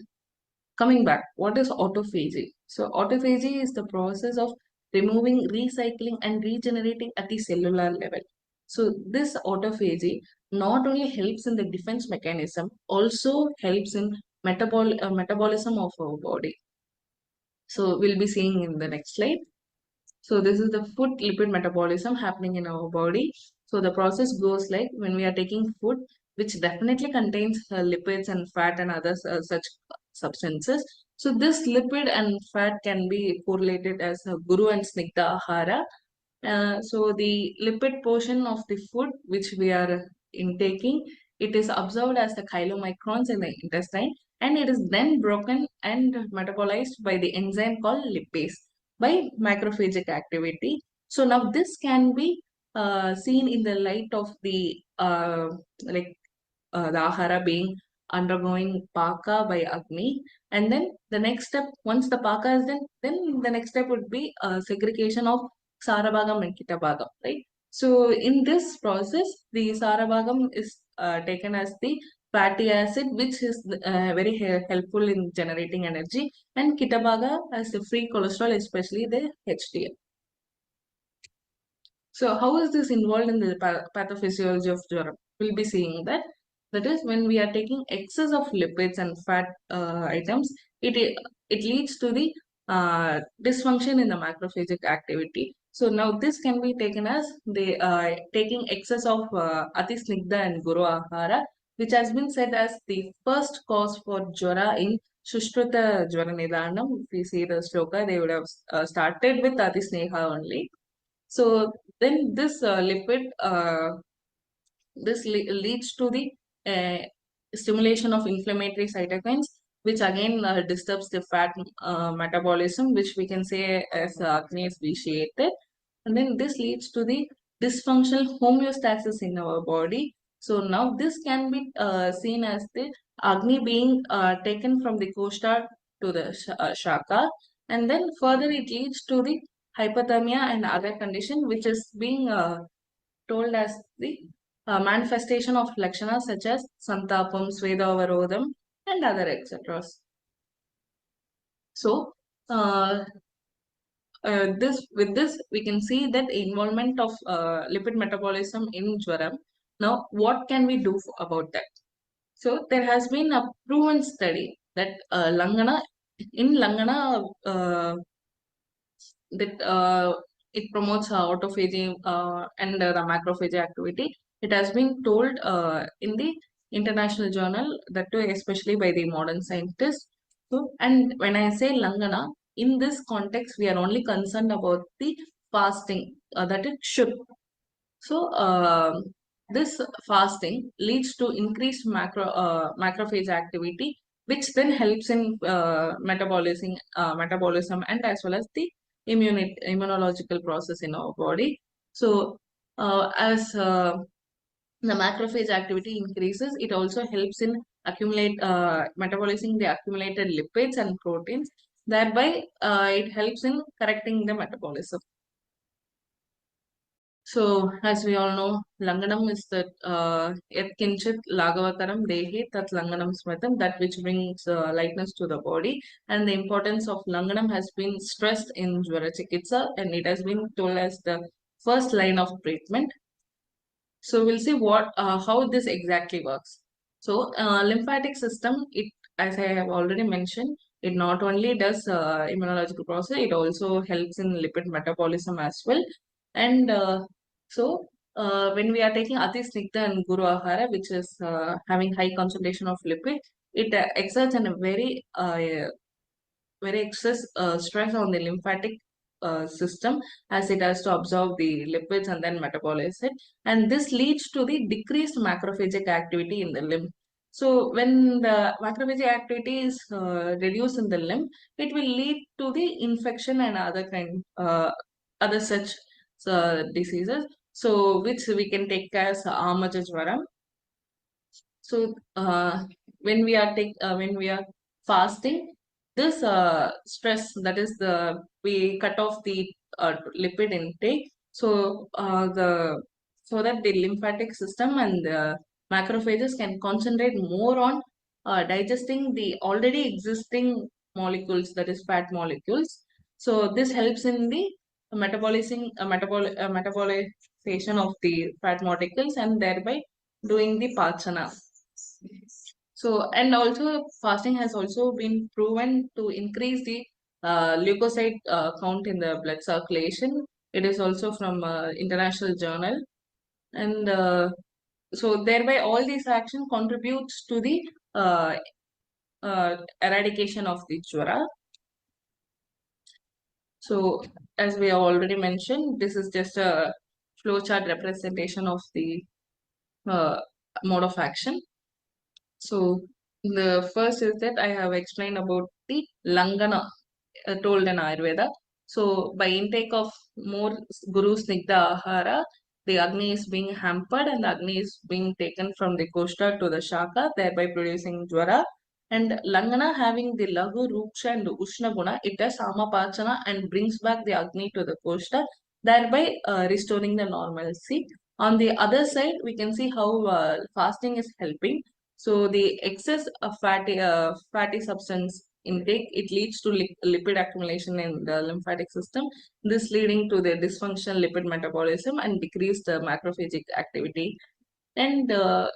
coming back, what is autophagy? So autophagy is the process of removing, recycling and regenerating at the cellular level. So this autophagy not only helps in the defense mechanism, also helps in metabolism of our body. So we'll be seeing in the next slide. So this is the food lipid metabolism happening in our body. So the process goes like when we are taking food, which definitely contains lipids and fat and other such substances. So this lipid and fat can be correlated as Guru and Snigdha Ahara. So the lipid portion of the food which we are intaking, it is observed as the chylomicrons in the intestine, and it is then broken and metabolized by the enzyme called lipase by macrophagic activity. So now this can be seen in the light of the the ahara being undergoing Paka by Agni. And then the next step, once the Paka is done, then the next step would be segregation of Sarabhagam and Kitabhagam, right? So in this process, the Sarabhagam is taken as the fatty acid, which is very helpful in generating energy, and Kitabhaga as the free cholesterol, especially the HDL. So how is this involved in the pathophysiology of Jwaram? We'll be seeing that. That is, when we are taking excess of lipids and fat items, it leads to the dysfunction in the macrophagic activity. So now this can be taken as the taking excess of Adhishtita and Guru Ahara, which has been said as the first cause for Jwara in Sushruta Jwara Nidanam. If we see the sloka, they would have started with Adhisneha only. So then this lipid, leads to the uh, stimulation of inflammatory cytokines, which again disturbs the fat metabolism, which we can say as Agni is vitiated. And then this leads to the dysfunctional homeostasis in our body. So now this can be seen as the Agni being taken from the Koshta to the Shaka. And then further it leads to the hypothermia and other condition, which is being told as the manifestation of lakshanas such as Santapam, Svedavarodham, and other etc. So, this we can see that involvement of lipid metabolism in Jwaram. Now, what can we do about that? So, there has been a proven study that Langana, that it promotes autophagy and the macrophagy activity. It has been told in the international journal, that too especially by the modern scientists. So, and when I say Langana, in this context, we are only concerned about the fasting, that it should. So, this fasting leads to increased macrophage activity, which then helps in metabolism and as well as the immunological process in our body. So, as the macrophage activity increases, it also helps in metabolizing the accumulated lipids and proteins. Thereby, it helps in correcting the metabolism. So, as we all know, Langanam is that Yat Kinchit Lagavataram Dehi Tat Langanam Smritam, that which brings lightness to the body. And the importance of Langanam has been stressed in Jwara Chikitsa, and it has been told as the first line of treatment. So we'll see how this exactly works. So lymphatic system, it, as I have already mentioned, it not only does immunological process, it also helps in lipid metabolism as well. And when we are taking Adhishtita and Guru Ahara, which is having high concentration of lipid, it exerts a very excess stress on the lymphatic system, as it has to absorb the lipids and then metabolize it, and this leads to the decreased macrophagic activity in the lymph. So when the macrophagic activity is reduced in the lymph, it will lead to the infection and other such diseases, so which we can take as Amajajvaram. So when we are fasting, this stress, that is we cut off the lipid intake. So so that the lymphatic system and the macrophages can concentrate more on digesting the already existing molecules, that is fat molecules. So this helps in the metabolization of the fat molecules, and thereby doing the pachana. So, and also fasting has also been proven to increase the leukocyte count in the blood circulation. It is also from international journal, and so thereby all these action contributes to the eradication of the Jwara. So, as we have already mentioned, this is just a flowchart representation of the mode of action. So, the first is that I have explained about the Langana told in Ayurveda. So, by intake of more Guru Snigdha Ahara, the Agni is being hampered and the Agni is being taken from the Koshta to the Shaka, thereby producing Jwara. And Langana having the Lagu, Ruksha and Ushna Guna, it does Samapachana and brings back the Agni to the Koshta, thereby restoring the normalcy. On the other side, we can see how fasting is helping. So the excess of fatty substance intake, it leads to lipid accumulation in the lymphatic system, this leading to the dysfunctional lipid metabolism and decreased macrophagic activity. And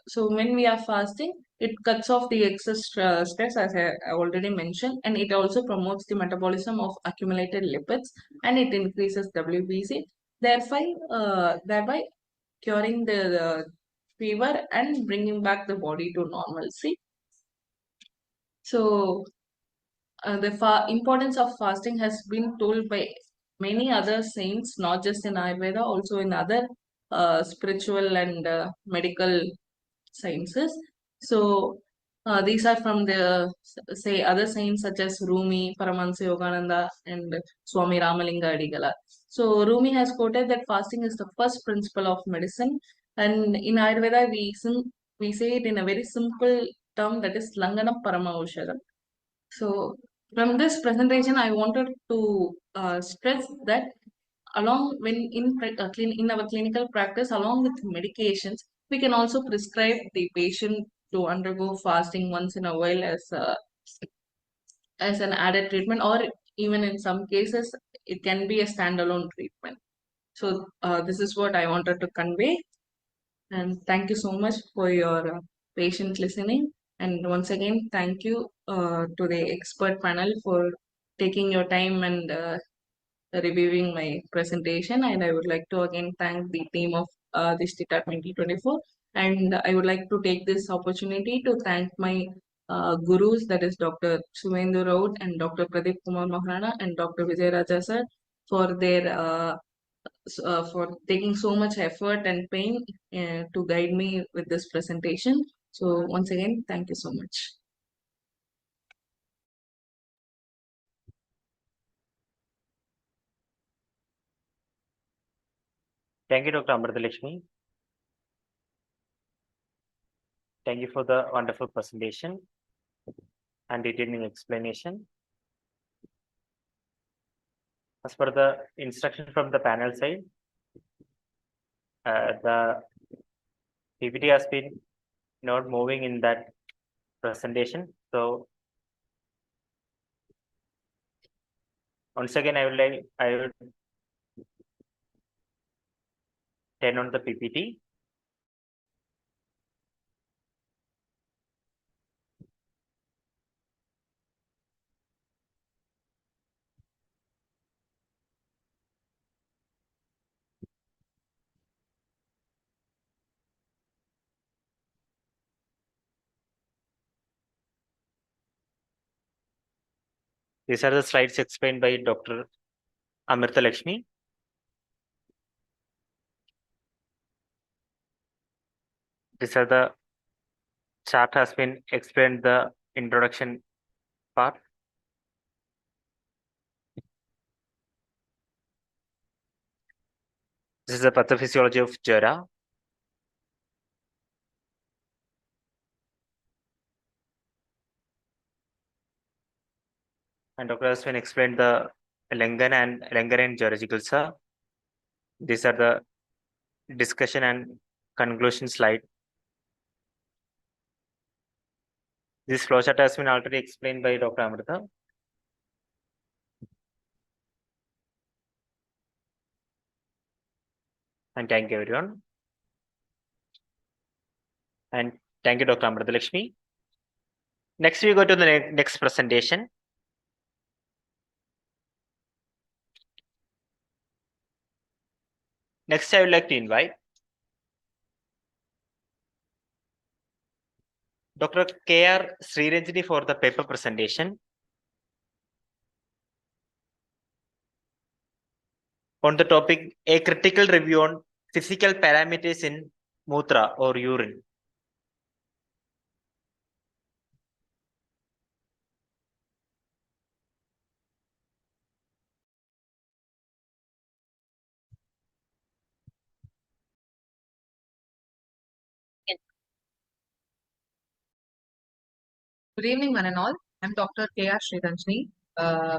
so when we are fasting, it cuts off the excess stress, as I already mentioned, and it also promotes the metabolism of accumulated lipids, and it increases WBC, thereby curing the fever and bringing back the body to normalcy. So the importance of fasting has been told by many other saints, not just in Ayurveda, also in other spiritual and medical sciences. So these are from the say other saints such as Rumi, Paramahansa Yogananda, and Swami Ramalinga Adigala. So Rumi has quoted that fasting is the first principle of medicine, and in Ayurveda we say it in a very simple term, that is Langana Paramaushadam. So from this presentation, I wanted to stress that along when in our clinical practice, along with medications, we can also prescribe the patient to undergo fasting once in a while as an added treatment, or even in some cases, it can be a standalone treatment. So this is what I wanted to convey. And thank you so much for your patient listening. And once again, thank you to the expert panel for taking your time and reviewing my presentation. And I would like to again thank the team of Adhishtita 2024. And I would like to take this opportunity to thank my gurus, that is Dr. Suvendu Raut and Dr. Pradeep Kumar Maharana and Dr. Vijay Raja sir, for their for taking so much effort and pain to guide me with this presentation. So once again, thank you so much. Thank you, Dr. Amritalakshmi. Thank you for the wonderful presentation and detailed explanation. As per the instruction from the panel side, the PPT has been not moving in that presentation. So once again, I would turn on the PPT. These are the slides explained by Dr. Amritalakshmi. These are the chart has been explained the introduction part. This is the pathophysiology of Jara. And Dr. has been explained the Langan and Jara Chikitsa. These are the discussion and conclusion slide. This flowchart has been already explained by Dr. Amrita. And thank you, everyone. And thank you, Dr. Amrita Lakshmi. Next, we go to the next presentation. Next, I would like to invite Dr. K.R. Sriranjani for the paper presentation on the topic A Critical Review on Physical Parameters in Mutra or Urine. Good evening, one and all. I'm Dr. K.R. Sriranjani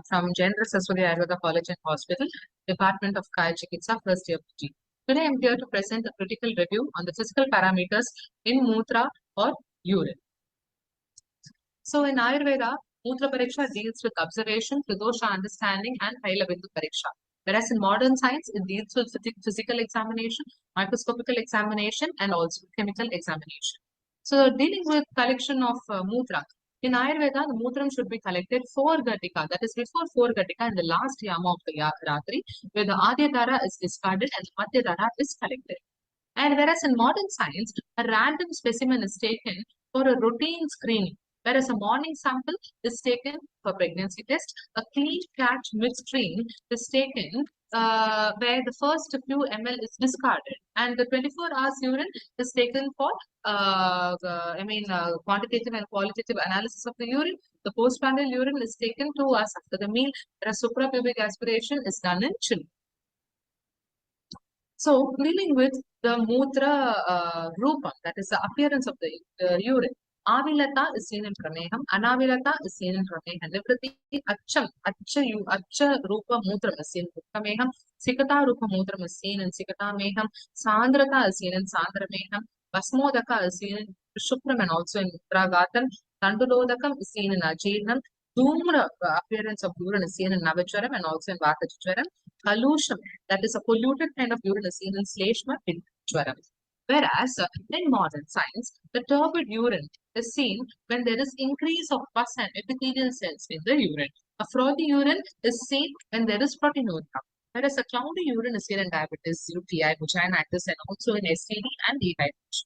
from Gender Saswadi Ayurveda College and Hospital, Department of Kaya Chikitsa, first year PG. Today I'm here to present a critical review on the physical parameters in Mutra or urine. So in Ayurveda, Mutra Pariksha deals with observation, Pradosha understanding, and Haila-Bindu Pariksha. Whereas in modern science, it deals with physical examination, microscopical examination, and also chemical examination. So dealing with collection of Mutra, in Ayurveda, the Mutram should be collected 4 Gatika, that is before 4 Gatika in the last Yama of the Ratri, where the Adyadhara is discarded and the Madhyadhara is collected. And whereas in modern science, a random specimen is taken for a routine screening, whereas a morning sample is taken for pregnancy test, a clean catch midstream is taken where the first few ml is discarded, and the 24 hours urine is taken for quantitative and qualitative analysis of the urine. The postprandial urine is taken 2 hours after the meal, whereas suprapubic aspiration is done in children. So, dealing with the Mutra Rupam, that is the appearance of the urine. Avilata is seen in Prameham, Anavilata is seen in Prameham, Nivrati, Acha Rupa Mutram is seen in Prameham, Sikata Rupa Mutram is seen in Sikata Meham, Sandrata is seen in Sandra Meham, Basmodaka is seen in Shukram and also in Mutragatam, Tandulodakam is seen in Ajirnam, Dhumra appearance of urine is seen in Navacharam and also in Vatacharam, Kalusham, that is a polluted kind of urine is seen in Sleshma Pitchwaram. Whereas in modern science, the turbid urine is seen when there is increase of pus and epithelial cells in the urine. A frothy urine is seen when there is proteinuria. Whereas a cloudy urine is seen in diabetes, UTI, vaginitis, and also in STD and dehydration.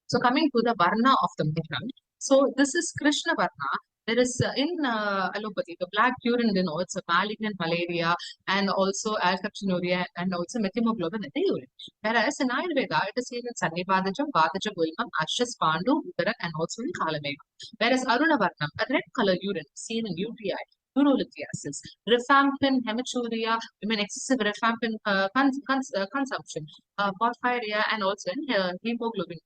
So coming to the Varna of the Mutram. So this is Krishna Varna. There is in allopathy, the black urine denotes a malignant malaria and also alkaptonuria and also methemoglobin in the urine. Whereas in Ayurveda, it is seen in Sannibadajam, Badajam, Gulmam, Ashas, Pandu, Uttara, and also in Kalamega. Whereas Aruna Varnam, a red color urine seen in UTI, urolithiasis, rifampin, hematuria, excessive rifampin consumption, porphyria, and also in hemoglobin.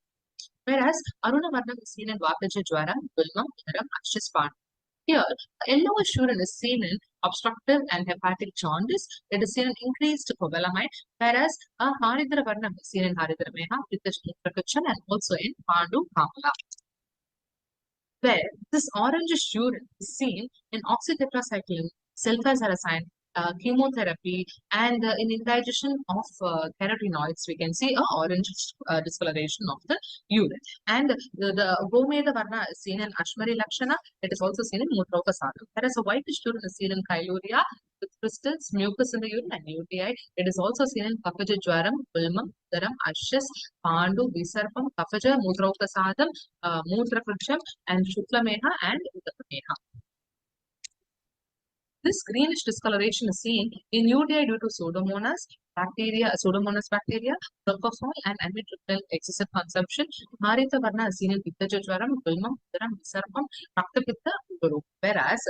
Whereas Aruna Varnam is seen in Vataja Jwara, Gulmam, Uttaram, Ashas, Pandu. Here, yellowish urine is seen in obstructive and hepatic jaundice. It is seen in increased cobalamide, whereas a Haridra Varnam is seen in Haridra Meha, Pittacham, and also in Pandu Kamala. Where this orangish urine is seen in oxytetracycline, sulfasalazine, chemotherapy, and in indigestion of carotenoids, we can see a orange discoloration of the urine. And the Gomeda Varna is seen in Ashmari Lakshana. It is also seen in Mutrokasadam. Whereas a whitish urine is seen in Chylorrhea with crystals, mucus in the urine, and UTI. It is also seen in Kafaja Jwaram, Pulmam, Dharam, Ashas, Pandu, Visarpam, Kafaja, Mutrokasadam, Mutrapraksham, and Shuklameha and Uttameha. This greenish discoloration is seen in UTI due to Pseudomonas bacteria, propofol, and amitriptyl excessive consumption. Haritha Varna is seen in Pittaja Jwaram, Gulmam, Uttaram, Visarpam, Raktapitta, Uguru. Whereas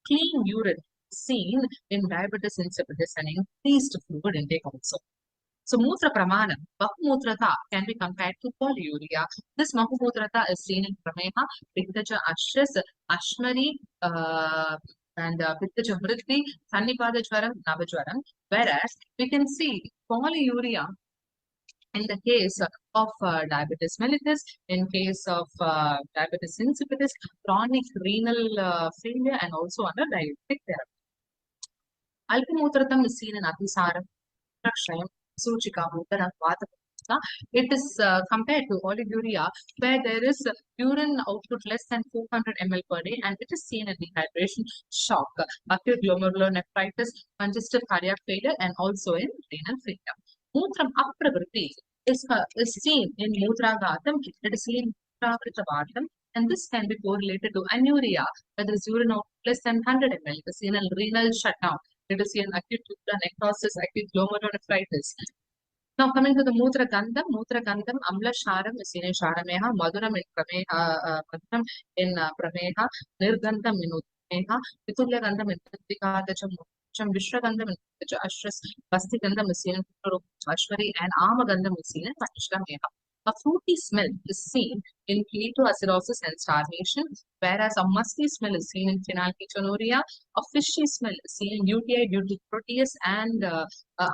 clean urine is seen in diabetes insipidus and increased fluid intake also. So Mutra Pramanam, Mahumutrata can be compared to polyuria. This Mahumutrata is seen in Prameha, Pittaja Ashas, Ashmari, and Pittaja Vritti, Sannipada Jwaram, Navajwaram. Whereas we can see polyuria in the case of diabetes mellitus, in case of diabetes insipidus, chronic renal failure, and also under diabetic therapy. Alpamutratam is seen in Abhisaram, Prakshayam, Suchika, Uttara, Vata. It is compared to oliguria, where there is urine output less than 400 ml per day, and it is seen in dehydration, shock, acute glomerulonephritis, congestive cardiac failure, and also in renal failure. Mutram apravritti is seen in Mutragatam, it is seen in Mutravrita, and this can be correlated to anuria, where there is urine output less than 100 ml. It is seen in renal shutdown. It is seen in acute tubular necrosis, acute glomerulonephritis. Now coming to the Mutra Gandham, Amla Sharam is seen in Sharameha, Madhuram in Prameha, Madhuram in Prameha, Nirgandham in Utmeha, Vitulya Gandham in Kritika, Vishra Gandham in Ashras, Basti Gandham is seen in Ashwari, and Ama Gandham is seen in Patishra Meha. A fruity smell is seen in ketoacidosis and starvation, whereas a musky smell is seen in phenylketonuria. A fishy smell is seen in UTI due to protease, and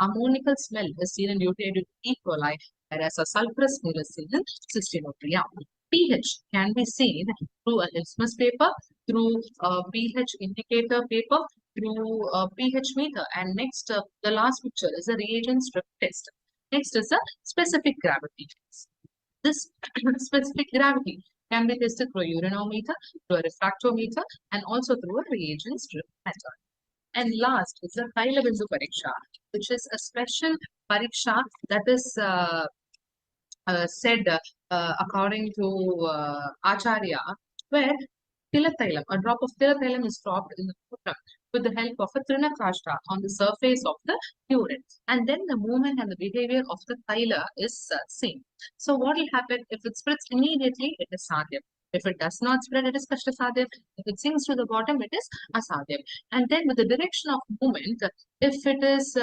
ammonical smell is seen in UTI due to E. coli, whereas a sulfurous smell is seen in cystinuria. pH can be seen through a litmus paper, through a pH indicator paper, through a pH meter, and next, the last picture is a reagent strip test. Next is a specific gravity test. This specific gravity can be tested through a urinometer, through a refractometer, and also through a reagent strip method. And last is the Thailabindu Pariksha, which is a special pariksha that is said according to Acharya, where tilatailam, a drop of tilatailam is dropped in the putra with the help of a trinakashta on the surface of the urine. And then the movement and the behavior of the thaila is seen. So what will happen if it spreads immediately? It is sadhyam. If it does not spread, it is kashtasadhyam. If it sinks to the bottom, it is asadhyam. And then with the direction of movement, if it is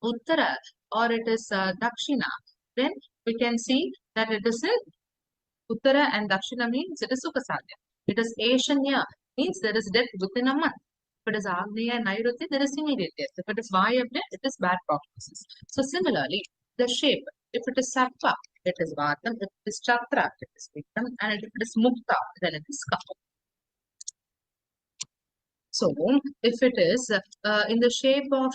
uttara or it is dakshina, then we can see that it is a uttara and dakshina means it is sukasadya. It is Ashanya means there is death within a month. If it is Agneya and Nairuti, there is immediate death. If it is Vayabhya, it is bad prognosis. So similarly, the shape, if it is Sarpa, it is Vatam, if it is Chatra, it is Vikram, and if it is Mukta, then it is Kapha. So, if it is in the shape of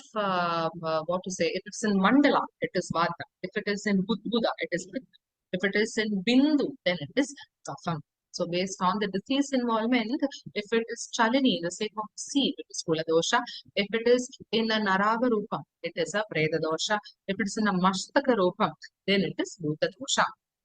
what to say, if it's in mandala, it is vata. If it is in buddha, it is pitta. If it is in bindu, then it is kafam. So, based on the disease involvement, if it is chalini, in the shape of seed, it is kula dosha. If it is in a naraga rupam, it is a preda dosha. If it is in a mashtaka rupam, then it is bhuta dosha.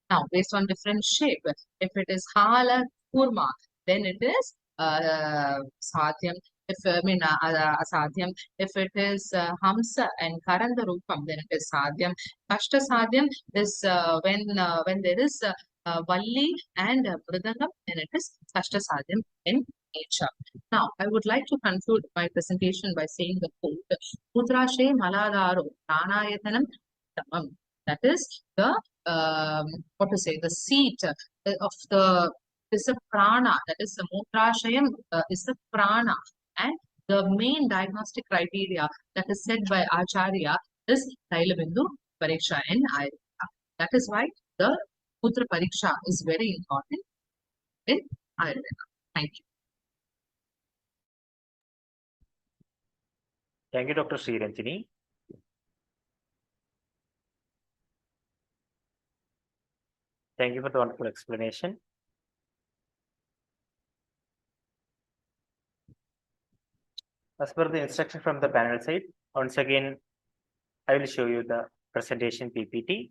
Now, based on different shape, if it is hala kurma, then it is sadhyam. If asadhyam. If it is hamsa and karanda rupam, then it is sadhyam. Kashta sadhyam is when there is valli and mridangam, then it is kashta sadhyam in nature. Now, I would like to conclude my presentation by saying the quote: Putrashe maladaro pranayatanam tamam. That is the what to say, the seat of the is a prana, that is the mutrashayam is the prana, and the main diagnostic criteria that is set by Acharya is Thailabindu Pariksha in Ayurveda. That is why the Putra Pariksha is very important in Ayurveda. Thank you. Thank you, Dr. Sriranjini. Thank you for the wonderful explanation. As per the instruction from the panel side, once again, I will show you the presentation PPT.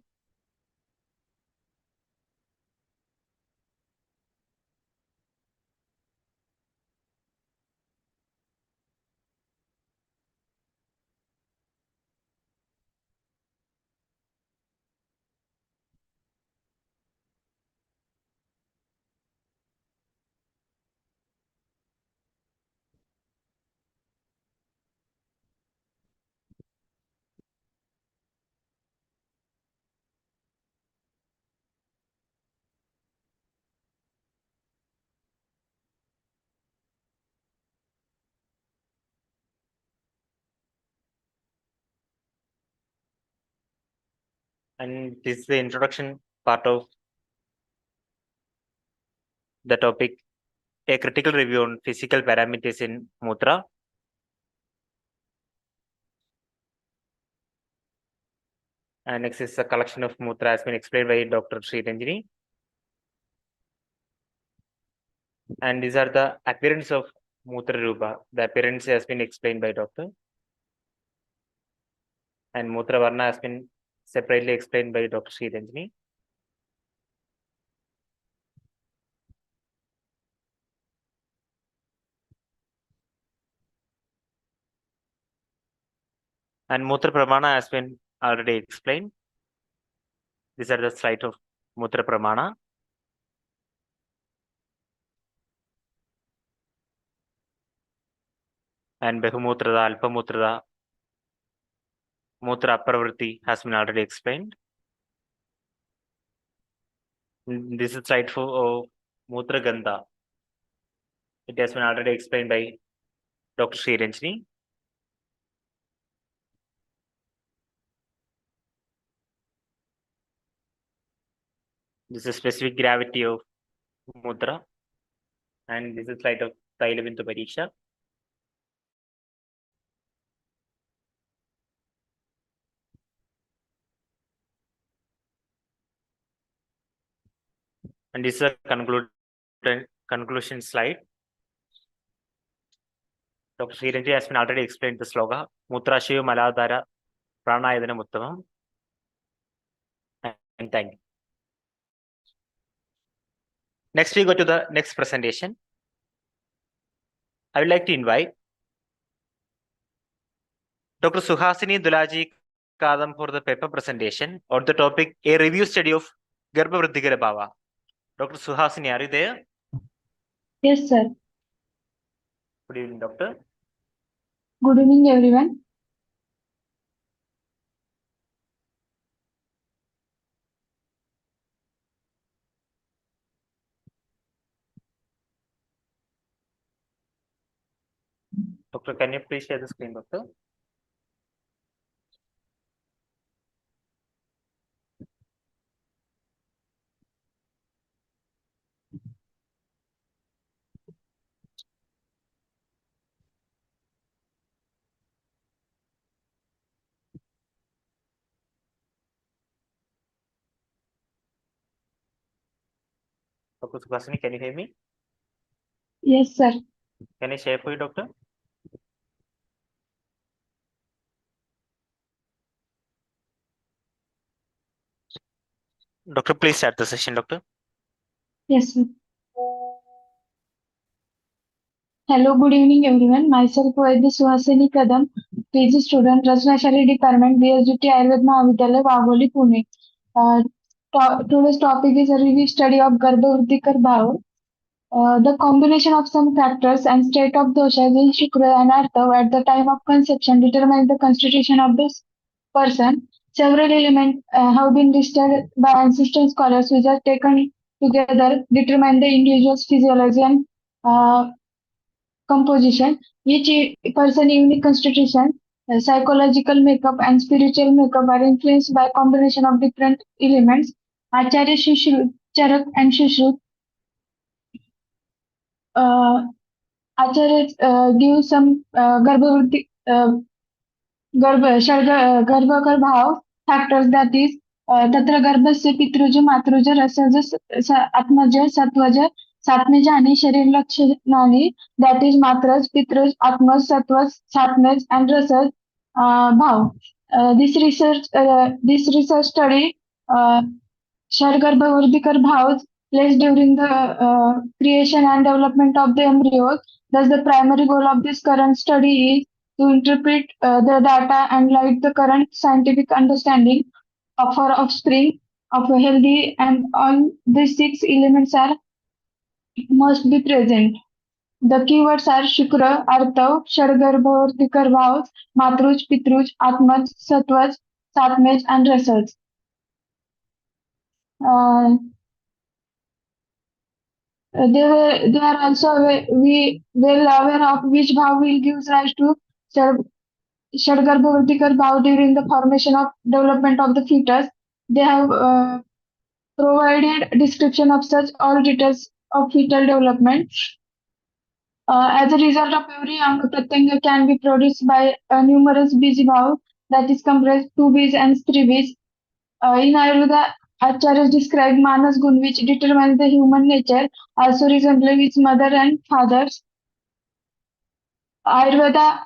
And this is the introduction part of the topic, a critical review on physical parameters in Mutra. And next is a collection of Mutra has been explained by Dr. Sriranjini. And these are the appearance of Mutra Rupa. The appearance has been explained by Doctor. And Mutra Varna has been separately explained by Dr. Sriranjini. And Mutra Pramana has been already explained. These are the slides of Mutra Pramana. And Behumutrada, Alpamutrada, Mutra Pravrti has been already explained. This is slide for Mutra Gandha. It has been already explained by Dr. Sriranjani. This is specific gravity of Mudra. And this is slide of Tailavintu Pariksha. And this is a conclusion slide. Dr. Sriranjani has been already explained the sloga. Mutrashayu Maladhara Pranayadana Muttamam. And thank you. Next, we go to the next presentation. I would like to invite Dr. Suhasini Dulaji Kadam for the paper presentation on the topic A Review Study of Garbhavriddhikara Bhava. Dr. Suhasini, are you there? Yes, sir. Good evening, doctor. Good evening, everyone. Doctor, can you please share the screen, doctor? Dr. Suhasini, can you hear me? Yes, sir. Can I share for you, doctor? Doctor, please start the session, doctor. Yes, sir. Hello, good evening, everyone. Myself, Vaidya Suhasini Kadam, PG student, Rajnashari Department, BSGT Ayurved Mahavidyalaya, Vagoli, Pune. Today's topic is a review study of Garbhavriddhikar Bhava. The combination of some factors and state of doshas in Shukra and Artha at the time of conception determines the constitution of this person. Several elements have been listed by ancestral scholars which are taken together determine the individual's physiology and composition. Each person unique constitution, psychological makeup and spiritual makeup are influenced by a combination of different elements. Acharya Shushrut, Charak and Shushrut Acharya give some Garbhavriddhi Garbhakar Bhav factors that is तत्र गर्भस्य पितृज मातृज रसज आत्मज सत्वज सात्मेज आणि शरीर लक्षणाने that is मात्रज पितृज आत्मज सत्वज सात्मेज and रसज bhav. This research study Garbhavriddhikar Bhavs placed during the creation and development of the embryos. Thus, the primary goal of this current study is to interpret the data and light the current scientific understanding of our offspring of a healthy, and all these 6 elements are must be present. The keywords are Shukra, Artav, Garbhavriddhikar Bhavs, Matruj, Pitruj, Atmaj, Satvaj, Satmej, and Rasaj. They are also we well aware of which bhav will give rise to Garbhavriddhikar Bhav during the formation of development of the fetus. They have provided description of such all details of fetal development. As a result of every young pratyanga can be produced by numerous bij bhav that is comprised 2 bij and 3 bij. In Ayurveda, Acharyas describe Manas Gun, which determines the human nature, also resembling its mother and fathers. Ayurveda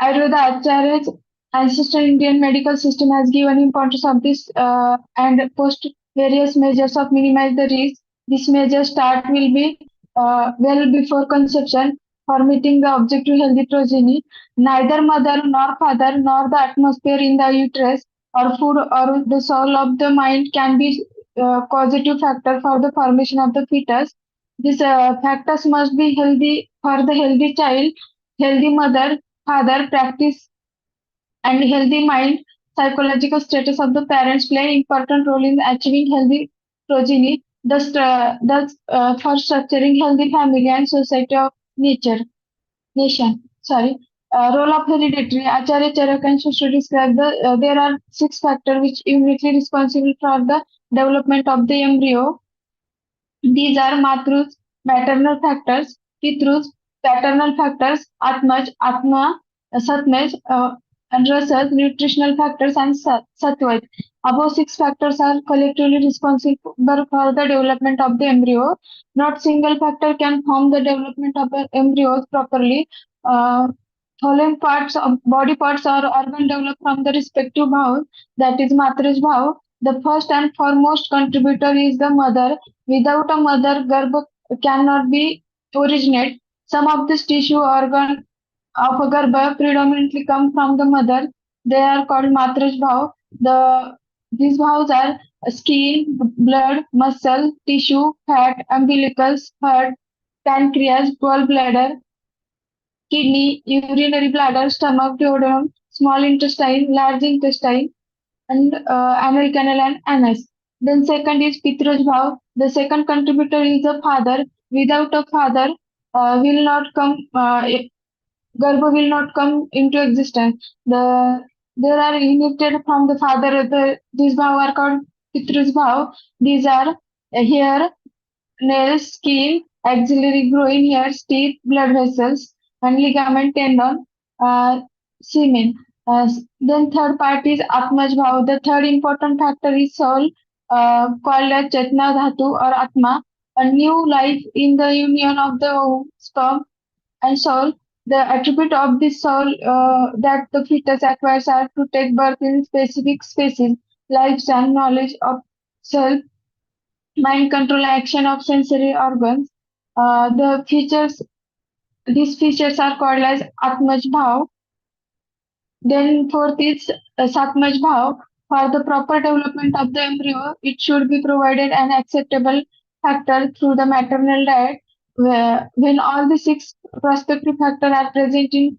Acharyas, ancestral Indian medical system has given importance of this and post various measures of minimize the risk. This measure start will be well before conception for meeting the objective healthy progeny. Neither mother nor father nor the atmosphere in the uterus or food or the soul of the mind can be causative factor for the formation of the fetus. These factors must be healthy for the healthy child, healthy mother, father, practice, and healthy mind. Psychological status of the parents play an important role in achieving healthy progeny, for structuring healthy family and society of nation. Sorry. Role of hereditary. Acharya Charak and Shushu describe there are 6 factors which uniquely responsible for the development of the embryo. These are Matrus, maternal factors, Pitrus, paternal factors, Atma, Satmaj, and Rasas, nutritional factors, and Sattvas. Above 6 factors are collectively responsible for the development of the embryo. Not single factor can form the development of the embryos properly. Uh, Following parts of body parts or organ develop from the respective bhav, that is Matraj bhav. The first and foremost contributor is the mother. Without a mother, garbha cannot be originate. Some of this tissue organ of a garbha predominantly come from the mother. They are called matraj bhav. These bhavs are skin, blood, muscle, tissue, fat, umbilicus, heart, pancreas, gallbladder, kidney, urinary bladder, stomach, duodenum, small intestine, large intestine, and anal canal and anus. Then second is Pitraj Bhav. The second contributor is the father. Without a father, will not come. Garbha will not come into existence. There are inherited from the father. These bhav are called Pitraj Bhav. These are hair, nails, skin, axillary groin hairs, teeth, blood vessels, and ligament, tendon, semen. Then third part is Atmaj Bhav. The third important factor is soul, called as Chetna Dhatu or Atma, a new life in the union of the sperm and soul. The attribute of this soul that the fetus acquires are to take birth in specific spaces, lives and knowledge of self, mind control action of sensory organs. These features are called as Atmaj Bhav. Then fourth is Satmaj Bhav. For the proper development of the embryo, it should be provided an acceptable factor through the maternal diet. When all the 6 prospective factors are present in,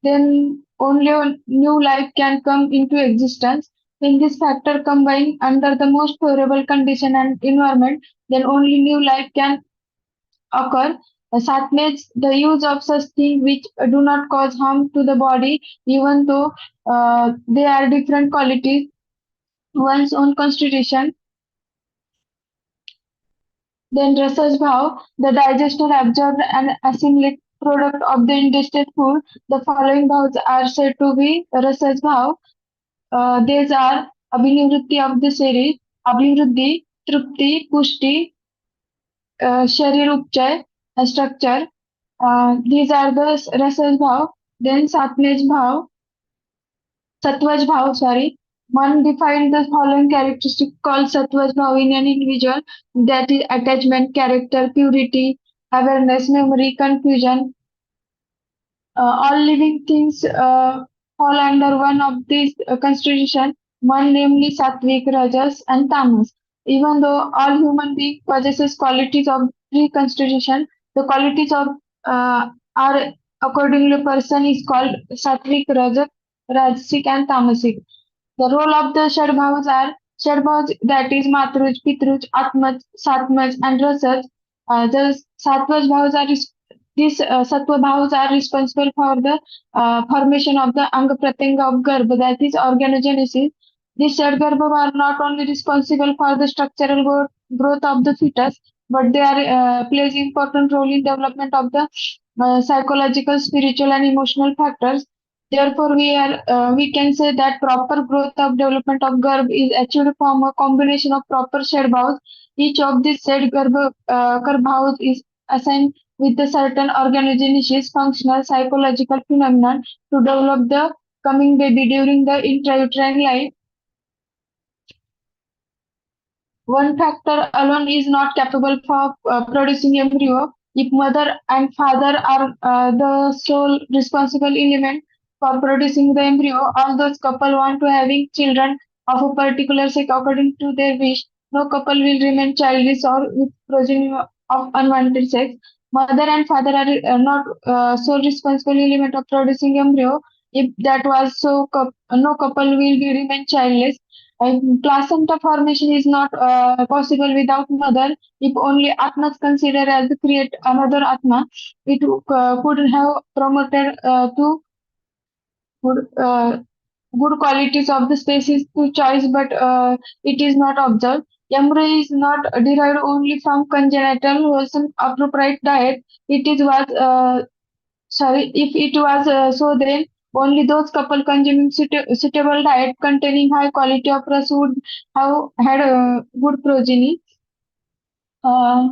then only a new life can come into existence. When this factor combine under the most favorable condition and environment, then only new life can occur. Satmage, the use of such things which do not cause harm to the body, even though they are different qualities, one's own constitution. Then Rasaj Bhav, the digestion, absorb and assimilate product of the ingested food. The following bhavs are said to be Rasaj Bhav. These are Abhinivritti of the series, Abhinivritti, Trupti, Pushti, Sharir Upchay, structure. These are the Rasaj Bhav. Then Satmaj Bhav, Satvaj Bhav, sorry. One defined the following characteristic called Satvaj Bhav in an individual, that is attachment, character, purity, awareness, memory, confusion. All living things fall under one of these constitution, one namely Sattvic, Rajas, and Tamas. Even though all human beings possesses qualities of three constitution, the qualities of are accordingly person is called Sattvic, Rajas, Rajasic, and Tamasic. The role of the Shadbhavas are Shadbhavas, that is Matruj, Pitruj, Atmaj, Satmaj, and Rasaj. The Satvaj bhavas are these Sattva bhavas are responsible for the formation of the Anga Pratyanga of Garbha, that is organogenesis. These Shadgarbha are not only responsible for the structural growth of the fetus, but they are plays important role in development of the psychological, spiritual, and emotional factors. Therefore, we can say that proper growth of development of Garbh is achieved from a combination of proper shed bhavs. Each of these shed bhavs is assigned with a certain organogenesis, functional, psychological phenomenon to develop the coming baby during the intrauterine life. One factor alone is not capable for producing embryo. If mother and father are the sole responsible element for producing the embryo, all those couple want to having children of a particular sex according to their wish. No couple will remain childless or with progeny of unwanted sex. Mother and father are not sole responsible element of producing embryo. If that was so, no couple will be remain childless. Placenta formation is not possible without mother. If only Atma is considered as to create another Atma, it could have promoted to good, good qualities of the species to choice, but it is not observed. Embryo is not derived only from congenital wholesome appropriate diet. It is was if it was so, then only those couple consuming suitable diet containing high quality of rice would have had good progeny. Uh,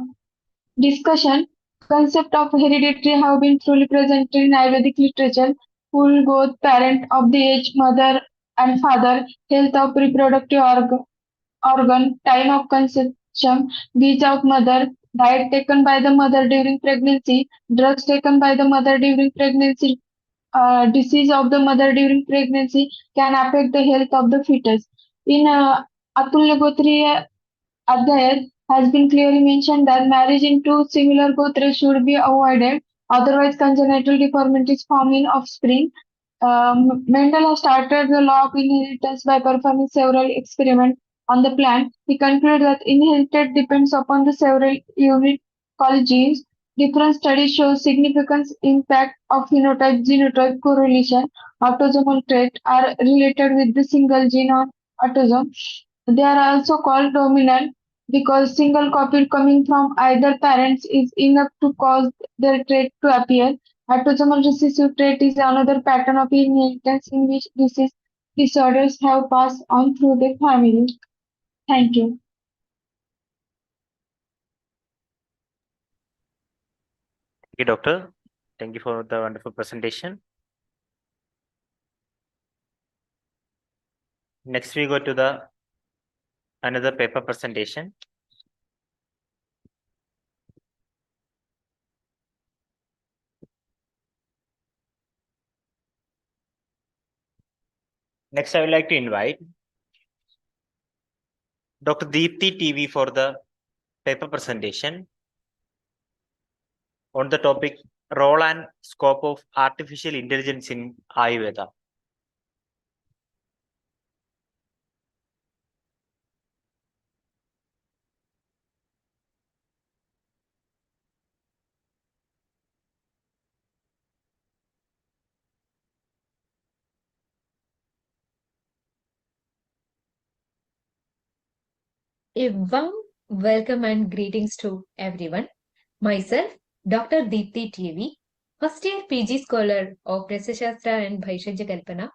Discussion concept of hereditary have been truly presented in Ayurvedic literature. Full growth, parent of the age, mother and father, health of reproductive organ, time of conception, beach of mother, diet taken by the mother during pregnancy, drugs taken by the mother during pregnancy, disease of the mother during pregnancy can affect the health of the fetus. In Atul Gotriya Adhyayat has been clearly mentioned that marriage into similar gotra should be avoided, otherwise congenital deformities form in offspring. Mendel has started the law of inheritance by performing several experiments on the plant. He concluded that inherited depends upon the several unit called genes. Different studies show significant impact of phenotype-genotype correlation. Autosomal traits are related with the single gene or autosome. They are also called dominant because single copy coming from either parents is enough to cause their trait to appear. Autosomal recessive trait is another pattern of inheritance in which disease disorders have passed on through the family. Thank you. Thank you, doctor. Thank you for the wonderful presentation. Next, we go to the another paper presentation. Next, I would like to invite Dr. Deepthi TV for the paper presentation on the topic role and scope of artificial intelligence in Ayurveda. A warm welcome and greetings to everyone. Myself, Dr. Deepthi TV, first year PG scholar of Prasashastra and Bhaishajya Kalpana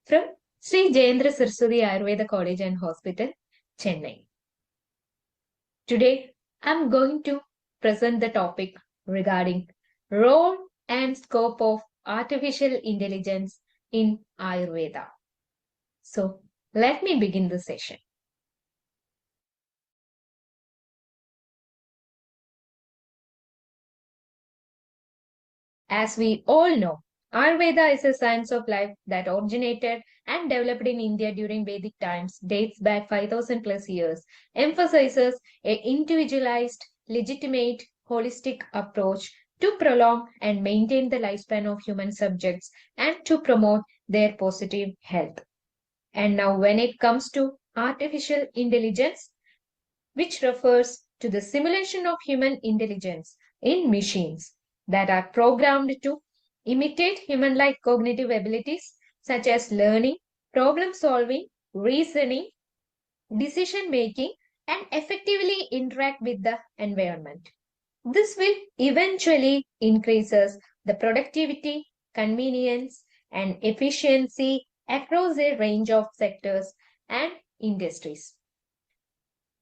from Sri Jayendra Saraswati Ayurveda College and Hospital, Chennai. Today, I'm going to present the topic regarding role and scope of artificial intelligence in Ayurveda. So, let me begin the session. As we all know, Ayurveda is a science of life that originated and developed in India during Vedic times, dates back 5000 plus years, emphasizes an individualized, legitimate, holistic approach to prolong and maintain the lifespan of human subjects and to promote their positive health. And now when it comes to artificial intelligence, which refers to the simulation of human intelligence in machines that are programmed to imitate human-like cognitive abilities such as learning, problem solving, reasoning, decision making, and effectively interact with the environment. This will eventually increases the productivity, convenience, and efficiency across a range of sectors and industries.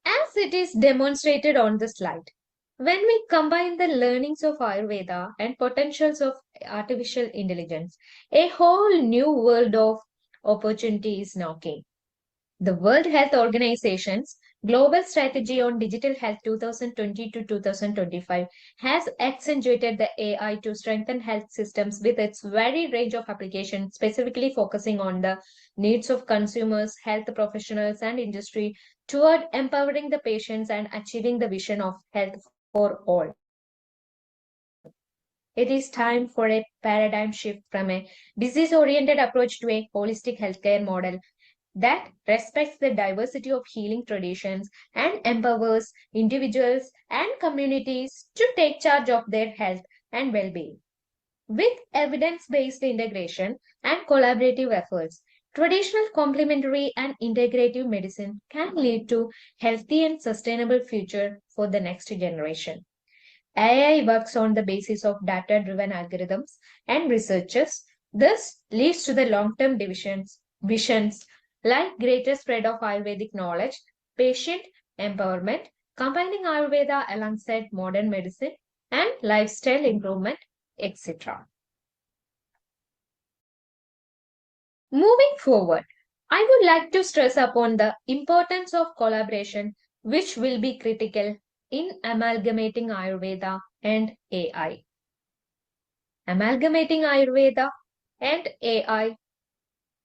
As it is demonstrated on the slide, when we combine the learnings of Ayurveda and potentials of artificial intelligence, a whole new world of opportunity is knocking. The World Health Organization's Global Strategy on Digital Health 2020 to 2025 has accentuated the AI to strengthen health systems with its varied range of applications, specifically focusing on the needs of consumers, health professionals, and industry toward empowering the patients and achieving the vision of health for all. It is time for a paradigm shift from a disease-oriented approach to a holistic healthcare model that respects the diversity of healing traditions and empowers individuals and communities to take charge of their health and well-being. With evidence-based integration and collaborative efforts, traditional complementary and integrative medicine can lead to healthy and sustainable future for the next generation. AI works on the basis of data-driven algorithms and researches. This leads to the long-term visions like greater spread of Ayurvedic knowledge, patient empowerment, combining Ayurveda alongside modern medicine, and lifestyle improvement, etc. Moving forward, I would like to stress upon the importance of collaboration, which will be critical in amalgamating Ayurveda and AI. Amalgamating Ayurveda and AI,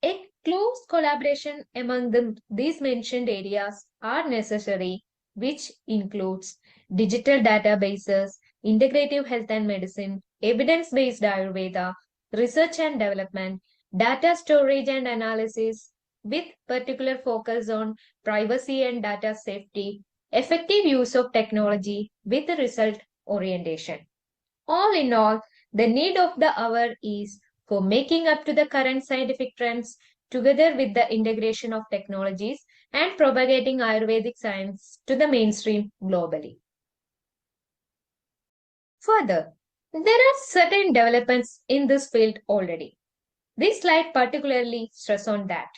a close collaboration among these mentioned areas are necessary, which includes digital databases, integrative health and medicine, evidence-based Ayurveda, research and development, data storage and analysis, with particular focus on privacy and data safety, effective use of technology with result orientation. All in all, the need of the hour is for making up to the current scientific trends together with the integration of technologies and propagating Ayurvedic science to the mainstream globally. Further, there are certain developments in this field already. This slide particularly stress on that.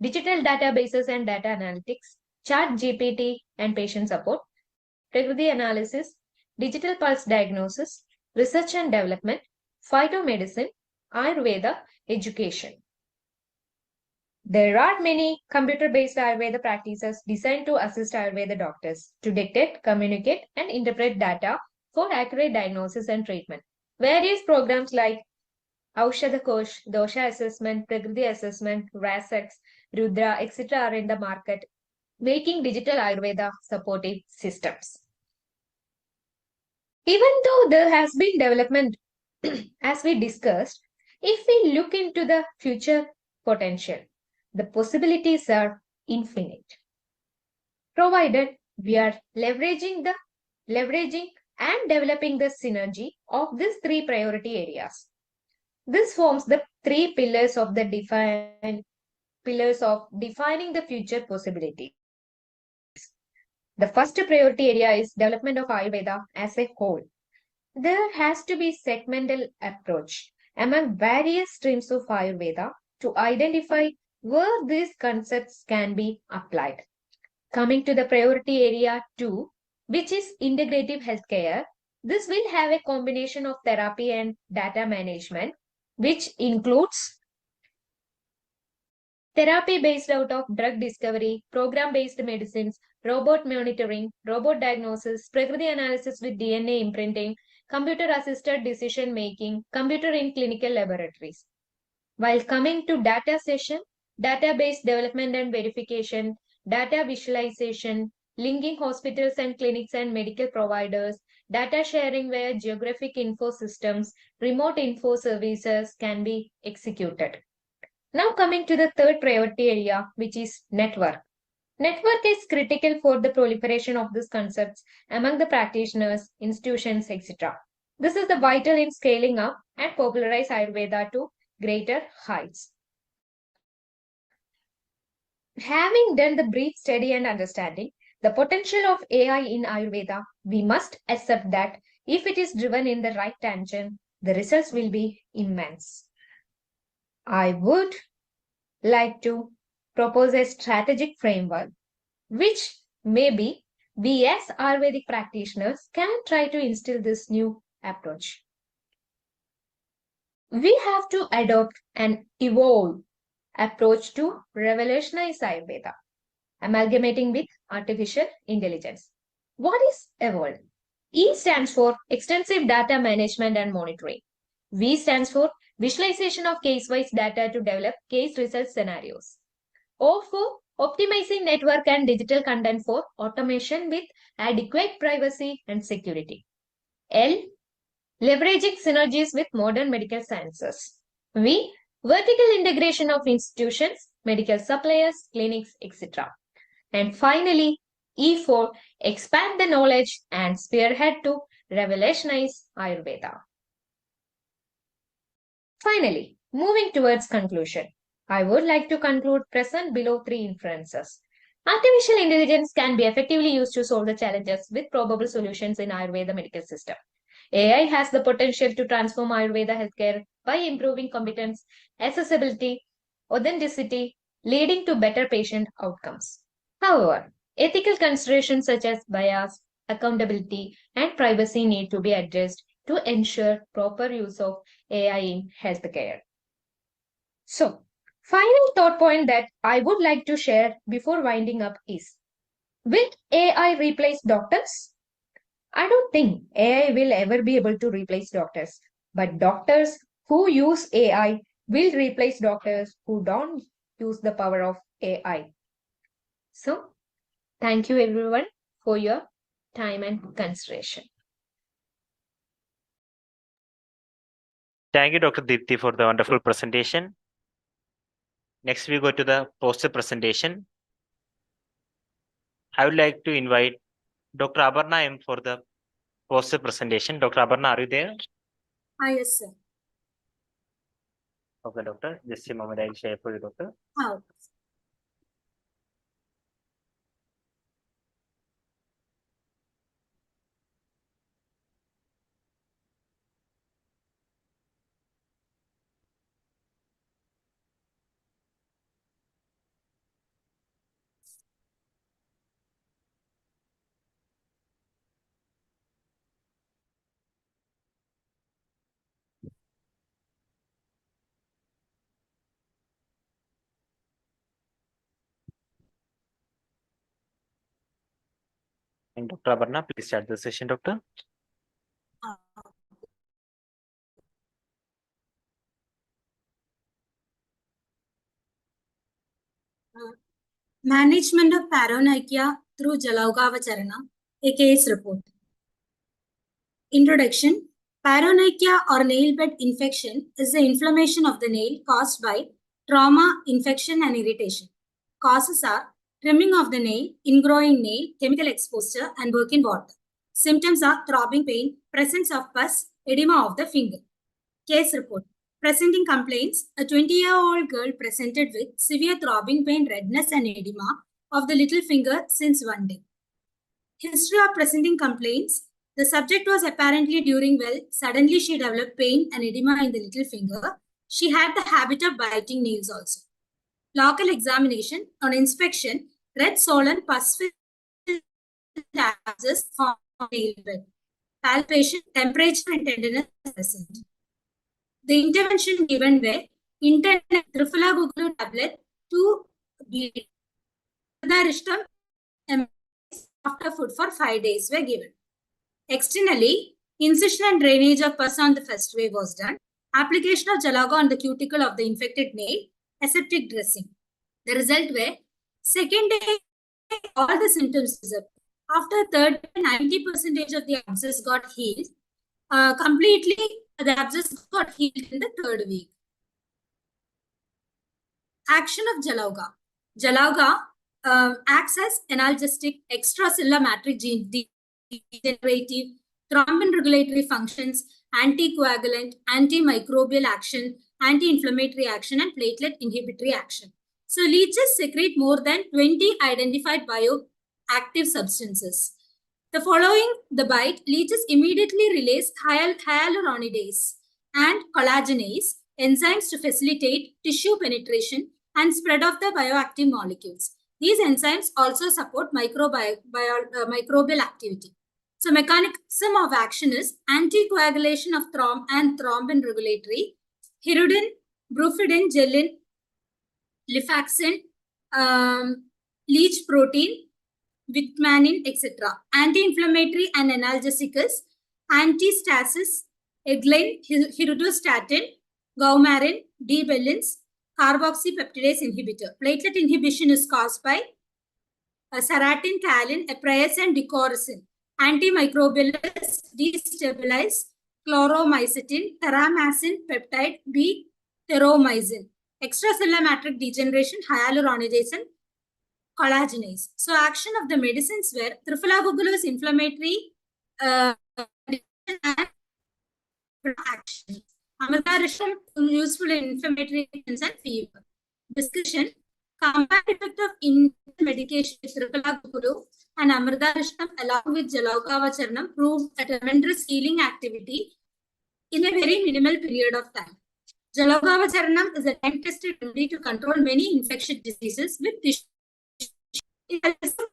Digital databases and data analytics, chat GPT and patient support, Prakriti analysis, digital pulse diagnosis, research and development, phytomedicine, Ayurveda, education. There are many computer-based Ayurveda practices designed to assist Ayurveda doctors to detect, communicate, and interpret data for accurate diagnosis and treatment. Various programs like Aushadha Kosh, Dosha Assessment, Prakriti Assessment, RASX, Rudra, etc. are in the market, making digital Ayurveda supportive systems. Even though there has been development, as we discussed, if we look into the future potential, the possibilities are infinite. Provided we are leveraging and developing the synergy of these three priority areas. This forms the three pillars of defining the future possibilities. The first priority area is development of Ayurveda as a whole. There has to be segmental approach among various streams of Ayurveda to identify where these concepts can be applied. Coming to the priority area 2, which is integrative healthcare, this will have a combination of therapy and data management, which includes therapy based out of drug discovery, program-based medicines, robot monitoring, robot diagnosis, Prakriti analysis with DNA imprinting, computer-assisted decision-making, computer in clinical laboratories. While coming to data session, database development and verification, data visualization, linking hospitals and clinics and medical providers, data sharing via geographic info systems, remote info services can be executed. Now coming to the third priority area, which is network. Network is critical for the proliferation of these concepts among the practitioners, institutions, etc. This is the vital in scaling up and popularize Ayurveda to greater heights. Having done the brief study and understanding the potential of AI in Ayurveda, we must accept that if it is driven in the right tangent, the results will be immense. I would like to propose a strategic framework, which maybe we as Ayurvedic practitioners can try to instill this new approach. We have to adopt an evolved approach to revolutionize Ayurveda, amalgamating with artificial intelligence. What is evolved? E stands for extensive data management and monitoring. V stands for visualization of case-wise data to develop case result scenarios. O for optimizing network and digital content for automation with adequate privacy and security. L, leveraging synergies with modern medical sciences. V, vertical integration of institutions, medical suppliers, clinics, etc. And finally, E4, expand the knowledge and spearhead to revolutionize Ayurveda. Finally, moving towards conclusion, I would like to conclude present below 3 inferences. Artificial intelligence can be effectively used to solve the challenges with probable solutions in Ayurveda medical system. AI has the potential to transform Ayurveda healthcare by improving competence, accessibility, authenticity, leading to better patient outcomes. However, ethical considerations such as bias, accountability, and privacy need to be addressed to ensure proper use of AI in healthcare. So, final thought point that I would like to share before winding up is, will AI replace doctors? I don't think AI will ever be able to replace doctors, but doctors who use AI will replace doctors who don't use the power of AI. So, thank you everyone for your time and consideration. Thank you, Dr. Deepthi, for the wonderful presentation. Next, we go to the poster presentation. I would like to invite Dr. Aparna M for the poster presentation. Dr. Aparna, are you there? Yes, sir. Okay, doctor. Just a moment, I'll share for you, doctor. Okay. And Dr. Aparna, please start the session, doctor. Management of paronychia through Jalauga a case report. Introduction. Paronychia or nail bed infection is the inflammation of the nail caused by trauma, infection, and irritation. Causes are trimming of the nail, ingrowing nail, chemical exposure, and work in water. Symptoms are throbbing pain, presence of pus, edema of the finger. Case report. Presenting complaints, a 20-year-old girl presented with severe throbbing pain, redness, and edema of the little finger since one day. History of presenting complaints. The subject was apparently doing well. Suddenly, she developed pain and edema in the little finger. She had the habit of biting nails also. Local examination. On inspection, red swollen pus-filled abscess on nail bed. Palpation, temperature, and tenderness present. The intervention given were intended Trifluoglu tablet 2 BD. Adhishtita after food for 5 days were given. Externally, incision and drainage of pus on the first way was done. Application of Jalauga on the cuticle of the infected nail. Aseptic dressing. The result were, second day, all the symptoms disappeared. After third day, 90% of the abscess got healed. Completely, the abscess got healed in the third week. Action of Jalauga. Jalauga acts as analgesic, extracellular matrix degenerative, thrombin regulatory functions, anticoagulant, antimicrobial action, anti-inflammatory action, and platelet inhibitory action. So leeches secrete more than 20 identified bioactive substances. The following the bite, leeches immediately release hyaluronidase and collagenase enzymes to facilitate tissue penetration and spread of the bioactive molecules. These enzymes also support microbial activity. So mechanism of action is anticoagulation of thrombin regulatory, hirudin, brufidin, gelin, lifaxin, leech protein, vitmanin, etc. Anti-inflammatory and analgesic is antistasis, eglin, hirudostatin, gaumarin, dibellins, carboxypeptidase inhibitor. Platelet inhibition is caused by seratin, kallin, eprias, and digoxin. Antimicrobial is destabilize, chloromycetin, teramacin, peptide, B, teromycin, extracellular matrix degeneration, hyaluronidase, collagenase. So action of the medicines were Triphalagugulus inflammatory and action. Amartharisham useful in inflammatory and fever. Discussion. Combined effect of medication with Triphalagugulu and Amartharisham along with Jalokavacharnam proved a tremendous healing activity in a very minimal period of time. Jalokavacharnam is a time-tested remedy to control many infectious diseases with tissue. It also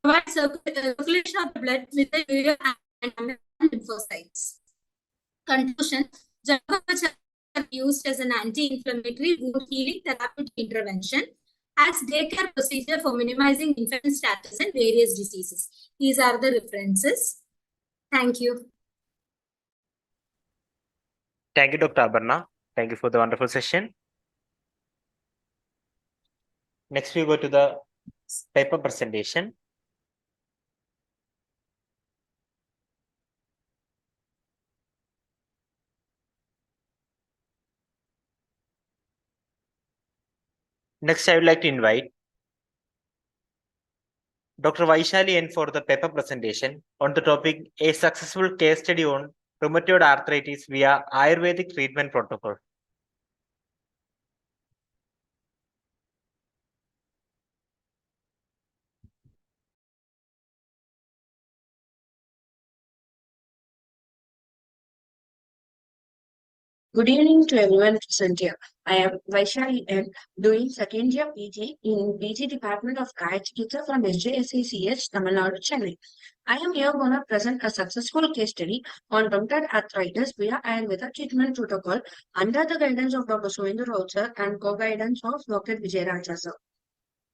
provides circulation of the blood with the urea and lymphocytes. Conclusion: Jalokavacharnam is used as an anti-inflammatory wound healing therapeutic intervention as daycare procedure for minimizing infection status and various diseases. These are the references. Thank you. Thank you, Dr. Abarna. Thank you for the wonderful session. Next, we go to the paper presentation. Next, I would like to invite Dr. Vaishali N for the paper presentation on the topic A Successful Case Study on Rheumatoid Arthritis via Ayurvedic Treatment Protocol. Good evening to everyone present here. I am Vaishali N, doing second year PG in PG Department of Adhishtita from SJSCCH, Tamil Nadu, Chennai. I am here going to present a successful case study on rheumatoid arthritis via Ayurveda treatment protocol under the guidance of Dr. Suendra Rocha and co-guidance of Dr. Vijayaraja sir.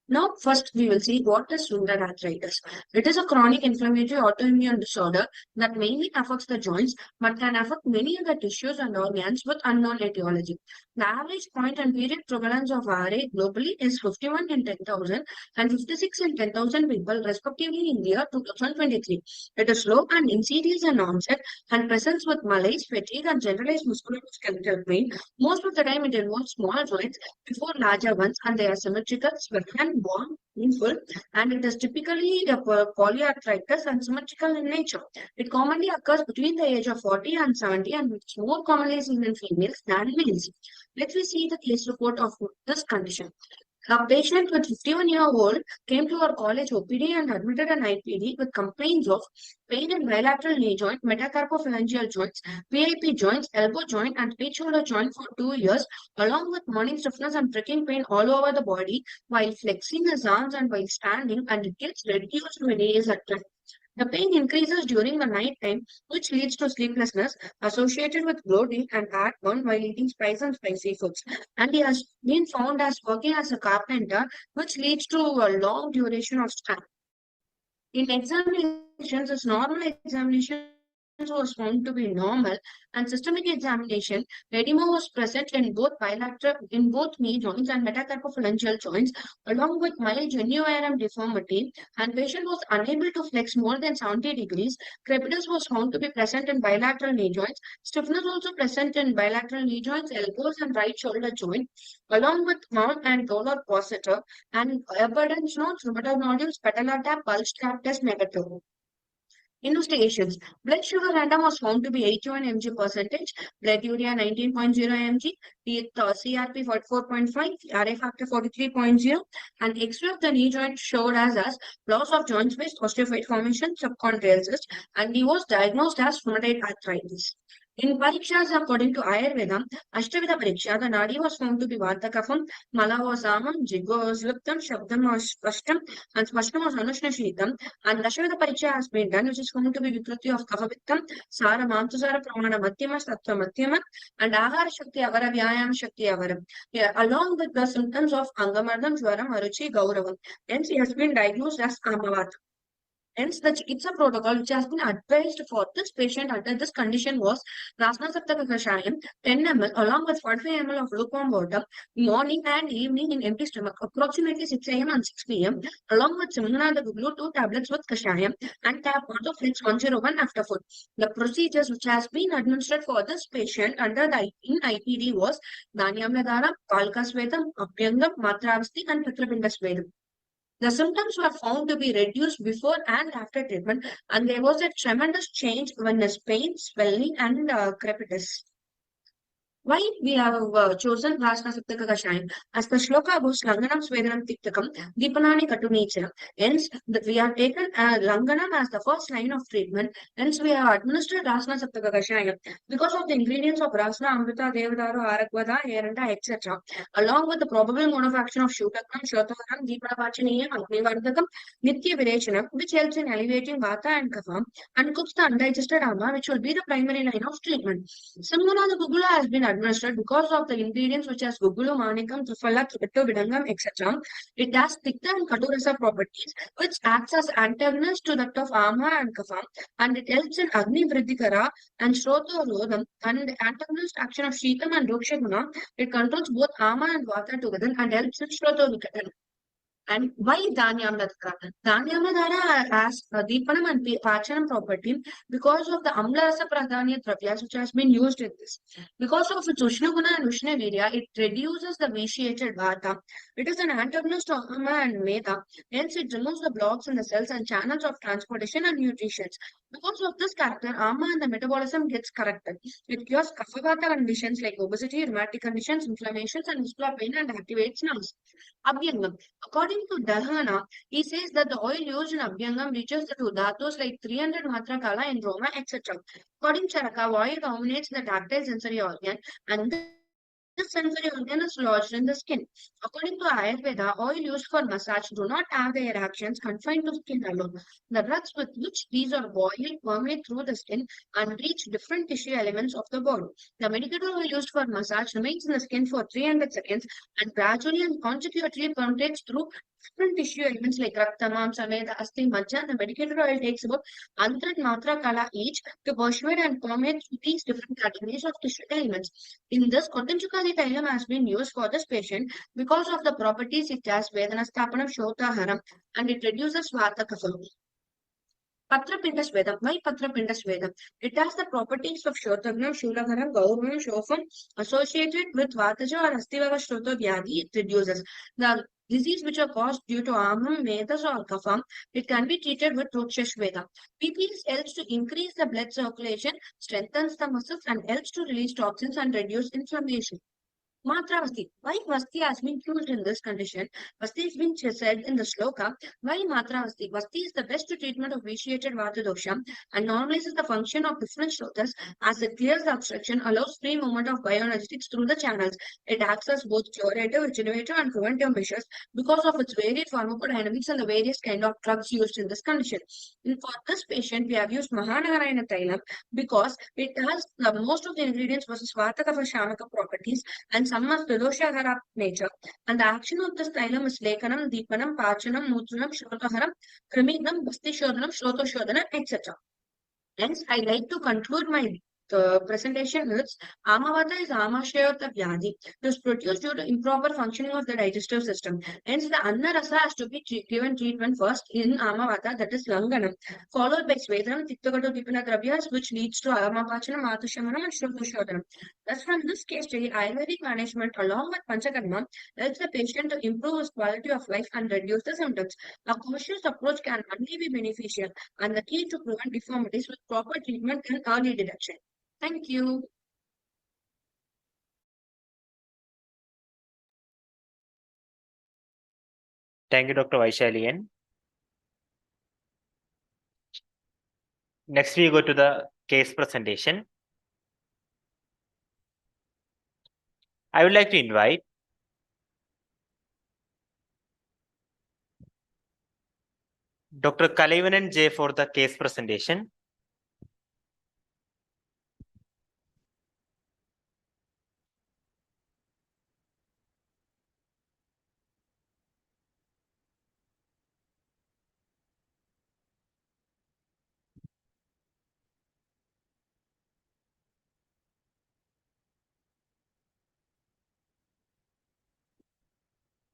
Now, first we will see what is rheumatoid arthritis. It is a chronic inflammatory autoimmune disorder that mainly affects the joints but can affect many other tissues and organs with unknown etiology. The average point and period prevalence of RA globally is 51 in 10,000 and 56 in 10,000 people respectively in the year 2023. It is slow and insidious in onset and presents with malaise, fatigue and generalized musculoskeletal pain. Most of the time it involves small joints before larger ones and they are symmetrical, swollen, warm, painful, and it is typically a polyarthritis and symmetrical in nature. It commonly occurs between the age of 40 and 70 and it's more commonly seen in females than males. Let's see the case report of this condition. A patient with 51-year-old came to our college OPD and admitted an IPD with complaints of pain in bilateral knee joint, metacarpophalangeal joints, PIP joints, elbow joint, and page shoulder joint for 2 years, along with morning stiffness and pricking pain all over the body while flexing his arms and while standing, and it gets reduced when he is at rest. The pain increases during the night time, which leads to sleeplessness associated with bloating and heartburn while eating spicy and spicy foods. And he has been found as working as a carpenter, which leads to a long duration of time. In examinations, this normal examination was found to be normal, and systemic examination, edema was present in both knee joints and metacarpophalangeal joints, along with mild genuine deformity, and patient was unable to flex more than 70 degrees. Crepitus was found to be present in bilateral knee joints. Stiffness also present in bilateral knee joints, elbows, and right shoulder joint, along with mouth and dolor posita, and evidence notes, rheumatoid nodules, petallata, pulse trap test negative. Investigations. Blood sugar random was found to be 81 mg percentage, blood urea 19.0 mg, CRP 44.5, RA factor 43.0, and X-ray of the knee joint showed as loss of joint space, osteophyte formation, subchondral cyst, and he was diagnosed as rheumatoid arthritis. In Parikshas, according to Ayurveda, Ashtavida Pariksha, the Nadi was found to be Vartakafam, Mala was Amam, Jigo was Liptam, Shabdam was Spashtam, and Spashtam was Anushna Shitam, and Ashtavida Pariksha has been done, which is found to be Vikruti of Kafavittam, Sara Mamtusara Pramana Matyama, Sattva Matyama, and Ahara Shakti Avara, Vyayam Shakti Avaram, along with the symptoms of Angamardam, Jwaram, Aruchi, Gauravam. Hence, he has been diagnosed as Kamavata. Hence, the Chikitsa protocol which has been advised for this patient under this condition was Rasna Saptaka Kashayam 10 ml along with 45 ml of lukewarm water morning and evening in empty stomach approximately 6 a.m. and 6 p.m. along with Simuna the Guglu 2 tablets with Kashayam and tap water flex 101 after food. The procedures which has been administered for this patient under the in IPD was Dhanyamladhara, Kalkasvedam, Abhyangam, Matravasti and Pitrapindasvedam. The symptoms were found to be reduced before and after treatment, and there was a tremendous change when there's pain, swelling, and crepitus. Why we have chosen Vasna Saptaka Kashayam? As the shloka goes, Langanam Swedanam Tiktakam, Deepanani Katunecha. Hence, we have taken Langanam as the first line of treatment. Hence, we have administered Rasna Saptaka Kashayam. Because of the ingredients of Rasna, Amrita, Devadaru, Arakvada, Eranda, etc. Along with the probable mode of action of Shutakam, Shotoharam, Deepanavachaniyam, Agnivardakam, Nitya Virachanam, which helps in alleviating Vata and Kapha, and cooks the undigested Ama, which will be the primary line of treatment. Samguna the Gugula has been administered because of the ingredients which has Gugulu, Manikam, Triphala, Kipitto, Vidangam, etc. It has Tikta and Katurasa properties, which acts as antagonist to that of Ama and Kapha, and it helps in Agni Vriddhikara and Shroto Rodham, and the antagonist action of Shitam and Rukshaguna. It controls both Ama and Vata together and helps in Shroto Vikatan. And why Dhanyamladhara? Dhanyamladhara has Deepanam and Pachanam property because of the Amla Rasa Pradhanya Dravyas which has been used in this. Because of its Ushna Guna and Ushna Virya, it reduces the vitiated Vata. It is an antagonist of Ama and Meda. Hence, it removes the blocks in the cells and channels of transportation and nutrition. Because of this character, Ama and the metabolism gets corrected. It cures Kapha conditions like obesity, rheumatic conditions, inflammations, and muscular pain and activates nerves. Abhyangam. According to Dahana, he says that the oil used in Abhyangam reaches to dhatus like 300 matra kala in Roma, etc. According to Charaka, oil dominates the tactile sensory organ, and this sensory organ is lodged in the skin. According to Ayurveda, oil used for massage do not have their actions confined to skin alone. The drugs with which these are boiled permeate through the skin and reach different tissue elements of the body. The medicated oil used for massage remains in the skin for 300 seconds and gradually and consecutively penetrates through different tissue elements like Rakta, Mamsa, Meda, Asti, Majja. The medicated oil takes about 100 matra kala each to persuade and permeate through these different categories of tissue elements. In this, Kotanchukali Tailam has been used for this patient because of the properties it has Vedanastapanam Shotaharam and it reduces Vata Kapha. Patrapinda Svedam. Why Patrapinda Svedam? It has the properties of Shotagnam, Shulagaram, Gauram, Shofam associated with Vataja or Astivava Shrota Vyadi. It reduces the disease which are caused due to Amam, Vedas or Kafam. It can be treated with Rukshashveda. PPS helps to increase the blood circulation, strengthens the muscles and helps to release toxins and reduce inflammation. Matravasti. Why Vasti has been used in this condition? Vasti has been said in the sloka. Why Matravasti? Vasti is the best treatment of vitiated Vata dosha and normalizes the function of different shrotas as it clears the obstruction, allows free movement of bioenergetics through the channels. It acts as both curative, regenerative, and preventive measures because of its varied pharmacodynamics and the various kind of drugs used in this condition. And for this patient, we have used Mahanagarayana Thailam because it has the most of the ingredients versus Vata Kapha Shamaka properties and some of Tridoshahara nature. And the action of this thylum is Lekanam, Deepanam, Pachanam, Mutranam, Shrotaharam, Krimignam, Basti Shodhanam, Shroto Shodhanam, etc. Hence, I like to conclude my presentation with Amavata is Amashayota Vyadi. It is produced due to improper functioning of the digestive system. Hence, the Anna Rasa has to be given treatment first in Amavata, that is Langanam, followed by Svedhanam, Tiktakato Dipana Dravyas, which leads to Amapachanam, Matushamanam, and Shrutoshodhanam. Thus, from this case study, Ayurvedic management along with Panchakarma helps the patient to improve his quality of life and reduce the symptoms. A cautious approach can only be beneficial, and the key to prevent deformities with proper treatment and early detection. Thank you. Thank you, Dr. Vaishalian. Next, we go to the case presentation. I would like to invite Dr. Kalaivanan J for the case presentation.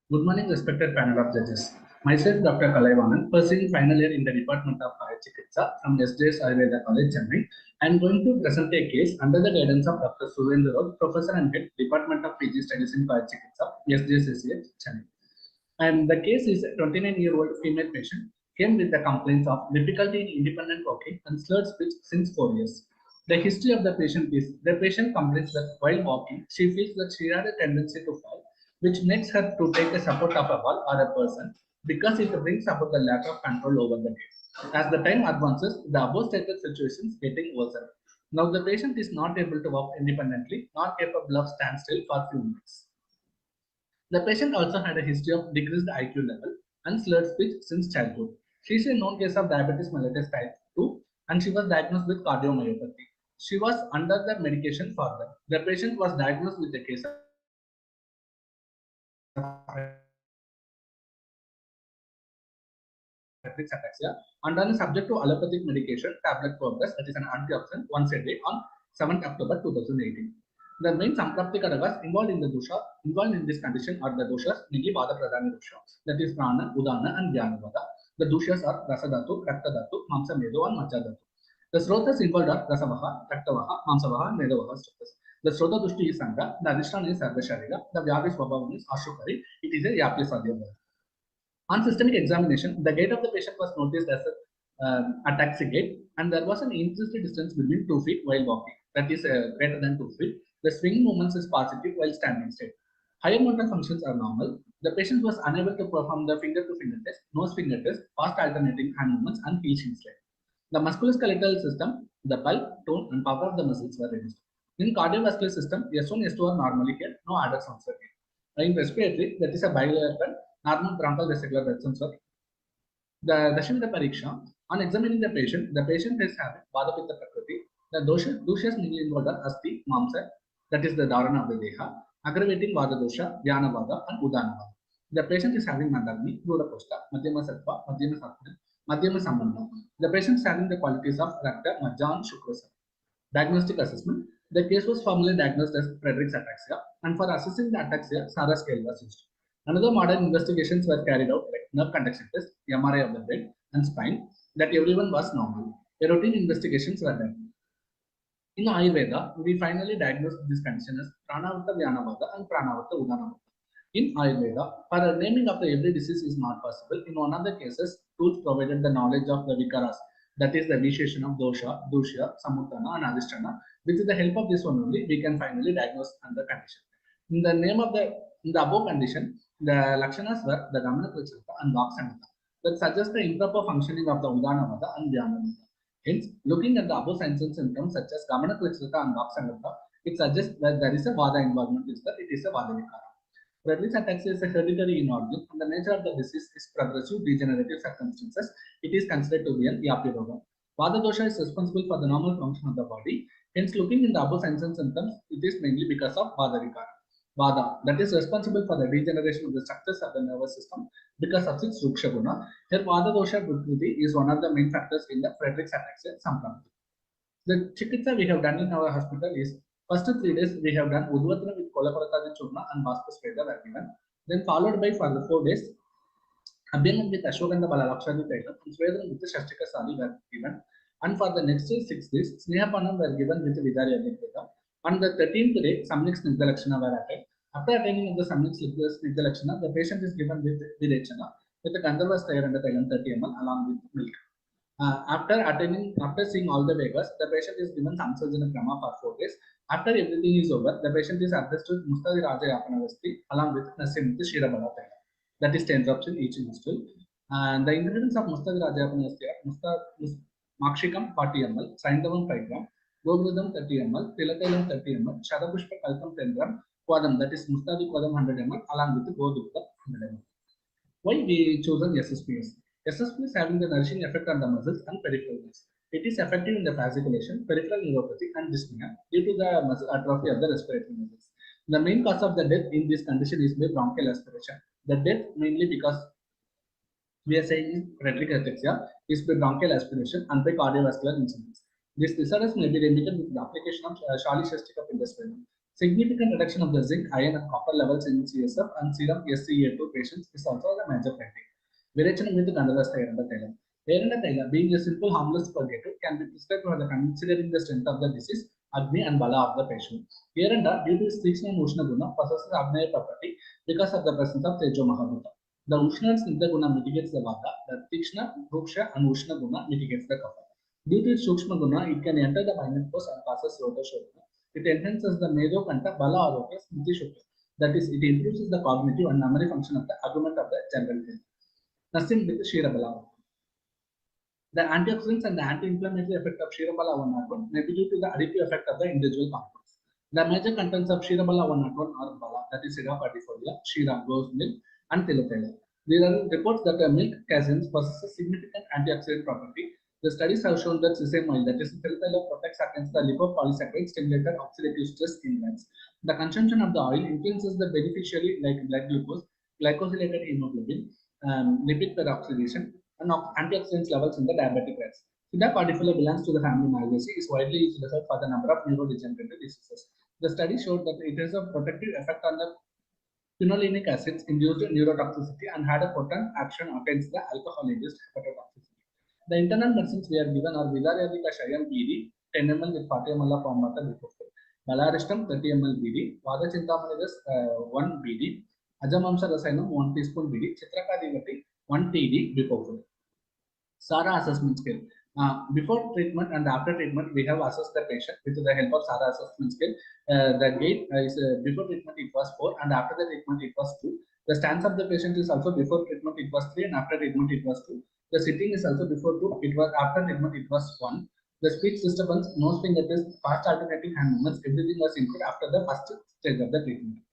Good morning, respected panel of judges. Myself, Dr. Kalaivanan, pursuing final year in the Department of Ayurveda from SJS Ayurveda College, Chennai. I am going to present a case under the guidance of Dr. Surendra Rod, Professor and Head, Department of PG Studies in Ayurveda, SJS Chennai. And the case is a 29-year-old female patient came with the complaints of difficulty in independent walking and slurred speech since 4 years. The history of the patient is the patient complains that while walking, she feels that she had a tendency to fall, which makes her to take the support of a wall or a person because it brings about the lack of control over the gait. As the time advances, the above stated situation is getting worse. Now the patient is not able to walk independently, not capable of stand still for a few minutes. The patient also had a history of decreased IQ level and slurred speech since childhood. She is a known case of diabetes mellitus type 2 and she was diagnosed with cardiomyopathy. She was under the medication for that. The patient was diagnosed with a case of ataxia and then subject to allopathic medication tablet progress, that is an antioxidant, once a day on 7th October 2018. The main samprapti kadagas involved in this condition are the doshas, mainly Vada Pradhana dosha, that is Prana, Udana, and Dhyana Vada. The doshas are Rasadhatu, Raktadhatu, Mamsa Medo, and Majadhatu. The srotas involved are Rasavaha, Raktavaha, Mamsavaha, Medavaha srotas. The srota dushti is Sangha, the Adhishtana is Sarva Sharira, the Vyadi Swabhavan is Ashukari, it is a Yapli Sadhyava. On systemic examination, the gait of the patient was noticed as a taxi gait, and there was an increased distance between 2 feet while walking, that is greater than 2 feet. The swing movements is positive while standing straight. Higher motor functions are normal. The patient was unable to perform the finger-to-finger test, nose finger test, fast alternating hand movements, and heel shin slide. The musculoskeletal system, the bulk, tone, and power of the muscles were reduced. In cardiovascular system, S1, S2 are normally here, no added sounds are here. In respiratory, that is a bilateral normal bronchial vesicular blood sensor. The Dashimita Pariksha, on examining the patient is having Vadapitta Prakriti. The doshas mainly involved are Asti, Mamsa, that is the Dharana of the Deha, aggravating Vada dosha, Dhyana Vada, and Udana Vada. The patient is having Mandagni, Rudaposta, Madhyama Sattva, Madhyama Sattva, Madhyama Sambandha. The patient is having the qualities of Rakta, Majja, and Shukrasa. Diagnostic assessment. The case was formally diagnosed as Friedreich's ataxia, and for assessing the ataxia, SARA scale was used. Another modern investigations were carried out like nerve conduction test, MRI of the brain and spine, that everyone was normal. A routine investigations were done. In Ayurveda, we finally diagnosed this condition as Pranavata Vyanavada and Pranavata Udanavata. In Ayurveda, for naming of every disease is not possible. In one of the cases, tools provided the knowledge of the vikaras, that is the visheshana of dosha, dushya, samuttana, and adhishtana. With the help of this one only, we can finally diagnose the condition. In the above condition, the lakshanas were the Gamana Krichata and Vaksanata that suggest the improper functioning of the Udana Vada and Dhyana Vada. Hence, looking at the above signs and symptoms such as Gamana Krichata and Vaksanata, it suggests that there is a Vada involvement, is that it is a Vada Vikara. Friedreich's ataxia is a hereditary in origin, and the nature of the disease is progressive degenerative circumstances. It is considered to be an Yapi Roga. Vada dosha is responsible for the normal function of the body. Hence, looking in the above signs and symptoms, it is mainly because of Vada Vikara. Vada, that is responsible for the degeneration of the structures of the nervous system because of its Ruksha Guna. Here, Vada dosha Vikriti is one of the main factors in the Friedreich's ataxia symptom. The chikitsa we have done in our hospital is first 3 days we have done Udvatana with Kolaparatadi Churna and Vaspa Sveda were given. Then followed by for the 4 days, Abhinam with Ashwagandha Balalakshadi Tailam and Svedana with the Shastika Sali were given. And for the next 6 days, Snehapanam were given with Vidari Adhitita. On the 13th day, Samnik Snigdha Lakshana were attained. After attaining of the Samnik Snigdha Lakshana, the patient is given with Videchana with the Gandharva Stayar and the Thailand 30 ml along with milk. After seeing all the Vegas, the patient is given Samsarjana Krama for 4 days. After everything is over, the patient is addressed with Mustadi Raja Yapanavasti along with Nasim Shirabala. That is 10 drops in each nostril. And the ingredients of Mustadi Raja Yapanavasti are Makshikam 40 ml, Saindavam 5 gram, Gogrudam 30 ml, Tilakailam 30 ml, Shadapushpa Kalpam 10 gram, Kwadam, that is Mustadi Kwadam 100 ml along with Godukta 100 ml. Why we chosen SSPS? SSP is having the nourishing effect on the muscles and peripheral nerves. It is effective in the fasciculation, peripheral neuropathy, and dyspnea due to the muscle atrophy of the respiratory muscles. The main cause of the death in this condition is by bronchial aspiration. The death mainly because we are saying Friedreich's ataxia is by bronchial aspiration and by cardiovascular incidents. These disorders may be remitted with the application of Shali Shastika Pindasvaram. Significant reduction of the zinc, iron, and copper levels in CSF and serum SCA2 patients is also the major finding. Virachanam with Gandharvastha Eranda Thaila. Eranda Thaila, being a simple harmless purgative, can be prescribed for the considering the strength of the disease, Agni and Bala of the patient. Eranda, due to its Tikshna and Ushna Guna, possesses Agnaya property because of the presence of Tejo Mahabhuta. The Ushna and Snigdha Guna mitigates the Vata, the Tikshna, Ruksha, and Ushna Guna mitigates the Kapha. Due to its Sukshma Guna, it can enter the binary pose and passes Rota Shobhana. It enhances the Medo Kanta Bala Aroka Smriti Shukla. That is, it improves the cognitive and memory function of the argument of the general health. Nothing with Shira Bala. The antioxidants and the anti-inflammatory effect of Shira Bala 101 may be due to the additive effect of the individual compounds. The major contents of Shira Bala 101 are Bala, that is Shira Partifolia, Shira, goat's milk, and Tilapela. There are reports that the milk caseins possesses significant antioxidant property. The studies have shown that sesame oil, that is Tilapela, protects against the lipopolysaccharide stimulated oxidative stress enzymes. The consumption of the oil influences the beneficiary like blood glucose, glycosylated hemoglobin, lipid peroxidation, and antioxidant levels in the diabetic rats. Sida partifolia belongs to the family Malvaceae, is widely used for the number of neurodegenerative diseases. The study showed that it has a protective effect on the phenolinic acids induced neurotoxicity and had a potent action against the alcohol-induced hepatotoxicity. The internal medicines we are given are Vidariadi Kashayam BD, 10 ml with 40 ml of Amata Bipofil, Balarishtam 30 ml BD, Vada Chintamanidas 1 BD, Ajamamsa Rasayanam 1 teaspoon BD, Chitrakadivati 1 TD Bipofil. SARA assessment scale. Before treatment and after treatment, we have assessed the patient with the help of SARA assessment scale. The gait is before treatment it was 4 and after the treatment it was 2. The stance of the patient is also before treatment it was 3 and after treatment it was 2. The sitting is also before 2. It was after treatment it was 1. The speech disturbance, nose finger test, fast alternating hand movements, everything was improved after the first stage of the treatment.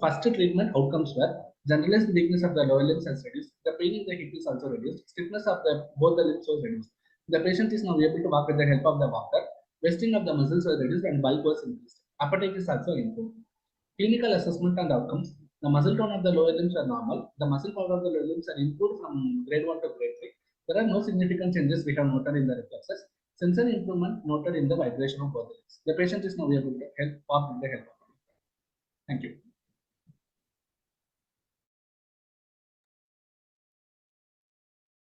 First treatment outcomes were generalized weakness of the lower limbs has reduced, the pain in the hip is also reduced, stiffness of both the limbs was reduced. The patient is now able to walk with the help of the walker, wasting of the muscles was reduced and bulk was increased. Appetite is also improved. Clinical assessment and outcomes. The muscle tone of the lower limbs are normal. The muscle power of the lower limbs are improved from grade 1 to grade 3. There are no significant changes we have noted in the reflexes. Sensory improvement noted in the vibration of both the legs. The patient is now able to walk with the help of it. Thank you.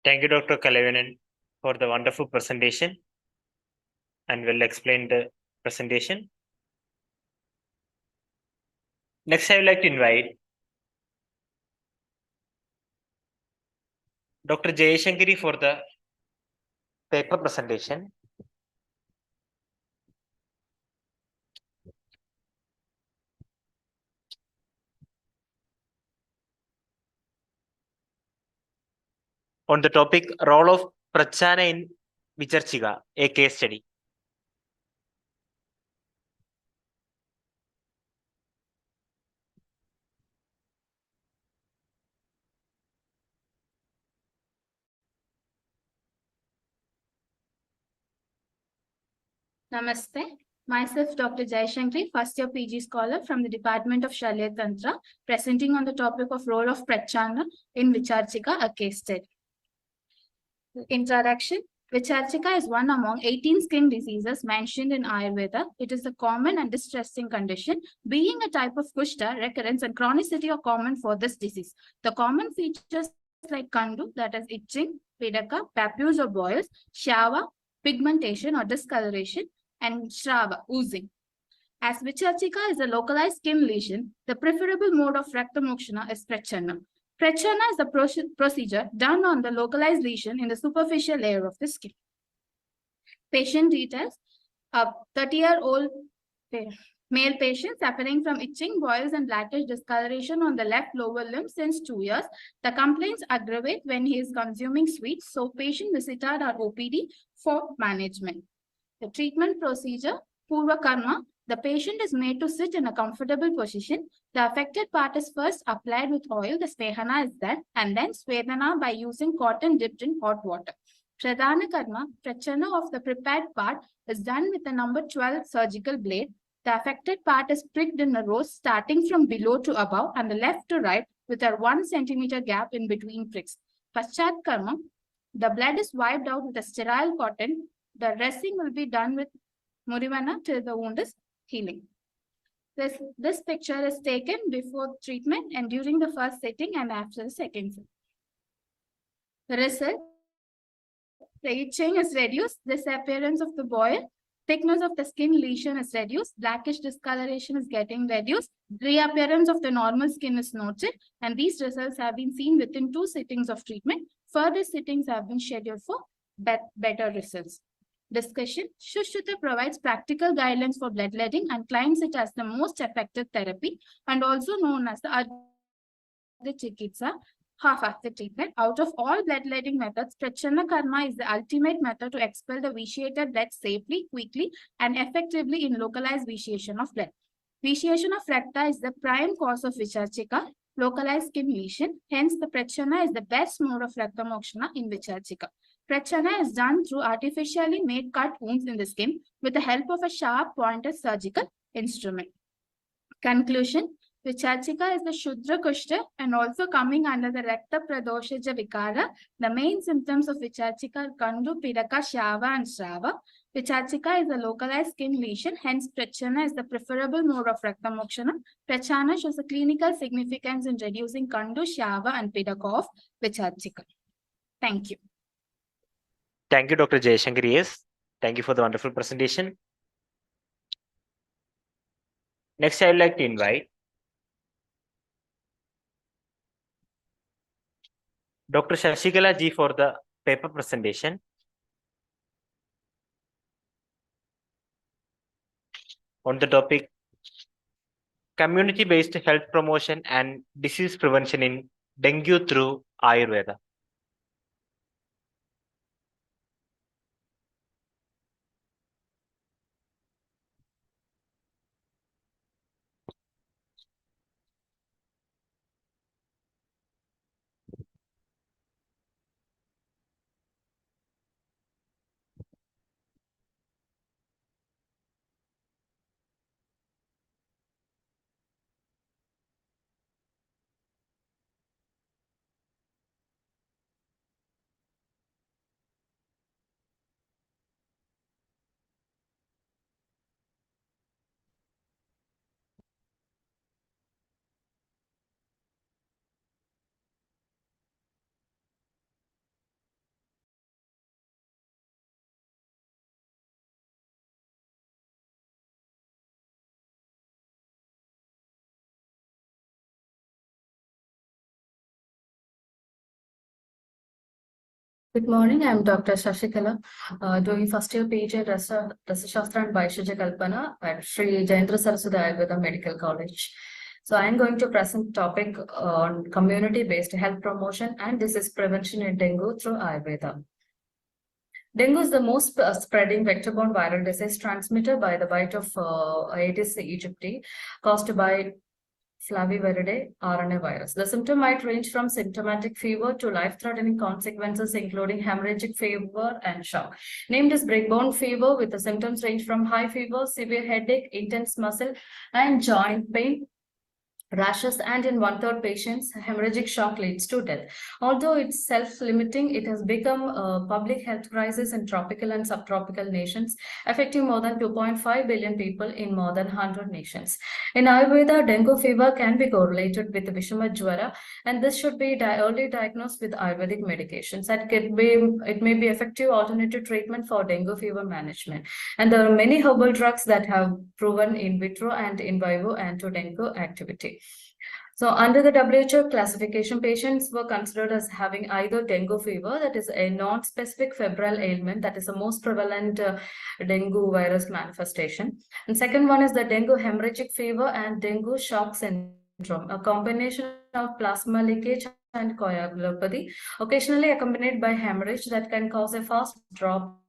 Thank you, Dr. Kalavenan, for the wonderful presentation and well explained presentation. Next, I would like to invite Dr. Jayashankari for the paper presentation. On the topic role of Prachana in Vicharchika, a case study. Namaste. Myself, Dr. Jayashankari, first year PG scholar from the Department of Shalya Tantra, presenting on the topic of role of Prachana in Vicharchika, a case study. Introduction. Vicharchika is one among 18 skin diseases mentioned in Ayurveda. It is a common and distressing condition. Being a type of kushta, recurrence and chronicity are common for this disease. The common features like kandu, that is itching, pidaka, papules or boils, shava, pigmentation or discoloration, and shrava, oozing. As Vicharchika is a localized skin lesion, the preferable mode of rectamokshana is prachana. Prachana is the procedure done on the localized lesion in the superficial layer of the skin. Patient details: a 30-year-old male patient suffering from itching, boils, and blackish discoloration on the left lower limb since 2 years. The complaints aggravate when he is consuming sweets, so patient visited our OPD for management. The treatment procedure: Purva Karma. The patient is made to sit in a comfortable position. The affected part is first applied with oil. The Svehana is done, and then Svedana by using cotton dipped in hot water. Pradhana Karma, Prachana of the prepared part, is done with the number 12 surgical blade. The affected part is pricked in a row starting from below to above and the left to right with a 1 centimeter gap in between pricks. Paschat Karma, the blood is wiped out with a sterile cotton. The dressing will be done with Murivana till the wound is healing. This picture is taken before treatment and during the first sitting and after the second sitting. The result, the itching is reduced, disappearance of the boil, thickness of the skin lesion is reduced, blackish discoloration is getting reduced, reappearance of the normal skin is noted, and these results have been seen within 2 sittings of treatment. Further sittings have been scheduled for better results. Discussion. Adhishtitha provides practical guidelines for bloodletting and claims it as the most effective therapy and also known as the Adhishtitha, half of the treatment. Out of all bloodletting methods, Prachana Karma is the ultimate method to expel the vitiated blood safely, quickly, and effectively in localized vitiation of blood. Vitiation of recta is the prime cause of Vicharchika, localized skin lesion. Hence, the Prachana is the best mode of Rakta Mokshana in Vicharchika. Prachana is done through artificially made cut wounds in the skin with the help of a sharp pointed surgical instrument. Conclusion. Vicharchika is the Shudra Kushta and also coming under the Rakta Pradoshaja Vikara. The main symptoms of Vicharchika are Kandu, Piraka, Shava and Srava. Vicharchika is a localized skin lesion, hence Prachana is the preferable mode of Rakta Mokshana. Prachana shows a clinical significance in reducing Kandu, Shava and Piraka of Vicharchika. Thank you. Thank you, Dr. Jayashankar. Yes, thank you for the wonderful presentation. Next, I would like to invite Dr. Shashikala ji for the paper presentation on the topic community-based health promotion and disease prevention in dengue through Ayurveda. Good morning, I'm Dr. Shashikala, doing first year PG at Rasa Shastra and Vaishya Kalpana at Sri Jayendra Saraswati Ayurveda Medical College. So I'm going to present topic on community-based health promotion and disease prevention in dengue through Ayurveda. Dengue is the most spreading vector-borne viral disease transmitted by the bite of Aedes aegypti caused by Flaviviridae RNA virus. The symptom might range from symptomatic fever to life-threatening consequences, including hemorrhagic fever and shock. Named as breakbone fever, with the symptoms range from high fever, severe headache, intense muscle and joint pain, rashes, and in 1/3 patients, hemorrhagic shock leads to death. Although it's self-limiting, it has become a public health crisis in tropical and subtropical nations, affecting more than 2.5 billion people in more than 100 nations. In Ayurveda, dengue fever can be correlated with Vishama Jwara, and this should be early diagnosed with Ayurvedic medications. It may be effective alternative treatment for dengue fever management. And there are many herbal drugs that have proven in vitro and in vivo anti-dengue activity. So under the WHO classification, patients were considered as having either dengue fever, that is a non-specific febrile ailment, that is the most prevalent dengue virus manifestation. And second one is the dengue hemorrhagic fever and dengue shock syndrome, a combination of plasma leakage and coagulopathy, occasionally accompanied by hemorrhage that can cause a fast drop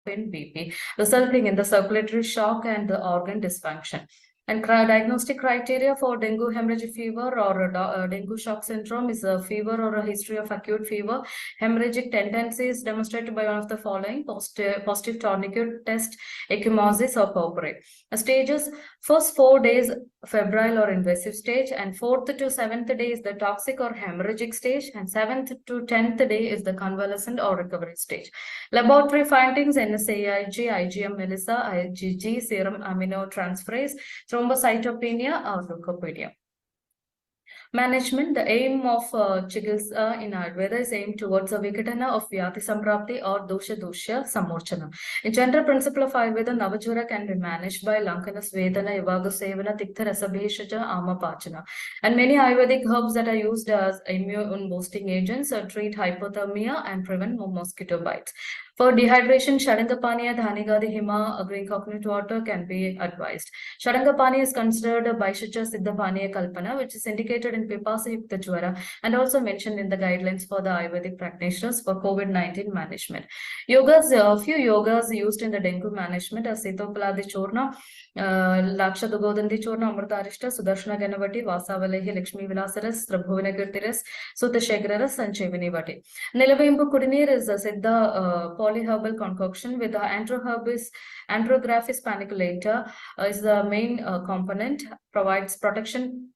in BP, resulting in the circulatory shock and the organ dysfunction. And diagnostic criteria for dengue hemorrhagic fever or dengue shock syndrome is a fever or a history of acute fever. Hemorrhagic tendency is demonstrated by one of the following: positive tourniquet test, ecchymosis or purpurate. Stages: first 4 days febrile or invasive stage, and 4th to 7th day is the toxic or hemorrhagic stage, and 7th to 10th day is the convalescent or recovery stage. Laboratory findings: NSAIG, IgM, Melissa, IgG, serum aminotransferase, thrombocytopenia, or leukopenia. Management. The aim of Chikitsa in Ayurveda is aimed towards a Vikatana of Vyati Samprapti or Dosha Dosha Samorchana. In general principle of Ayurveda, Navajura can be managed by Lankana Svedana, Yavaga Sevana, Tikta Rasabheshaja, Ama Pachana. And many Ayurvedic herbs that are used as immune boosting agents treat hypothermia and prevent mosquito bites. For dehydration, Shadangapaniya, Dhanigadi Hima, green coconut water can be advised. Shadangapaniya is considered a Baishacha Siddhapaniya Kalpana, which is indicated in Pipasa Yukta Jwara and also mentioned in the guidelines for the Ayurvedic practitioners for COVID-19 management. Yogas, few yogas used in the dengue management are Sitopaladi Churna, Laksha Dugodandi Churna, Amrtarishta, Sudarshana Ganavati, Vasavalehi, Lakshmi Vilasaras, Prabhuvana Girtiras, Sutashekararas, and Chevini Vati. Nilavimbu Kudinir is a Siddha polyherbal concoction with the Andrographis paniculator is the main component, provides protection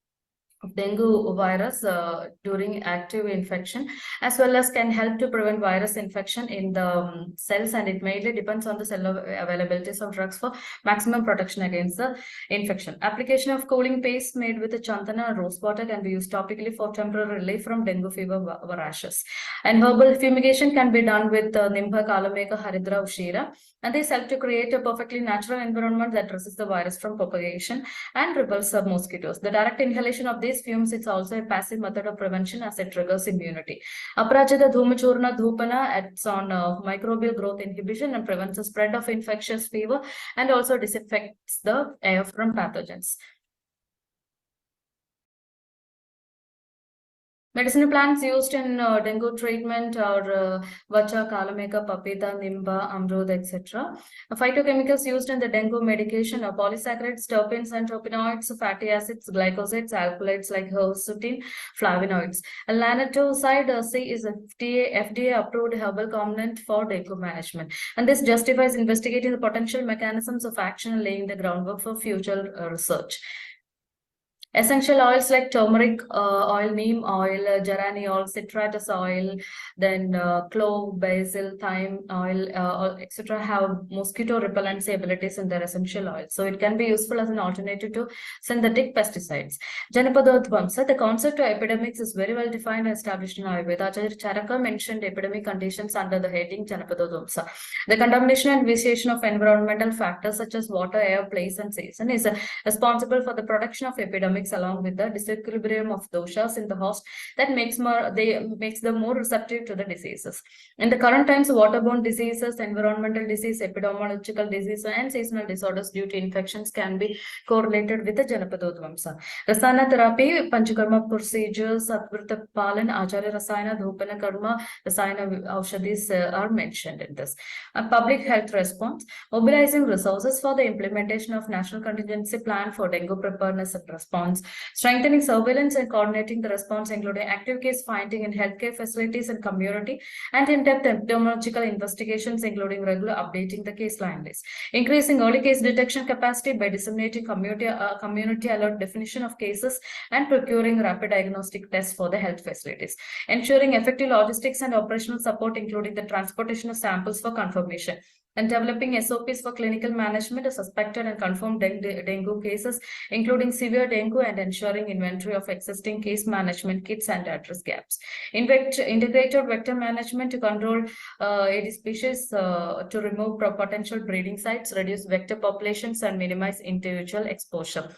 of dengue virus during active infection, as well as can help to prevent virus infection in the cells, and it mainly depends on the cell availabilities of drugs for maximum protection against the infection. Application of cooling paste made with the chandana and rose water can be used topically for temporary relief from dengue fever rashes. And herbal fumigation can be done with Nimbha, Kalameka, Haridra, Ushira, and these help to create a perfectly natural environment that resists the virus from propagation and repels the mosquitoes. The direct inhalation of these fumes is also a passive method of prevention as it triggers immunity. Aprajita Dhumachurna Dhupana acts on microbial growth inhibition and prevents the spread of infectious fever and also disinfects the air from pathogens. Medicinal plants used in dengue treatment are Vacha, Kalameka, Papita, Nimba, Amrud, etc. Phytochemicals used in the dengue medication are polysaccharides, terpenes and terpenoids, fatty acids, glycosides, alkaloids like hirsutin, flavonoids. Lanetoside C is a FDA approved herbal component for dengue management. And this justifies investigating the potential mechanisms of action and laying the groundwork for future research. Essential oils like turmeric oil, neem oil, geraniol, citratus oil, then clove, basil, thyme oil, etc. have mosquito repellency abilities in their essential oils. So it can be useful as an alternative to synthetic pesticides. Janapadodvamsa, the concept of epidemics is very well defined and established in Ayurveda. Acharya Charaka mentioned epidemic conditions under the heading Janapadodvamsa. The contamination and vitiation of environmental factors such as water, air, place, and season is responsible for the production of epidemics along with the disequilibrium of doshas in the host that makes them more receptive to the diseases. In the current times, waterborne diseases, environmental disease, epidemiological disease, and seasonal disorders due to infections can be correlated with the Janapadodvamsa. Rasana therapy, Panchakarma procedures, Atvrta Palan, Acharya Rasayana, Dhupana Karma, Rasayana Aushadis are mentioned in this. A public health response, mobilizing resources for the implementation of National Contingency Plan for Dengue Preparedness and Response, strengthening surveillance and coordinating the response, including active case finding in healthcare facilities and community, and in-depth epidemiological investigations, including regular updating the case line list. Increasing early case detection capacity by disseminating community alert definition of cases and procuring rapid diagnostic tests for the health facilities. Ensuring effective logistics and operational support, including the transportation of samples for confirmation. And developing SOPs for clinical management of suspected and confirmed dengue cases, including severe dengue, and ensuring inventory of existing case management kits and address gaps. Integrated vector management to control Aedes species to remove potential breeding sites, reduce vector populations, and minimize individual exposure.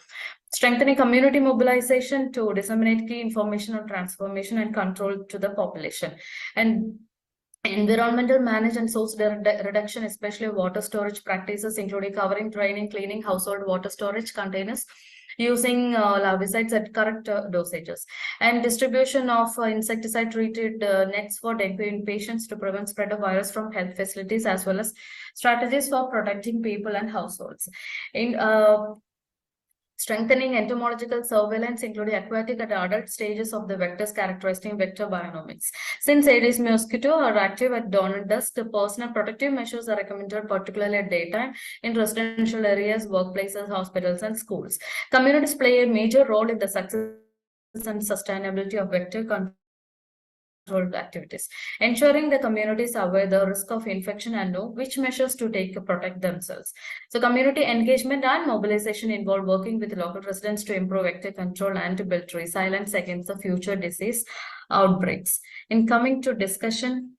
Strengthening community mobilization to disseminate key information on transformation and control to the population. And environmental management and source reduction, especially water storage practices, including covering, draining, cleaning household water storage containers, using larvicides at correct dosages, and distribution of insecticide treated nets for dengue in patients to prevent spread of virus from health facilities, as well as strategies for protecting people and households. In strengthening entomological surveillance, including aquatic and adult stages of the vectors, characterizing vector bionomics. Since Aedes mosquito are active at dawn and dusk, the personal protective measures are recommended, particularly at daytime, in residential areas, workplaces, hospitals, and schools. Communities play a major role in the success and sustainability of vector control controlled activities, ensuring the communities are aware the risk of infection and know which measures to take to protect themselves. So community engagement and mobilization involve working with local residents to improve vector control and to build resilience against the future disease outbreaks. In coming to discussion,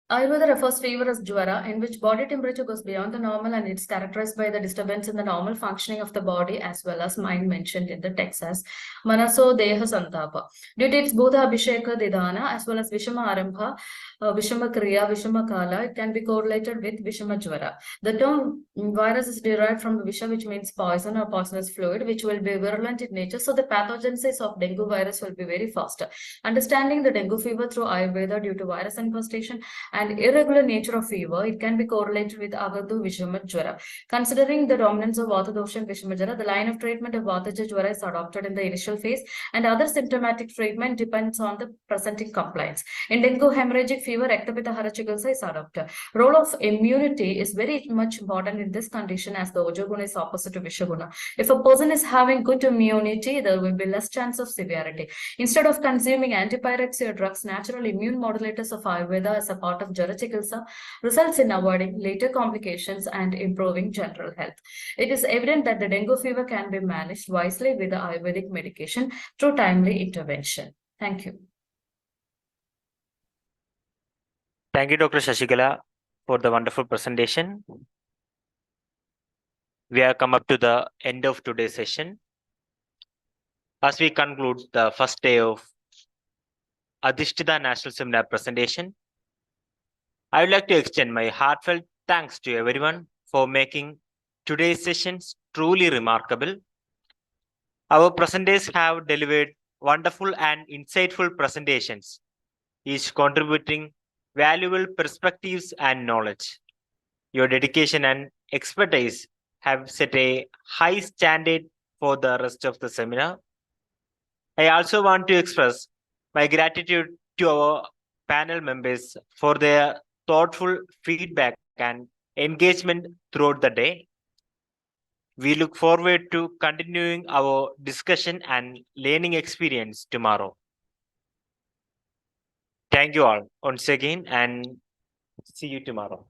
Ayurveda refers fever as jwara, in which body temperature goes beyond the normal and it's characterized by the disturbance in the normal functioning of the body as well as mind mentioned in the text as Manaso Deha Santapa. Due to its Buddha Abhisheka Didana as well as Vishama Arambha, Vishama Kriya, Vishama Kala, it can be correlated with Vishama Jwara. The term virus is derived from Visha, which means poison or poisonous fluid, which will be virulent in nature. So the pathogenesis of dengue virus will be very fast. Understanding the dengue fever through Ayurveda due to virus infestation and irregular nature of fever, it can be correlated with Agadu Vishama Jwara. Considering the dominance of Vata dosha and Vishama Jwara, the line of treatment of Vataja Jwara is adopted in the initial phase, and other symptomatic treatment depends on the presenting compliance. In dengue hemorrhagic fever, Ektapitta Hara Chikitsa is adopted. Role of immunity is very much important in this condition as the Ojoguna is opposite to Vishaguna. If a person is having good immunity, there will be less chance of severity. Instead of consuming antipyretics or drugs, natural immune modulators of Ayurveda as a part of Jara Chikitsa results in avoiding later complications and improving general health. It is evident that the dengue fever can be managed wisely with the Ayurvedic medication through timely intervention. Thank you. Thank you, Dr. Shashikala, for the wonderful presentation. We have come up to the end of today's session. As we conclude the first day of Adhishtita National Seminar presentation, I would like to extend my heartfelt thanks to everyone for making today's sessions truly remarkable. Our presenters have delivered wonderful and insightful presentations, each contributing valuable perspectives and knowledge. Your dedication and expertise have set a high standard for the rest of the seminar. I also want to express my gratitude to our panel members for their thoughtful feedback and engagement throughout the day. We look forward to continuing our discussion and learning experience tomorrow. Thank you all once again and see you tomorrow.